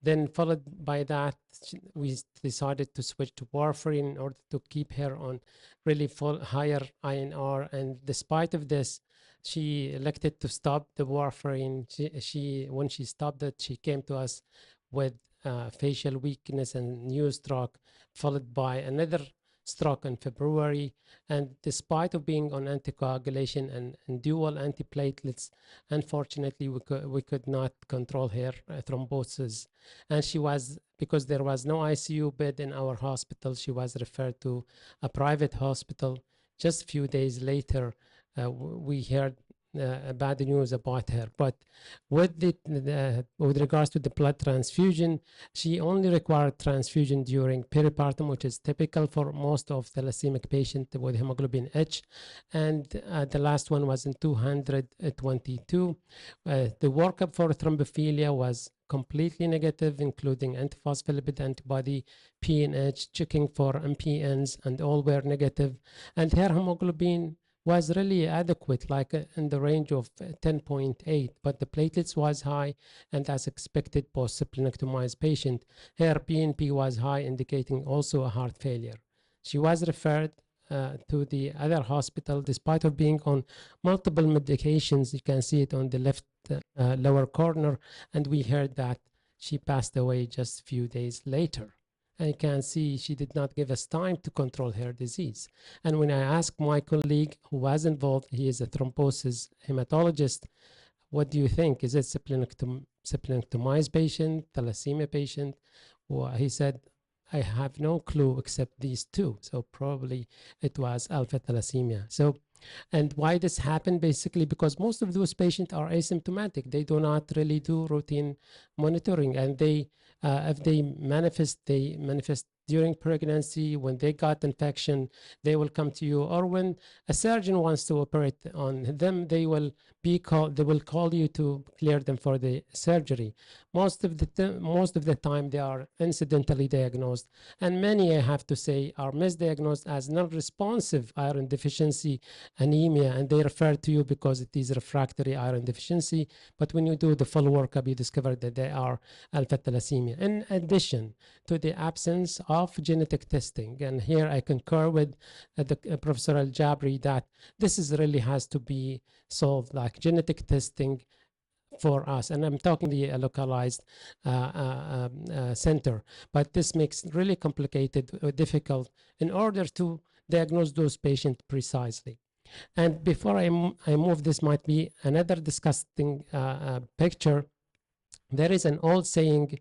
Then followed by that, we decided to switch to warfarin in order to keep her on really full higher INR. And despite of this, she elected to stop the warfarin. When she stopped it, she came to us with facial weakness and new stroke, followed by another stroke in February. And despite of being on anticoagulation and dual antiplatelets, unfortunately we could not control her thrombosis. And she was, because there was no ICU bed in our hospital, she was referred to a private hospital. Just a few days later, we heard bad news about her. But with regards to the blood transfusion, she only required transfusion during peripartum, which is typical for most of thalassemia patients with hemoglobin H. And the last one was in 222. The workup for thrombophilia was completely negative, including antiphospholipid antibody, PNH, checking for MPNs, and all were negative. And her hemoglobin was really adequate, like in the range of 10.8, but the platelets was high, and as expected, post-splenectomized patient, her BNP was high, indicating also a heart failure. She was referred to the other hospital, despite of being on multiple medications. You can see it on the left lower corner, and we heard that she passed away just a few days later. And you can see she did not give us time to control her disease. And when I asked my colleague who was involved, he is a thrombosis hematologist, what do you think? Is it splenectomized patient, thalassemia patient? Well, he said, I have no clue except these two. So probably it was alpha thalassemia. So, and why this happened? Basically, because most of those patients are asymptomatic. They do not really do routine monitoring, and they, if they manifest during pregnancy. When they got infection, they will come to you, or when a surgeon wants to operate on them, they will call you to clear them for the surgery. Most of the time they are incidentally diagnosed, and many, I have to say, are misdiagnosed as non-responsive iron deficiency anemia, and they refer to you because it is refractory iron deficiency. But when you do the full workup, you discover that they are alpha thalassemia. In addition to the absence of genetic testing, and here I concur with Professor Al-Jabri that this really has to be solved, like genetic testing for us, and I'm talking the localized center, but this makes really complicated, difficult in order to diagnose those patients precisely. And before I move, this might be another disgusting picture. There is an old saying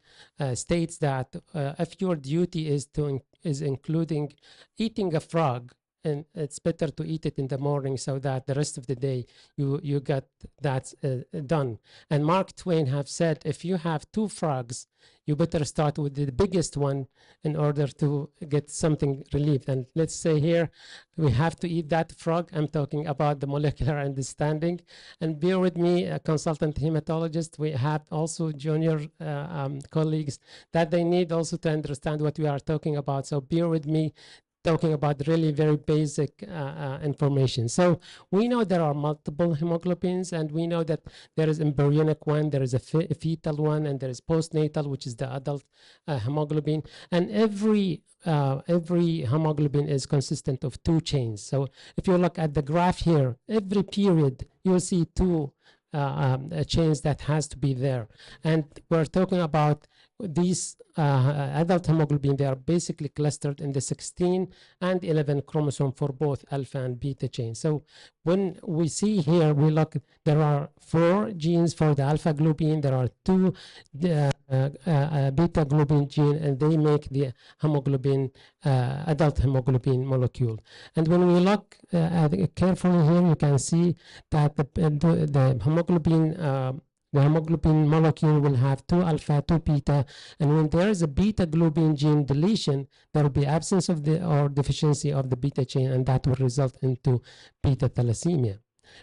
states that if your duty is including eating a frog, and it's better to eat it in the morning so that the rest of the day you get that done. And Mark Twain have said, if you have 2 frogs, you better start with the biggest one in order to get something relieved. And let's say here, we have to eat that frog. I'm talking about the molecular understanding. And bear with me, a consultant hematologist, we have also junior colleagues that they need also to understand what we are talking about. So bear with me, talking about really very basic information. So we know there are multiple hemoglobins, and we know that there is embryonic one, there is a fetal one, and there is postnatal, which is the adult hemoglobin. And every hemoglobin is consistent of 2 chains. So if you look at the graph here, every period you'll see 2 chains that has to be there. And we're talking about these adult hemoglobin. They are basically clustered in the 16 and 11 chromosome for both alpha and beta chains. So when we see here, we look, there are 4 genes for the alpha globin, there are 2 beta globin gene, and they make the hemoglobin, adult hemoglobin molecule. And when we look carefully here, you can see that the hemoglobin molecule will have 2 alpha, 2 beta, and when there is a beta globin gene deletion, there will be absence of or deficiency of the beta chain, and that will result into beta thalassemia.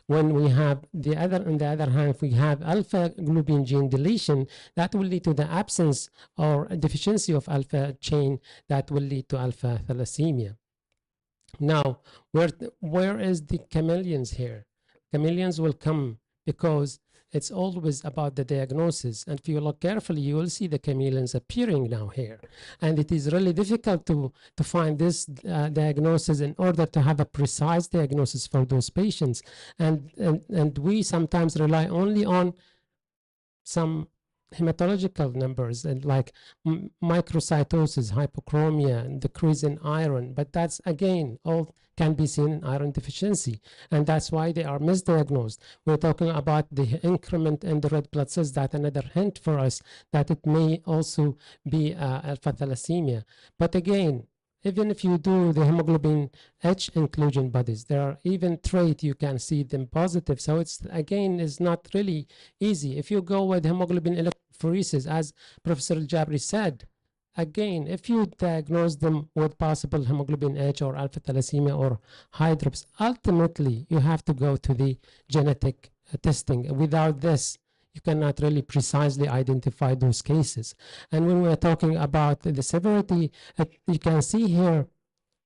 When we have on the other hand, if we have alpha globin gene deletion, that will lead to the absence or deficiency of alpha chain, that will lead to alpha thalassemia. Now, where is the chameleons here? Chameleons will come because it's always about the diagnosis. And if you look carefully, you will see the chameleons appearing now here. And it is really difficult to find this diagnosis in order to have a precise diagnosis for those patients. And we sometimes rely only on some hematological numbers, and like microcytosis, hypochromia, and decrease in iron. But that's, again, all can be seen in iron deficiency, and that's why they are misdiagnosed. We're talking about the increment in the red blood cells. That's another hint for us that it may also be alpha thalassemia. But again, even if you do the hemoglobin H inclusion bodies, there are even traits you can see them positive. So it's, again, is not really easy. If you go with hemoglobin electrophoresis, as Professor Jabri said, again, if you diagnose them with possible hemoglobin H or alpha thalassemia or hydrops, ultimately you have to go to the genetic testing. Without this, you cannot really precisely identify those cases. And when we're talking about the severity, you can see here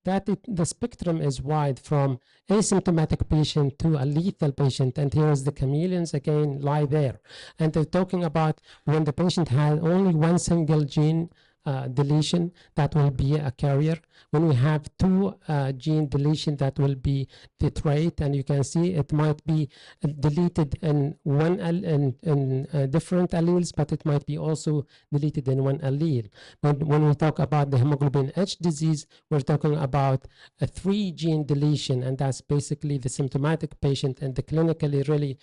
that the spectrum is wide from asymptomatic patient to a lethal patient. And here's the chameleons again lie there. And they're talking about when the patient has only 1 single gene deletion, that will be a carrier. When we have 2 gene deletion, that will be the trait, and you can see it might be deleted in different alleles, but it might be also deleted in 1 allele. But when we talk about the hemoglobin H disease, we're talking about a 3 gene deletion, and that's basically the symptomatic patient and the clinically really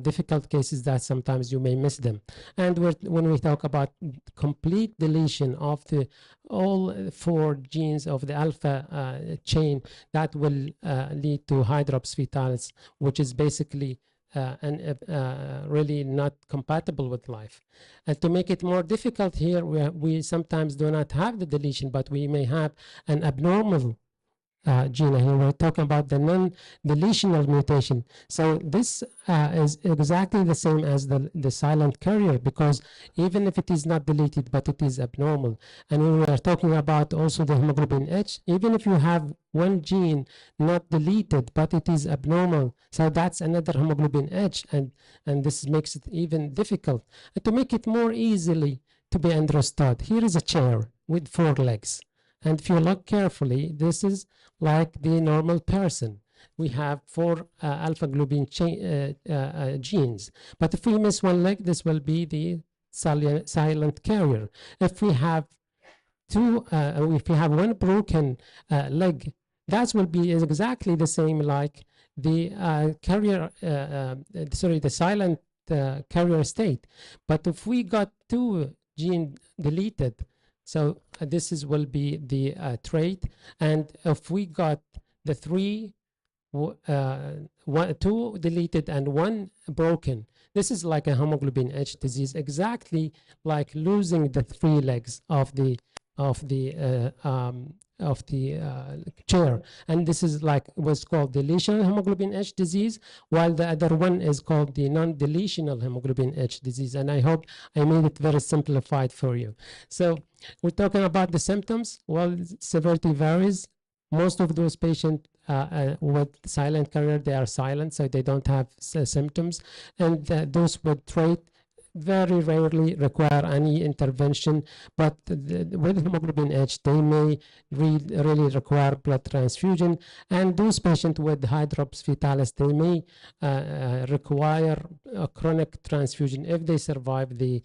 difficult cases that sometimes you may miss them. And when we talk about complete deletion of all 4 genes of the alpha chain, that will lead to hydrops fetalis, which is basically really not compatible with life. And to make it more difficult here, we sometimes do not have the deletion, but we may have an abnormal gene. Here we're talking about the non-deletional mutation. So this is exactly the same as the silent carrier, because even if it is not deleted, but it is abnormal. And when we are talking about also the hemoglobin H, even if you have 1 gene not deleted, but it is abnormal, so that's another hemoglobin H, and this makes it even difficult. And to make it more easily to be understood, here is a chair with 4 legs. And if you look carefully, this is like the normal person. We have 4 alpha globin genes. But if we miss 1 leg, this will be the silent carrier. If we have 1 broken leg, that will be exactly the same like the carrier, sorry, the silent carrier state. But if we got 2 gene deleted, so this is will be the trait, and if we got the 3 2 deleted and 1 broken, this is like a hemoglobin H disease, exactly like losing the 3 legs of the chair, and this is like what's called deletional hemoglobin H disease, while the other one is called the non-deletional hemoglobin H disease. And I hope I made it very simplified for you. So we're talking about the symptoms. Well, severity varies. Most of those patients with silent carrier, they are silent, so they don't have symptoms, and those with trait very rarely require any intervention, but with hemoglobin H, they may really require blood transfusion, and those patients with hydrops fetalis, they may require a chronic transfusion if they survive the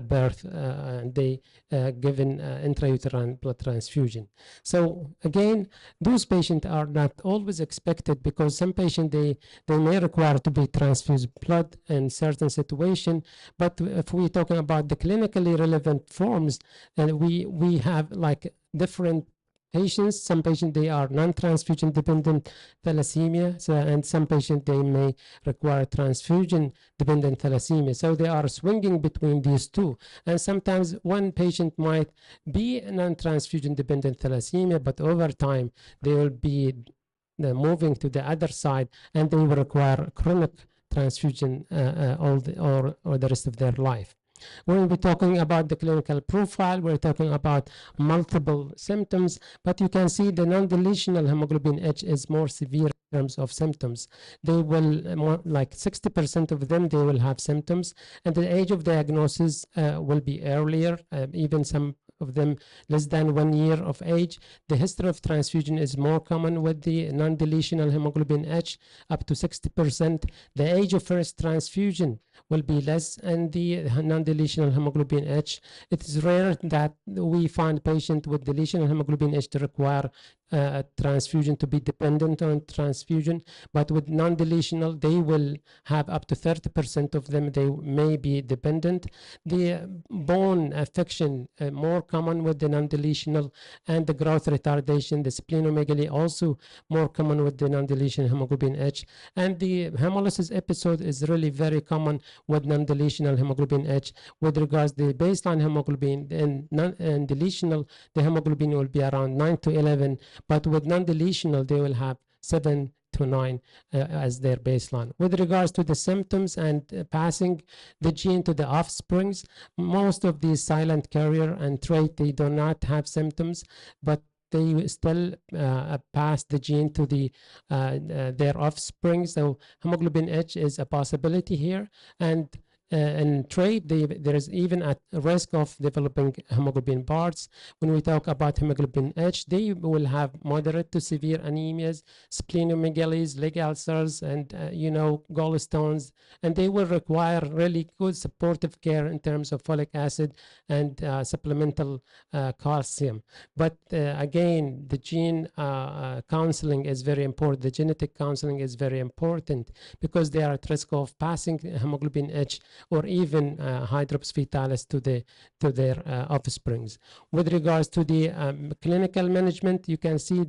birth and they given intrauterine blood transfusion. So again, those patients are not always expected, because some patients, they may require to be transfused blood in certain situation. But if we're talking about the clinically relevant forms, we have like different patients. Some patients, they are non-transfusion dependent thalassemia, and some patients, they may require transfusion dependent thalassemia. So they are swinging between these two. And sometimes one patient might be non-transfusion dependent thalassemia, but over time they will be moving to the other side, and they will require chronic transfusion or the rest of their life. When we're talking about the clinical profile, we're talking about multiple symptoms, but you can see the non-deletional hemoglobin H is more severe in terms of symptoms. They will, like 60% of them, they will have symptoms, and the age of diagnosis will be earlier, even some of them less than 1 year of age. The history of transfusion is more common with the non-deletional hemoglobin H, up to 60%. The age of first transfusion will be less, and the non-deletional hemoglobin H, it is rare that we find patient with deletional hemoglobin H to require transfusion, to be dependent on transfusion, but with non-deletional, they will have up to 30% of them, they may be dependent. The bone affection, more common with the non-deletional, and the growth retardation, the splenomegaly, also more common with the non-deletional hemoglobin H, and the hemolysis episode is really very common with non-deletional hemoglobin H. With regards to the baseline hemoglobin and deletional, the hemoglobin will be around 9 to 11, but with non-deletional, they will have 7 to 9 as their baseline. With regards to the symptoms and passing the gene to the offsprings, most of these silent carrier and trait, they do not have symptoms, but they still pass the gene to their offspring. So hemoglobin H is a possibility here, and in trait, there is even a risk of developing hemoglobin bars. When we talk about hemoglobin H, they will have moderate to severe anemias, splenomegaly, leg ulcers, and gallstones, and they will require really good supportive care in terms of folic acid and supplemental calcium. But again, the gene counseling is very important. The genetic counseling is very important, because they are at risk of passing hemoglobin H or even hydrops fetalis to their offsprings. With regards to the clinical management, you can see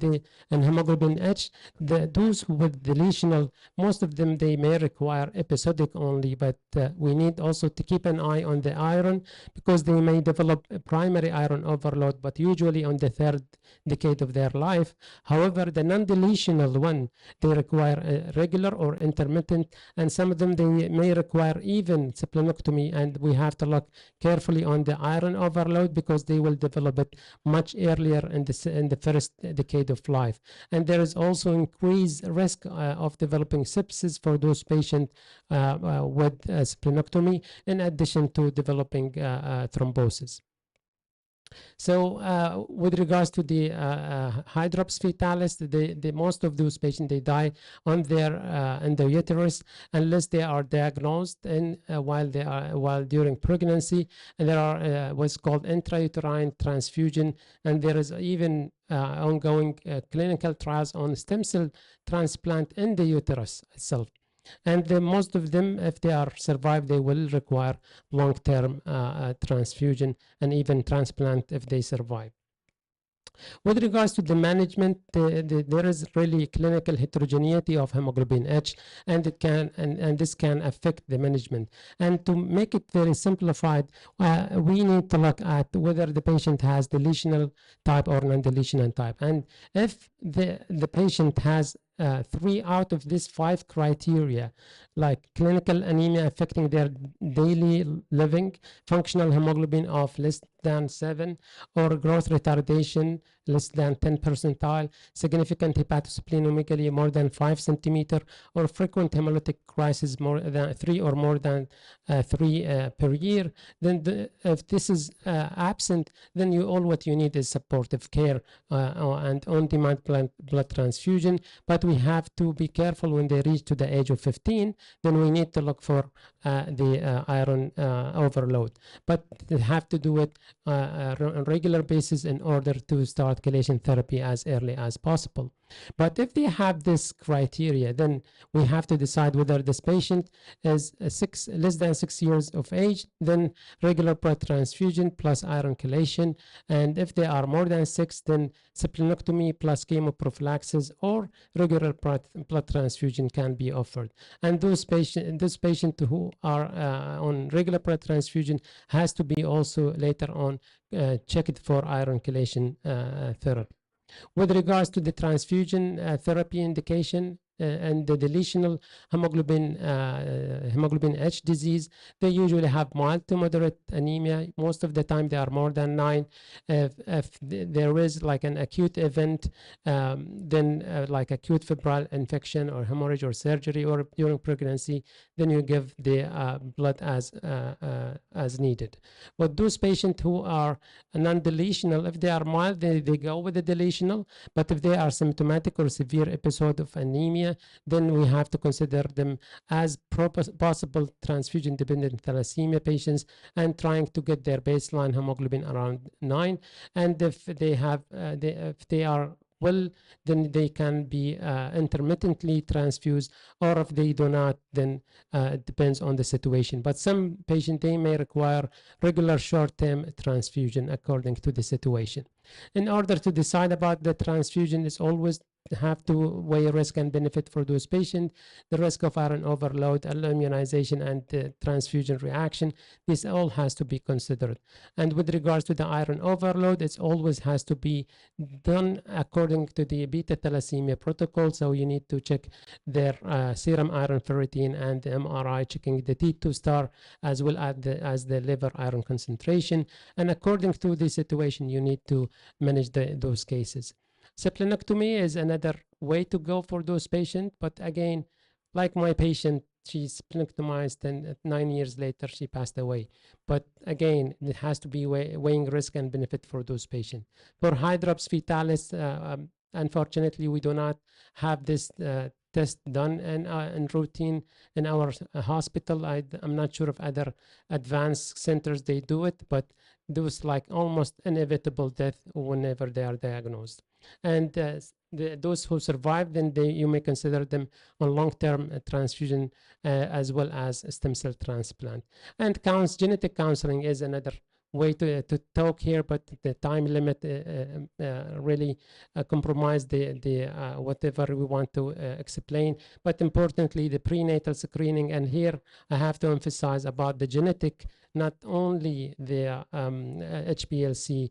in hemoglobin H, those with deletional, most of them, they may require episodic only, but we need also to keep an eye on the iron, because they may develop primary iron overload, but usually on the 3rd decade of their life. However, the non-deletional one, they require regular or intermittent, and some of them, they may require even splenectomy, and we have to look carefully on the iron overload, because they will develop it much earlier in the first decade of life. And there is also increased risk of developing sepsis for those patients with splenectomy, in addition to developing thrombosis. So with regards to the hydrops fetalis, the most of those patients, they die on their in the uterus unless they are diagnosed in while during pregnancy. And there are what's called intrauterine transfusion, and there is even ongoing clinical trials on stem cell transplant in the uterus itself. And most of them, if they are survived, they will require long-term transfusion and even transplant if they survive. With regards to the management, there is really clinical heterogeneity of hemoglobin H, and this can affect the management. And to make it very simplified, we need to look at whether the patient has deletional type or non-deletional type. And if the patient has 3 out of these 5 criteria, like clinical anemia affecting their daily living, functional hemoglobin of less than 7, or growth retardation less than 10 percentile, significant hepatosplenomegaly more than 5 centimeter, or frequent hemolytic crisis more than 3 or more than 3 per year, then if this is absent, then all what you need is supportive care and on-demand blood transfusion. But we have to be careful when they reach to the age of 15, then we need to look for the iron overload. But they have to do it on a regular basis in order to start chelation therapy as early as possible. But if they have this criteria, then we have to decide whether this patient is less than 6 years of age, then regular blood transfusion plus iron chelation. And if they are more than 6, then splenectomy plus chemoprophylaxis or regular blood transfusion can be offered. And those patients who are on regular blood transfusion has to be also later on checked for iron chelation therapy. With regards to the transfusion therapy indication and the deletional hemoglobin H disease, they usually have mild to moderate anemia. Most of the time they are more than 9. If there is like an acute event, then like acute febrile infection or hemorrhage or surgery or during pregnancy, then you give the blood as needed. But those patients who are non-deletional, if they are mild, they go with the deletional. But if they are symptomatic or severe episode of anemia, then we have to consider them as possible transfusion-dependent thalassemia patients and trying to get their baseline hemoglobin around 9. And if they have, if they are well, then they can be intermittently transfused, or if they do not, then it depends on the situation. But some patients, they may require regular short-term transfusion according to the situation. In order to decide about the transfusion, is always have to weigh risk and benefit for those patients, the risk of iron overload, immunization, and transfusion reaction. This all has to be considered. And with regards to the iron overload, it always has to be done according to the beta thalassemia protocol. So you need to check their serum iron ferritin and the MRI, checking the T2 star as well as the liver iron concentration. And according to the situation, you need to manage those cases. Splenectomy is another way to go for those patients, but again, like my patient, she's splenectomized and 9 years later she passed away. But again, it has to be weighing risk and benefit for those patients. For hydrops fetalis, unfortunately, we do not have this test done in routine in our hospital. I'm not sure if other advanced centers they do it, but those like almost inevitable death whenever they are diagnosed. And those who survive, then you may consider them on long-term transfusion as well as stem cell transplant. And genetic counseling is another way to talk here, but the time limit really compromise the whatever we want to explain. But importantly, the prenatal screening, and here I have to emphasize about the genetic, not only the HPLC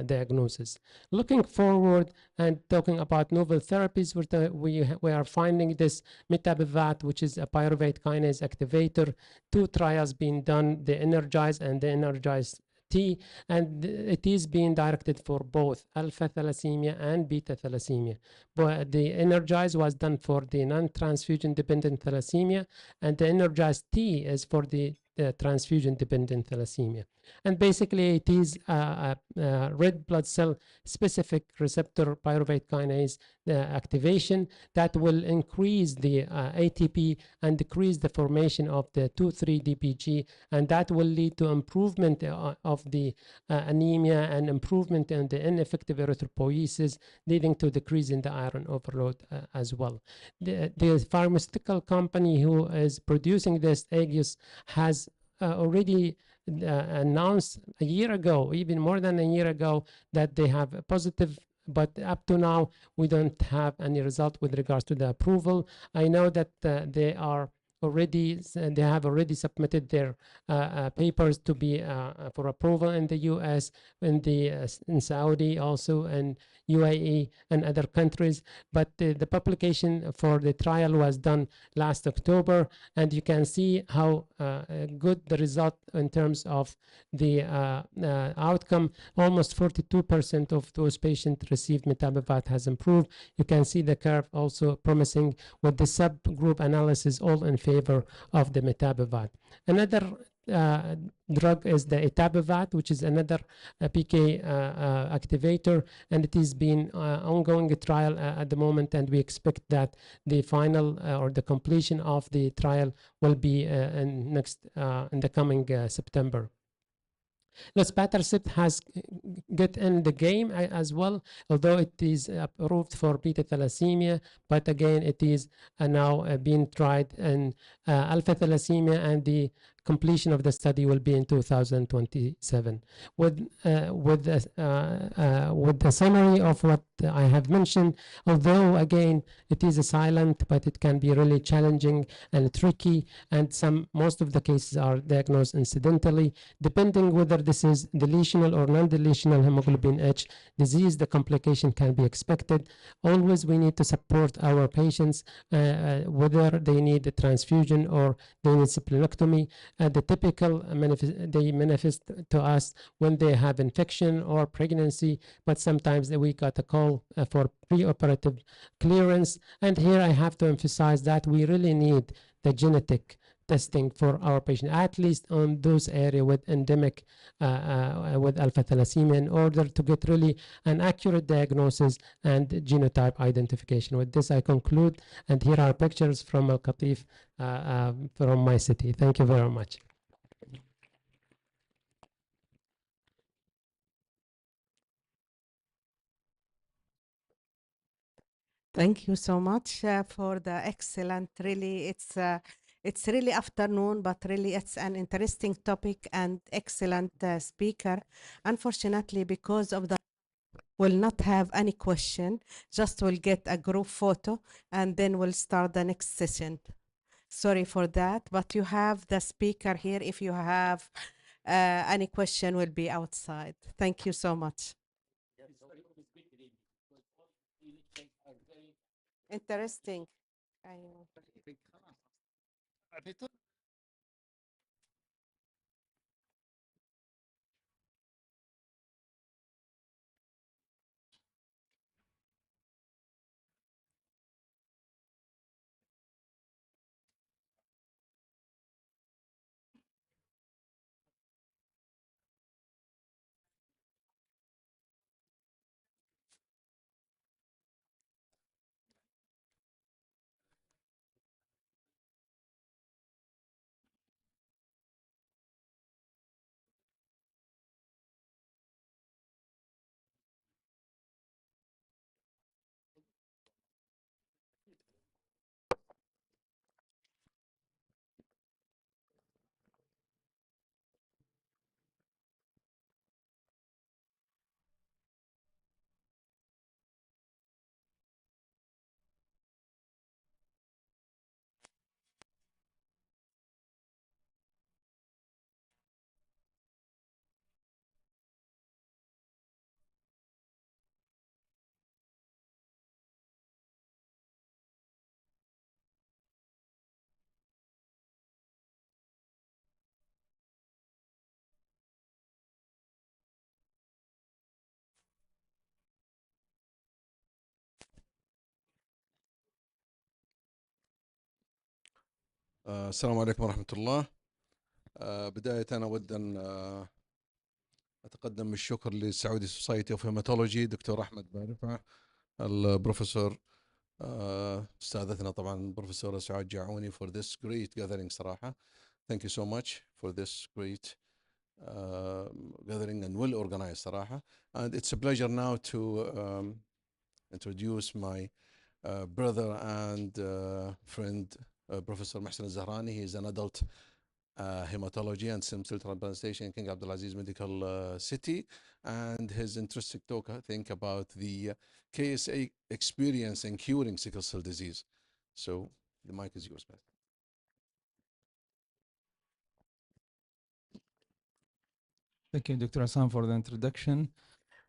diagnosis. Looking forward and talking about novel therapies, we are finding this mitapivat, which is a pyruvate kinase activator. 2 trials being done, the Energize and the Energize T, and it is being directed for both alpha thalassemia and beta thalassemia. But the Energize was done for the non-transfusion dependent thalassemia, and the Energize T is for the transfusion dependent thalassemia. And basically, it is red blood cell specific receptor pyruvate kinase activation that will increase the ATP and decrease the formation of the 2,3-DPG, and that will lead to improvement of the anemia and improvement in the ineffective erythropoiesis, leading to decrease in the iron overload as well. The pharmaceutical company who is producing this, Aegis, has already announced a year ago, even more than a year ago, that they have a positive, but up to now we don't have any result with regards to the approval. I know that they have already submitted their papers to be for approval in the US, in Saudi also, and UAE and other countries. But the publication for the trial was done last October, and you can see how good the result in terms of the outcome. Almost 42% of those patients received mitapivat has improved. You can see the curve also promising with the subgroup analysis all in favor of the mitapivat. Another drug is the etapivat, which is another PK activator, and it has been ongoing trial at the moment, and we expect that the final or the completion of the trial will be in the coming September. Luspatercept has get in the game as well, although it is approved for beta thalassemia, but again it is now being tried in alpha thalassemia, and the completion of the study will be in 2027. With the summary of what I have mentioned, although again it is a silent, but it can be really challenging and tricky, and most of the cases are diagnosed incidentally. Depending whether this is deletional or non-deletional hemoglobin H disease, the complication can be expected. Always we need to support our patients, whether they need a transfusion or they need splenectomy. The typical they manifest to us when they have infection or pregnancy, but sometimes we got a call for preoperative clearance. And here I have to emphasize that we really need the genetic testing for our patient, at least on those areas with endemic with alpha thalassemia, in order to get really an accurate diagnosis and genotype identification. With this, I conclude, and here are pictures from Al Qatif from my city. Thank you very much. Thank you so much for the excellent, really, it's really afternoon, but really it's an interesting topic and excellent speaker. Unfortunately, because of the will not have any question, just will get a group photo and then we'll start the next session. Sorry for that, but you have the speaker here. If you have any question, will be outside. Thank you so much. Interesting. السلام عليكم ورحمة الله. بداية أنا أود أن أتقدم بالشكر للسعودي سوسايتي اوف هيماتولوجي دكتور أحمد بارفع، البروفيسور أستاذتنا طبعا البروفيسورة سعاد جاعوني for this great gathering صراحة. Thank you so much for this great gathering and well organized صراحة. And it's a pleasure now to introduce my brother and friend Professor Mohsen Al-Zahrani. He is an adult hematology and stem cell transplantation in King Abdulaziz Medical City, and his interesting talk, I think, about the KSA experience in curing sickle cell disease. So the mic is yours, man. Thank you, Dr. Hassan, for the introduction.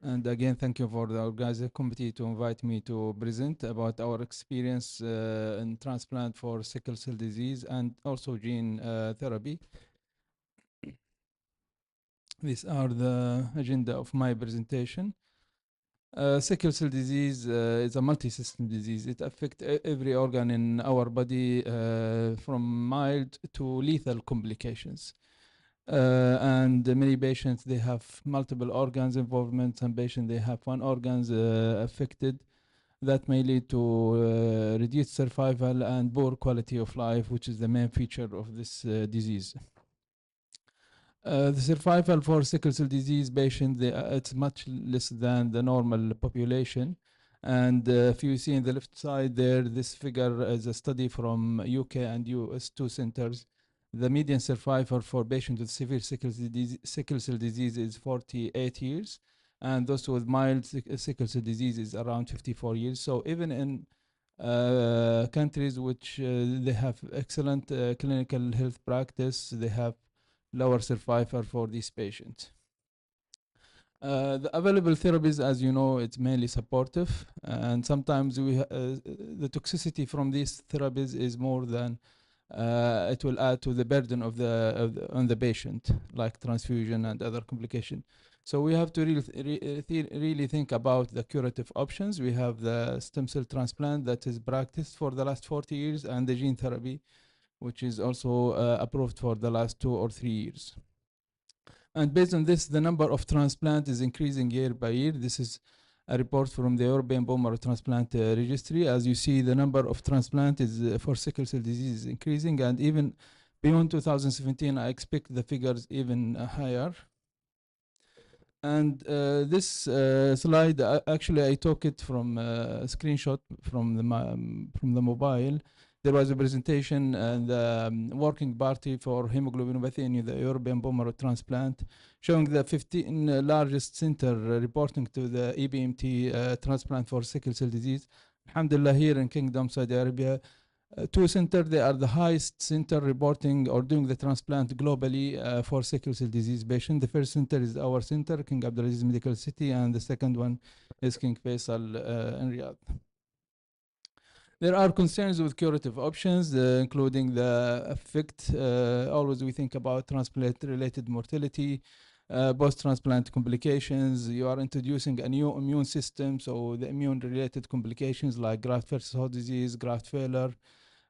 And again, thank you for the organizing committee to invite me to present about our experience in transplant for sickle cell disease and also gene therapy. These are the agenda of my presentation. Sickle cell disease is a multi-system disease. It affects every organ in our body from mild to lethal complications. And many patients, they have multiple organs involvement. Some patients, they have one organ affected. That may lead to reduced survival and poor quality of life, which is the main feature of this disease. The survival for sickle cell disease patients, it's much less than the normal population. And if you see in the left side there, this figure is a study from UK and US, two centers. The median survival for patients with severe sickle cell disease is 48 years. And those with mild sickle cell disease is around 54 years. So even in countries which they have excellent clinical health practice, they have lower survival for these patients. The available therapies, as you know, it's mainly supportive, and sometimes the toxicity from these therapies is more than it will add to the burden on the patient, like transfusion and other complications. So we have to really think about the curative options. We have the stem cell transplant that is practiced for the last 40 years, and the gene therapy, which is also approved for the last 2 or 3 years. And based on this, the number of transplant is increasing year by year. This is a report from the European Bone Marrow Transplant Registry. As you see, the number of transplant is for sickle cell disease is increasing, and even beyond 2017, I expect the figures even higher. And this slide, actually, I took it from a screenshot from the mobile. There was a presentation and working party for hemoglobinopathy in the European bone marrow transplant, showing the 15 largest center reporting to the EBMT transplant for sickle cell disease. Alhamdulillah, here in Kingdom, Saudi Arabia, 2 centers, they are the highest center reporting or doing the transplant globally for sickle cell disease patients. The first center is our center, King Abdulaziz Medical City, and the second one is King Faisal in Riyadh. There are concerns with curative options, including the effect. Always we think about transplant-related mortality, post-transplant complications. You are introducing a new immune system, so the immune-related complications like graft versus host disease, graft failure,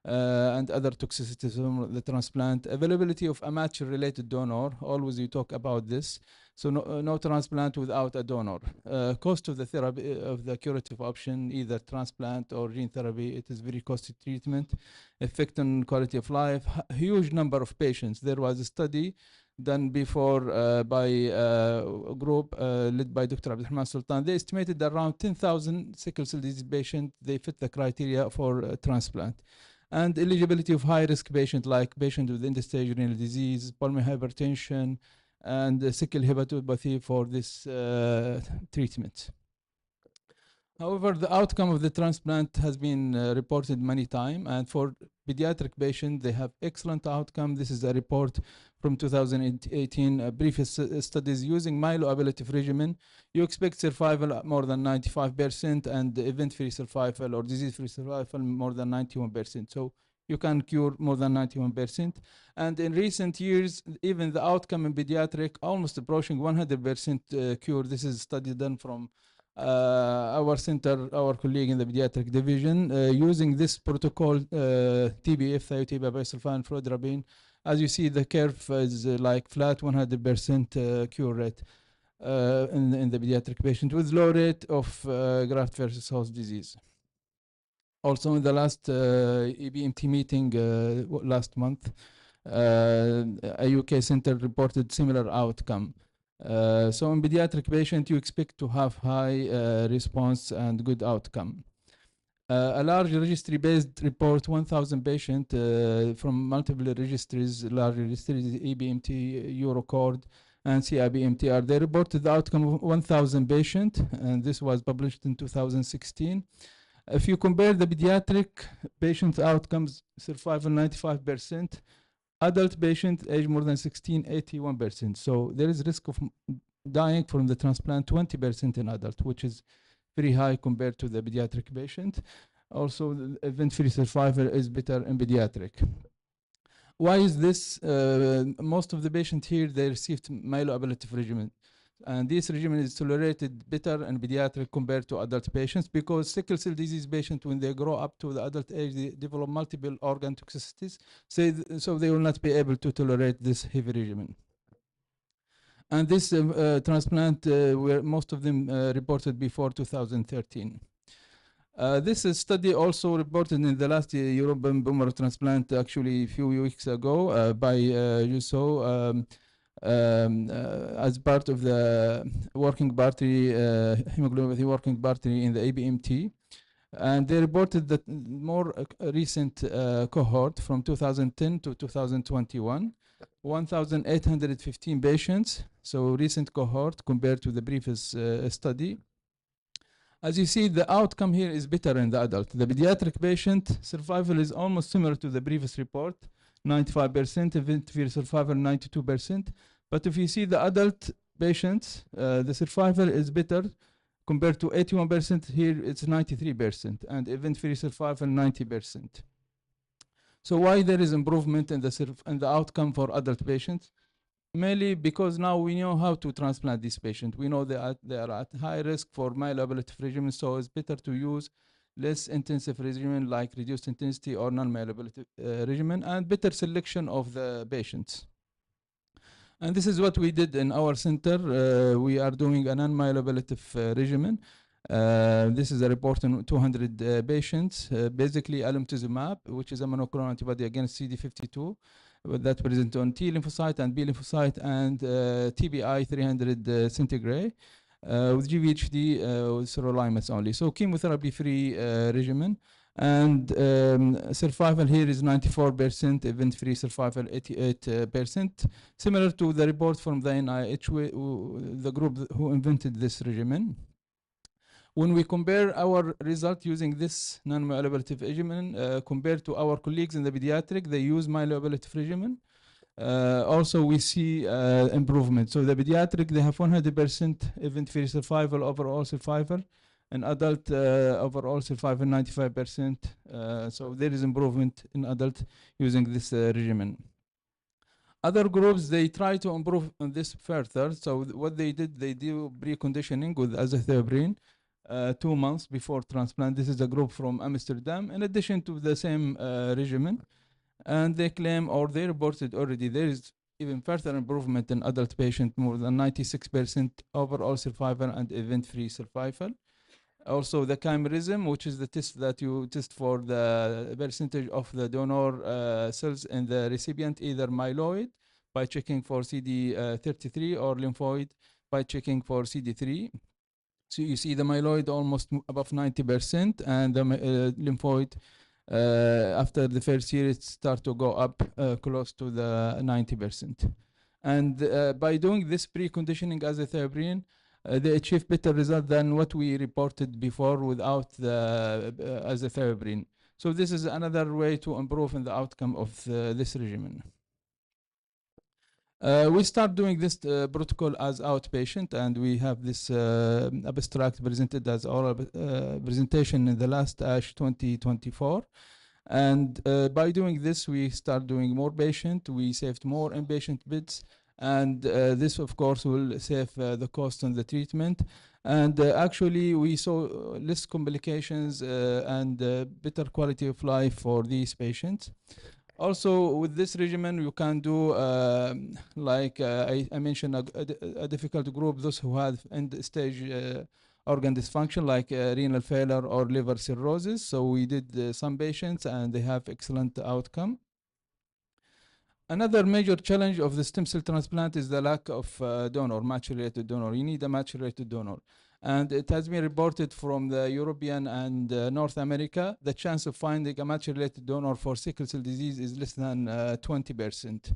and other toxicities from the transplant. Availability of a match-related donor, always you talk about this. So no transplant without a donor. Cost of the therapy, of the curative option, either transplant or gene therapy, it is very costly treatment. Effect on quality of life, huge number of patients. There was a study done before by a group led by Dr. Abdulrahman Sultan. They estimated that around 10,000 sickle cell disease patients, they fit the criteria for transplant. And eligibility of high-risk patients like patients with end-stage renal disease, pulmonary hypertension, and sickle hepatopathy for this treatment. However, the outcome of the transplant has been reported many times, and for pediatric patients, they have excellent outcome. This is a report from 2018, previous studies using myeloablative regimen. You expect survival at more than 95% and event-free survival or disease-free survival more than 91%. So you can cure more than 91%. And in recent years, even the outcome in pediatric almost approaching 100% cure. This is a study done from our center, our colleague in the pediatric division, using this protocol, TBF, thiotibia, bisulfan, fludarabine. As you see, the curve is like flat 100% cure rate. in the pediatric patient with low rate of graft versus host disease. Also, in the last EBMT meeting last month, a UK center reported similar outcome. So in pediatric patient, you expect to have high response and good outcome. A large registry-based report, 1,000 patients from multiple registries, large registries, EBMT, Eurocord, and CIBMTR. They reported the outcome of 1,000 patients, and this was published in 2016. If you compare the pediatric patient outcomes, survival 95%, adult patient age more than 16, 81%. So there is risk of dying from the transplant 20% in adult, which is very high compared to the pediatric patient. Also, the event-free survival is better in pediatric. Why is this? Most of the patients here, they received myeloablative regimen. And this regimen is tolerated better in pediatric compared to adult patients because sickle cell disease patients, when they grow up to the adult age, they develop multiple organ toxicities. So they will not be able to tolerate this heavy regimen. And this transplant, were most of them reported before 2013. This study also reported in the last European bone marrow transplant, actually a few weeks ago, by USO. As part of the working party, hemoglobinopathy working party in the ABMT. And they reported that more recent cohort from 2010 to 2021, 1,815 patients, so recent cohort compared to the previous study. As you see, the outcome here is better in the adult. The pediatric patient survival is almost similar to the previous report, 95%, event-free survival 92%. But if you see the adult patients, the survival is better compared to 81%. Here it's 93%, and event-free survival 90%. So why there is improvement in the outcome for adult patients? Mainly because now we know how to transplant these patients. We know they are at high risk for myeloablative regimen, so it's better to use less intensive regimen like reduced intensity or non-myeloablative regimen, and better selection of the patients. And this is what we did in our center. We are doing a non-myeloablative regimen. This is a report on 200 patients, basically alemtuzumab, which is a monoclonal antibody against CD52, that present on T lymphocyte and B lymphocyte, and TBI 300 centigrade with GVHD with sirolimus only. So chemotherapy-free regimen. And survival here is 94%, event-free survival 88%, similar to the report from the NIH, the group who invented this regimen. When we compare our result using this non-myeloablative regimen compared to our colleagues in the pediatric, they use myeloablative regimen. Also, we see improvement. So the pediatric, they have 100% event-free survival, overall survival, and adult overall survival 95%. So there is improvement in adult using this regimen. Other groups, they try to improve on this further. So what they did, they do preconditioning with azathioprine 2 months before transplant. This is a group from Amsterdam, in addition to the same regimen. And they claim, or they reported already, there is even further improvement in adult patient, more than 96% overall survival and event-free survival. Also, the chimerism, which is the test that you test for the percentage of the donor cells in the recipient, either myeloid by checking for CD33 or lymphoid by checking for CD3. So you see the myeloid almost above 90%, and the lymphoid after the first year it start to go up close to the 90%. And by doing this preconditioning azathioprine, they achieve better result than what we reported before without the azathioprine. So this is another way to improve in the outcome of this regimen. We start doing this protocol as outpatient, and we have this abstract presented as oral presentation in the last ASH 2024. And by doing this, we start doing more patient, we saved more inpatient beds, and this, of course, will save the cost on the treatment. And actually, we saw less complications and better quality of life for these patients. Also, with this regimen, you can do, like I mentioned, a difficult group, those who have end-stage organ dysfunction, like renal failure or liver cirrhosis. So we did some patients, and they have excellent outcome. Another major challenge of the stem cell transplant is the lack of donor, match-related donor. You need a match-related donor. And it has been reported from the European and North America, the chance of finding a match-related donor for sickle cell disease is less than 20%.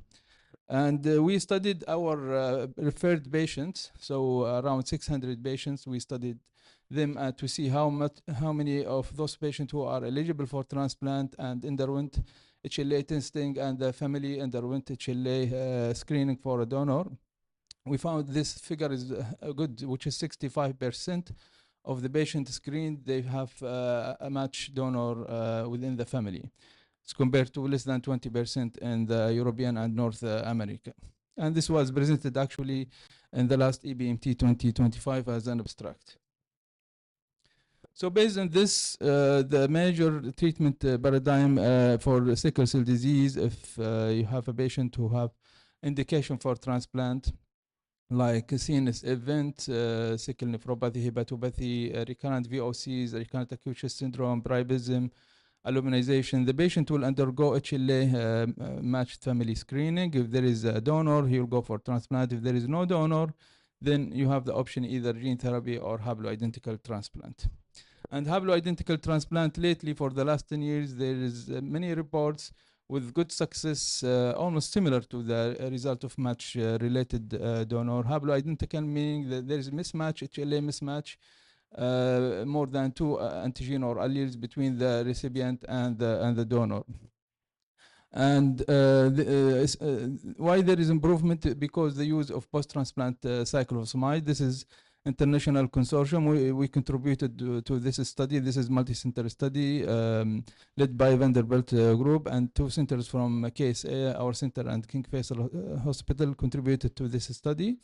And we studied our referred patients, so around 600 patients. We studied them to see how many of those patients who are eligible for transplant and underwent HLA testing, and the family underwent HLA screening for a donor. We found this figure is good, which is 65% of the patients screened, they have a match donor within the family. It's compared to less than 20% in the European and North America. And this was presented actually in the last EBMT 2025 as an abstract. So based on this, the major treatment paradigm for sickle cell disease, if you have a patient who have indication for transplant, like a CNS event, sickle nephropathy, hepatopathy, recurrent VOCs, recurrent acute chest syndrome, bribism, aluminization, the patient will undergo HLA matched family screening. If there is a donor, he will go for transplant. If there is no donor, then you have the option either gene therapy or haploidentical transplant. And haploidentical transplant, lately for the last 10 years, there is many reports with good success, almost similar to the result of match-related donor. Haploidentical meaning that there is mismatch, HLA mismatch, more than 2 antigen or alleles between the recipient and the donor. And why there is improvement? Because the use of post-transplant cyclophosphamide. This is international consortium. We contributed to this study. This is multi-center study led by Vanderbilt group, and 2 centers from KSA, our center, and King Faisal Hospital contributed to this study.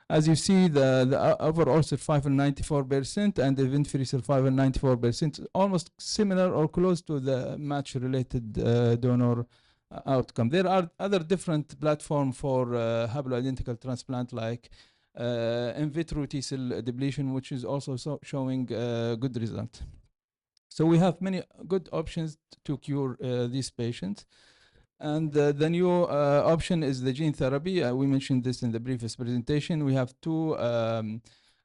As you see, the overall survival 94% and event-free survival 94%, almost similar or close to the match-related donor outcome. There are other different platforms for haploidentical transplant, like in vitro T cell depletion, which is also showing good result. So we have many good options to cure these patients. And the new option is the gene therapy. We mentioned this in the previous presentation. We have 2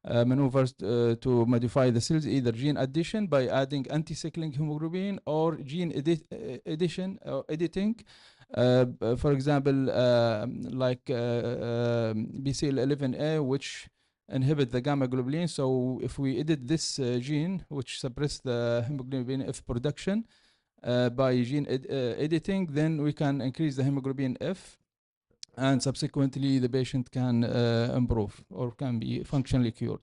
maneuvers to modify the cells, either gene addition by adding anti-cycling hemoglobin, or gene addition or editing. For example, like BCL11A, which inhibit the gamma globulin. So if we edit this gene, which suppress the hemoglobin F production by gene editing, then we can increase the hemoglobin F, and subsequently the patient can improve or can be functionally cured.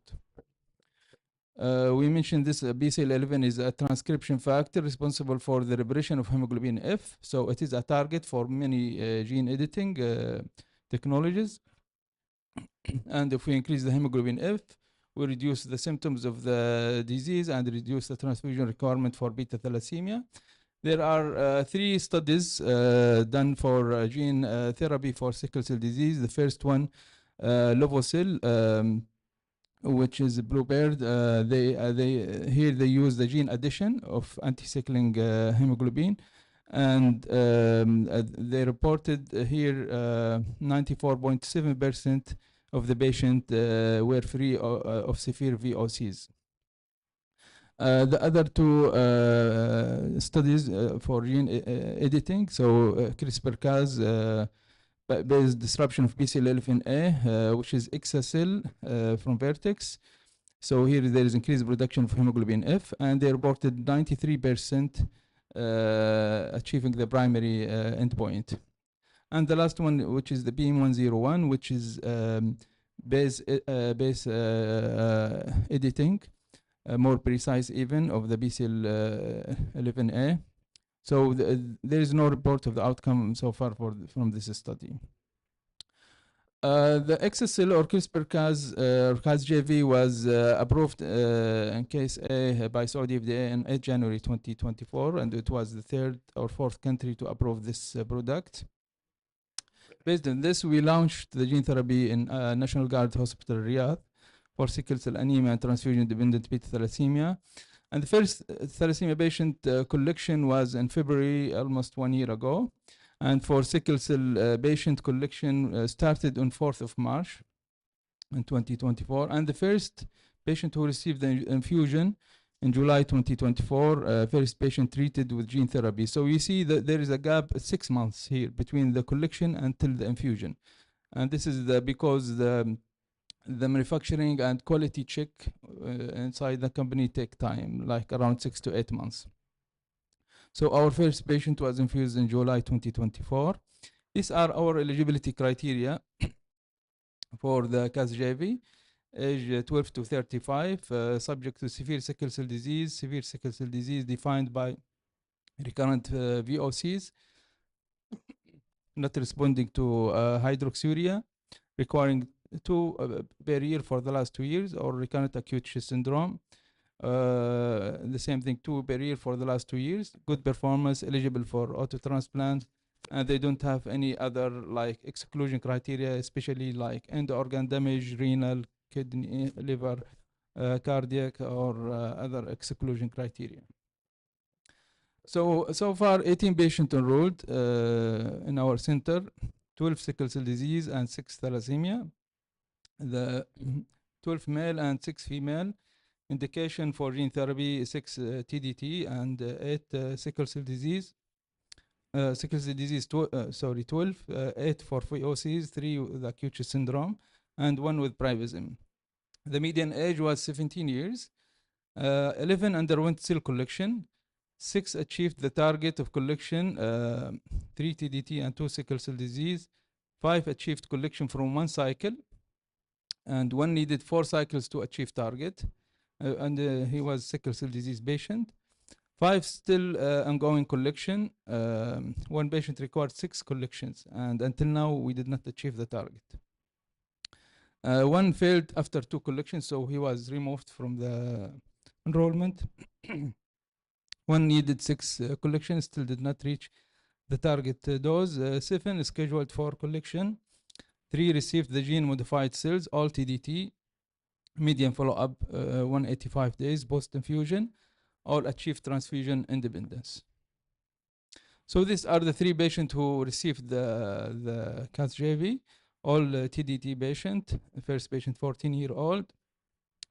We mentioned this BCL11 is a transcription factor responsible for the repression of hemoglobin F. So it is a target for many gene editing technologies. And if we increase the hemoglobin F, we reduce the symptoms of the disease and reduce the transfusion requirement for beta thalassemia. There are 3 studies done for gene therapy for sickle cell disease. The first one, Lovocil, which is Bluebird. Here they use the gene addition of anti-cycling hemoglobin, and they reported here 94.7% of the patient were free of severe VOCs. The other 2 studies for gene editing, so CRISPR-Cas based disruption of BCL11A, which is Ixacil from Vertex. So here there is increased production of hemoglobin F, and they reported 93% achieving the primary endpoint. And the last one, which is the BM101, which is base editing, more precise even, of the BCL11A. So there is no report of the outcome so far from this study. The exa-cel or CRISPR-Cas Cas-JV was approved in case A by Saudi FDA in 8 January 2024, and it was the third or fourth country to approve this product. Based on this, we launched the gene therapy in National Guard Hospital Riyadh for sickle cell anemia and transfusion-dependent beta thalassemia. And the first thalassemia patient collection was in February, almost 1 year ago. And for sickle cell patient collection started on 4th of March in 2024. And the first patient who received the infusion in July 2024, first patient treated with gene therapy. So you see that there is a gap 6 months here between the collection until the infusion. And this is because the manufacturing and quality check inside the company take time, like around 6 to 8 months. So our first patient was infused in July 2024. These are our eligibility criteria for the Cas-JV. Age 12 to 35, subject to severe sickle cell disease defined by recurrent VOCs, not responding to hydroxyurea, requiring 2 per year for the last 2 years, or recurrent acute chest syndrome. The same thing, 2 per year for the last 2 years. Good performance, eligible for auto transplant, and they don't have any other like exclusion criteria, especially like end organ damage, renal, kidney, liver, cardiac, or other exclusion criteria. So far, 18 patients enrolled in our center, 12 sickle cell disease and 6 thalassemia. The 12 male and 6 female. Indication for gene therapy, 6 TDT and 8 sickle cell disease. Sickle cell disease, 12, 8 for VOCs, 3 with acute chest syndrome, and 1 with privism. The median age was 17 years. 11 underwent cell collection. 6 achieved the target of collection, 3 TDT and 2 sickle cell disease. 5 achieved collection from 1 cycle, and 1 needed 4 cycles to achieve target. And he was sickle cell disease patient. 5 still ongoing collection. 1 patient required 6 collections, and until now we did not achieve the target. 1 failed after 2 collections, so he was removed from the enrollment. 1 needed 6 collections, still did not reach the target dose. 7 is scheduled for collection. 3 received the gene modified cells, all TDT. Median follow-up 185 days post-infusion. All achieved transfusion independence. So these are the 3 patients who received the Cas-JV. All TDT patient. The first patient, 14-year-old.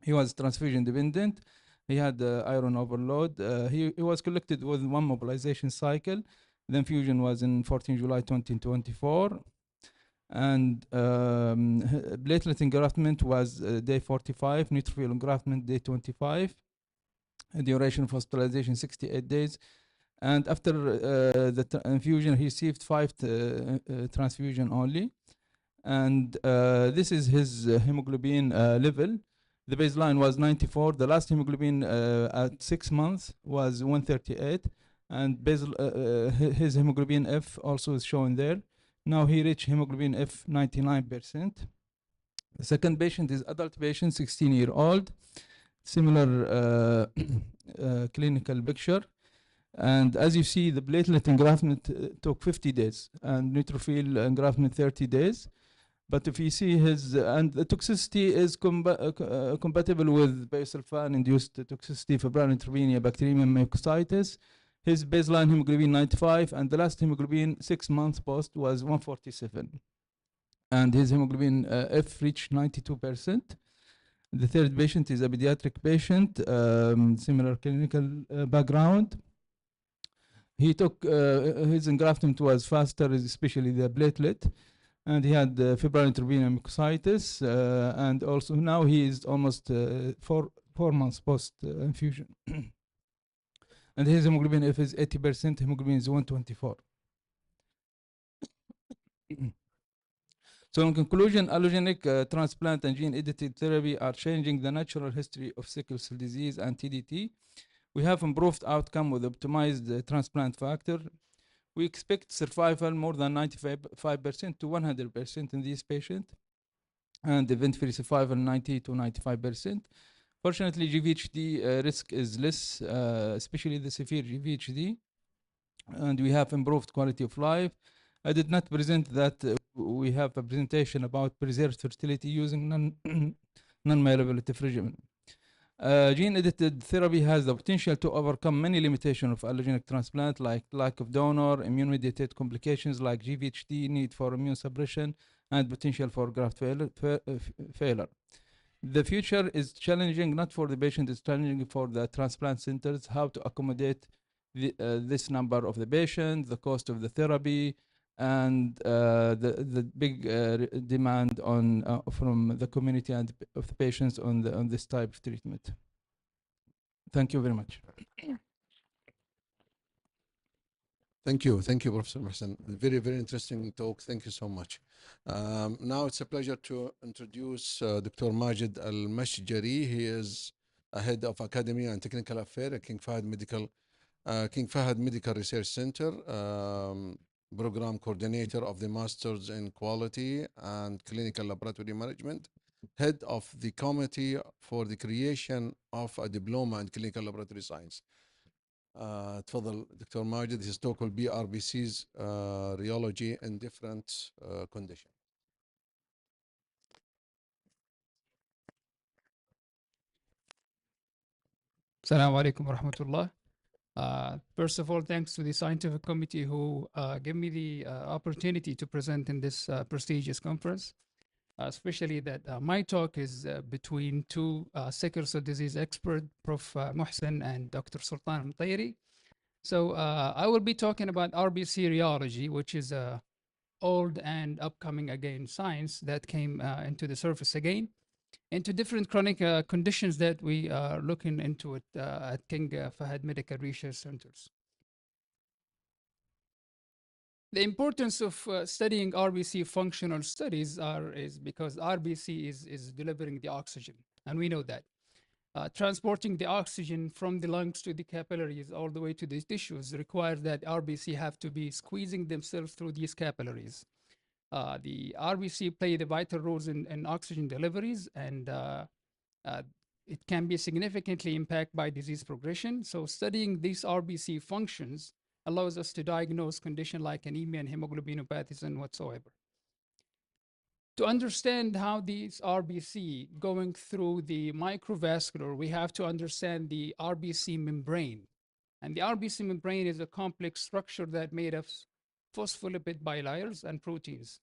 He was transfusion dependent. He had iron overload. He was collected with 1 mobilization cycle. The infusion was in 14 July 2024. And platelet engraftment was day 45, neutrophil engraftment day 25, duration of hospitalization 68 days. And after the infusion, he received 5 transfusion only. And this is his hemoglobin level. The baseline was 94. The last hemoglobin at 6 months was 138. And his hemoglobin F also is shown there. Now he reached hemoglobin F 99%. The second patient is adult patient, 16-year-old. Similar clinical picture. And as you see, the platelet engraftment took 50 days and neutrophil engraftment 30 days. But if you see his, and the toxicity is compatible with busulfan-induced toxicity, febrile neutropenia, bacteriemia, myositis. His baseline hemoglobin 95, and the last hemoglobin 6 months post was 147. And his hemoglobin F reached 92%. The third patient is a pediatric patient, similar clinical background. He took, his engraftment was faster, especially the platelet. And he had febrile neutropenia myositis, and also now he is almost 4 months post infusion. And his hemoglobin F is 80%, hemoglobin is 124. So in conclusion, allogenic transplant and gene-edited therapy are changing the natural history of sickle cell disease and TDT. We have improved outcome with optimized transplant factor. We expect survival more than 95% to 100% in these patients. and event-free survival 90 to 95%. Fortunately, GVHD risk is less, especially the severe GVHD, and we have improved quality of life. I did not present that we have a presentation about preserved fertility using non-myeloablative regimen. Gene-edited therapy has the potential to overcome many limitations of allogeneic transplant, like lack of donor, immune-mediated complications like GVHD, need for immune suppression, and potential for graft failure. The future is challenging, not for the patient, it's challenging for the transplant centers, how to accommodate this number of the patient, the cost of the therapy, and the big demand on from the community and of the patients on this type of treatment. Thank you very much. Thank you, Professor Mohsen. Very, very interesting talk. Thank you so much. Now it's a pleasure to introduce Dr. Majid Al-Mashjari. He is a head of academia and technical affairs at King Fahd Medical Research Center, program coordinator of the Masters in Quality and Clinical Laboratory Management, head of the committee for the creation of a diploma in clinical laboratory science. تفضل دكتور ماجد. His talk will be RBC's rheology in different conditions. Assalamu alaikum wa rahmatullah. First of all, thanks to the scientific committee who gave me the opportunity to present in this prestigious conference, especially that my talk is between two sickle cell disease experts, Prof. Mohsen and Dr. Sultan Mtayri. So I will be talking about RBC rheology, which is a old and upcoming again science that came into the surface again into different chronic conditions that we are looking into it at King Fahd Medical Research Centers. The importance of studying RBC functional studies is because RBC is delivering the oxygen, and we know that. Transporting the oxygen from the lungs to the capillaries all the way to the tissues requires that RBC have to be squeezing themselves through these capillaries. The RBC play the vital roles in oxygen deliveries, and it can be significantly impacted by disease progression. So studying these RBC functions allows us to diagnose conditions like anemia and hemoglobinopathies and whatsoever. To understand how these RBC going through the microvascular, we have to understand the RBC membrane. And the RBC membrane is a complex structure that made of phospholipid bilayers and proteins.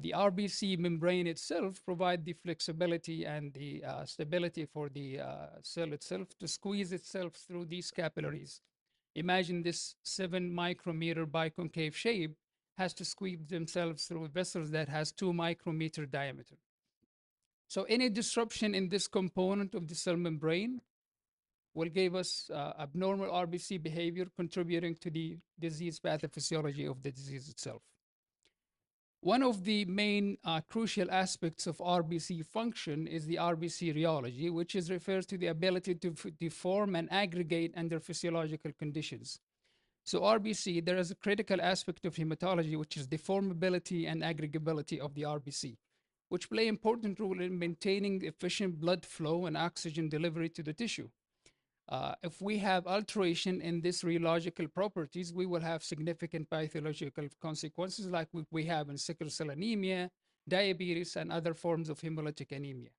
The RBC membrane itself provides the flexibility and the stability for the cell itself to squeeze itself through these capillaries. Imagine this 7 micrometer biconcave shape has to squeeze themselves through vessels that has 2 micrometer diameter. So any disruption in this component of the cell membrane will give us abnormal RBC behavior contributing to the disease pathophysiology of the disease itself. One of the main crucial aspects of RBC function is the RBC rheology, which is refers to the ability to deform and aggregate under physiological conditions. So RBC, there is a critical aspect of hematology, which is deformability and aggregability of the RBC, which play important role in maintaining efficient blood flow and oxygen delivery to the tissue. If we have alteration in these rheological properties, we will have significant pathological consequences like we have in sickle cell anemia, diabetes, and other forms of hemolytic anemia.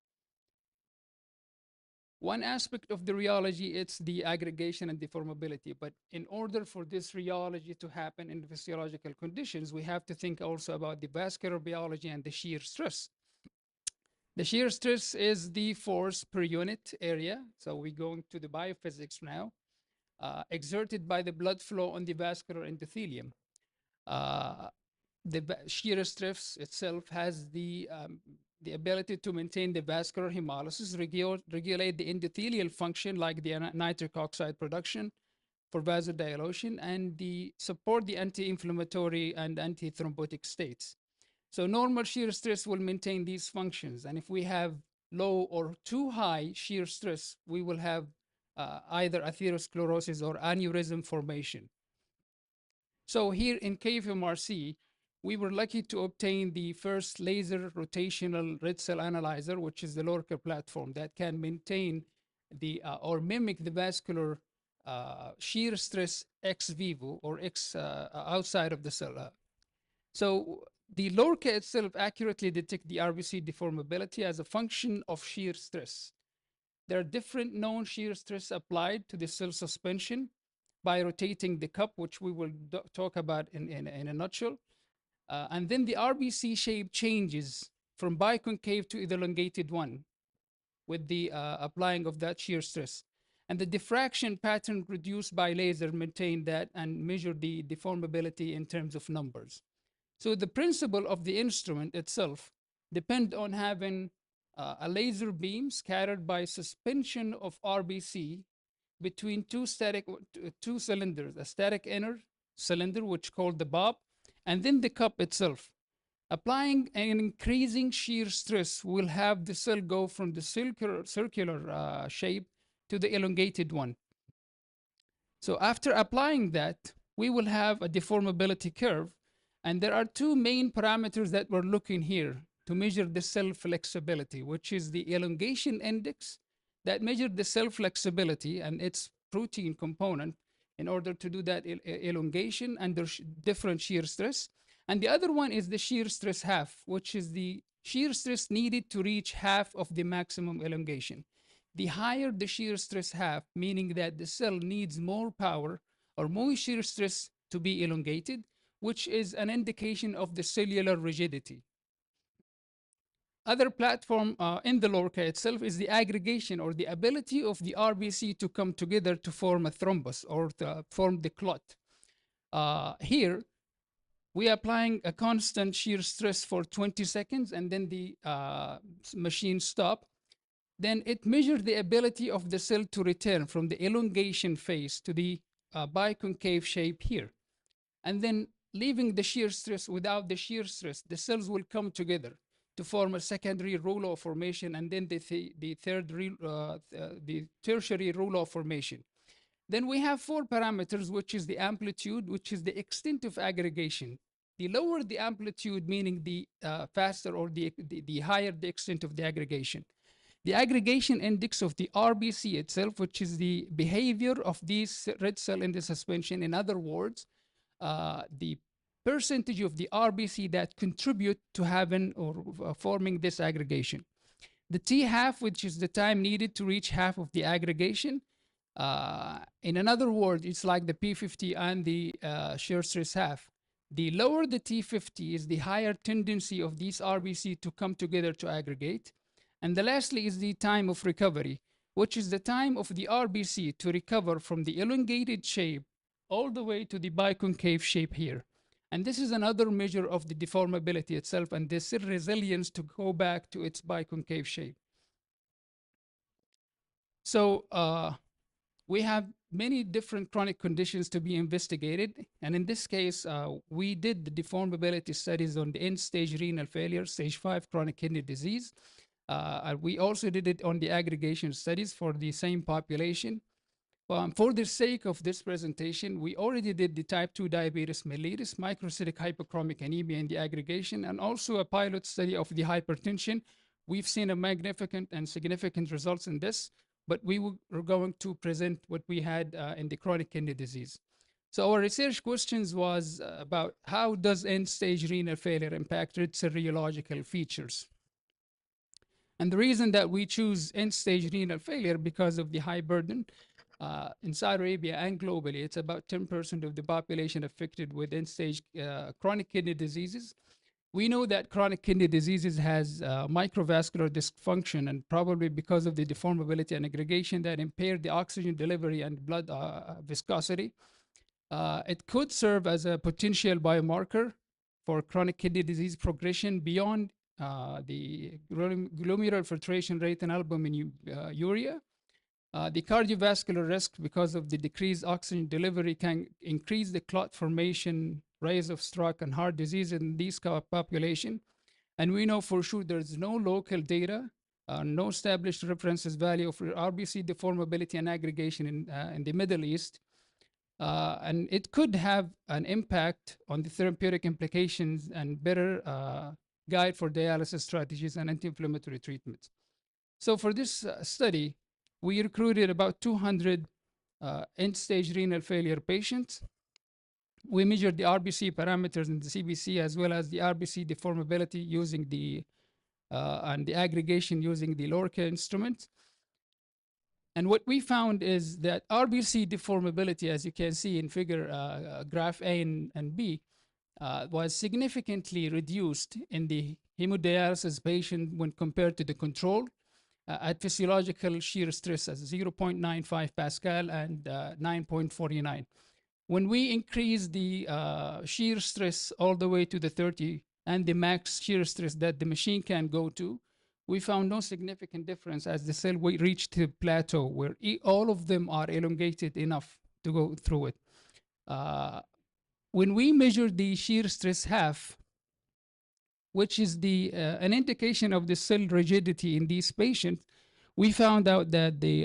One aspect of the rheology, it's the aggregation and deformability. But in order for this rheology to happen in physiological conditions, we have to think also about the vascular biology and the shear stress. The shear stress is the force per unit area. So we're going to the biophysics now, exerted by the blood flow on the vascular endothelium. The shear stress itself has the ability to maintain the vascular hemolysis, regulate the endothelial function like the nitric oxide production for vasodilation, and support the anti-inflammatory and anti-thrombotic states. So normal shear stress will maintain these functions. And if we have low or too high shear stress, we will have either atherosclerosis or aneurysm formation. So here in KFMRC, we were lucky to obtain the first laser rotational red cell analyzer, which is the Lorca platform that can maintain the or mimic the vascular shear stress ex vivo or outside of the cell. So the Lorca itself accurately detect the RBC deformability as a function of shear stress. There are different known shear stress applied to the cell suspension by rotating the cup, which we will talk about in a nutshell. And then the RBC shape changes from biconcave to elongated one with the applying of that shear stress. And the diffraction pattern produced by laser maintain that and measure the deformability in terms of numbers. So the principle of the instrument itself depend on having a laser beam scattered by suspension of RBC between two cylinders, a static inner cylinder, which called the bob, and then the cup itself. Applying an increasing shear stress will have the cell go from the circular shape to the elongated one. So after applying that, we will have a deformability curve. And there are two main parameters that we're looking here to measure the cell flexibility, which is the elongation index that measures the cell flexibility and its protein component in order to do that elongation under different shear stress. And the other one is the shear stress half, which is the shear stress needed to reach half of the maximum elongation. The higher the shear stress half, meaning that the cell needs more power or more shear stress to be elongated, which is an indication of the cellular rigidity. Other platform in the Lorca itself is the aggregation or the ability of the RBC to come together to form a thrombus or to form the clot. Here, we are applying a constant shear stress for 20 seconds and then the machine stop. Then it measures the ability of the cell to return from the elongation phase to the biconcave shape here. And then leaving the shear stress without the shear stress, the cells will come together to form a secondary rouleau formation and then the tertiary rouleau formation. Then we have four parameters, which is the amplitude, which is the extent of aggregation. The lower the amplitude, meaning the faster or the higher the extent of the aggregation. The aggregation index of the RBC itself, which is the behavior of these red cell in the suspension. In other words, the percentage of the RBC that contribute to having or forming this aggregation. The T half, which is the time needed to reach half of the aggregation. In another word, it's like the P50 and the shear stress half. The lower the T50 is, the higher tendency of these RBC to come together to aggregate. And the lastly is the time of recovery, which is the time of the RBC to recover from the elongated shape all the way to the biconcave shape here. And this is another measure of the deformability itself and the cell resilience to go back to its biconcave shape. So we have many different chronic conditions to be investigated. And in this case, we did the deformability studies on the end-stage renal failure, stage 5 chronic kidney disease. We also did it on the aggregation studies for the same population. For the sake of this presentation, we already did the type 2 diabetes mellitus, microcytic hypochromic anemia in the aggregation, and also a pilot study of the hypertension. We've seen a magnificent and significant results in this, but we were going to present what we had in the chronic kidney disease. So our research questions was about how does end-stage renal failure impact red cell rheological features? And the reason that we choose end-stage renal failure because of the high burden. In Saudi Arabia and globally, it's about 10% of the population affected with end-stage chronic kidney diseases. We know that chronic kidney diseases has microvascular dysfunction, and probably because of the deformability and aggregation that impair the oxygen delivery and blood viscosity. It could serve as a potential biomarker for chronic kidney disease progression beyond the glomerular filtration rate and albuminuria. The cardiovascular risk because of the decreased oxygen delivery can increase the clot formation, rise of stroke and heart disease in these population. And we know for sure there's no local data, no established references value for RBC deformability and aggregation in the Middle East. and it could have an impact on the therapeutic implications and better guide for dialysis strategies and anti-inflammatory treatments. So for this study, we recruited about 200 end-stage renal failure patients. We measured the RBC parameters in the CBC as well as the RBC deformability using the and the aggregation using the Lorca instrument. And what we found is that RBC deformability, as you can see in figure graph A and B, was significantly reduced in the hemodialysis patient when compared to the control at physiological shear stress as 0.95 Pascal and 9.49. When we increase the shear stress all the way to the 30 and the max shear stress that the machine can go to, we found no significant difference as the cell reached the plateau where all of them are elongated enough to go through it. When we measured the shear stress half, which is the an indication of the cell rigidity in these patients, we found out that the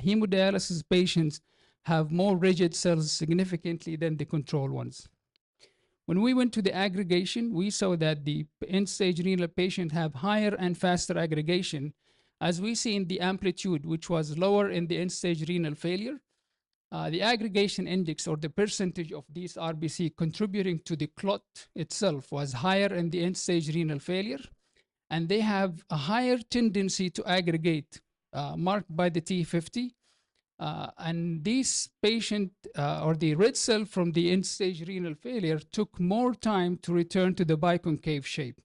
hemodialysis patients have more rigid cells significantly than the control ones. When we went to the aggregation, we saw that the end-stage renal patient have higher and faster aggregation, as we see in the amplitude, which was lower in the end-stage renal failure. The aggregation index, or the percentage of these RBC contributing to the clot itself, was higher in the end-stage renal failure, and they have a higher tendency to aggregate, marked by the T50. And this patient, or the red cell from the end-stage renal failure, took more time to return to the biconcave shape.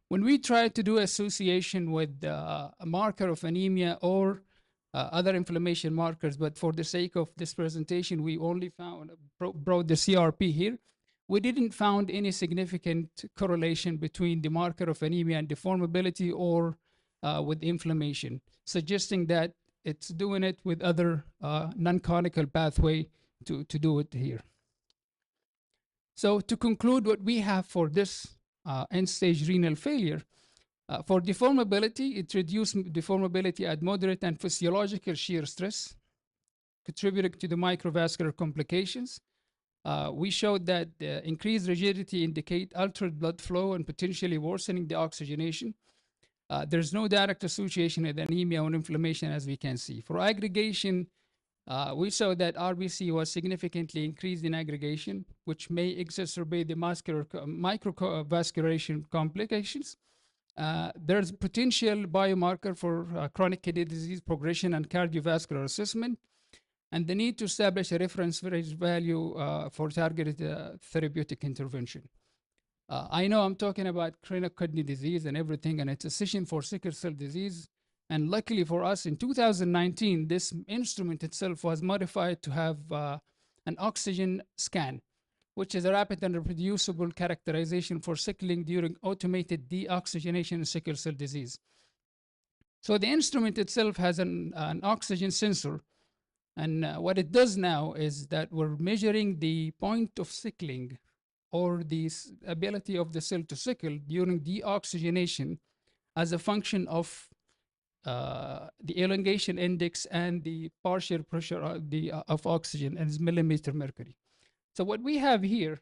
When we tried to do association with a marker of anemia or other inflammation markers, but for the sake of this presentation, we only brought the CRP here. We didn't found any significant correlation between the marker of anemia and deformability or with inflammation, suggesting that it's doing it with other non-conical pathway to do it here. So to conclude what we have for this end-stage renal failure, for deformability, it reduced deformability at moderate and physiological shear stress, contributing to the microvascular complications. We showed that increased rigidity indicate altered blood flow and potentially worsening the oxygenation. There's no direct association with anemia or inflammation, as we can see. For aggregation, we saw that RBC was significantly increased in aggregation, which may exacerbate the microvascularization complications. There's potential biomarker for chronic kidney disease progression and cardiovascular assessment, and the need to establish a reference value for targeted therapeutic intervention. I know I'm talking about chronic kidney disease and everything, and it's a session for sickle cell disease. And luckily for us, in 2019, this instrument itself was modified to have an oxygen scan, which is a rapid and reproducible characterization for sickling during automated deoxygenation in sickle cell disease. So the instrument itself has an oxygen sensor. And what it does now is that we're measuring the point of sickling, or the ability of the cell to sickle during deoxygenation, as a function of the elongation index and the partial pressure of oxygen, and it's millimeter mercury. So what we have here,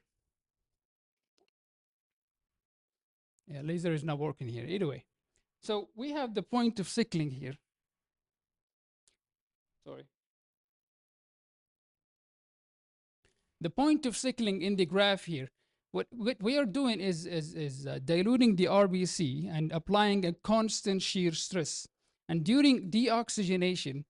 laser is not working here. Anyway, so we have the point of sickling here. Sorry. The point of sickling in the graph here, what we are doing is diluting the RBC and applying a constant shear stress. And during deoxygenation,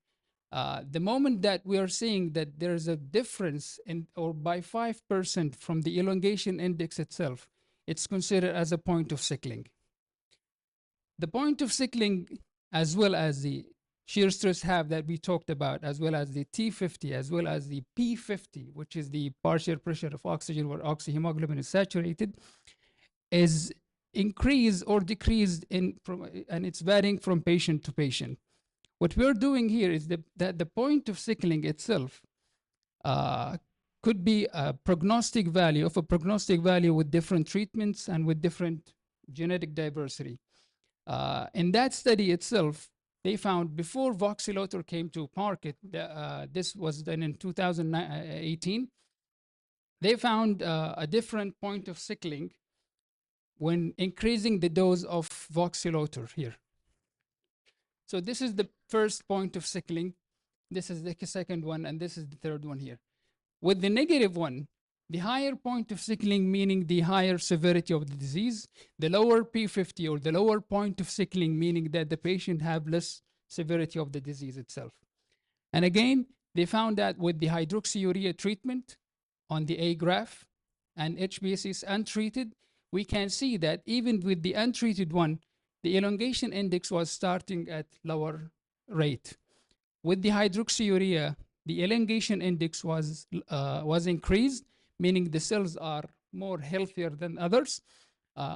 the moment that we are seeing that there's a difference in, or by 5% from the elongation index itself, it's considered as a point of sickling. The point of sickling, as well as the shear stress half that we talked about, as well as the T50, as well as the P50, which is the partial pressure of oxygen where oxyhemoglobin is saturated, is increased or decreased and it's varying from patient to patient. What we're doing here is that the point of sickling itself could be a prognostic value with different treatments and with different genetic diversity. In that study itself, they found before voxelotor came to market, this was done in 2018, they found a different point of sickling when increasing the dose of voxelotor here. So this is the first point of sickling. This is the second one, and this is the third one here. With the negative one, the higher point of sickling, meaning the higher severity of the disease, the lower P50 or the lower point of sickling, meaning that the patient have less severity of the disease itself. And again, they found that with the hydroxyurea treatment on the A graph and HbS untreated, we can see that even with the untreated one, the elongation index was starting at lower rate. With the hydroxyurea, the elongation index was increased, meaning the cells are more healthier than others,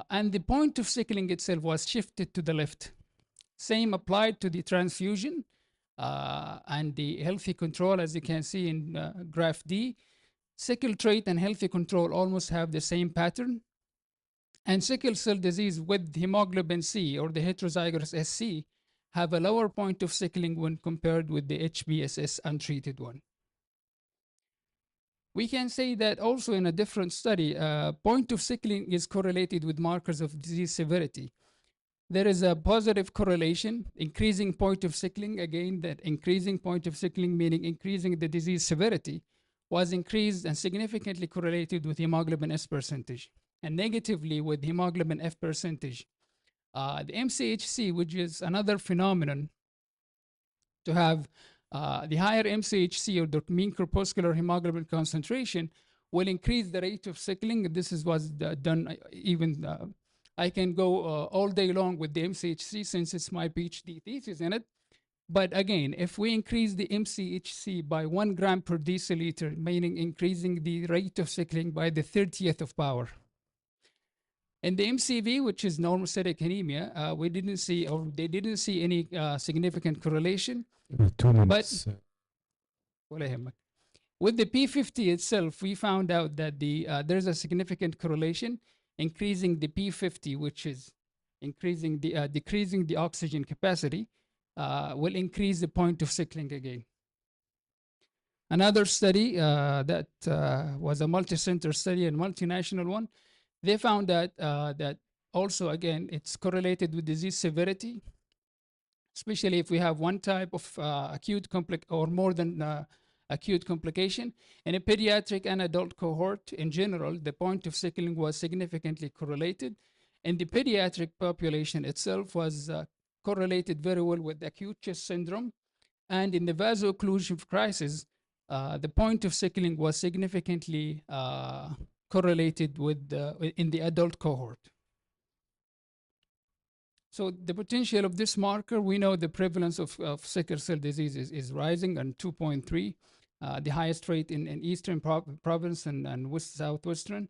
and the point of sickling itself was shifted to the left. Same applied to the transfusion and the healthy control, as you can see in graph D. Sickle trait and healthy control almost have the same pattern. And sickle cell disease with hemoglobin C or the heterozygous SC have a lower point of sickling when compared with the HbS untreated one. We can say that also in a different study, point of sickling is correlated with markers of disease severity. There is a positive correlation, increasing point of sickling, again, that increasing point of sickling, meaning increasing the disease severity, was increased and significantly correlated with hemoglobin S percentage, and negatively with hemoglobin F percentage. The MCHC, which is another phenomenon to have the higher MCHC or the mean corpuscular hemoglobin concentration will increase the rate of sickling. This was done even, I can go all day long with the MCHC since it's my PhD thesis in it. But again, if we increase the MCHC by 1 gram per deciliter, meaning increasing the rate of sickling by the 30th of power. In the MCV, which is normocytic anemia, we didn't see, or they didn't see any significant correlation. 2 minutes. But with the P50 itself, we found out that there's a significant correlation, increasing the P50, which is increasing the decreasing the oxygen capacity, will increase the point of sickling again. Another study that was a multi-center study and multinational one, they found that that also, again, it's correlated with disease severity, especially if we have one type of acute or more than acute complication. In a pediatric and adult cohort in general, the point of sickling was significantly correlated. And the pediatric population itself was correlated very well with acute chest syndrome. And in the vaso-occlusive crisis, the point of sickling was significantly correlated with in the adult cohort. So the potential of this marker, we know the prevalence of sickle cell disease is rising, and 2.3, the highest rate in Eastern province and Southwestern.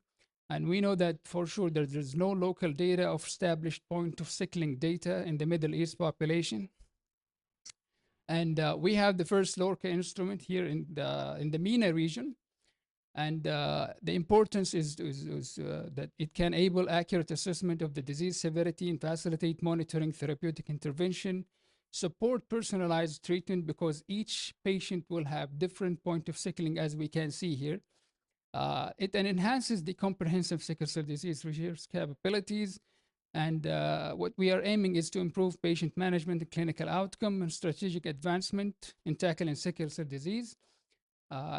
And we know that for sure there's no local data of established point of sickling data in the Middle East population. And we have the first LORCA instrument here in the MENA region. And the importance is that it can enable accurate assessment of the disease severity and facilitate monitoring, therapeutic intervention, support personalized treatment, because each patient will have different point of sickling, as we can see here. It enhances the comprehensive sickle cell disease research capabilities. And what we are aiming is to improve patient management and clinical outcome and strategic advancement in tackling sickle cell disease.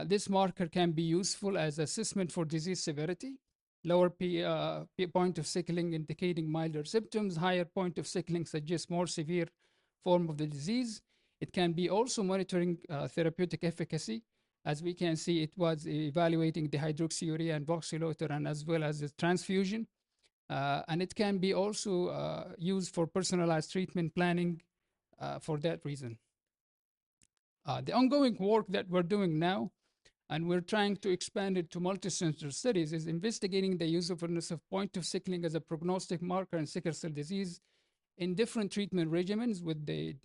This marker can be useful as assessment for disease severity, lower point of sickling indicating milder symptoms, higher point of sickling suggests more severe form of the disease. It can be also monitoring therapeutic efficacy. As we can see, it was evaluating the hydroxyurea and voxelotor, and as well as the transfusion. And it can be also used for personalized treatment planning for that reason. The ongoing work that we're doing now, and we're trying to expand it to multi-center studies, is investigating the usefulness of point of sickling as a prognostic marker in sickle cell disease in different treatment regimens, with the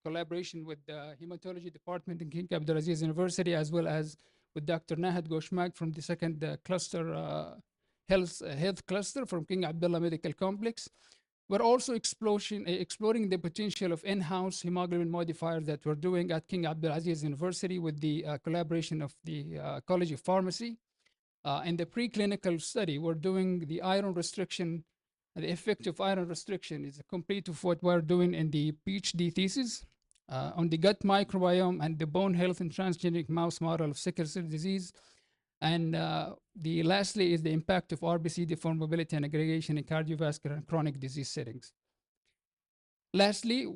collaboration with the hematology department in King Abdulaziz University, as well as with Dr. Nahad Goshmak from the second cluster, health cluster from King Abdullah Medical Complex. We're also exploring the potential of in-house hemoglobin modifier that we're doing at King Abdulaziz University with the collaboration of the College of Pharmacy. In the preclinical study, we're doing the iron restriction. The effect of iron restriction is a complete of what we're doing in the PhD thesis on the gut microbiome and the bone health in transgenic mouse model of sickle cell disease. And lastly is the impact of RBC deformability and aggregation in cardiovascular and chronic disease settings. Lastly,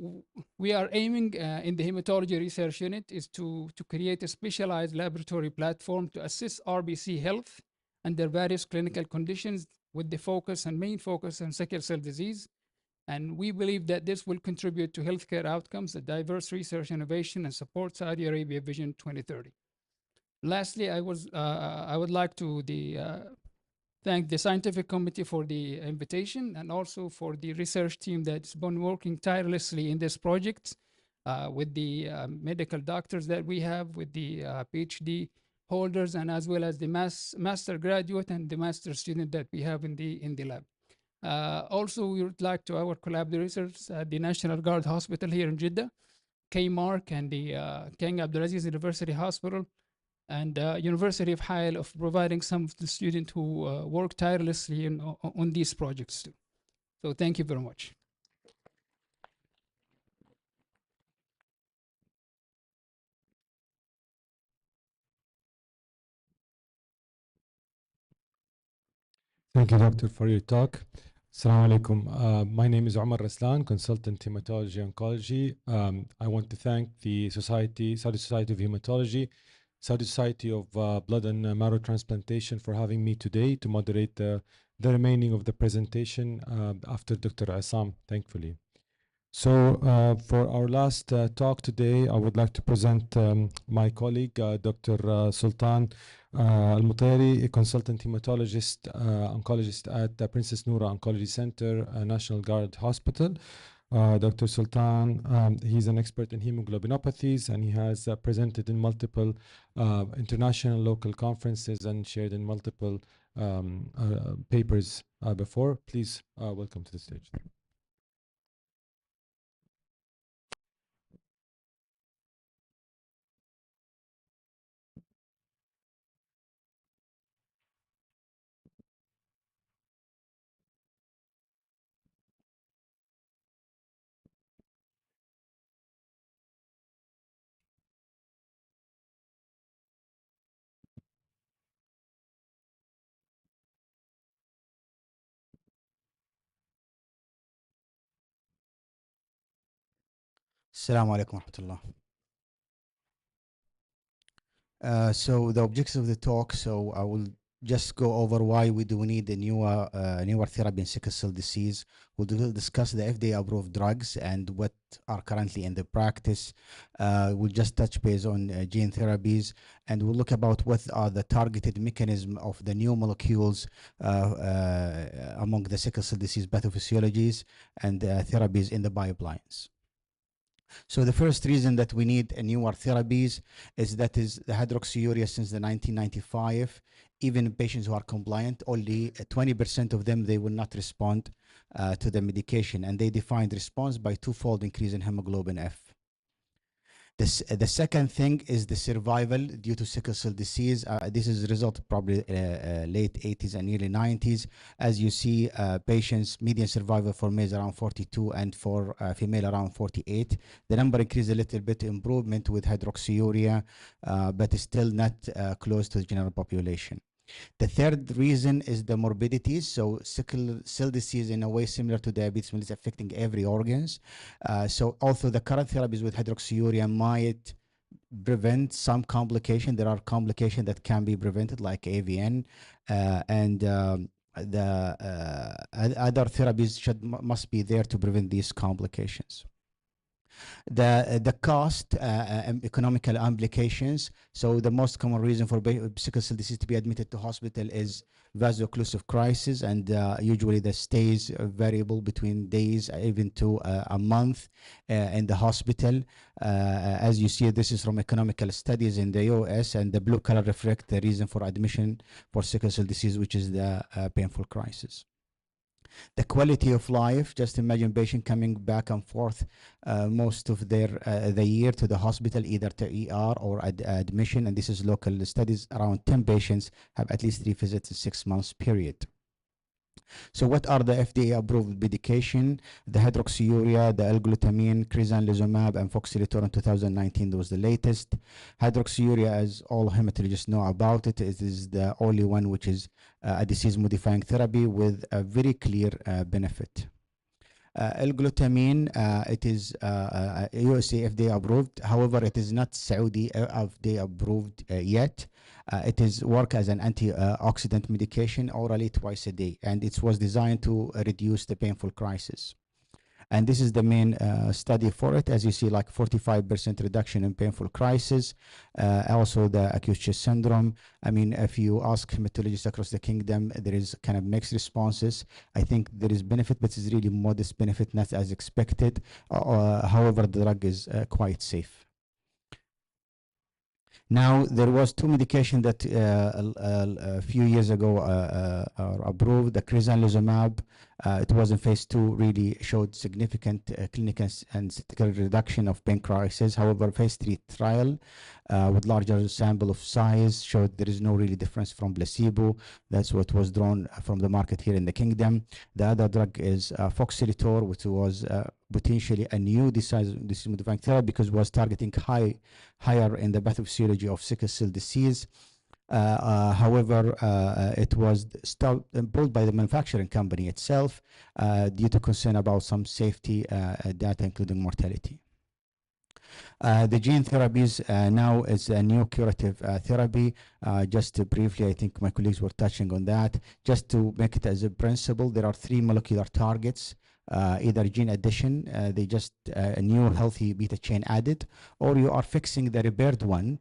we are aiming in the hematology research unit is to create a specialized laboratory platform to assess RBC health under various clinical conditions with the main focus on sickle cell disease. And we believe that this will contribute to healthcare outcomes, a diverse research innovation, and support Saudi Arabia Vision 2030. Lastly, I would like to thank the scientific committee for the invitation and also for the research team that's been working tirelessly in this project with the medical doctors that we have, with the PhD holders, and as well as the master graduate and the master student that we have in the lab. Also, we would like to our collaborators at the National Guard Hospital here in Jeddah, KMARC, and the King Abdulaziz University Hospital, and University of Hail of providing some of the students who work tirelessly on these projects too. So thank you very much. Thank you, Doctor, for your talk. Assalamu alaikum. My name is Omar Raslan, consultant hematology oncology. I want to thank the Saudi Society of Hematology, Saudi Society of Blood and Marrow Transplantation for having me today to moderate the remaining of the presentation after Dr. Assam, thankfully. So for our last talk today, I would like to present my colleague, Dr. Sultan Al-Mutairi, a consultant hematologist, oncologist at the Princess Noura Oncology Center, National Guard Hospital. Dr. Sultan, he's an expert in hemoglobinopathies, and he has presented in multiple international local conferences and shared in multiple papers before. Please welcome to the stage. Assalamu alaikum wa rahmatullah. So the objectives of the talk, so I will just go over why we do need a newer therapy in sickle cell disease. We'll discuss the FDA-approved drugs and what are currently in the practice. We'll just touch base on gene therapies, and we'll look about what are the targeted mechanism of the new molecules among the sickle cell disease pathophysiologies and therapies in the pipelines. So the first reason that we need a newer therapies is that is the hydroxyurea since the 1995. Even in patients who are compliant, only 20% of them, they will not respond to the medication, and they defined response by twofold increase in hemoglobin F. The second thing is the survival due to sickle cell disease. This is a result probably late 80s and early 90s. As you see, patients, median survival for males around 42 and for female around 48. The number increased a little bit, improvement with hydroxyurea, but is still not close to the general population. The third reason is the morbidities. So sickle cell disease, in a way similar to diabetes, is affecting every organs. So although the current therapies with hydroxyurea might prevent some complication, there are complications that can be prevented, like AVN, and the other therapies must be there to prevent these complications. The cost and economical implications. So the most common reason for sickle cell disease to be admitted to hospital is vaso-occlusive crisis, and usually the stays variable between days even to a month in the hospital. As you see, this is from economical studies in the US, and the blue color reflect the reason for admission for sickle cell disease, which is the painful crisis. The quality of life, just imagine patient coming back and forth most of the year to the hospital, either to ER or admission, and this is local studies. Around 10 patients have at least 3 visits in 6 months period. So what are the FDA-approved medication? The hydroxyurea, the L-glutamine, crizanlizumab, and foxilitor in 2019 was the latest. Hydroxyurea, as all hematologists know about it, it is the only one which is a disease-modifying therapy with a very clear benefit. L-glutamine, it is USA FDA approved. However, it is not Saudi FDA approved yet. It is work as an antioxidant medication orally twice a day, and it was designed to reduce the painful crisis. And this is the main study for it. As you see, like 45% reduction in painful crisis. Also the acute chest syndrome. I mean, if you ask hematologists across the kingdom, there is kind of mixed responses. I think there is benefit, but it's really modest benefit, not as expected. However, the drug is quite safe. Now, there was 2 medications that a few years ago are approved. The crizanlizumab, it was in phase 2, really showed significant clinical and statistical reduction of pain crisis. However, phase 3 trial with larger sample of size showed there is no really difference from placebo. That's what was drawn from the market here in the kingdom. The other drug is foxilitor, which was potentially a new disease-modifying therapy because it was targeting higher in the pathophysiology of sickle cell disease. However, it was pulled by the manufacturing company itself due to concern about some safety data, including mortality. The gene therapies now is a new curative therapy. Just briefly, I think my colleagues were touching on that. Just to make it as a principle, there are 3 molecular targets. Either gene addition, they just a new healthy beta chain added, or you are fixing the repaired one,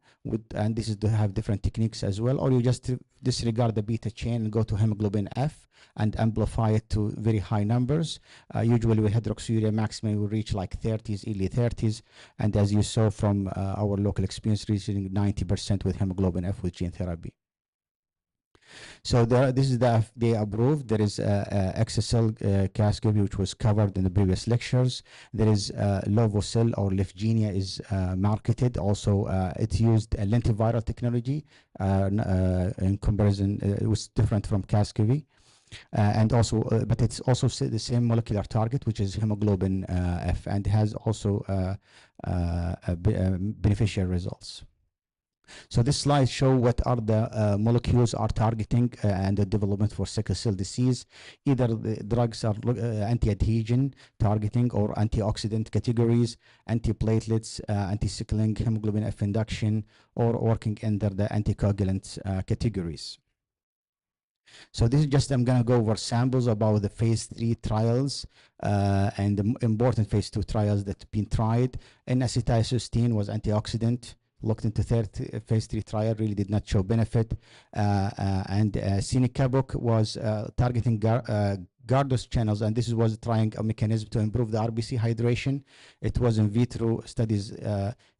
and this is to have different techniques as well, or you just disregard the beta chain and go to hemoglobin F and amplify it to very high numbers. Usually with hydroxyurea maximum will reach like 30s, early 30s, and as you saw from our local experience, reaching 90% with hemoglobin F with gene therapy. So this is the FDA approved. There is XSL Casgevy, which was covered in the previous lectures. There is Lovocell or Lyfgenia is marketed. Also, it used a lentiviral technology in comparison. It was different from Casgevy. And also, but it's also the same molecular target, which is hemoglobin F, and has also beneficial results. So this slide shows what are the molecules are targeting and the development for sickle cell disease. Either the drugs are anti-adhesion targeting or antioxidant categories, antiplatelets, anti-sickling, hemoglobin F induction, or working under the anticoagulant categories. So this is just, I'm going to go over samples about the phase 3 trials and the important phase 2 trials that have been tried. N-acetylcysteine was antioxidant. Looked into phase 3 trial, really did not show benefit. And Cinicabuk was targeting Gardner's channels, and this was trying a mechanism to improve the RBC hydration. It was in vitro studies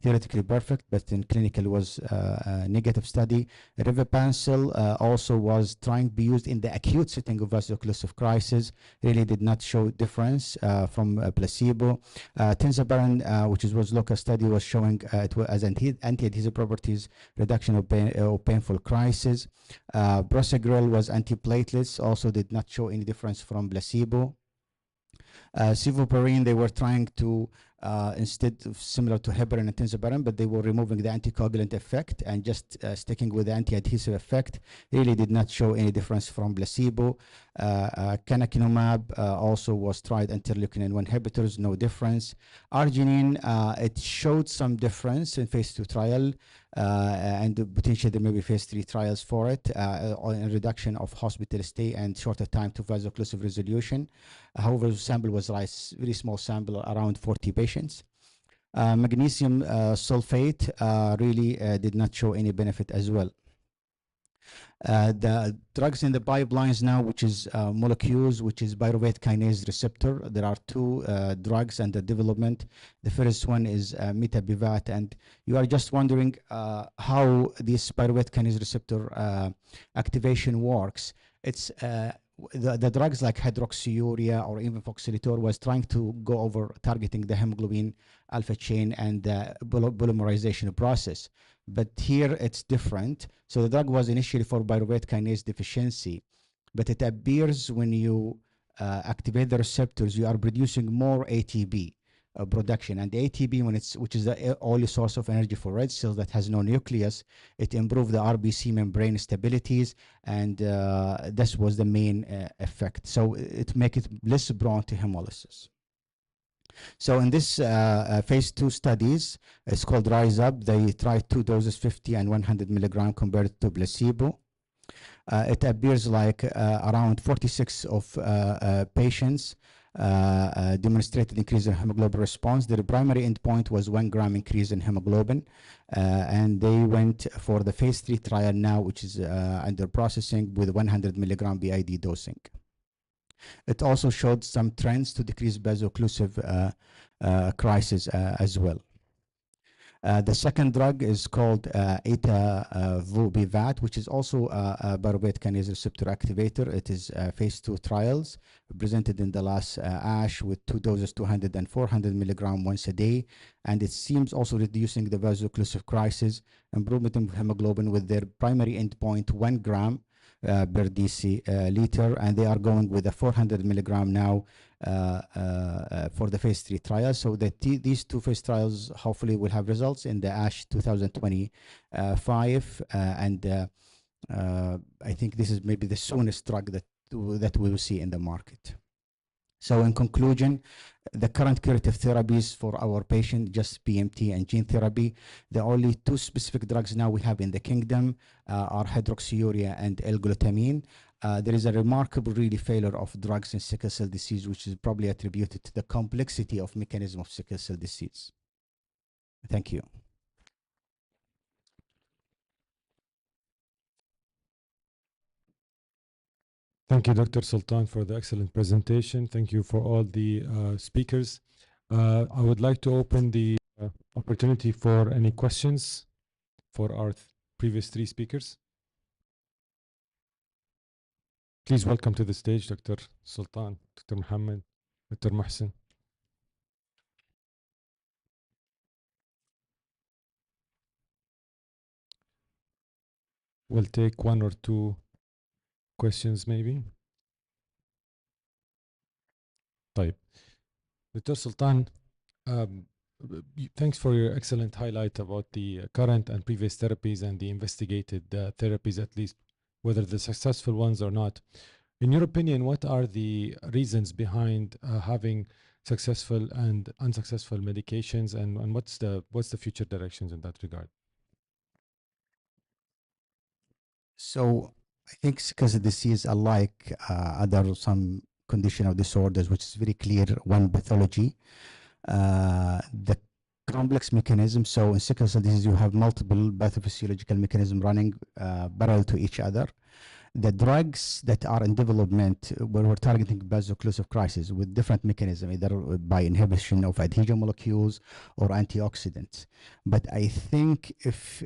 theoretically perfect, but in clinical was a negative study. Rivapancel also was trying to be used in the acute setting of vaso-occlusive crisis, really did not show difference from placebo. Tinzaparin, which was local study, was showing it as anti-adhesive properties, reduction of painful crisis. Prasugrel was antiplatelets, also did not show any difference from placebo. Civoparin, they were trying to instead of similar to heparin and tinzaparin, but they were removing the anticoagulant effect and just sticking with the anti-adhesive effect. Really did not show any difference from placebo. Canakinumab also was tried, interleukin-1 inhibitors, no difference. Arginine, it showed some difference in phase 2 trial, and potentially there may be phase 3 trials for it, in reduction of hospital stay and shorter time to vaso-occlusive resolution. However, the sample was a very small sample, around 40 patients. Magnesium sulfate really did not show any benefit as well. The drugs in the pipelines now, which is molecules, which is pyruvate kinase receptor. There are 2 drugs under development. The first one is mitapivat, and you are just wondering how this pyruvate kinase receptor activation works. It's the drugs like hydroxyurea or even foxilitor was trying to go over targeting the hemoglobin alpha chain and the polymerization process. But here it's different. So the drug was initially for pyruvate kinase deficiency, but it appears when you activate the receptors, you are producing more ATP production. And the ATP, which is the only source of energy for red cells that has no nucleus, it improved the RBC membrane stabilities, and this was the main effect. So it make it less prone to hemolysis. So in this phase 2 studies, it's called Rise Up. They tried 2 doses, 50 and 100 milligram compared to placebo. It appears like around 46 of patients demonstrated increase in hemoglobin response. The primary endpoint was 1 gram increase in hemoglobin, and they went for the phase 3 trial now, which is under processing with 100 milligram BID dosing. It also showed some trends to decrease vaso-occlusive crisis as well. The second drug is called etavopivat, which is also a pyruvate kinase receptor activator. It is phase 2 trials presented in the last ASH with 2 doses, 200 and 400 milligram once a day. And it seems also reducing the vaso-occlusive crisis, improvement in hemoglobin with their primary endpoint 1 gram per deciliter, and they are going with a 400 milligram now for the phase 3 trials. So that these 2 phase trials hopefully will have results in the ASH 2025, and I think this is maybe the soonest drug that we will see in the market. So in conclusion, the current curative therapies for our patient, just BMT and gene therapy. The only 2 specific drugs now we have in the kingdom are hydroxyurea and L-glutamine. There is a remarkable really failure of drugs in sickle cell disease, which is probably attributed to the complexity of mechanism of sickle cell disease. Thank you. Thank you, Dr. Sultan, for the excellent presentation. Thank you for all the speakers. I would like to open the opportunity for any questions for our previous 3 speakers. Please welcome to the stage Dr. Sultan, Dr. Muhammad, Dr. Mohsen. We'll take 1 or 2 questions maybe. طيب. Dr. Sultan, thanks for your excellent highlight about the current and previous therapies and the investigated therapies, at least whether the successful ones or not. In your opinion, what are the reasons behind having successful and unsuccessful medications, and what's the future directions in that regard? So I think sickle cell disease, unlike other some condition or disorders, which is very clear one pathology, the complex mechanism. So in sickle cell disease, you have multiple pathophysiological mechanisms running parallel to each other. The drugs that are in development, where we're targeting vaso-occlusive crisis with different mechanisms, either by inhibition of adhesion molecules or antioxidants. But I think if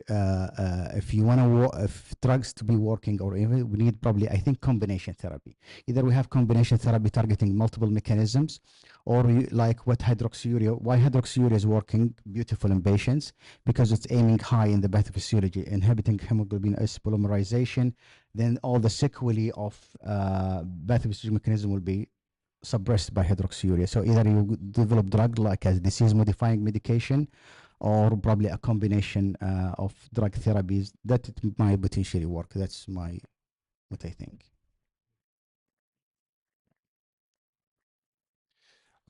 you want to, if drugs to be working, or even we need probably, I think, combination therapy. Either we have combination therapy targeting multiple mechanisms, or like what hydroxyurea, why hydroxyurea is working beautiful in patients, because it's aiming high in the pathophysiology, inhibiting hemoglobin S polymerization. Then all the sequelae of pathophysiology mechanism will be suppressed by hydroxyurea. So either you develop drug like a disease-modifying medication, or probably a combination of drug therapies that it might potentially work. That's what I think.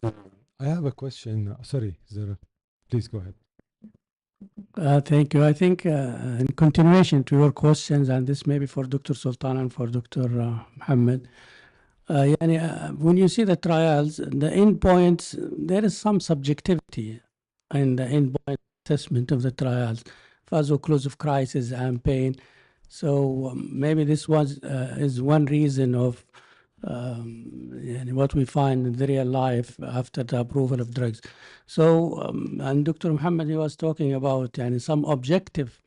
I have a question. Sorry, Zara. Please go ahead. Thank you. I think in continuation to your questions, and this may be for Dr. Sultan and for Dr. Muhammad, when you see the trials, the endpoints, there is some subjectivity in the endpoint assessment of the trials, vaso-occlusive crisis and pain. So maybe this is one reason of what we find in the real life after the approval of drugs. So, and Dr. Muhammad, he was talking about some objective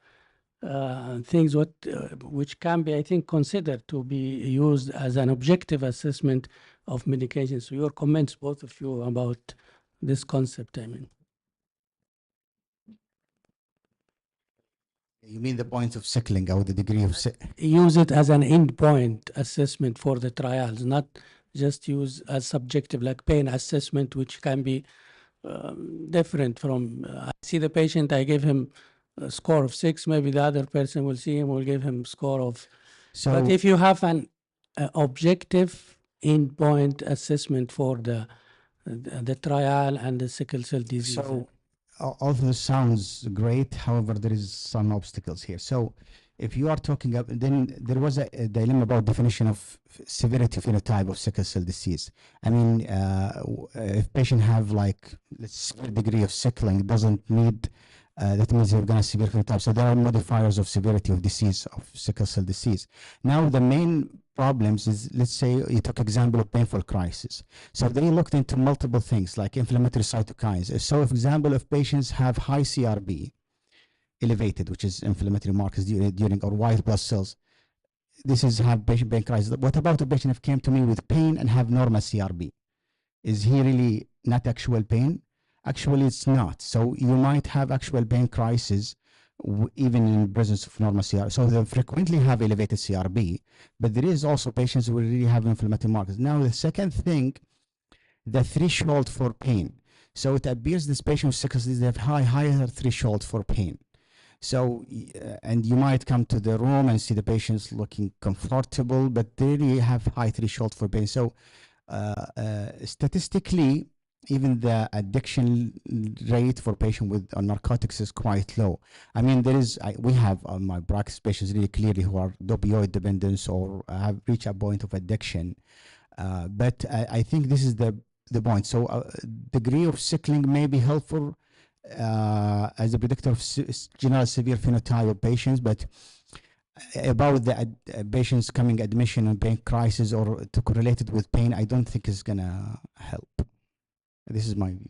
things which can be, I think, considered to be used as an objective assessment of medication. So your comments, both of you, about this concept, I mean. You mean the point of sickling or the degree of Use it as an endpoint assessment for the trials, not just use as subjective like pain assessment, which can be different from, I see the patient, I give him a score of 6, maybe the other person will see him, will give him score of. But if you have an objective endpoint assessment for the trial and the sickle cell disease. So all of this sounds great. However, there is some obstacles here. So if you are talking about, then there was a dilemma about definition of severity phenotype of sickle cell disease. I mean, if patient have like severe degree of sickling, it doesn't need, that means they're gonna severe phenotype. So there are modifiers of severity of disease, of sickle cell disease. Now the main problems is, let's say you took example of painful crisis. So they looked into multiple things like inflammatory cytokines. So for example, if patients have high CRP, elevated, which is inflammatory markers during or white blood cells, this is have patient pain crisis. What about a patient if came to me with pain and have normal CRP? Is he really not actual pain? Actually, it's not. So you might have actual pain crisis even in presence of normal CRP. So they frequently have elevated CRP, but there is also patients who really have inflammatory markers. Now, the second thing, the threshold for pain. So it appears this patient with sickle disease, they have higher threshold for pain. So, and you might come to the room and see the patients looking comfortable, but they really have high threshold for pain. So, statistically, even the addiction rate for patient with narcotics is quite low. I mean, there is, we have on my practice patients really clearly who are opioid dependents or have reached a point of addiction. But I think this is the point. So, degree of sickling may be helpful as a predictor of general severe phenotype of patients, but about the patients coming admission and pain crisis or to correlate it with pain, I don't think is gonna help. This is my view.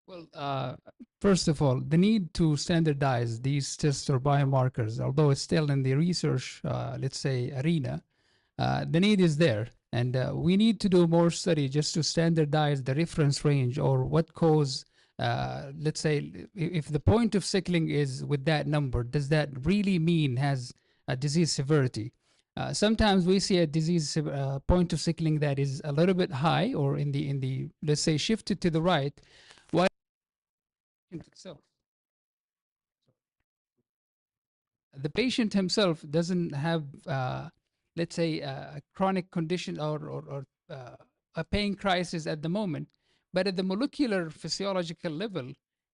Well, first of all, the need to standardize these tests or biomarkers, although it's still in the research, let's say, arena, the need is there. And we need to do more study just to standardize the reference range or what cause, let's say, if the point of sickling is with that number, does that really mean has a disease severity? Sometimes we see a disease point of sickling that is a little bit high or in the let's say shifted to the right, while itself the patient himself doesn't have let's say a chronic condition or a pain crisis at the moment, but at the molecular physiological level,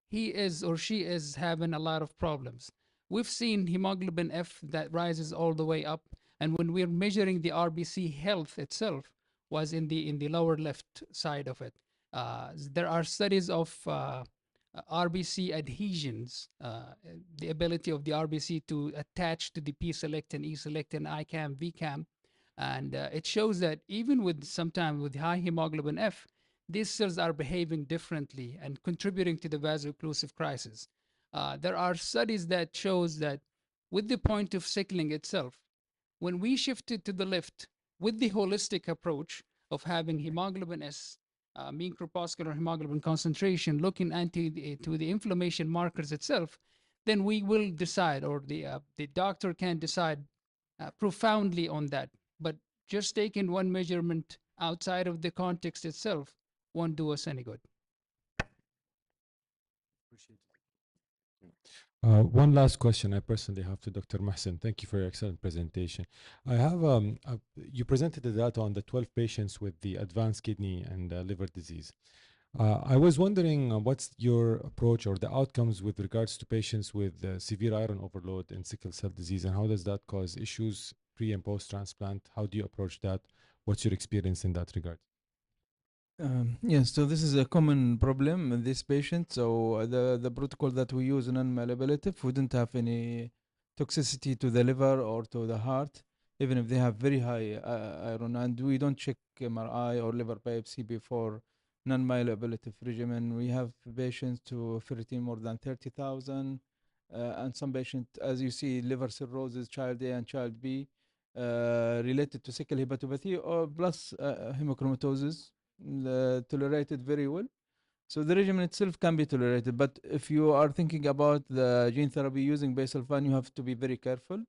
he is or she is having a lot of problems. We've seen hemoglobin F that rises all the way up, and when we're measuring the RBC health itself was in the lower left side of it. There are studies of RBC adhesions, the ability of the RBC to attach to the P-selectin, E-selectin, ICAM, VCAM, and it shows that even with sometimes with high hemoglobin F, these cells are behaving differently and contributing to the vaso-occlusive crisis. There are studies that shows that with the point of sickling itself, when we shifted to the left with the holistic approach of having hemoglobin S, mean corpuscular hemoglobin concentration, looking to the inflammation markers itself, then we will decide, or the doctor can decide profoundly on that. But just taking one measurement outside of the context itself won't do us any good. One last question I personally have to Dr. Mohsen. Thank you for your excellent presentation. I have, you presented the data on the 12 patients with the advanced kidney and liver disease. I was wondering what's your approach or the outcomes with regards to patients with severe iron overload and sickle cell disease, and how does that cause issues pre and post transplant? How do you approach that? What's your experience in that regard? Yes, so this is a common problem in this patient. So the protocol that we use non-malablative, we didn't have any toxicity to the liver or to the heart, even if they have very high iron, and we don't check MRI or liver biopsy before non-malablative regimen. We have patients to ferritin more than 30,000, and some patient, as you see, liver cirrhosis, child A and child B, related to sickle hepatopathy or plus hemochromatosis, tolerated very well. So the regimen itself can be tolerated, but if you are thinking about the gene therapy using basalfan, you have to be very careful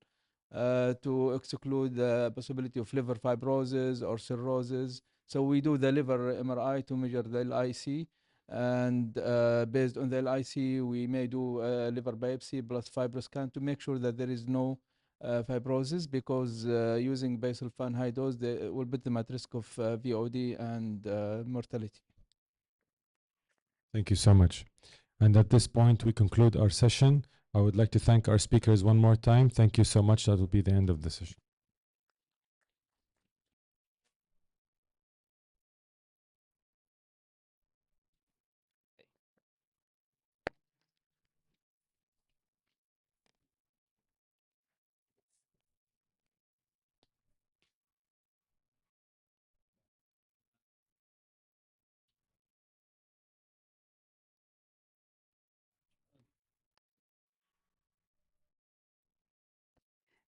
to exclude the possibility of liver fibrosis or cirrhosis. So we do the liver MRI to measure the LIC, and based on the LIC, we may do liver biopsy plus fibroscan to make sure that there is no fibrosis, because using basalfan high dose, they will put them at risk of VOD and mortality. Thank you so much. And at this point, we conclude our session. I would like to thank our speakers one more time. Thank you so much. That will be the end of the session.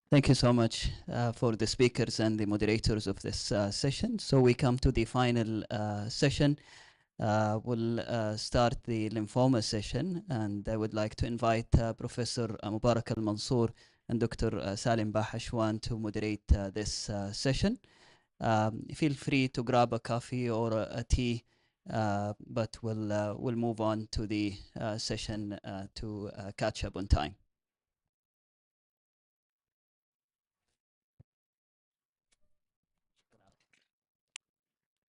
Thank you so much for the speakers and the moderators of this session. So we come to the final session. We'll start the lymphoma session, and I would like to invite Professor Mubarak Al-Mansour and Dr. Salim Bahashwan to moderate this session. Feel free to grab a coffee or a tea, but we'll move on to the session to catch up on time.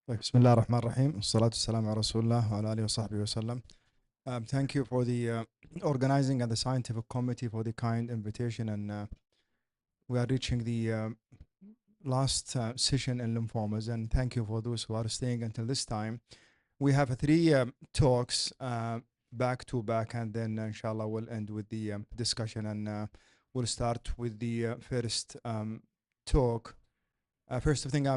بسم الله الرحمن الرحيم والصلاة والسلام على رسول الله وعلى آله وصحبه وسلم. Thank you for the organizing and the scientific committee for the kind invitation, and we are reaching the last session in lymphomas, and thank you for those who are staying until this time. We have 3 talks back to back, and then inshallah we'll end with the discussion, and we'll start with the first talk. First thing,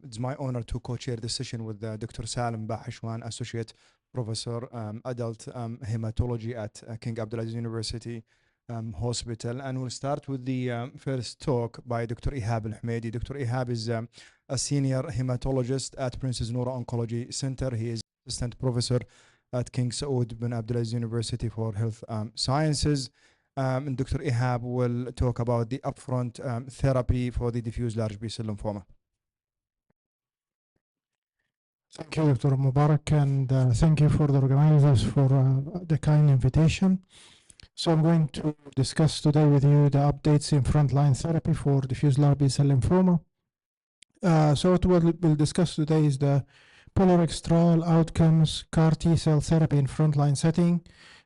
it's my honor to co-chair this session with Dr. Salim Bahashwan, Associate Professor, Adult Hematology at King Abdulaziz University Hospital. And we'll start with the first talk by Dr. Ihab Al-Hamedi. Dr. Ihab is a senior hematologist at Princess Noura Oncology Center. He is Assistant Professor at King Saud bin Abdulaziz University for Health Sciences. And Dr. Ihab will talk about the upfront therapy for the diffuse large B-cell lymphoma. Thank you, Dr. Mubarak, and thank you for the organizers for the kind invitation. So I'm going to discuss today with you the updates in frontline therapy for diffuse large B-cell lymphoma. So what we'll discuss today is the POLARIX trial outcomes, CAR T-cell therapy in frontline setting,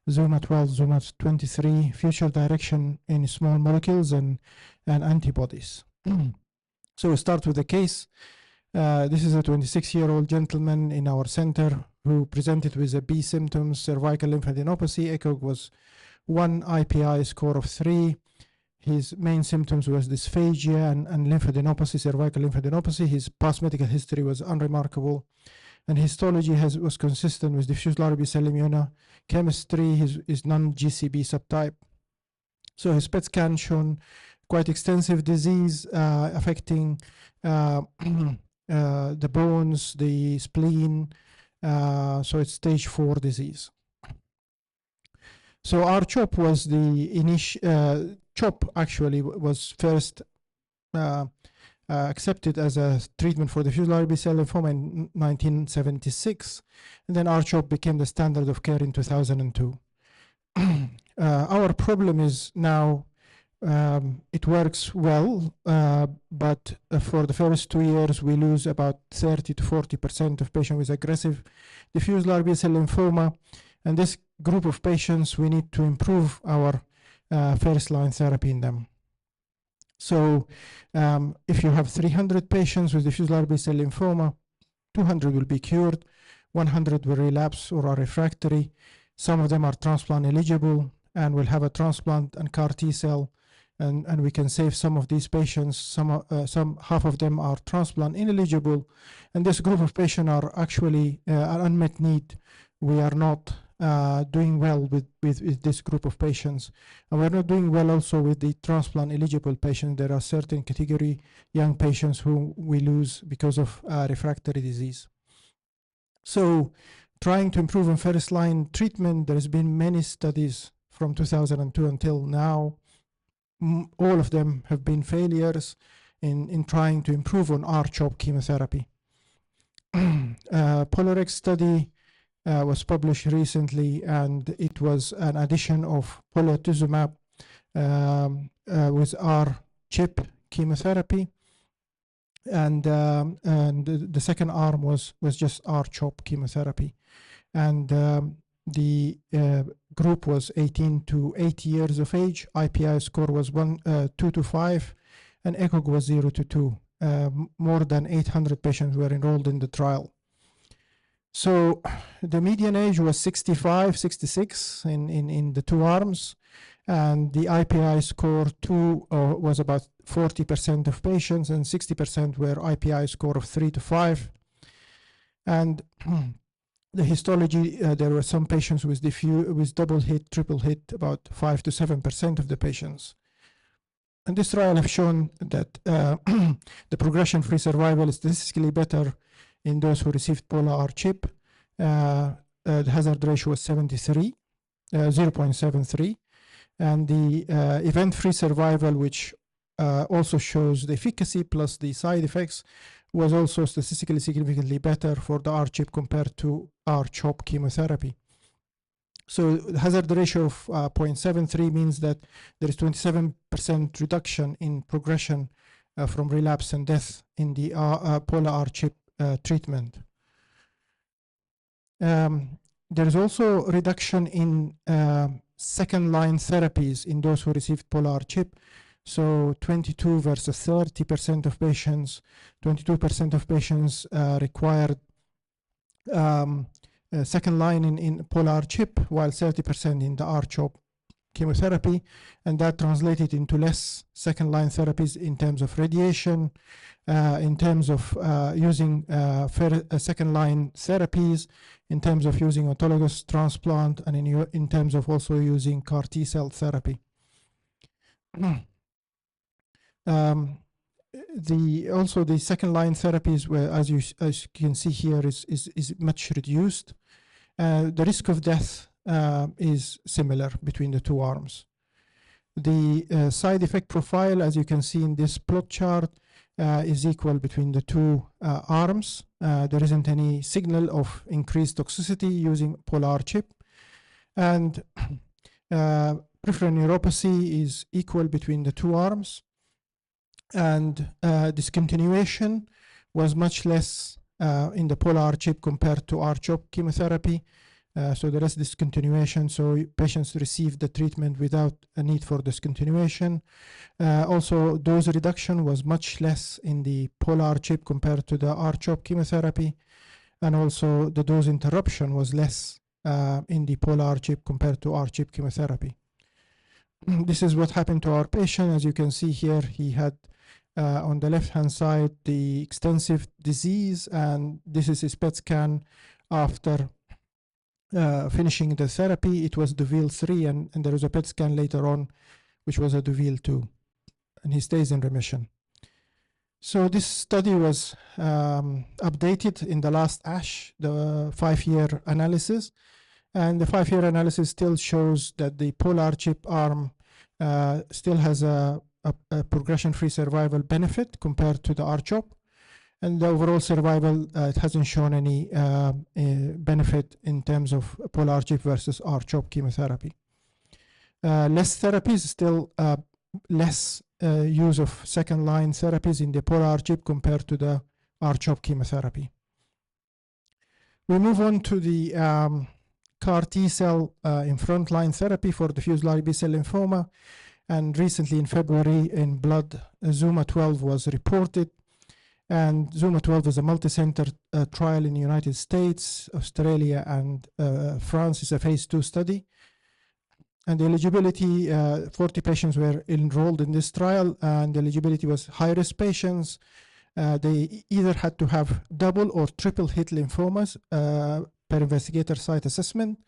Zuma 12, Zuma 23, future direction in small molecules and antibodies. So we start with the case. This is a 26-year-old gentleman in our center who presented with a B symptoms, cervical lymphadenopathy. ECOG was 1, IPI score of 3. His main symptoms was dysphagia and lymphadenopathy, cervical lymphadenopathy. His past medical history was unremarkable, and histology was consistent with diffuse large B-cell immunochemistry. Is non-GCB subtype. So his PET scan shown quite extensive disease affecting the bones, the spleen. So it's stage 4 disease. So R-CHOP was the initial, CHOP actually was first accepted as a treatment for diffuse large B-cell lymphoma in 1976, and then R-CHOP became the standard of care in 2002. Our problem is now it works well, but for the first 2 years we lose about 30 to 40% of patients with aggressive diffuse large B-cell lymphoma, and this group of patients we need to improve our first line therapy in them. So if you have 300 patients with diffuse large B-cell lymphoma, 200 will be cured, 100 will relapse or are refractory. Some of them are transplant eligible and will have a transplant and CAR T-cell, and we can save some of these patients. Some half of them are transplant ineligible, and this group of patients are actually an unmet need. We are not doing well with this group of patients. And we're not doing well also with the transplant eligible patients. There are certain category young patients who we lose because of refractory disease. So trying to improve on first line treatment, there's been many studies from 2002 until now. All of them have been failures in trying to improve on R-CHOP chemotherapy. Polarex study was published recently, and it was an addition of polatuzumab with R-CHP chemotherapy, and the second arm was just R-CHOP chemotherapy, and the group was 18 to 80 years of age. IPI score was 2 to 5, and ECOG was 0 to 2. More than 800 patients were enrolled in the trial. So the median age was 65, 66 in the two arms, and the IPI score 2 was about 40% of patients, and 60% were IPI score of 3 to 5. And the histology, there were some patients with double hit, triple hit, about 5 to 7% of the patients. And this trial have shown that the progression-free survival is statistically better in those who received Pola-R-CHP. The hazard ratio was 0.73. And the event-free survival, which also shows the efficacy plus the side effects, was also statistically significantly better for the R-CHP compared to R-CHOP chemotherapy. So the hazard ratio of 0.73 means that there is 27% reduction in progression from relapse and death in the Pola-R-CHP treatment. There is also a reduction in second-line therapies in those who received Pola-R-CHP. So 22 versus 30% of patients, 22% of patients required second line in Pola-R-CHP, while 30% in the R-CHOP chemotherapy, and that translated into less second line therapies in terms of radiation, in terms of using second line therapies, in terms of using autologous transplant, and in terms of also using CAR T-cell therapy. Also the second line therapies, where as you can see here, is much reduced. The risk of death is similar between the two arms. The side effect profile, as you can see in this plot chart, is equal between the two arms. There isn't any signal of increased toxicity using Pola-R-CHP, and peripheral neuropathy is equal between the two arms. And discontinuation was much less in the Pola-R-CHP compared to R-CHOP chemotherapy. So there is discontinuation, so patients received the treatment without a need for discontinuation. Also, dose reduction was much less in the Pola-R-CHP compared to the R-CHOP chemotherapy. And also the dose interruption was less in the Pola-R-CHP compared to R-CHP chemotherapy. This is what happened to our patient. As you can see here, he had on the left-hand side the extensive disease, and this is his PET scan after finishing the therapy. It was Deauville 3, and there was a PET scan later on, which was a Deauville 2, and he stays in remission. So this study was updated in the last ASH, the 5-year analysis, and the 5-year analysis still shows that the Pola-R-CHP arm still has a progression-free survival benefit compared to the R-CHOP. And the overall survival, it hasn't shown any benefit in terms of Pola-R-CHP versus R-CHOP chemotherapy. Less therapies, still less use of second-line therapies in the Pola-R-CHP compared to the R-CHOP chemotherapy. We move on to the CAR T-cell in frontline therapy for diffuse large B-cell lymphoma. And recently in February in Blood, ZUMA-12 was reported. And ZUMA-12 is a multi-center trial in the United States, Australia, and France. It's a phase 2 study. And the eligibility, 40 patients were enrolled in this trial, and the eligibility was high-risk patients. They either had to have double or triple hit lymphomas per investigator site assessment.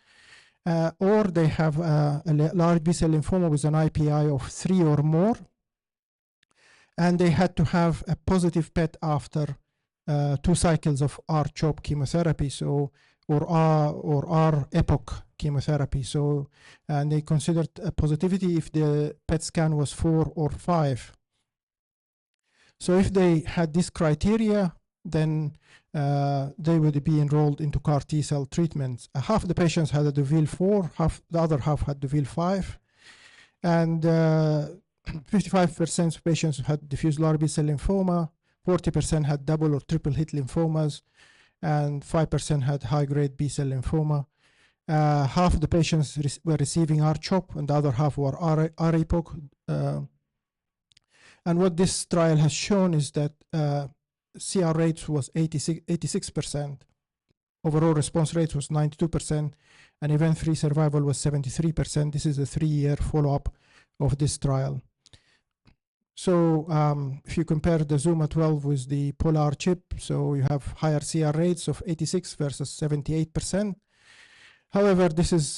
or they have a large B-cell lymphoma with an IPI of 3 or more, and they had to have a positive PET after 2 cycles of R-CHOP chemotherapy, so or R-epoch chemotherapy. So, and they considered a positivity if the PET scan was 4 or 5. So if they had this criteria, then they would be enrolled into CAR T-cell treatments. Half the patients had a Deauville 4, the other half had Deauville 5, and 55% of patients had diffuse large B-cell lymphoma, 40% had double or triple hit lymphomas, and 5% had high-grade B-cell lymphoma. Half of the patients were receiving R-CHOP, and the other half were R-epoch. And what this trial has shown is that CR rates was 86%, overall response rates was 92%, and event-free survival was 73%. This is a 3-year follow-up of this trial. So if you compare the ZUMA-12 with the Polar chip, so you have higher CR rates of 86 versus 78%. However, this is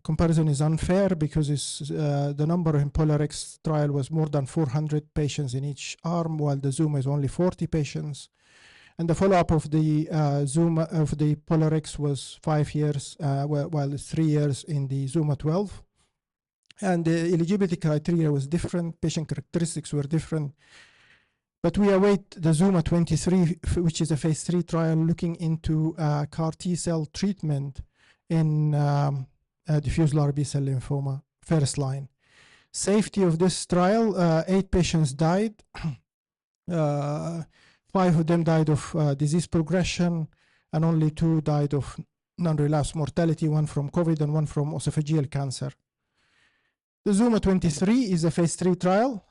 comparison is unfair because the number in POLARX trial was more than 400 patients in each arm, while the ZUMA is only 40 patients. And the follow-up of the ZUMA of the POLARX was 5 years, while it's 3 years in the ZUMA-12. And the eligibility criteria was different, patient characteristics were different. But we await the ZUMA-23, which is a phase 3 trial looking into CAR T-cell treatment in diffuse large B-cell lymphoma, first line. Safety of this trial, 8 patients died. 5 of them died of disease progression, and only 2 died of non-relapse mortality, 1 from COVID and 1 from esophageal cancer. The ZUMA-23 is a phase 3 trial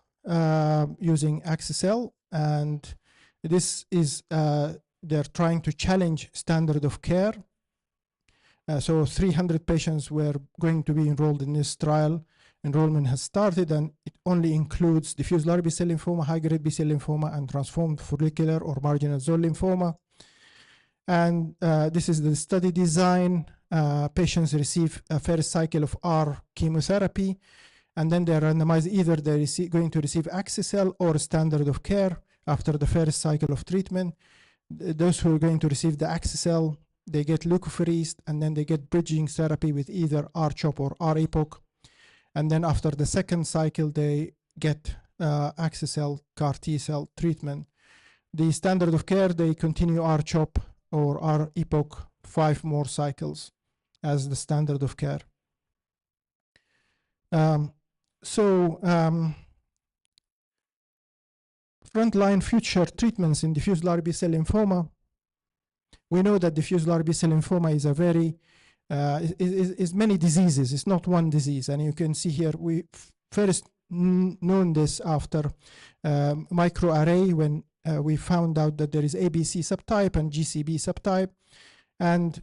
using axi-cell, and this is, they're trying to challenge standard of care. So 300 patients were going to be enrolled in this trial. Enrollment has started, and it only includes diffuse large B-cell lymphoma, high-grade B-cell lymphoma, and transformed follicular or marginal zone lymphoma. And this is the study design. Patients receive a first cycle of R chemotherapy, and then they're randomized. Either they're going to receive axi-cell or standard of care after the first cycle of treatment. Those who are going to receive the axi-cell, they get leukapheresis, and then they get bridging therapy with either R-CHOP or R-epoch. And then after the second cycle, they get axi-cell CAR T-cell treatment. The standard of care, they continue R-CHOP or R-epoch 5 more cycles as the standard of care. Frontline future treatments in diffuse large B-cell lymphoma. We know that diffuse large B-cell lymphoma is a very, is many diseases. It's not one disease. And you can see here, we first known this after microarray when we found out that there is ABC subtype and GCB subtype. And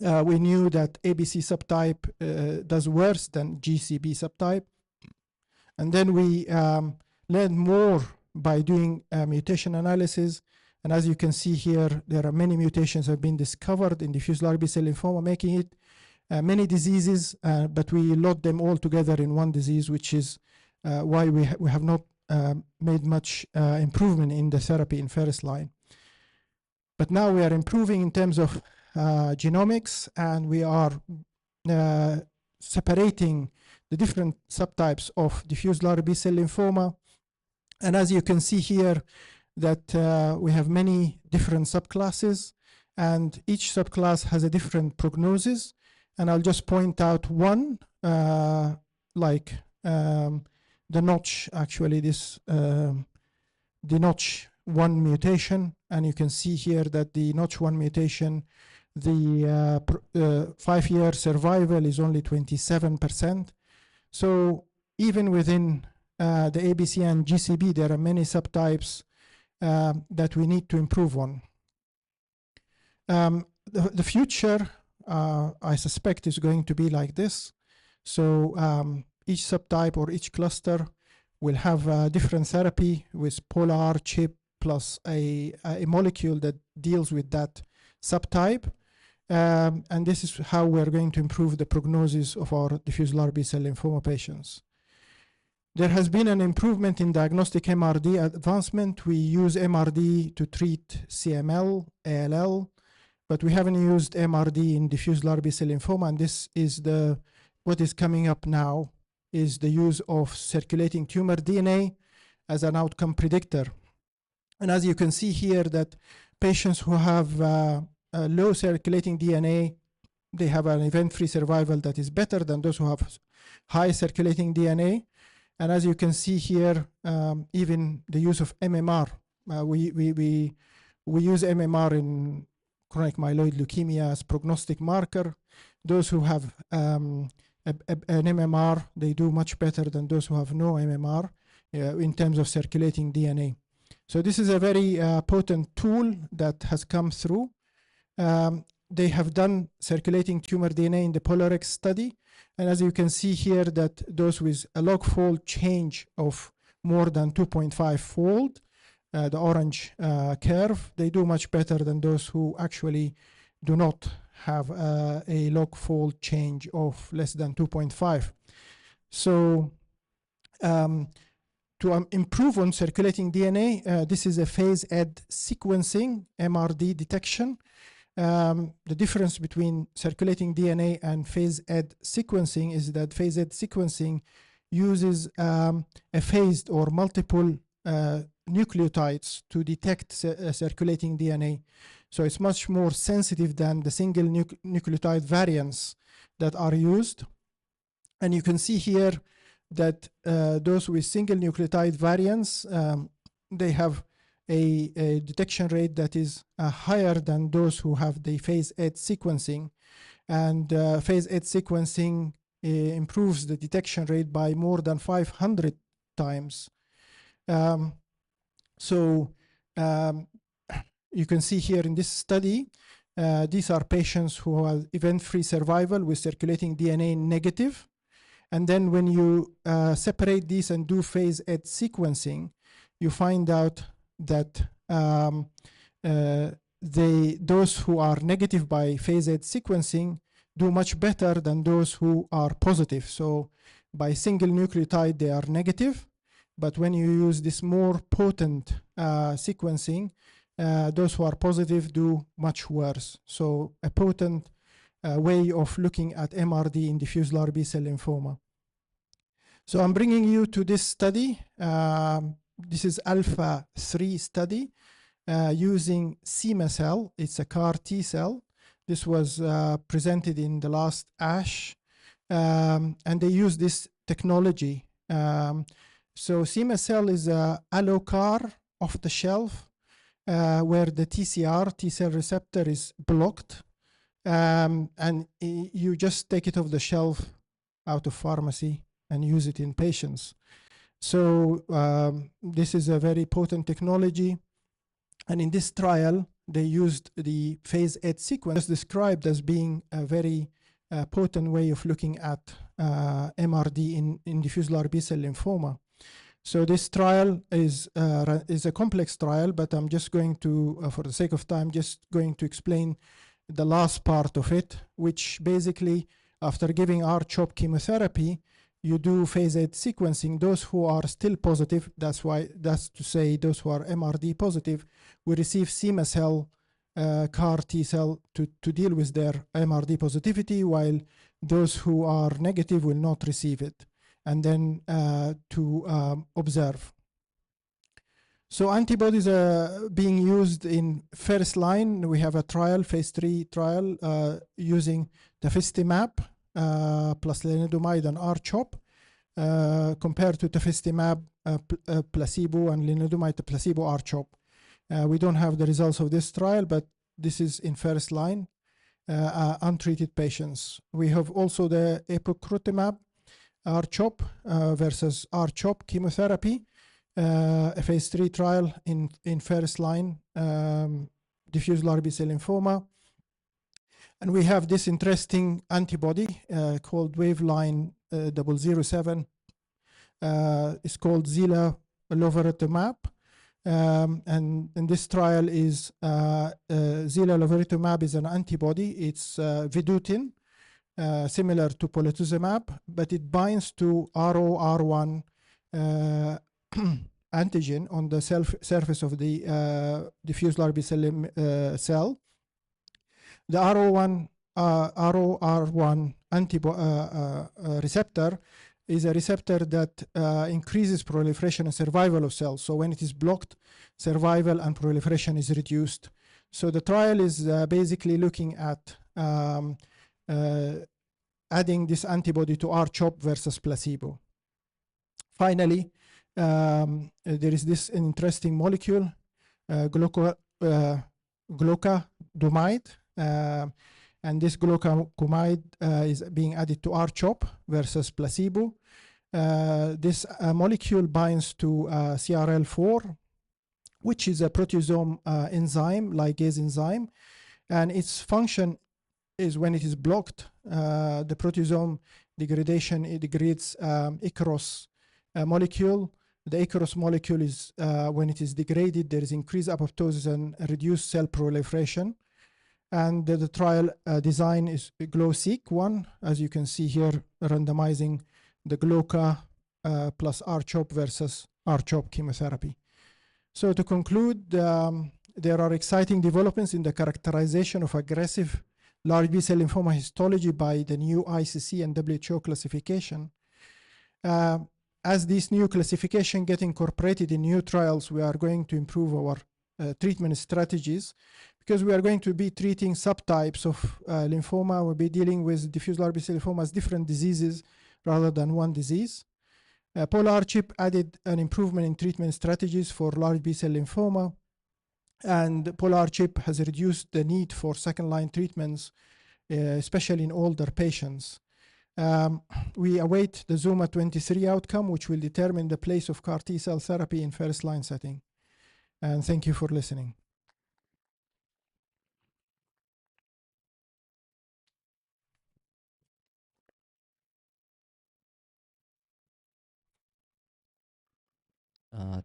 we knew that ABC subtype does worse than GCB subtype. And then we learned more by doing mutation analysis. And as you can see here, there are many mutations have been discovered in diffuse large B-cell lymphoma, making it many diseases, but we load them all together in one disease, which is why we have not made much improvement in the therapy in first line. But now we are improving in terms of genomics, and we are separating the different subtypes of diffuse large B-cell lymphoma. And as you can see here, that we have many different subclasses, and each subclass has a different prognosis. And I'll just point out one, like the notch, actually this, the notch 1 mutation. And you can see here that the notch 1 mutation, the 5-year survival is only 27%. So even within the ABC and GCB, there are many subtypes that we need to improve on. The future, I suspect, is going to be like this. So each subtype or each cluster will have a different therapy with polar chip plus a molecule that deals with that subtype. And this is how we're going to improve the prognosis of our diffuse large B-cell lymphoma patients. There has been an improvement in diagnostic MRD advancement. We use MRD to treat CML, ALL, but we haven't used MRD in diffuse large B-cell lymphoma, and this is what is coming up now is the use of circulating tumor DNA as an outcome predictor. And as you can see here, that patients who have low circulating DNA, they have an event-free survival that is better than those who have high circulating DNA. And as you can see here, even the use of MMR, we use MMR in chronic myeloid leukemia as prognostic marker. Those who have an MMR, they do much better than those who have no MMR in terms of circulating DNA. So this is a very potent tool that has come through. They have done circulating tumor DNA in the POLARIX study. And as you can see here, that those with a log-fold change of more than 2.5-fold, the orange curve, they do much better than those who actually do not have a log-fold change of less than 2.5. So to improve on circulating DNA, this is a phase-ed sequencing MRD detection. The difference between circulating DNA and phase-ed sequencing is that phase-ed sequencing uses a phased or multiple nucleotides to detect circulating DNA. So it's much more sensitive than the single nucleotide variants that are used. And you can see here that those with single nucleotide variants, they have a detection rate that is higher than those who have the phase-ed sequencing. And phase-ed sequencing improves the detection rate by more than 500 times. You can see here in this study, these are patients who have event-free survival with circulating DNA negative. And then when you separate these and do phase-ed sequencing, you find out that those who are negative by phase-ed sequencing do much better than those who are positive. So by single nucleotide, they are negative. But when you use this more potent sequencing, those who are positive do much worse. So a potent way of looking at MRD in diffuse large B-cell lymphoma. So I'm bringing you to this study. This is Alpha 3 study using cema-cel. It's a CAR T cell. This was presented in the last ASH, and they use this technology. So cema-cel is a alloCAR off the shelf where the TCR, T-cell receptor, is blocked, and you just take it off the shelf out of pharmacy and use it in patients. So this is a very potent technology. And in this trial, they used the phase-ed sequence described as being a very potent way of looking at MRD in diffuse large B-cell lymphoma. So this trial is a complex trial, but I'm just going to, for the sake of time, just going to explain the last part of it, which basically, after giving R-CHOP chemotherapy, you do phase-ed sequencing. Those who are still positive, that's to say those who are MRD positive, will receive cema-cel CAR T-cell to deal with their MRD positivity, while those who are negative will not receive it, and then to observe. So antibodies are being used in first line. We have a trial, phase 3 trial, using tafistamab plus lenalidomide and R-CHOP compared to tafistamab placebo and lenalidomide placebo R-CHOP. We don't have the results of this trial, but this is in first line untreated patients. We have also the epocrutamab R-CHOP versus R-CHOP chemotherapy, a phase 3 trial in first line diffuse large B-cell lymphoma. And we have this interesting antibody called Waveline 007. It's called zilovertamab. And in this trial is zilovertamab is an antibody. It's vedotin, similar to polatuzumab, but it binds to ROR1 antigen on the surface of the diffuse large B-cell cell. The ROR1 receptor is a receptor that increases proliferation and survival of cells. So when it is blocked, survival and proliferation is reduced. So the trial is basically looking at adding this antibody to R-CHOP versus placebo. Finally, there is this interesting molecule, glucosamide, and this glucosamide is being added to R-CHOP versus placebo. This molecule binds to CRL4, which is a proteasome enzyme, ligase enzyme, and its function is when it is blocked, the proteasome degradation, it degrades Ikaros molecule. The Ikaros molecule is, when it is degraded, there is increased apoptosis and reduced cell proliferation. And the trial design is GLOW-SEEK 1, as you can see here, randomizing the GLOCA plus R-CHOP versus R-CHOP chemotherapy. So to conclude, there are exciting developments in the characterization of aggressive large B-cell lymphoma histology by the new ICC and WHO classification. As this new classification get incorporated in new trials, we are going to improve our treatment strategies, because we are going to be treating subtypes of lymphoma. We'll be dealing with diffuse large B-cell lymphoma as different diseases rather than one disease. Polar-CHIP added an improvement in treatment strategies for large B-cell lymphoma, and Polar-CHIP has reduced the need for second-line treatments, especially in older patients. We await the ZUMA 23 outcome, which will determine the place of CAR T-cell therapy in first-line setting. And thank you for listening.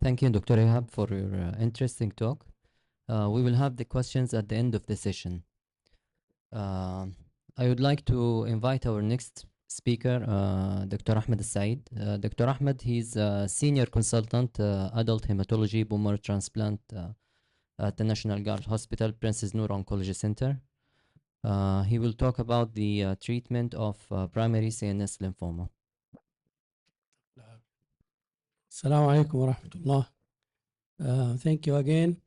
Thank you, Dr. Ehab, for your interesting talk. We will have the questions at the end of the session. I would like to invite our next speaker, Dr. Ahmed Said. Dr. Ahmed, he's a senior consultant, adult hematology, bone marrow transplant at the National Guard Hospital, Princess Noor Oncology Center. He will talk about the treatment of primary CNS lymphoma. Assalamu alaikum wa rahmatullah. Thank you again.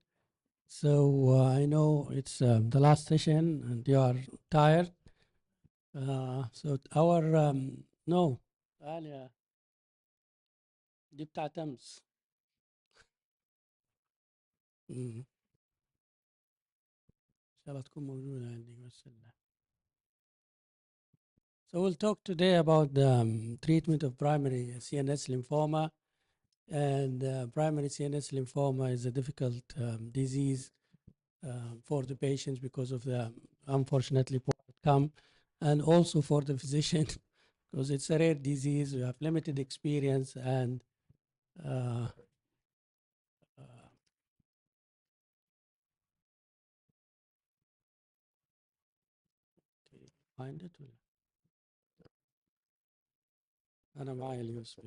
So I know it's the last session and you are tired. So our no تعال دي بتاعت أمس. إن شاء الله تكون موجودة عندي بس. So we'll talk today about the treatment of primary CNS lymphoma. And primary CNS lymphoma is a difficult disease for the patients because of the unfortunately poor outcome, and also for the physician because it's a rare disease. We have limited experience, and find it. أنا معي اليوسف.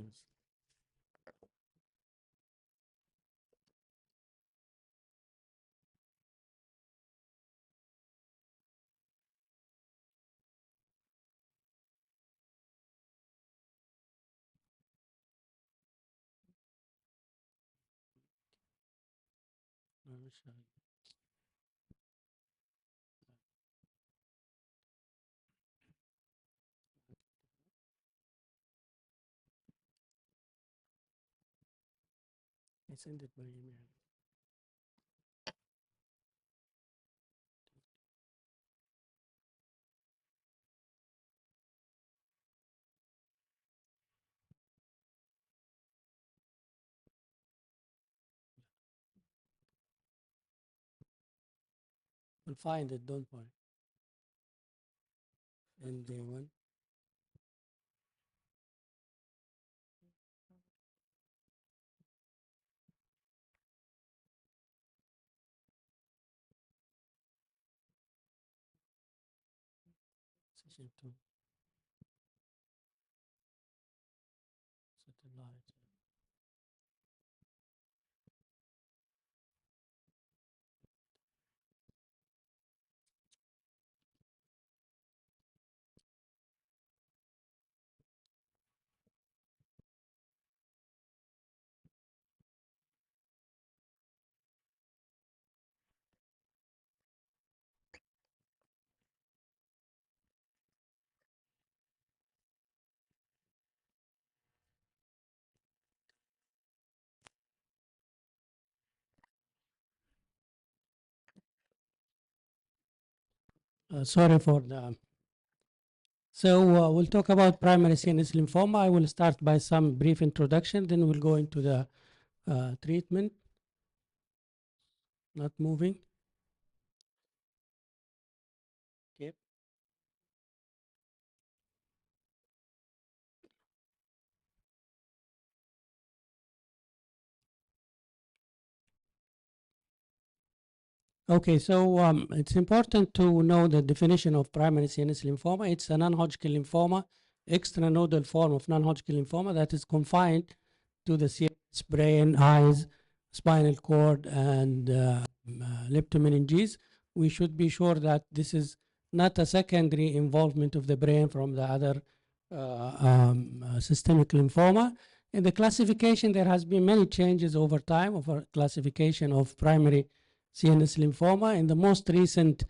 I sent it by email. We'll find it, don't worry. And day one. switching to satellite. Sorry for the. So we'll talk about primary CNS lymphoma. I will start by some brief introduction, then we'll go into the treatment. Not moving. Okay. Okay, so it's important to know the definition of primary CNS lymphoma. It's a non-Hodgkin lymphoma, extranodal form of non-Hodgkin lymphoma that is confined to the CNS, brain, eyes, spinal cord, and leptomeninges. We should be sure that this is not a secondary involvement of the brain from the other systemic lymphoma. In the classification, there has been many changes over time of our classification of primary CNS lymphoma. In the most recent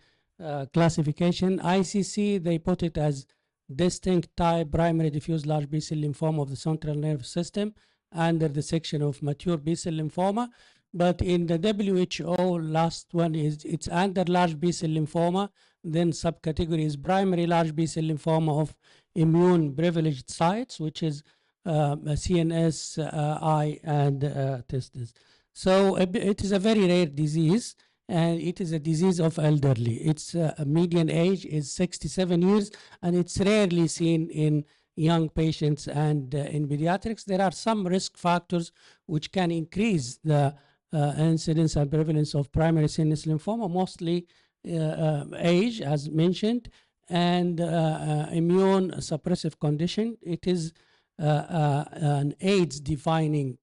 classification, ICC, they put it as distinct type primary diffuse large B-cell lymphoma of the central nervous system under the section of mature B-cell lymphoma. But in the WHO, last one is it's under large B-cell lymphoma, then subcategory is primary large B-cell lymphoma of immune privileged sites, which is CNS, eye, and testes. So it is a very rare disease, and it is a disease of elderly. Its median age is 67 years, and it's rarely seen in young patients and in pediatrics. There are some risk factors which can increase the incidence and prevalence of primary CNS lymphoma, mostly age, as mentioned, and immune suppressive condition. It is an AIDS-defining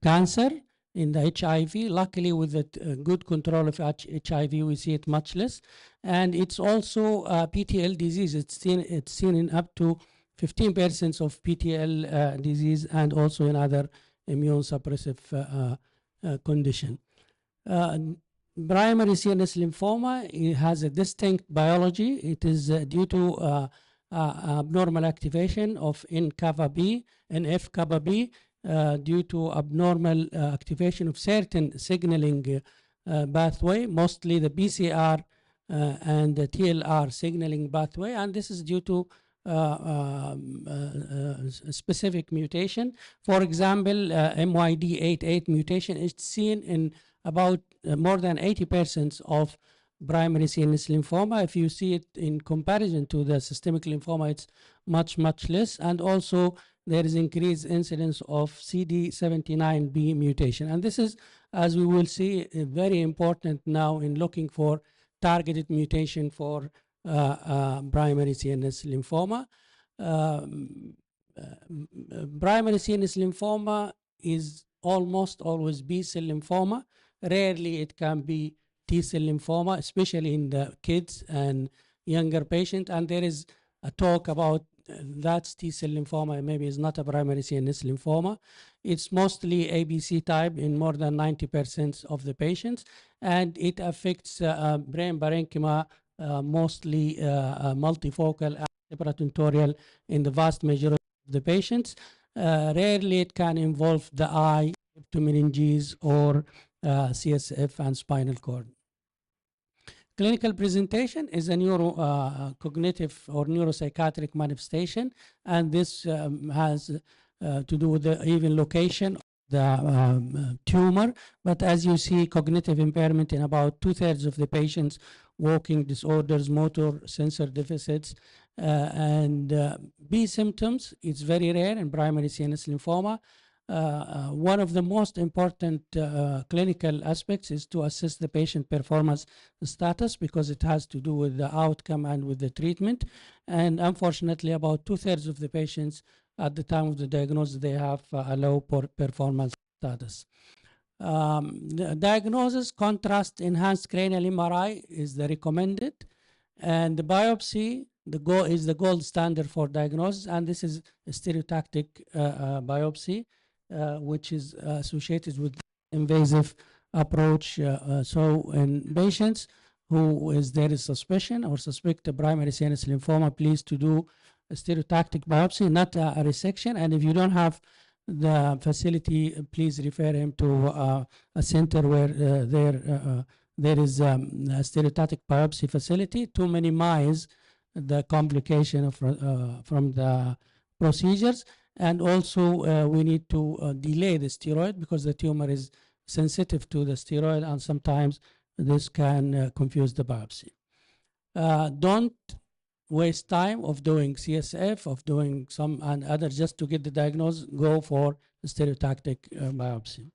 cancer in the HIV. Luckily, with the good control of HIV, we see it much less. And it's also a PTL disease. It's seen in up to 15% of PTL disease and also in other immune suppressive condition. Primary CNS lymphoma, it has a distinct biology. It is due to abnormal activation of NF-kappa B due to abnormal activation of certain signaling pathway, mostly the BCR and the TLR signaling pathway, and this is due to specific mutation. For example, MYD88 mutation is seen in about more than 80% of primary CNS lymphoma. If you see it in comparison to the systemic lymphoma, it's much, much less. And also there is increased incidence of CD79B mutation. And this is, as we will see, very important now in looking for targeted mutation for primary CNS lymphoma. Primary CNS lymphoma is almost always B-cell lymphoma. Rarely it can be T-cell lymphoma, especially in the kids and younger patients. And there is a talk about that's T-cell lymphoma, maybe it's not a primary CNS lymphoma. It's mostly ABC type in more than 90% of the patients, and it affects brain parenchyma, mostly multifocal and supratentorial in the vast majority of the patients. Rarely it can involve the eye, leptomeninges, or CSF and spinal cord. Clinical presentation is a neurocognitive or neuropsychiatric manifestation, and this has to do with the even location of the tumor. But as you see, cognitive impairment in about 2/3 of the patients, walking disorders, motor sensor deficits, and B symptoms. It's very rare in primary CNS lymphoma. One of the most important clinical aspects is to assess the patient performance status, because it has to do with the outcome and with the treatment. And unfortunately, about 2/3 of the patients at the time of the diagnosis, they have a low performance status. The diagnosis, contrast enhanced cranial MRI is the recommended, and the biopsy is the gold standard for diagnosis, and this is a stereotactic biopsy, which is associated with invasive approach. So in patients there is suspicion or suspect a primary CNS lymphoma, please to do a stereotactic biopsy, not a resection. And if you don't have the facility, please refer him to a center where there is a stereotactic biopsy facility to minimize the complication from the procedures. And also we need to delay the steroid, because the tumor is sensitive to the steroid, and sometimes this can confuse the biopsy. Don't waste time of doing CSF, of doing some and others just to get the diagnosis. Go for stereotactic biopsy.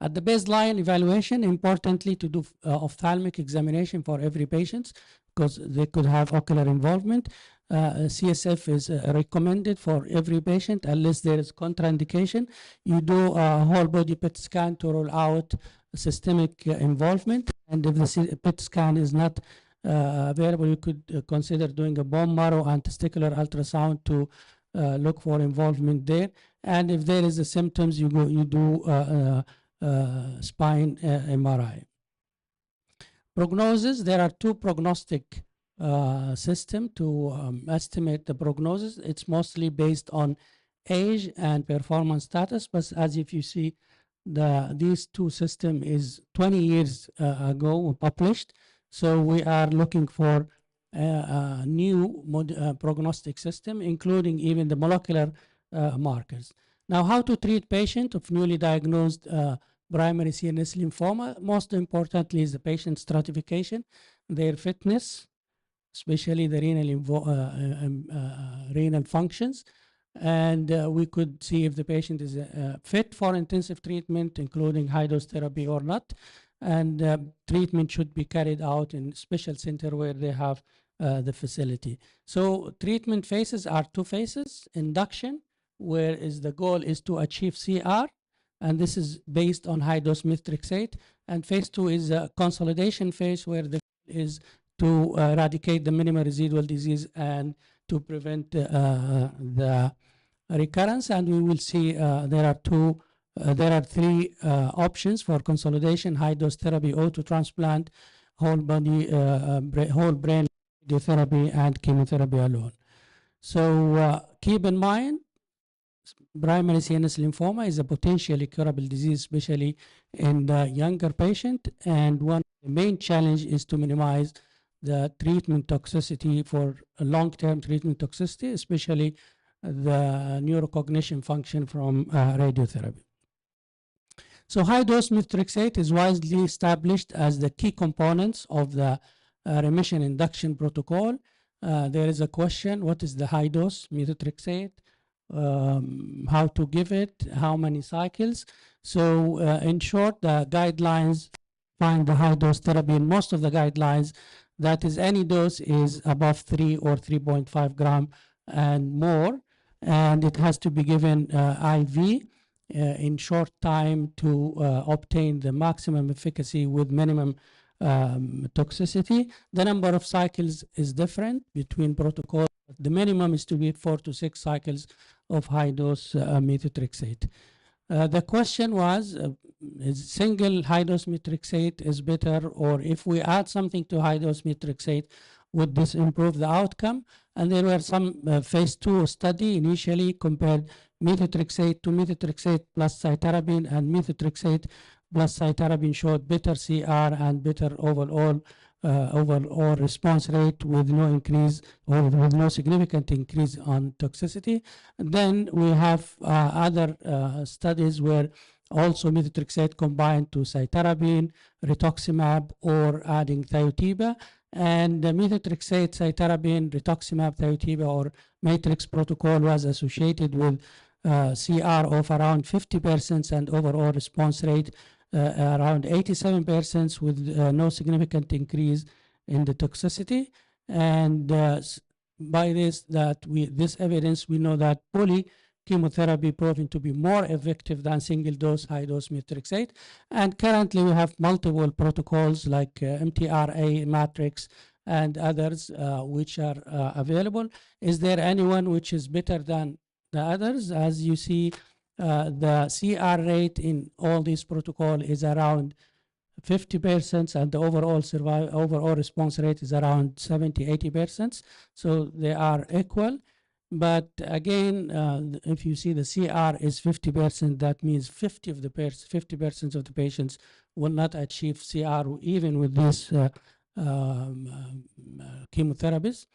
At the baseline evaluation, importantly to do ophthalmic examination for every patient, because they could have ocular involvement. CSF is recommended for every patient unless there is contraindication. You do a whole body PET scan to rule out systemic involvement, and if the PET scan is not available, you could consider doing a bone marrow and testicular ultrasound to look for involvement there. And if there is a symptoms, you do spine MRI. Prognosis, there are two prognostic system to estimate the prognosis. It's mostly based on age and performance status, but as if you see, these two system is 20 years ago published. So we are looking for a new prognostic system, including even the molecular markers. Now, how to treat patient of newly diagnosed primary CNS lymphoma? Most importantly is the patient stratification, their fitness, especially the renal functions. And we could see if the patient is fit for intensive treatment, including high-dose therapy or not. And treatment should be carried out in special center where they have the facility. So treatment phases are two phases: induction, where the goal is to achieve CR, and this is based on high-dose methotrexate. And phase 2 is a consolidation phase, where the goal is to eradicate the minimal residual disease and to prevent the recurrence. And we will see there are three options for consolidation: high-dose therapy, auto-transplant, whole brain radiotherapy, and chemotherapy alone. So keep in mind, primary CNS lymphoma is a potentially curable disease, especially in the younger patient. And one of the main challenge is to minimize the treatment toxicity for long-term treatment toxicity, especially the neurocognition function from radiotherapy. So high-dose methotrexate is widely established as the key components of the remission induction protocol. There is a question: what is the high-dose methotrexate? How to give it? How many cycles? So in short, the guidelines find the high-dose therapy in most of the guidelines. That is, any dose is above 3 or 3.5 gram and more, and it has to be given IV in short time to obtain the maximum efficacy with minimum toxicity. The number of cycles is different between protocols. The minimum is to be 4 to 6 cycles of high-dose methotrexate. The question was, is single high-dose methotrexate is better, or if we add something to high-dose methotrexate, would this improve the outcome? And there were some phase 2 study initially compared methotrexate to methotrexate plus cytarabine, and methotrexate plus cytarabine showed better CR and better overall response rate with no increase or with no significant increase on toxicity. Then we have other studies where also methotrexate combined to cytarabine, rituximab, or adding thiotiba. And the methotrexate, cytarabine, rituximab, thiotiba, or matrix protocol was associated with CR of around 50% and overall response rate around 87% with no significant increase in the toxicity. And by this evidence, we know that poly chemotherapy proven to be more effective than single dose, high dose methotrexate. And currently we have multiple protocols like MTRA matrix and others which are available. Is there anyone which is better than the others? As you see, the CR rate in all these protocols is around 50%, and the overall response rate is around 70-80%. So they are equal. But again, if you see the CR is 50%, that means 50% of the patients will not achieve CR even with this chemotherapies.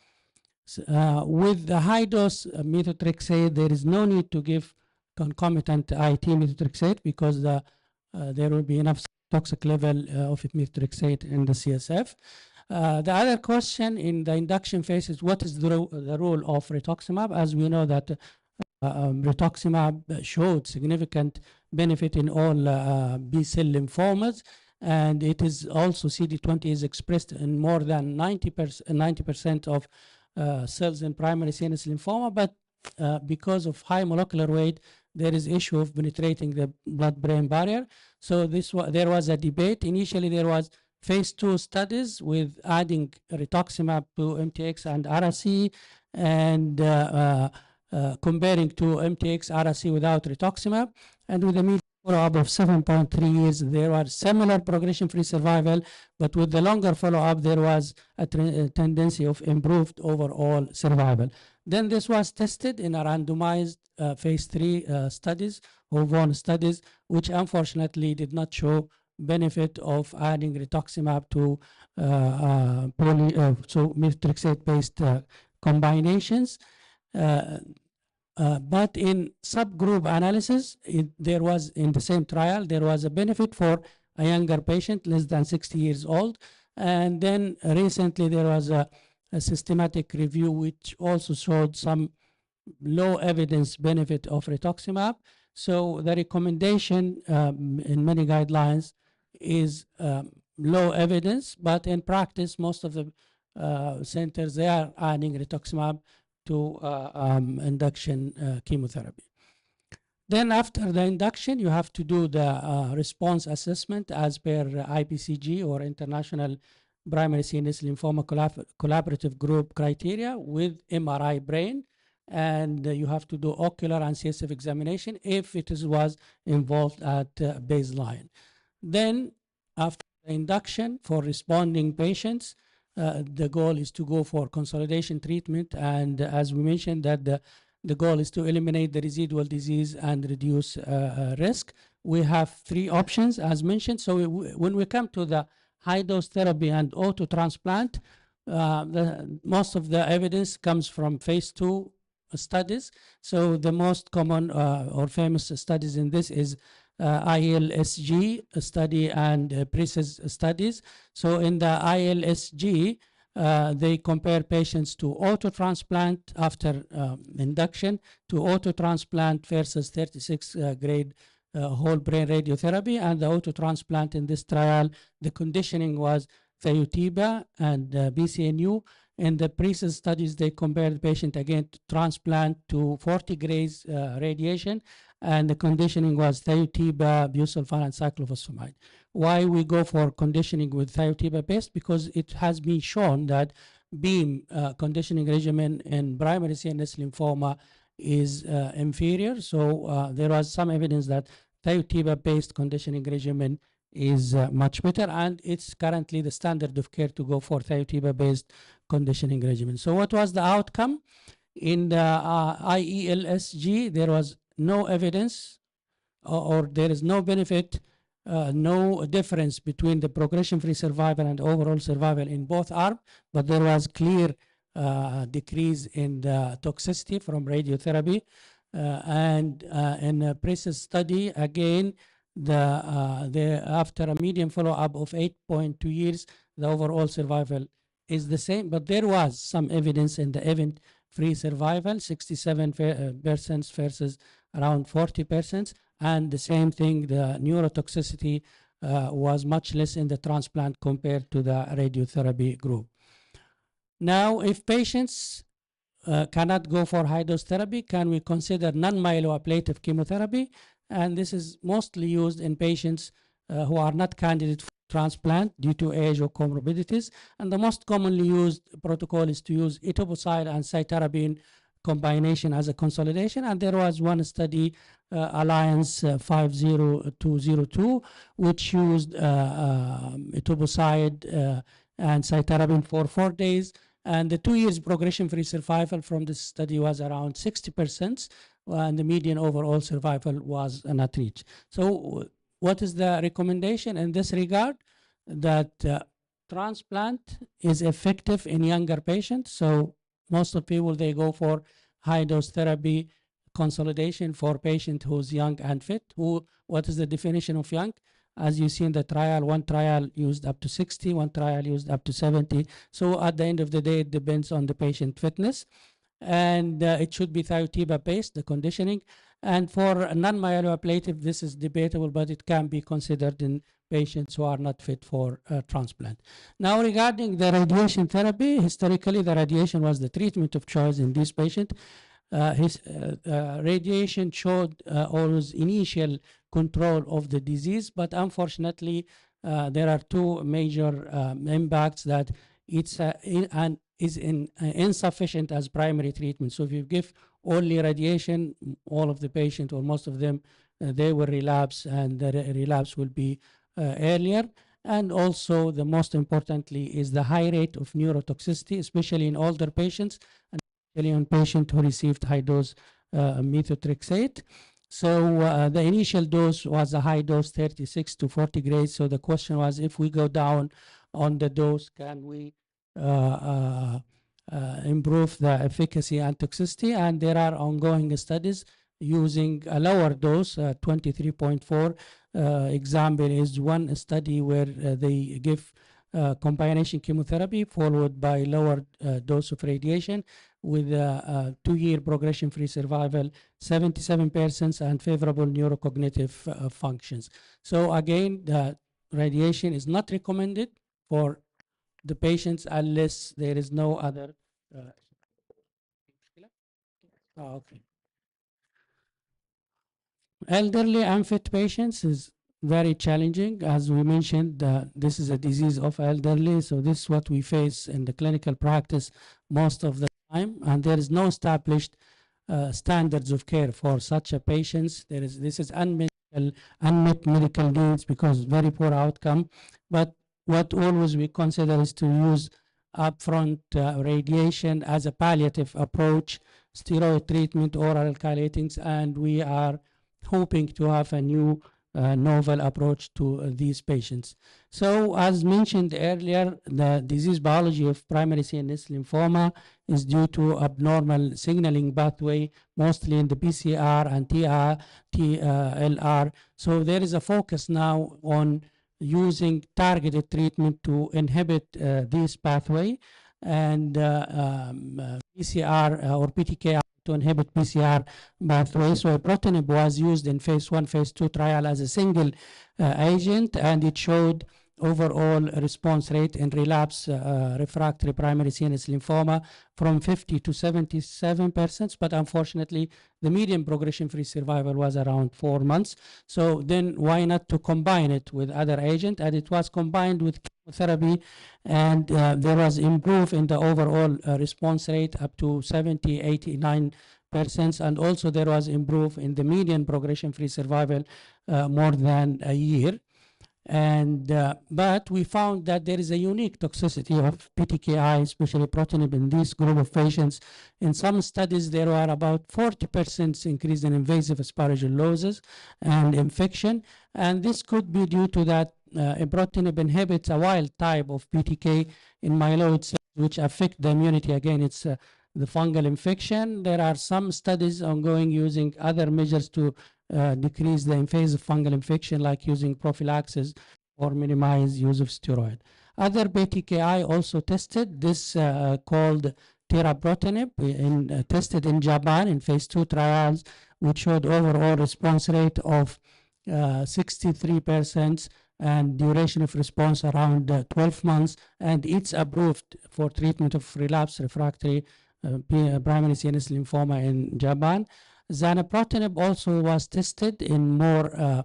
With the high dose methotrexate, there is no need to give concomitant IT methotrexate because there will be enough toxic level of methotrexate in the CSF. The other question in the induction phase is what is the role of rituximab? As we know that rituximab showed significant benefit in all B-cell lymphomas, and it is also CD20 is expressed in more than 90% of cells in primary CNS lymphoma, but because of high molecular weight, there is issue of penetrating the blood-brain barrier. So there was a debate. Initially, there was phase 2 studies with adding rituximab to MTX and RC, and comparing to MTX RC without rituximab. And with a median follow-up of 7.3 years, there was similar progression-free survival, but with the longer follow-up, there was a tendency of improved overall survival. Then this was tested in a randomized phase 3 studies, HOVON studies, which unfortunately did not show benefit of adding rituximab to methotrexate-based combinations. But in subgroup analysis, there was in the same trial, there was a benefit for a younger patient, less than 60 years old. And then recently there was a systematic review which also showed some low evidence benefit of rituximab. So the recommendation in many guidelines is low evidence, but in practice, most of the centers, they are adding rituximab to induction chemotherapy. Then after the induction, you have to do the response assessment as per IPCG or International Primary CNS Lymphoma Collaborative Group criteria with MRI brain. And you have to do ocular and CSF examination if it was involved at baseline. Then after the induction for responding patients, the goal is to go for consolidation treatment. And as we mentioned that the goal is to eliminate the residual disease and reduce risk. We have 3 options as mentioned. So when we come to the high dose therapy and auto transplant, most of the evidence comes from phase 2 studies. So the most common or famous studies in this is ILSG study and PRECIS studies. So in the ILSG, they compare patients to auto transplant after induction to auto transplant versus 36 grade whole brain radiotherapy. And the auto transplant in this trial, the conditioning was Thiotiba and BCNU. In the PRECIS studies, they compared the patient again to transplant to 40 grays radiation, and the conditioning was Thiotiba, busulfan, and cyclophosphamide. Why we go for conditioning with Thiotiba based? Because it has been shown that beam conditioning regimen in primary CNS lymphoma is inferior. So there was some evidence that Thiotiba based conditioning regimen is much better, and it's currently the standard of care to go for Thiotiba based conditioning regimen. So what was the outcome? In the IELSG, there was no evidence or there is no benefit, no difference between the progression-free survival and overall survival in both arms, but there was clear decrease in the toxicity from radiotherapy. And in a PRECIS study, again, after a median follow-up of 8.2 years, the overall survival is the same, but there was some evidence in the event progression-free survival, 67% versus around 40%. And the same thing, the neurotoxicity was much less in the transplant compared to the radiotherapy group. Now, if patients cannot go for high-dose therapy, can we consider non-myeloablative chemotherapy? And this is mostly used in patients who are not candidate for transplant due to age or comorbidities. And the most commonly used protocol is to use etoposide and cytarabine combination as a consolidation. And there was one study, Alliance 50202, which used etoposide and cytarabine for 4 days. And the 2 years progression-free survival from this study was around 60%, and the median overall survival was not reached. So what is the recommendation in this regard? That transplant is effective in younger patients. So most of people, they go for high-dose therapy consolidation for patient who's young and fit. What is the definition of young? As you see in the trial, one trial used up to 60, one trial used up to 70. So at the end of the day, it depends on the patient fitness. And it should be thiotepa-based, the conditioning. And for non-myeloablative, this is debatable, but it can be considered in patients who are not fit for transplant. Now, regarding the radiation therapy, historically, the radiation was the treatment of choice in this patient. Radiation showed always initial control of the disease, but unfortunately, there are two major impacts that it's insufficient as primary treatment. So if you give only radiation, all of the patients or most of them, they will relapse, and the relapse will be earlier. And also, the most importantly is the high rate of neurotoxicity, especially in older patients, and especially on patients who received high-dose methotrexate. So the initial dose was a high dose, 36 to 40 grades. So the question was, if we go down on the dose, can we improve the efficacy and toxicity? And there are ongoing studies using a lower dose, 23.4. Example is one study where they give combination chemotherapy followed by lower dose of radiation with 2-year progression-free survival, 77%, and favorable neurocognitive functions. So again, the radiation is not recommended for the patients unless there is no other. Okay. Elderly unfit patients is very challenging. As we mentioned, this is a disease of elderly, so this is what we face in the clinical practice most of the time, and there is no established standards of care for such a patients. This is unmet medical needs because very poor outcome. But what always we consider is to use upfront radiation as a palliative approach, steroid treatment, oral chelators, and we are hoping to have a new novel approach to these patients. So as mentioned earlier, the disease biology of primary CNS lymphoma is due to abnormal signaling pathway, mostly in the PCR and TLR. So there is a focus now on using targeted treatment to inhibit this pathway, and PCR or PTK to inhibit PCR pathway. So ibrutinib was used in phase 1, phase 2 trial as a single agent, and it showed overall response rate in relapse refractory primary CNS lymphoma from 50 to 77%, but unfortunately the median progression-free survival was around 4 months. So then why not to combine it with other agent? And it was combined with chemotherapy, and there was improvement in the overall response rate up to 70, 89%, and also there was improvement in the median progression-free survival more than a year. And but we found that there is a unique toxicity of PTKI, especially ibrutinib, in this group of patients. In some studies, there were about 40% increase in invasive aspergillosis and infection, and this could be due to that ibrutinib inhibits a wild type of PTK in myeloid cells, which affect the immunity. Again, it's the fungal infection. There are some studies ongoing using other measures to decrease the invasive fungal infection, like using prophylaxis or minimize use of steroid. Other BTKI also tested, this called tirabrutinib tested in Japan in phase 2 trials, which showed overall response rate of 63% and duration of response around 12 months, and it's approved for treatment of relapsed refractory primary CNS lymphoma in Japan. Zanaprotinib also was tested in more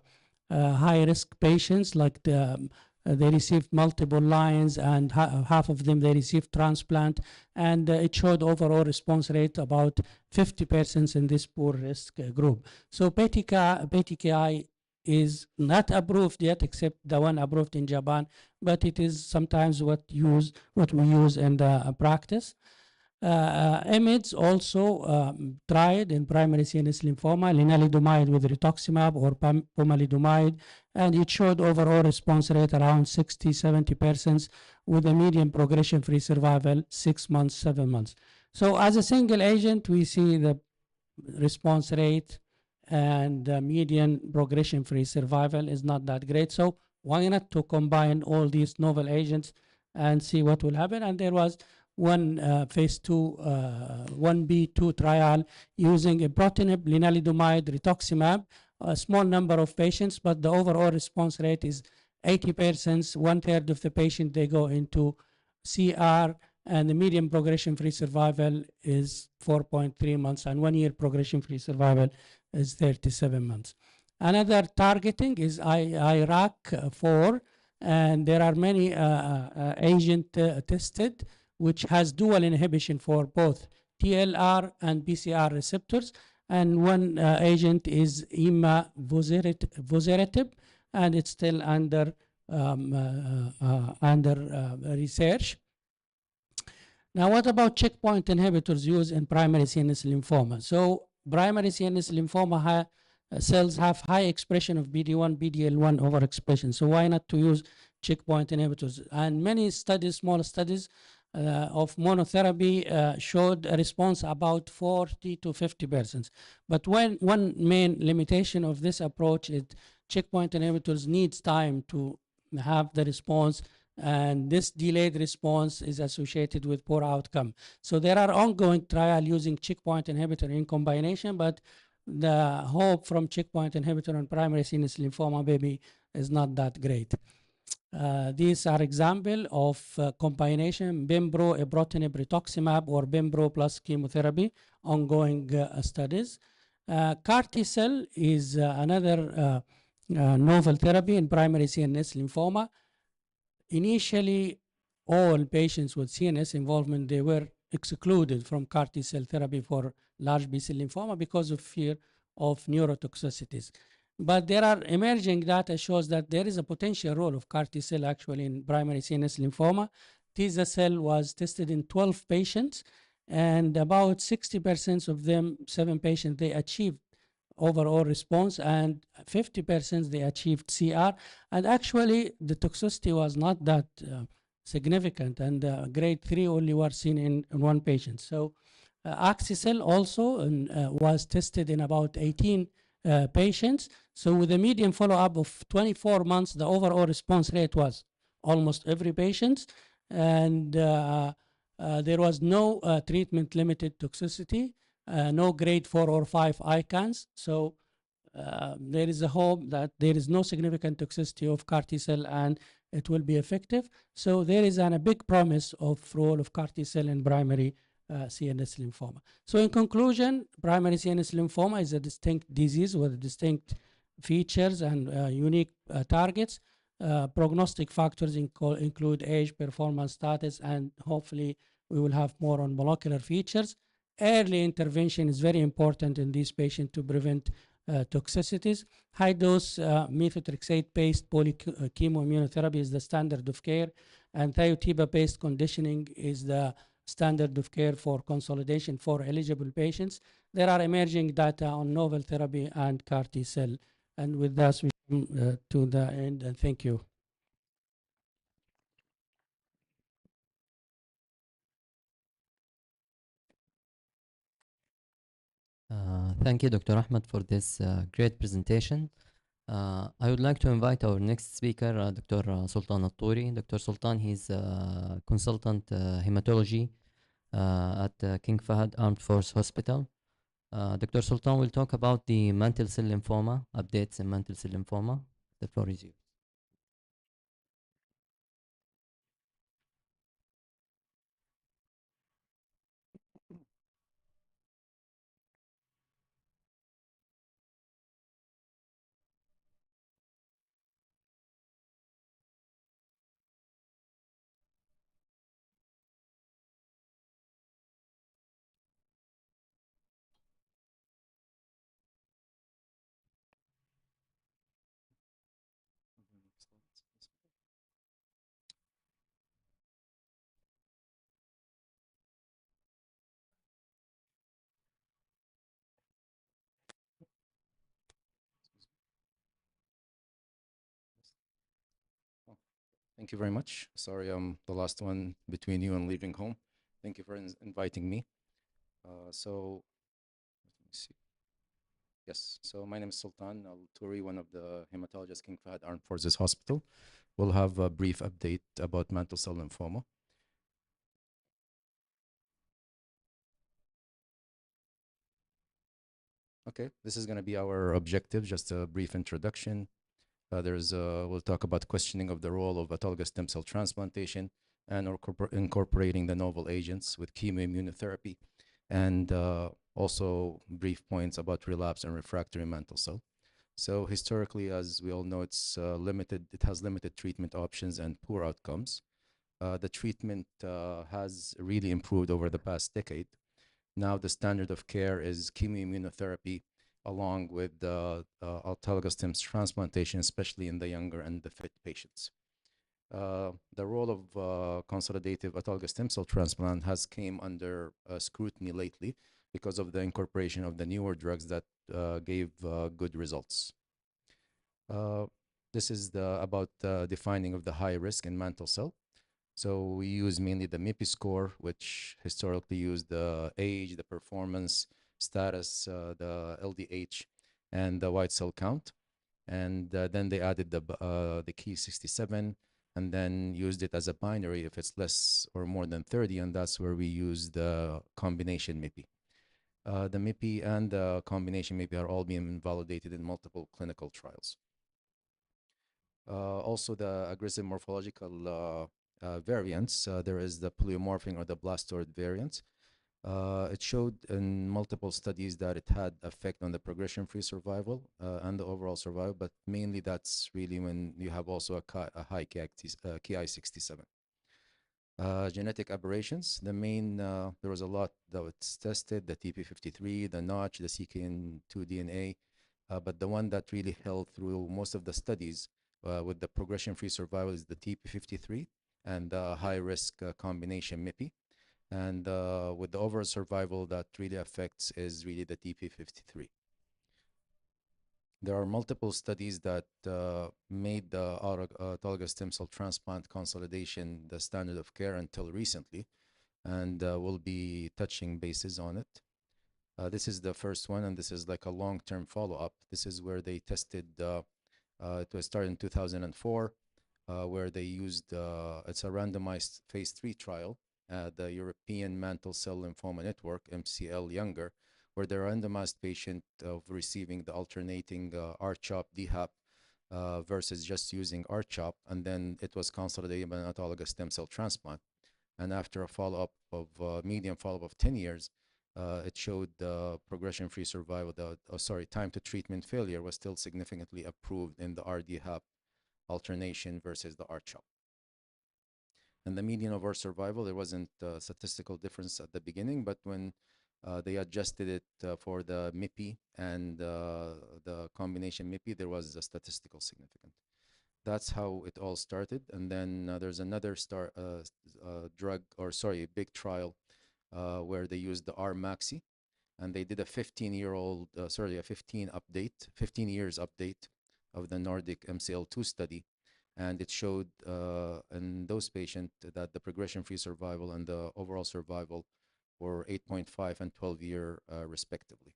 high-risk patients, like they received multiple lines, and half of them they received transplant, and it showed overall response rate about 50% in this poor risk group. So PTKI is not approved yet, except the one approved in Japan, but it is sometimes what we use in the practice. IMiDs also tried in primary CNS lymphoma, lenalidomide with rituximab or pomalidomide, and it showed overall response rate around 60-70% with a median progression-free survival 6 months, 7 months. So as a single agent, we see the response rate and the median progression-free survival is not that great. So why not to combine all these novel agents and see what will happen? And there was one phase 2, 1B2 trial using ibrutinib, lenalidomide, rituximab, a small number of patients, but the overall response rate is 80%. 1/3 of the patient, they go into CR, and the median progression-free survival is 4.3 months, and 1 year progression-free survival is 37 months. Another targeting is IRAK4, and there are many agents tested which has dual inhibition for both TLR and BCR receptors. And one agent is imavosertib, and it's still under research. Now, what about checkpoint inhibitors used in primary CNS lymphoma? So primary CNS lymphoma cells have high expression of PD-1, PD-L1 overexpression. So why not to use checkpoint inhibitors? And many studies, small studies, of monotherapy showed a response about 40-50%. But one main limitation of this approach is checkpoint inhibitors needs time to have the response, and this delayed response is associated with poor outcome. So there are ongoing trials using checkpoint inhibitor in combination, but the hope from checkpoint inhibitor on primary CNS lymphoma maybe is not that great. These are examples of combination Bembro, ibrutinib, rituximab, or Bembro plus chemotherapy, ongoing studies. CAR T-cell is another novel therapy in primary CNS lymphoma. Initially, all patients with CNS involvement, they were excluded from CAR T-cell therapy for large B-cell lymphoma because of fear of neurotoxicities. But there are emerging data shows that there is a potential role of CAR T-cell actually in primary CNS lymphoma. T-cell was tested in 12 patients, and about 60% of them, 7 patients, they achieved overall response, and 50% they achieved CR. And actually, the toxicity was not that significant, and grade 3 only were seen in 1 patient. So Axicell also was tested in about 18 patients. So with a median follow-up of 24 months, the overall response rate was almost every patient, and there was no treatment-limited toxicity, no grade 4 or 5 ICANS. So there is a hope that there is no significant toxicity of CAR T-cell and it will be effective. So there is a big promise of role of CAR T-cell in primary CNS lymphoma. So in conclusion, primary CNS lymphoma is a distinct disease with distinct features and unique targets. Prognostic factors include age, performance status, and hopefully we will have more on molecular features. Early intervention is very important in these patients to prevent toxicities. High-dose methotrexate-based chemoimmunotherapy is the standard of care, and thiotepa-based conditioning is the standard of care for consolidation for eligible patients. There are emerging data on novel therapy and CAR T-cell. And with that, we come to the end, and thank you. Thank you, Dr. Ahmed, for this great presentation. I would like to invite our next speaker, Dr. Sultan Al-Touri. Dr. Sultan, he's a consultant hematology at King Fahd Armed Force Hospital. Dr. Sultan will talk about the mantle cell lymphoma, updates in mantle cell lymphoma. The floor is yours. Thank you very much. Sorry, I'm the last one between you and leaving home. Thank you for inviting me. So, let me see. Yes, so my name is Sultan Al-Touri, one of the hematologists King Fahd Armed Forces Hospital. We'll have a brief update about mantle cell lymphoma. Okay, this is going to be our objective, just a brief introduction. We'll talk about questioning of the role of autologous stem cell transplantation and incorporating the novel agents with chemoimmunotherapy, and also brief points about relapse and refractory mantle cell. So historically, as we all know, it has limited treatment options and poor outcomes. The treatment has really improved over the past decade. Now the standard of care is chemoimmunotherapy along with autologous stem transplantation, especially in the younger and the fit patients. The role of consolidative autologous stem cell transplant has came under scrutiny lately because of the incorporation of the newer drugs that gave good results. This is about defining of the high risk in mantle cell. So we use mainly the MIPI score, which historically used the age, the performance, status, the LDH, and the white cell count. And then they added the key 67, and then used it as a binary if it's less or more than 30, and that's where we use the combination MIPI. The MIPI and the combination MIPI are all being validated in multiple clinical trials. Also, the aggressive morphological variants, there is the pleomorphing or the blastoid variant. It showed in multiple studies that it had effect on the progression-free survival and the overall survival, but mainly that's really when you have also a high Ki67. Genetic aberrations, the main, there was a lot that was tested, the TP53, the Notch, the CKN2 DNA, but the one that really held through most of the studies with the progression-free survival is the TP53 and the high-risk combination MIPI. And with the overall survival that really affects is really the TP53. There are multiple studies that made the autologous stem cell transplant consolidation the standard of care until recently, and we'll be touching bases on it. This is the first one, and this is like a long-term follow-up. This is where they tested, it was started in 2004, where they used, it's a randomized phase 3 trial, the European Mantle Cell Lymphoma Network, MCL Younger, where the randomized patient of receiving the alternating R-CHOP, DHAP, versus just using R-CHOP, and then it was consolidated by an autologous stem cell transplant. And after a follow-up of, median follow-up of 10 years, it showed the progression-free survival, time to treatment failure was still significantly improved in the R-DHAP alternation versus the R-CHOP. And the median overall survival, there wasn't a statistical difference at the beginning, but when they adjusted it for the MIPI and the combination MIPI, there was a statistical significance. That's how it all started. And then there's another big trial where they used the R-MAXI, and they did a 15 years update of the Nordic MCL2 study. And it showed in those patients that the progression-free survival and the overall survival were 8.5 and 12-year respectively.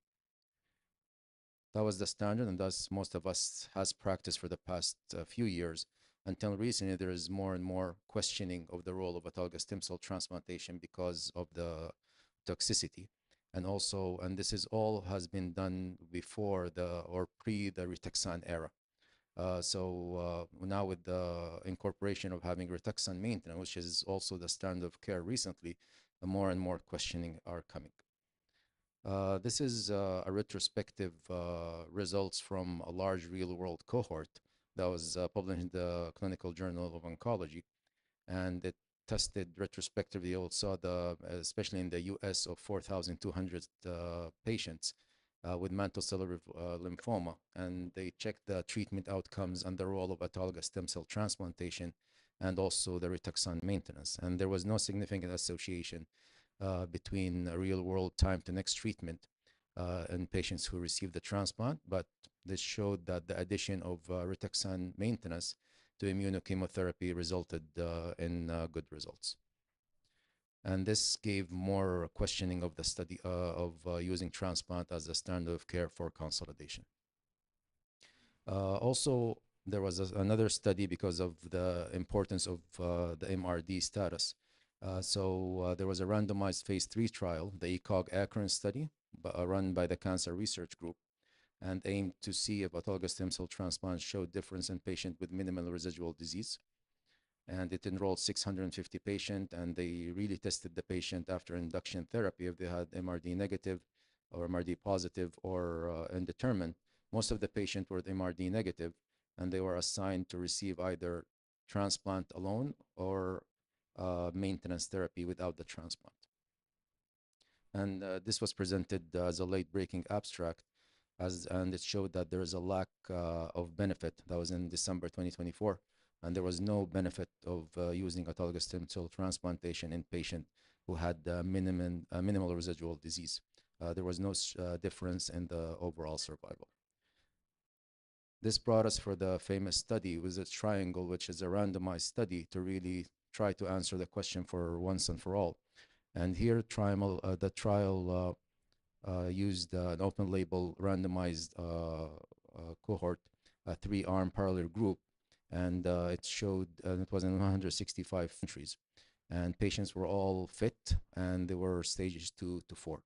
That was the standard, and thus most of us has practiced for the past few years. until recently, there is more and more questioning of the role of autologous stem cell transplantation because of the toxicity. And also, and this is all has been done before or pre the Rituxan era. Now with the incorporation of having Rituxan maintenance, which is also the standard of care recently, more and more questioning are coming. This is a retrospective results from a large real-world cohort that was published in the Clinical Journal of Oncology, and it tested retrospectively. You saw especially in the U.S. of 4,200 patients with mantle cell lymphoma, and they checked the treatment outcomes and the role of autologous stem cell transplantation, and also the Rituxan maintenance. And there was no significant association between real-world time to next treatment in patients who received the transplant, but this showed that the addition of Rituxan maintenance to immunochemotherapy resulted in good results. And this gave more questioning of the study of using transplant as a standard of care for consolidation. Also, there was another study because of the importance of the MRD status. There was a randomized phase 3 trial, the ECOG Akron study, run by the Cancer Research Group, and aimed to see if autologous stem cell transplant showed difference in patients with minimal residual disease. And it enrolled 650 patients, and they really tested the patient after induction therapy if they had MRD negative or MRD positive or indeterminate. Most of the patients were MRD negative, and they were assigned to receive either transplant alone or maintenance therapy without the transplant. And this was presented as a late-breaking abstract, and it showed that there is a lack of benefit. That was in December 2024, and there was no benefit of using autologous stem cell transplantation in patients who had minimal residual disease. There was no difference in the overall survival. This brought us for the famous study with a triangle, which is a randomized study to really try to answer the question for once and for all. And here, the trial used an open-label randomized cohort, a 3-arm parallel group, and it showed it was in 165 countries, and patients were all fit, and they were stages 2 to 4.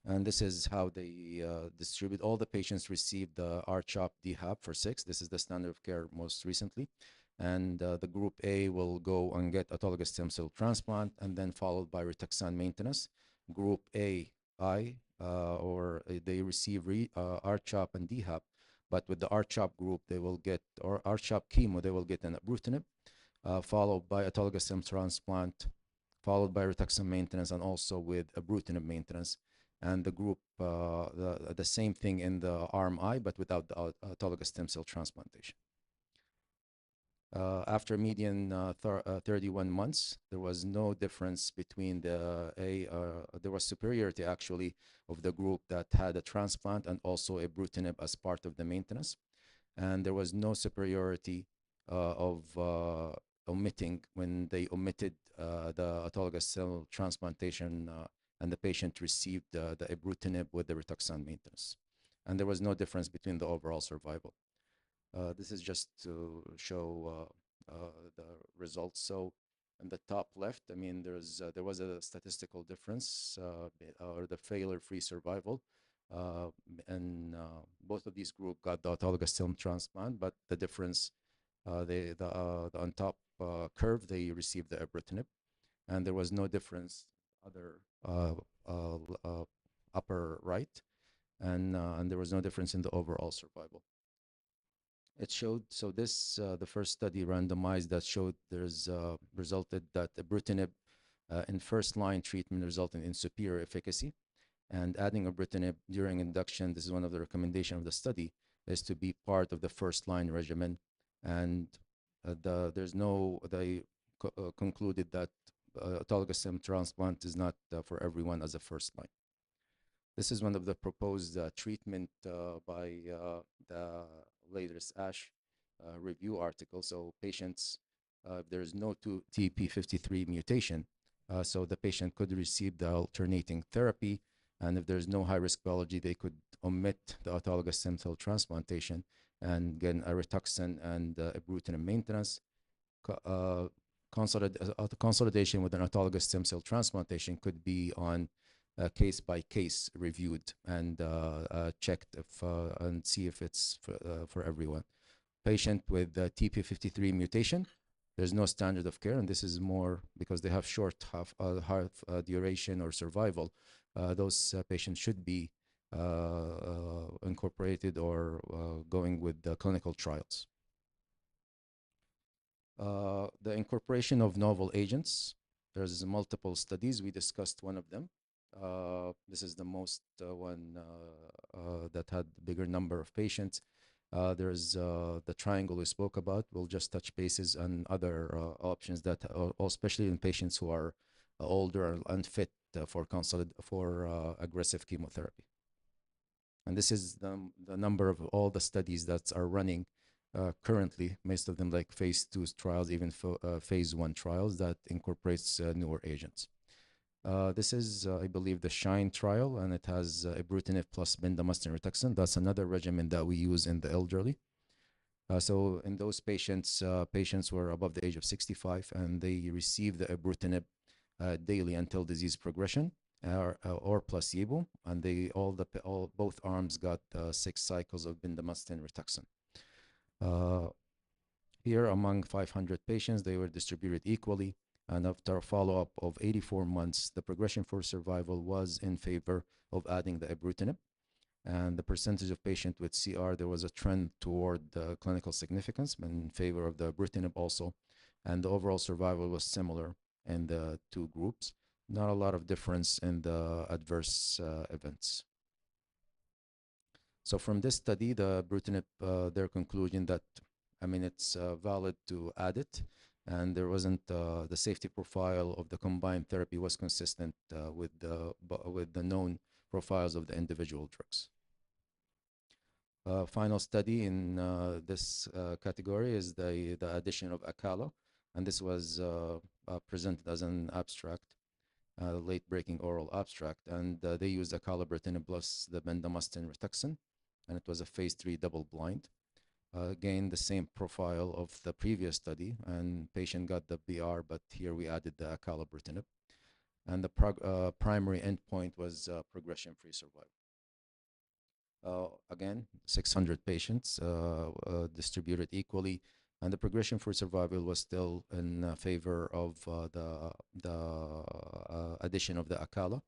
And this is how they distribute. All the patients received the R-CHOP DHAP for 6. This is the standard of care most recently. And the group A will go and get autologous stem cell transplant, and then followed by Rituxan maintenance. Group AI, or they receive R-CHOP and DHAP, but with the R-CHOP group, they will get, or R-CHOP chemo, they will get an ibrutinib, followed by autologous stem transplant, followed by Rituxan maintenance, and also with ibrutinib maintenance. And the group, the same thing in the arm I, but without the autologous stem cell transplantation. After median 31 months, there was no difference between there was superiority actually of the group that had a transplant and also ibrutinib as part of the maintenance. And there was no superiority of omitting when they omitted the autologous cell transplantation and the patient received the ibrutinib with the Rituxan maintenance. And there was no difference between the overall survival. This is just to show the results. So in the top left, I mean, there was a statistical difference or the failure-free survival. And both of these groups got the autologous stem transplant, but the difference, on top curve, they received the ibrutinib, and there was no difference other upper right, and there was no difference in the overall survival. It showed, so this, the first study randomized that showed resulted that ibrutinib in first-line treatment resulted in superior efficacy, and adding ibrutinib during induction, this is one of the recommendations of the study, is to be part of the first-line regimen, and they concluded that autologous stem transplant is not for everyone as a first line. This is one of the proposed treatment by the latest ASH review article. So patients, there is no TP53 mutation, so the patient could receive the alternating therapy And if there's no high-risk biology, they could omit the autologous stem cell transplantation and get a Rituxan and ibrutinib maintenance. Consolidation with an autologous stem cell transplantation could be on case-by-case reviewed and checked and see if it's for everyone. Patient with TP53 mutation, there's no standard of care, and this is more because they have short half duration or survival. Those patients should be incorporated or going with the clinical trials. The incorporation of novel agents, there's multiple studies. We discussed one of them. This is the most one that had bigger number of patients. There's the triangle we spoke about. We'll just touch bases on other options that, especially in patients who are older and unfit for aggressive chemotherapy. And this is the number of all the studies that are running currently, most of them like phase 2 trials, even phase 1 trials that incorporates newer agents. This is, I believe, the SHINE trial, and it has ibrutinib plus bendamustine Rituxan. That's another regimen that we use in the elderly. So in those patients, patients were above the age of 65, and they received the ibrutinib daily until disease progression, or placebo, and both arms got 6 cycles of bendamustine Rituxan. Here, among 500 patients, they were distributed equally, and after a follow-up of 84 months, the progression-free survival was in favor of adding the ibrutinib. And the percentage of patients with CR, there was a trend toward the clinical significance in favor of the ibrutinib also, and the overall survival was similar in the two groups. Not a lot of difference in the adverse events. So from this study, the ibrutinib, their conclusion that, I mean, it's valid to add it, and there wasn't the safety profile of the combined therapy was consistent with the known profiles of the individual drugs. Final study in this category is the addition of Acala, and this was presented as an abstract, late-breaking oral abstract, and they used acalabrutinib plus the bendamustine Rituxan, and it was a phase 3 double-blind. Again, the same profile of the previous study, and patient got the BR, but here we added the acalabrutinib. And the primary endpoint was progression-free survival. Again, 600 patients distributed equally, and the progression-free survival was still in favor of the addition of the Acala.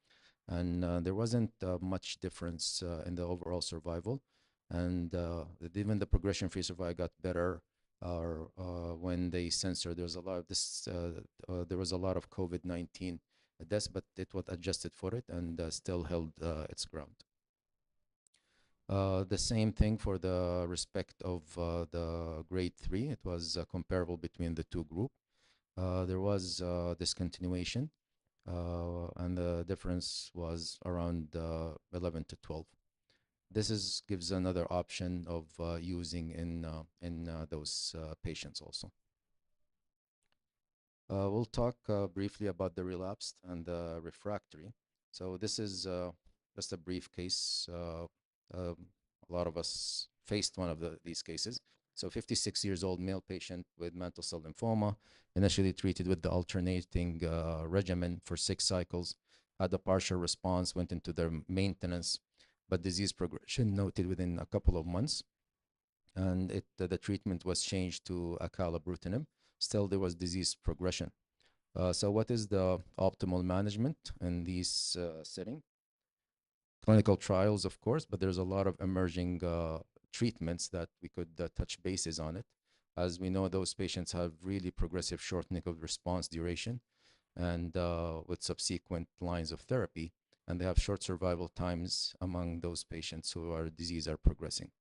And there wasn't much difference in the overall survival. And even the progression-free survival got better when they censored. There was a lot of this. There was a lot of COVID-19 deaths, but it was adjusted for it and still held its ground. The same thing for the respect of the grade 3. It was comparable between the two groups. There was discontinuation, and the difference was around 11 to 12. This gives another option of using in those patients also. We'll talk briefly about the relapsed and the refractory. So this is just a brief case. A lot of us faced one of these cases. So 56 years old male patient with mantle cell lymphoma, initially treated with the alternating regimen for 6 cycles, had a partial response, went into their maintenance, but disease progression noted within a couple of months. And the treatment was changed to acalabrutinib. Still, there was disease progression. So what is the optimal management in this setting? Clinical trials, of course, but there's a lot of emerging treatments that we could touch bases on it. As we know, those patients have really progressive shortening of response duration and with subsequent lines of therapy, and they have short survival times among those patients who are disease are progressing.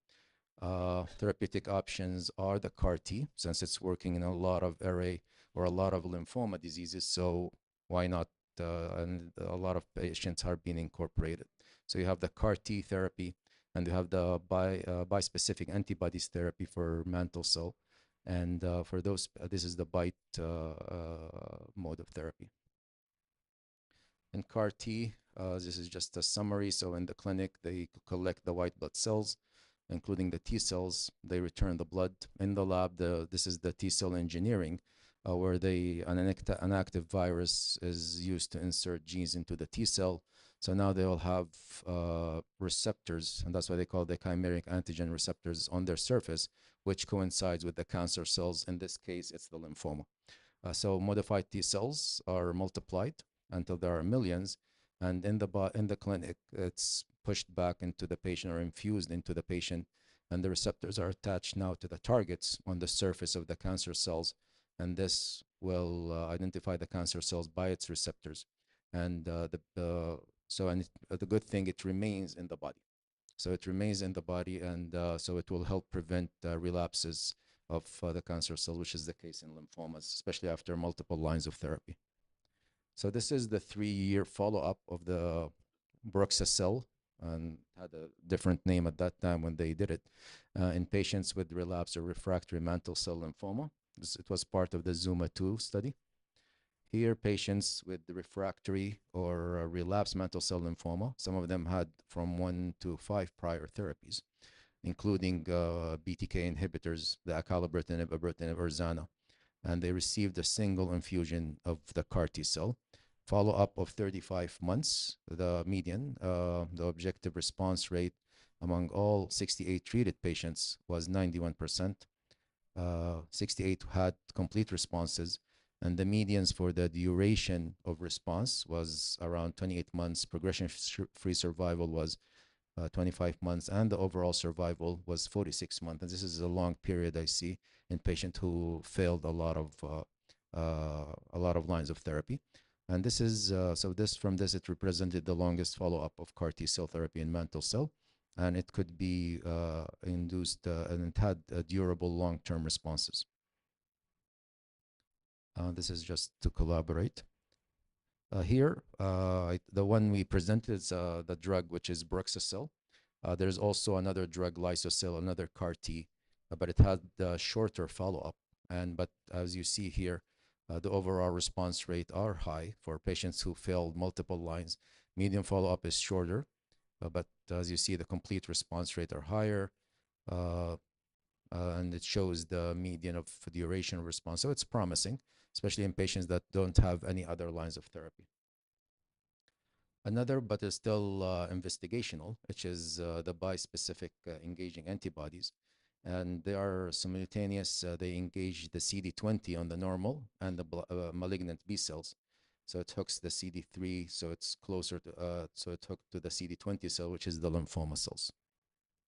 Therapeutic options are the CAR-T, since it's working in a lot of array or a lot of lymphoma diseases, so why not? And a lot of patients are being incorporated. So you have the CAR-T therapy, and you have the bispecific antibodies therapy for mantle cell. And for those, this is the BiTE mode of therapy. In CAR-T, This is just a summary. So in the clinic, they collect the white blood cells, including the T cells. They return the blood. In the lab, this is the T cell engineering, where an active virus is used to insert genes into the T cell. So now they will have receptors, and that's why they call the chimeric antigen receptors on their surface, which coincides with the cancer cells. In this case, it's the lymphoma. So modified T cells are multiplied until there are millions, and in the clinic, it's pushed back into the patient or infused into the patient, and the receptors are attached now to the targets on the surface of the cancer cells, and this will identify the cancer cells by its receptors. And the good thing, it remains in the body. So it remains in the body, and so it will help prevent relapses of the cancer cell, which is the case in lymphomas, especially after multiple lines of therapy. So this is the 3-year follow-up of the Bruxelles, and had a different name at that time when they did it, in patients with relapsed or refractory mantle cell lymphoma. It was part of the ZUMA-2 study. Here, patients with refractory or relapsed mantle cell lymphoma, some of them had from 1 to 5 prior therapies, including BTK inhibitors, the acalabrutinib, ibrutinib, or Zana. And they received a single infusion of the CAR T cell. Follow-up of 35 months, the median, the objective response rate among all 68 treated patients was 91%. 68 had complete responses, and the medians for the duration of response was around 28 months. Progression-free survival was 25 months, and the overall survival was 46 months. And this is a long period I see in patients who failed a lot of lines of therapy. And this is from this it represented the longest follow-up of CAR T cell therapy in mantle cell, and it could be induced and it had durable long-term responses. This is just to collaborate. Here, the one we presented is the drug, which is Bruxelles. There's also another drug, Lysocell, another CAR T, but it had shorter follow-up. But as you see here, the overall response rate are high for patients who failed multiple lines. Median follow-up is shorter, but as you see, the complete response rate are higher, and it shows the median of duration of response. So it's promising, especially in patients that don't have any other lines of therapy. Another, but is still investigational, which is the bispecific engaging antibodies. And they are simultaneous. They engage the CD20 on the normal and the malignant B cells. So it hooks the CD3, so it's closer to, so it hooked to the CD20 cell, which is the lymphoma cells.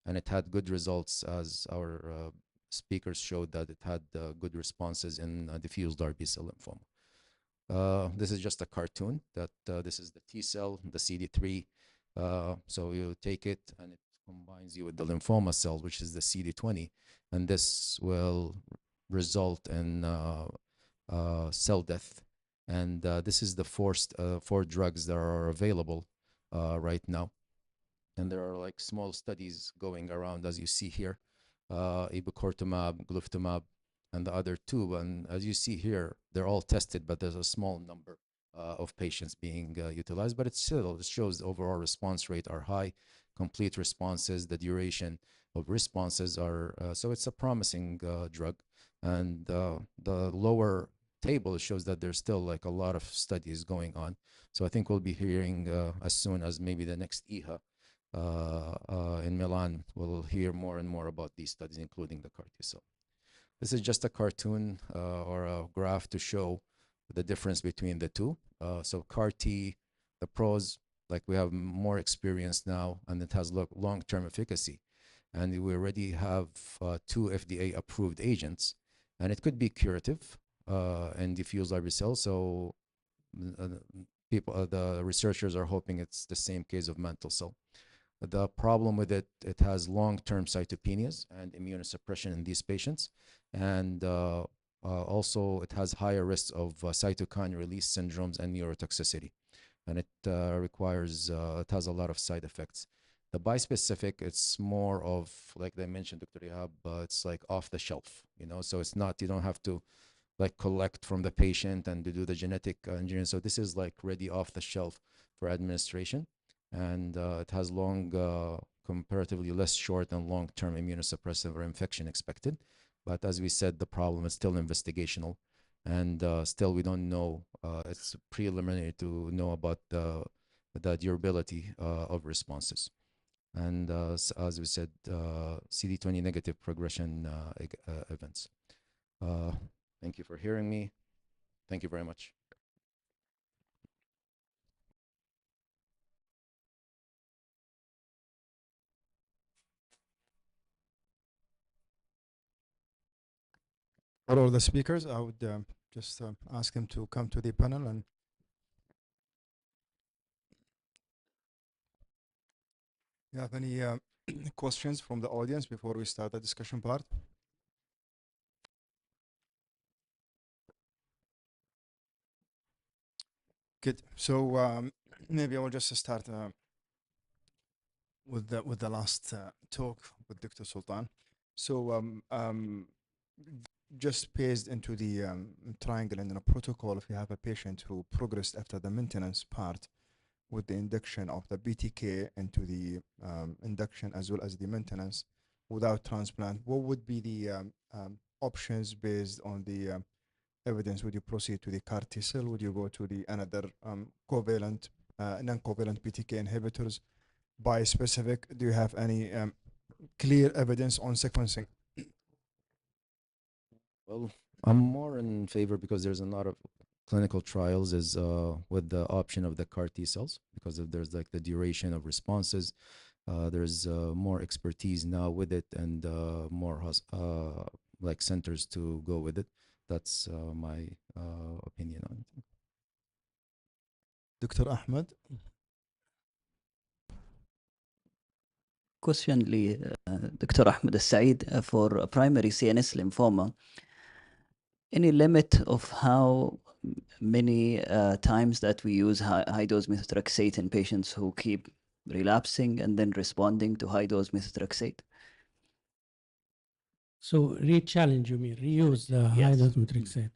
And it had good results, as our speakers showed, that it had good responses in diffuse large B-cell lymphoma. This is just a cartoon that this is the T cell, the CD3. So you take it and it combines you with the lymphoma cells, which is the CD20, and this will result in cell death. And this is the four drugs that are available right now. And there are like small studies going around, as you see here, ibucortumab, gluftamab, and the other two. And as you see here, they're all tested, but there's a small number of patients being utilized. But it shows the overall response rate are high, complete responses, the duration of responses are, so it's a promising drug. And the lower table shows that there's still like a lot of studies going on. So I think we'll be hearing as soon as maybe the next EHA in Milan, we'll hear more and more about these studies, including the CAR T cell. This is just a cartoon or a graph to show the difference between the two. So CAR T, the pros, like we have more experience now, and it has long-term efficacy. And we already have 2 FDA-approved agents, and it could be curative in diffuse large B-cell. So the researchers are hoping it's the same case of mantle cell. The problem with it, it has long-term cytopenias and immunosuppression in these patients. And also it has higher risks of cytokine release syndromes and neurotoxicity. And it it has a lot of side effects. The bispecific, it's more of, like they mentioned, Dr. Ihab, it's like off the shelf, you know, so it's not, you don't have to like collect from the patient and to do the genetic engineering. So this is like ready off the shelf for administration, and it has comparatively less short and long-term immunosuppressive or infection expected. But as we said, the problem is still investigational, and still we don't know. It's preliminary to know about the durability of responses. And as we said, CD20 negative progression events. Thank you for hearing me. Thank you very much. For all the speakers, I would just ask them to come to the panel. And you have any questions from the audience before we start the discussion part? Good. So maybe I will just start with the last talk with Dr. Sultan. So just based into the triangle and in a protocol, if you have a patient who progressed after the maintenance part with the induction of the BTK into the induction as well as the maintenance without transplant, what would be the options based on the evidence? Would you proceed to the CAR T cell? Would you go to the another covalent, non-covalent BTK inhibitors, bispecific? Do you have any clear evidence on sequencing? Well, I'm more in favor, because there's a lot of clinical trials, is with the option of the CAR T cells, because there's like the duration of responses. There's more expertise now with it, and more like centers to go with it. That's my opinion on it. Dr. Ahmed. Question لي Dr. Ahmed Al-Said for primary CNS lymphoma. Any limit of how many times that we use high dose methotrexate in patients who keep relapsing and then responding to high dose methotrexate? So re-challenge, you mean, reuse the high dose methotrexate.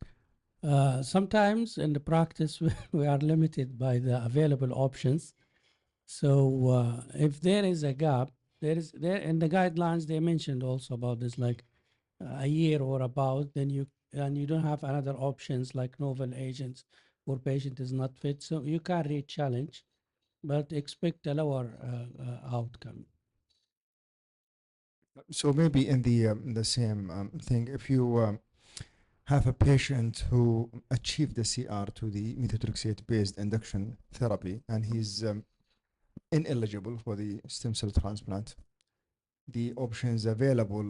Sometimes in the practice, we are limited by the available options. So if there is a gap, there in the guidelines, they mentioned also about this, like a year or about, then you don't have another options like novel agents or patient is not fit. So you can re-challenge, but expect a lower outcome. So maybe in the same thing, if you have a patient who achieved the CR to the methotrexate-based induction therapy, and he's ineligible for the stem cell transplant, the options available,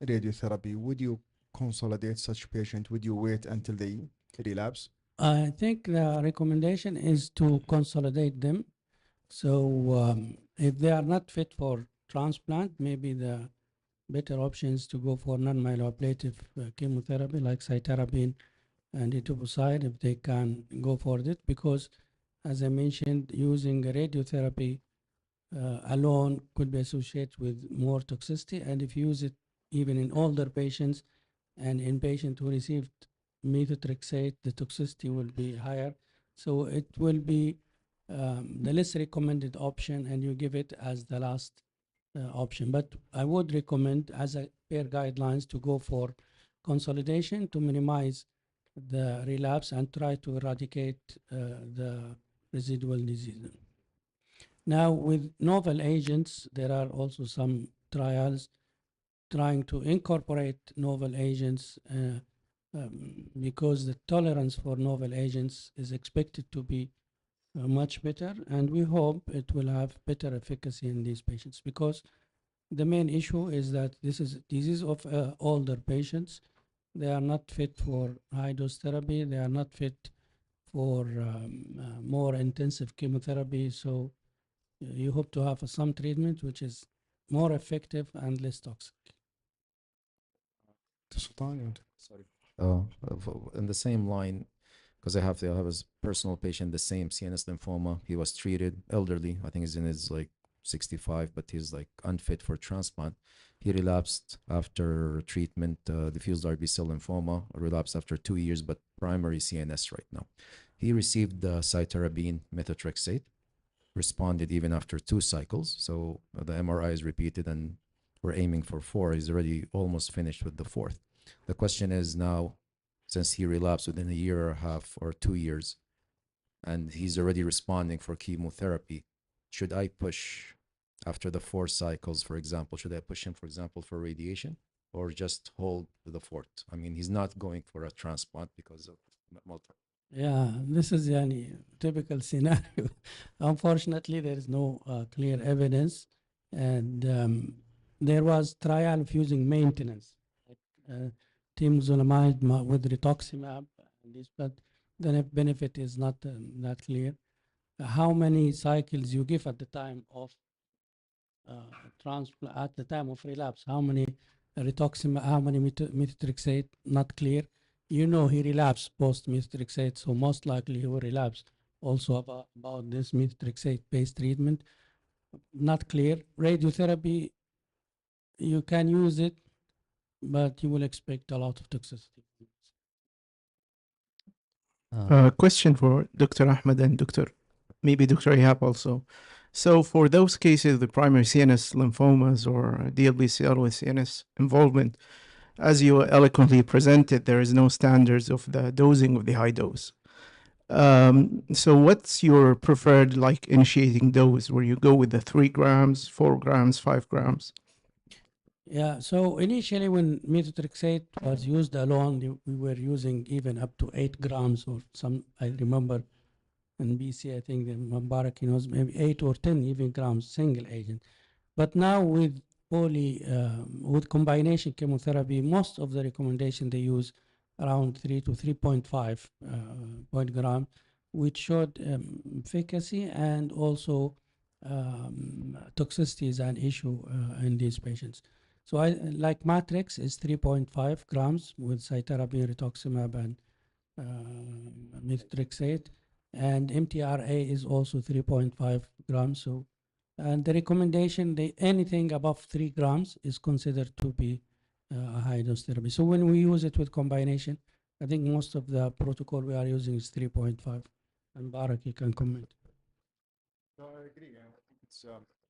radiotherapy, would you consolidate such patient? Would you wait until they relapse? I think the recommendation is to consolidate them. So if they are not fit for transplant, maybe the better options to go for non-myeloablative chemotherapy like cytarabine and etoposide if they can go for it, because as I mentioned, using radiotherapy alone could be associated with more toxicity, and if you use it even in older patients and in patients who received methotrexate, the toxicity will be higher. So it will be the less recommended option, and you give it as the last option. But I would recommend, as a per guidelines, to go for consolidation to minimize the relapse and try to eradicate the residual disease. Now, with novel agents, there are also some trials trying to incorporate novel agents because the tolerance for novel agents is expected to be much better, and we hope it will have better efficacy in these patients, because the main issue is that this is disease of older patients. They are not fit for high dose therapy. They are not fit for more intensive chemotherapy. So you hope to have some treatment which is more effective and less toxic. Sorry. In the same line, because I have a personal patient, the same CNS lymphoma. He was treated, elderly. I think he's in his like 65, but he's like unfit for transplant. He relapsed after treatment, diffuse large B-cell lymphoma, relapsed after 2 years, but primary CNS right now. He received cytarabine methotrexate, responded even after 2 cycles. So the MRI is repeated and we're aiming for 4. He's already almost finished with the 4th. The question is now, since he relapsed within a year or a half or 2 years, and he's already responding for chemotherapy, should I push after the 4 cycles, for example? Should I push him, for example, for radiation, or just hold the fort? I mean, he's not going for a transplant because of multiple. Yeah, this is a typical scenario. Unfortunately, there is no clear evidence, and there was trial of using maintenance, like temozolomide with rituximab, but the benefit is not that clear. How many cycles you give at the time of transplant, at the time of relapse? How many rituximab? How many methotrexate? Not clear. You know he relapsed post-methotrexate, so most likely he will relapse also about this methotrexate-based treatment. Not clear. Radiotherapy, you can use it, but you will expect a lot of toxicity. Question for Dr. Ahmed and maybe Dr. Ihab also. So for those cases, the primary CNS lymphomas or DLBCL with CNS involvement, as you eloquently presented, there is no standards of the dosing of the high dose. So what's your preferred initiating dose, where you go with the 3 grams, 4 grams, 5 grams? Yeah, so initially when methotrexate was used alone, we were using even up to 8 grams or some, I remember in BC, I think the Mubarak was maybe 8 or 10 even grams single agent. But now with with combination chemotherapy, most of the recommendation they use around 3 to 3.5 point gram, which showed efficacy and also toxicity is an issue in these patients. So I like Matrix is 3.5 grams with cytarabine, rituximab, and methotrexate, and MTRA is also 3.5 grams. So, and the recommendation, anything above 3 grams is considered to be a high dose therapy. So when we use it with combination, I think most of the protocol we are using is 3.5. And Barak, you can comment. No, I agree. It's,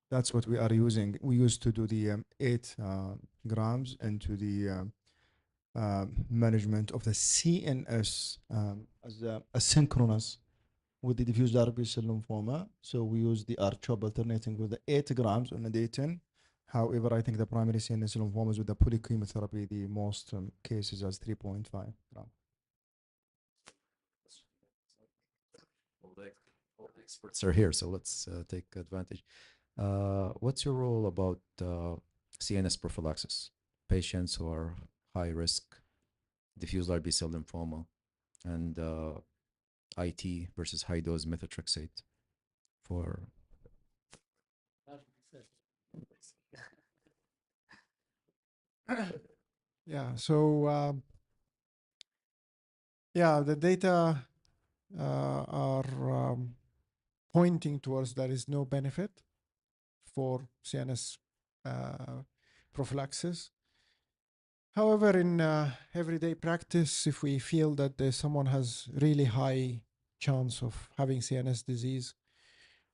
that's what we are using. We used to do the 8 grams into the management of the CNS as asynchronous with the diffuse large B-cell lymphoma. So we use the R-CHOP alternating with the 8 grams on the day 10. However, I think the primary CNS lymphomas with the polychemotherapy, the most cases as 3.5 grams. All the experts are here, so let's take advantage. What's your role about CNS prophylaxis? Patients who are high risk, diffuse large B-cell lymphoma, and IT versus high dose methotrexate for. Yeah, so yeah, the data are pointing towards there is no benefit for CNS prophylaxis. However, in everyday practice, if we feel that someone has really high chance of having CNS disease,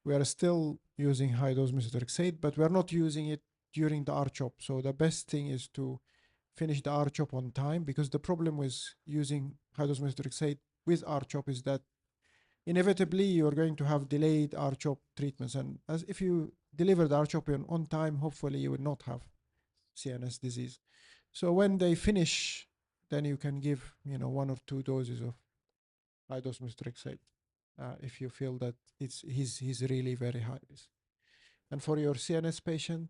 we are still using high dose methotrexate, but we are not using it during the R-CHOP. So the best thing is to finish the R-CHOP on time, because the problem with using high dose methotrexate with R-CHOP is that inevitably you are going to have delayed R-CHOP treatments. And as if you deliver the R-CHOP on time, hopefully you will not have CNS disease. So when they finish, then you can give 1 or 2 doses of high dose methotrexate if you feel that he's really very high risk. And for your CNS patient,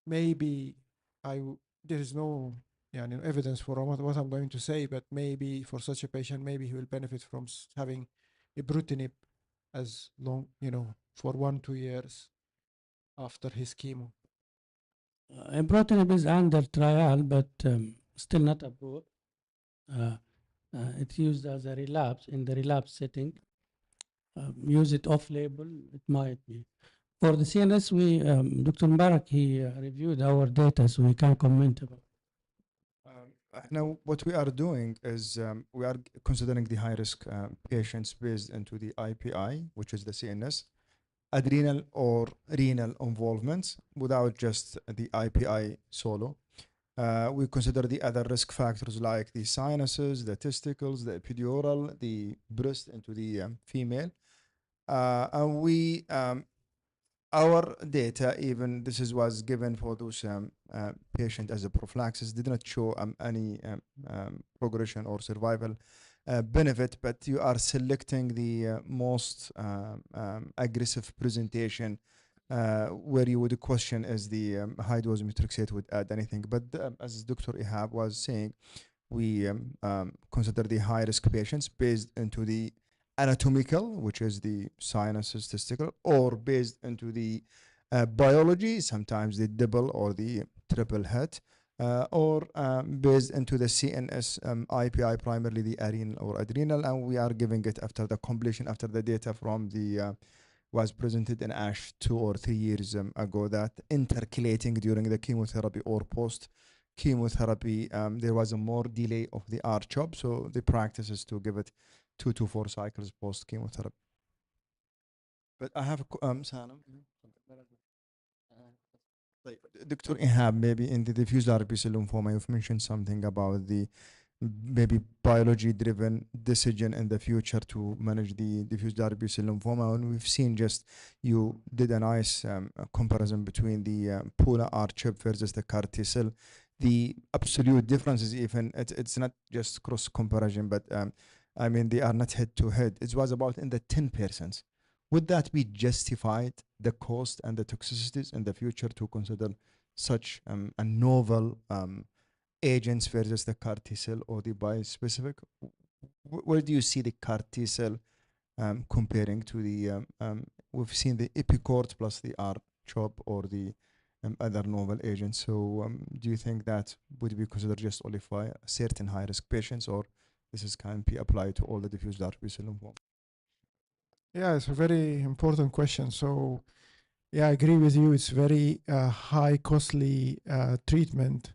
maybe there is no evidence for what I'm going to say, but maybe for such a patient, maybe he will benefit from having ibrutinib as long, for 1-2 years after his chemo. Ibrutinib is under trial, but still not approved. It's used as a relapse in the relapse setting. Use it off-label, it might be. For the CNS, Dr. Mbarak, he reviewed our data, so we can comment about. Now, what we are doing is we are considering the high-risk patients based into the IPI, which is the CNS, adrenal or renal involvement, without just the IPI solo. We consider the other risk factors like the sinuses, the testicles, the epidural, the breast into the female. And we our data, even this was given for those patient as a prophylaxis, did not show any progression or survival benefit, but you are selecting the most aggressive presentation where you would question is the high dose methotrexate would add anything. But as Dr. Ihab was saying, we consider the high risk patients based into the anatomical, which is the sinuses, testicle, or based into the biology, sometimes the double or the triple hit, or based into the CNS IPI, primarily the renal or adrenal, and we are giving it after the completion, after the data from the was presented in ASH 2 or 3 years ago, that intercalating during the chemotherapy or post chemotherapy, there was a more delay of the R-CHOP, so the practice is to give it 2 to 4 cycles post chemotherapy. But I have a Salam. Dr. Ihab, maybe in the diffuse large B-cell lymphoma, you've mentioned something about the maybe biology-driven decision in the future to manage the diffuse large B-cell lymphoma. And we've seen just you did a nice comparison between the polar R-CHOP versus the CAR T-cell. The absolute difference is even it's not just cross comparison, but I mean they are not head-to-head. It was about in the 10%. Would that be justified, the cost and the toxicities in the future, to consider such a novel agents versus the CAR T-cell or the bispecific? Where do you see the CAR T-cell comparing to the, we've seen the Epicort plus the R-CHOP or the other novel agents. So do you think that would be considered just only for certain high-risk patients, or this is can be applied to all the diffuse large B-cell lymphoma? Yeah, it's a very important question. So, yeah, I agree with you. It's very high, costly treatment.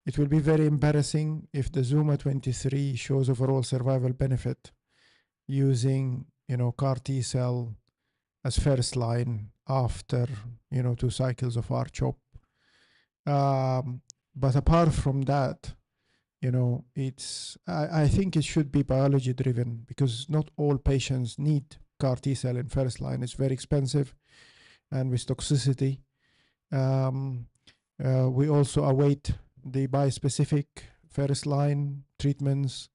It will be very embarrassing if the Zuma 23 shows overall survival benefit using, CAR T cell as first line after, 2 cycles of R-CHOP. But apart from that, I think it should be biology driven, because not all patients need CAR T cell in first line. It's very expensive and with toxicity. We also await the bispecific first line treatments.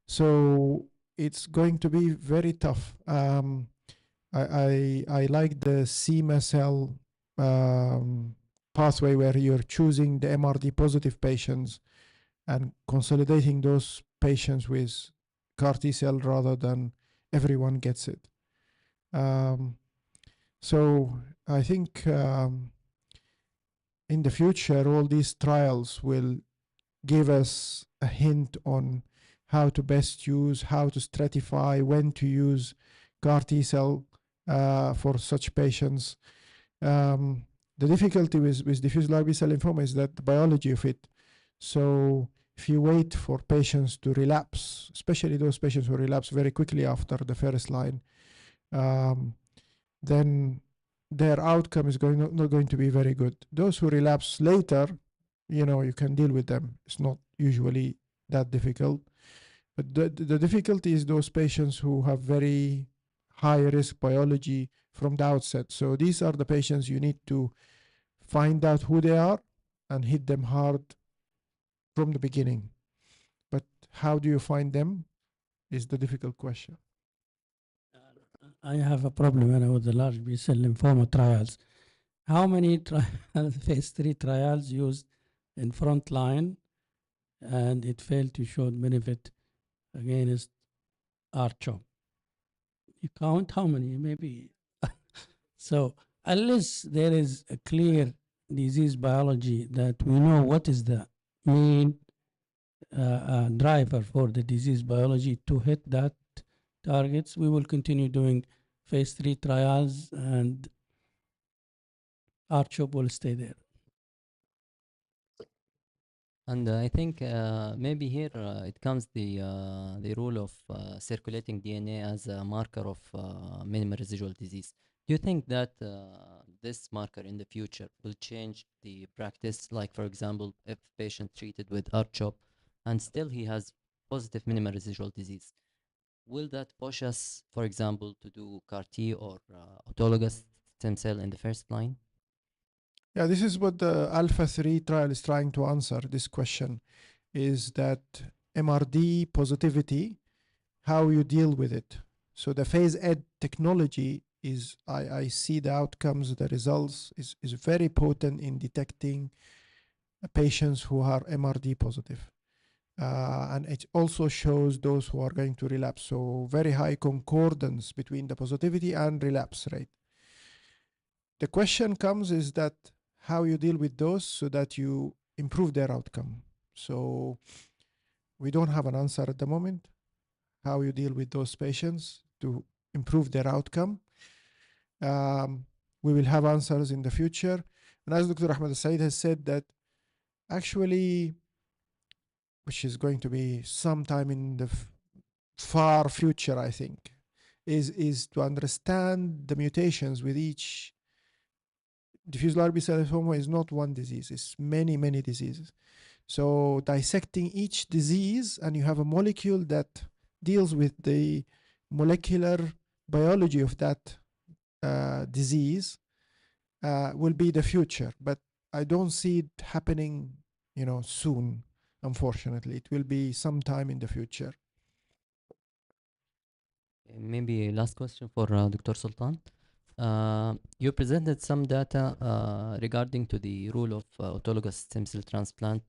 So it's going to be very tough. I like the SEMA cell pathway where you're choosing the MRD positive patients and consolidating those patients with CAR T cell rather than everyone gets it. So I think in the future, all these trials will give us a hint on how to best use, how to stratify, when to use CAR T cell for such patients. The difficulty with diffuse large B-cell lymphoma is that the biology of it. So if you wait for patients to relapse, especially those patients who relapse very quickly after the first line, then their outcome is not going to be very good. Those who relapse later, you can deal with them. It's not usually that difficult. But the difficulty is those patients who have very high risk biology from the outset. So these are the patients you need to find out who they are and hit them hard from the beginning. But how do you find them is the difficult question. I have a problem with the large B-cell lymphoma trials. How many phase 3 trials used in Frontline and it failed to show benefit against R-CHOP? You count how many, maybe. So unless there is a clear disease biology that we know what is the main driver for the disease biology to hit that targets, we will continue doing phase 3 trials, and R-CHOP will stay there. And I think maybe here it comes the role of circulating DNA as a marker of minimal residual disease. Do you think that this marker in the future will change the practice? Like, for example, if patient treated with R-CHOP and still he has positive minimal residual disease, will that push us, for example, to do CAR-T or autologous stem cell in the first line? Yeah, this is what the Alpha 3 trial is trying to answer. This question is that MRD positivity, how you deal with it. So the phase ed technology is, I see the outcomes, the results is very potent in detecting patients who are MRD positive. And it also shows those who are going to relapse. So very high concordance between the positivity and relapse rate. The question comes is that how you deal with those so that you improve their outcome. So we don't have an answer at the moment, how you deal with those patients to improve their outcome. We will have answers in the future. And as Dr. Ahmed Said has said that actually, which is going to be sometime in the far future, I think, is to understand the mutations with each. Diffuse large B-cell lymphoma is not one disease, it's many, many diseases. So dissecting each disease, and you have a molecule that deals with the molecular biology of that disease will be the future. But I don't see it happening, soon, unfortunately. It will be sometime in the future. Maybe last question for Dr. Sultan. You presented some data regarding to the role of autologous stem cell transplant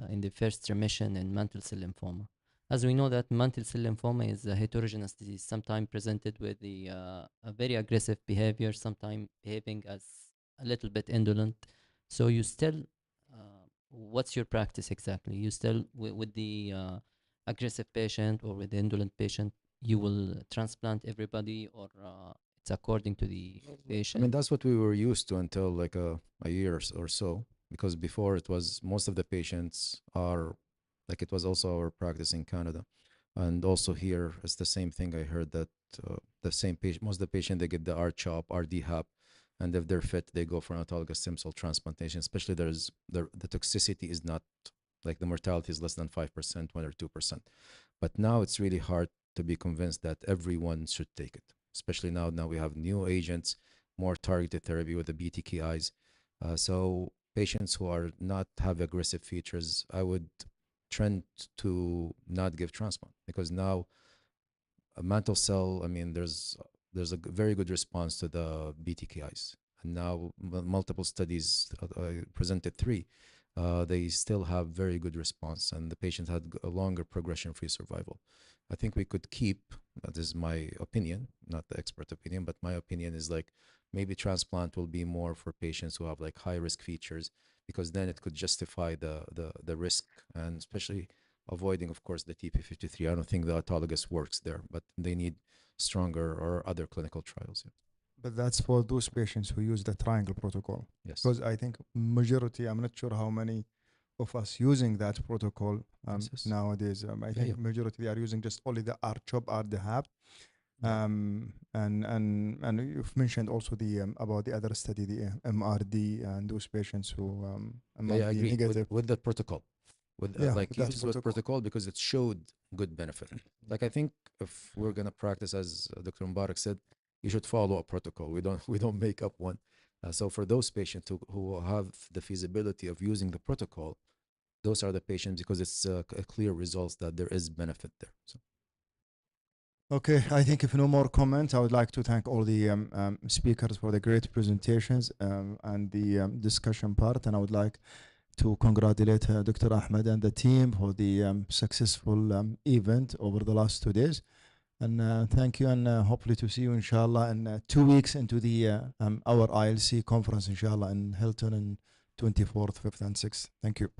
in the first remission in mantle cell lymphoma. As we know that mantle cell lymphoma is a heterogeneous disease, sometimes presented with a very aggressive behavior, sometimes behaving as a little bit indolent. So you still, what's your practice exactly? You still, with the aggressive patient or with the indolent patient, you will transplant everybody, or it's according to the patient? I mean, that's what we were used to until like a year or so, because before it was most of the patients are, like it was also our practice in Canada. And also here, it's the same thing. I heard that the same patient, most of the patient, they get the R-CHOP, RD-HAP, and if they're fit, they go for an autologous stem cell transplantation, especially the toxicity is not, like the mortality is less than 5%, 1 or 2%. But now it's really hard to be convinced that everyone should take it. Especially now we have new agents, more targeted therapy with the BTKIs. So patients who are not have aggressive features, I would trend to not give transplant, because now a mantle cell, I mean, there's a very good response to the BTKIs. And now multiple studies, presented 3, they still have very good response, and the patient had a longer progression-free survival. I think we could keep, that is my opinion, not the expert opinion, but my opinion is like maybe transplant will be more for patients who have like high risk features, because then it could justify the risk, and especially avoiding, of course, the TP53. I don't think the autologous works there, but they need stronger or other clinical trials. Yeah. But that's for those patients who use the triangle protocol. Yes. Because I think majority, I'm not sure how many of us using that protocol nowadays. I think majority they are using just only the R-CHOP, RD-HAP. And you've mentioned also the about the other study, the MRD, and those patients who I agree negative with the protocol. With like use the protocol because it showed good benefit. Like I think if we're gonna practice, as Dr. Mubarak said, you should follow a protocol. We don't make up one. So for those patients who have the feasibility of using the protocol, those are the patients, because it's a clear results that there is benefit there. So. Okay, I think if no more comments, I would like to thank all the speakers for the great presentations and the discussion part, and I would like to congratulate Dr. Ahmed and the team for the successful event over the last 2 days. And thank you, and hopefully to see you, inshallah, in 2 weeks into the our ILC conference, inshallah, in Hilton on 24th, 5th, and 6th. Thank you.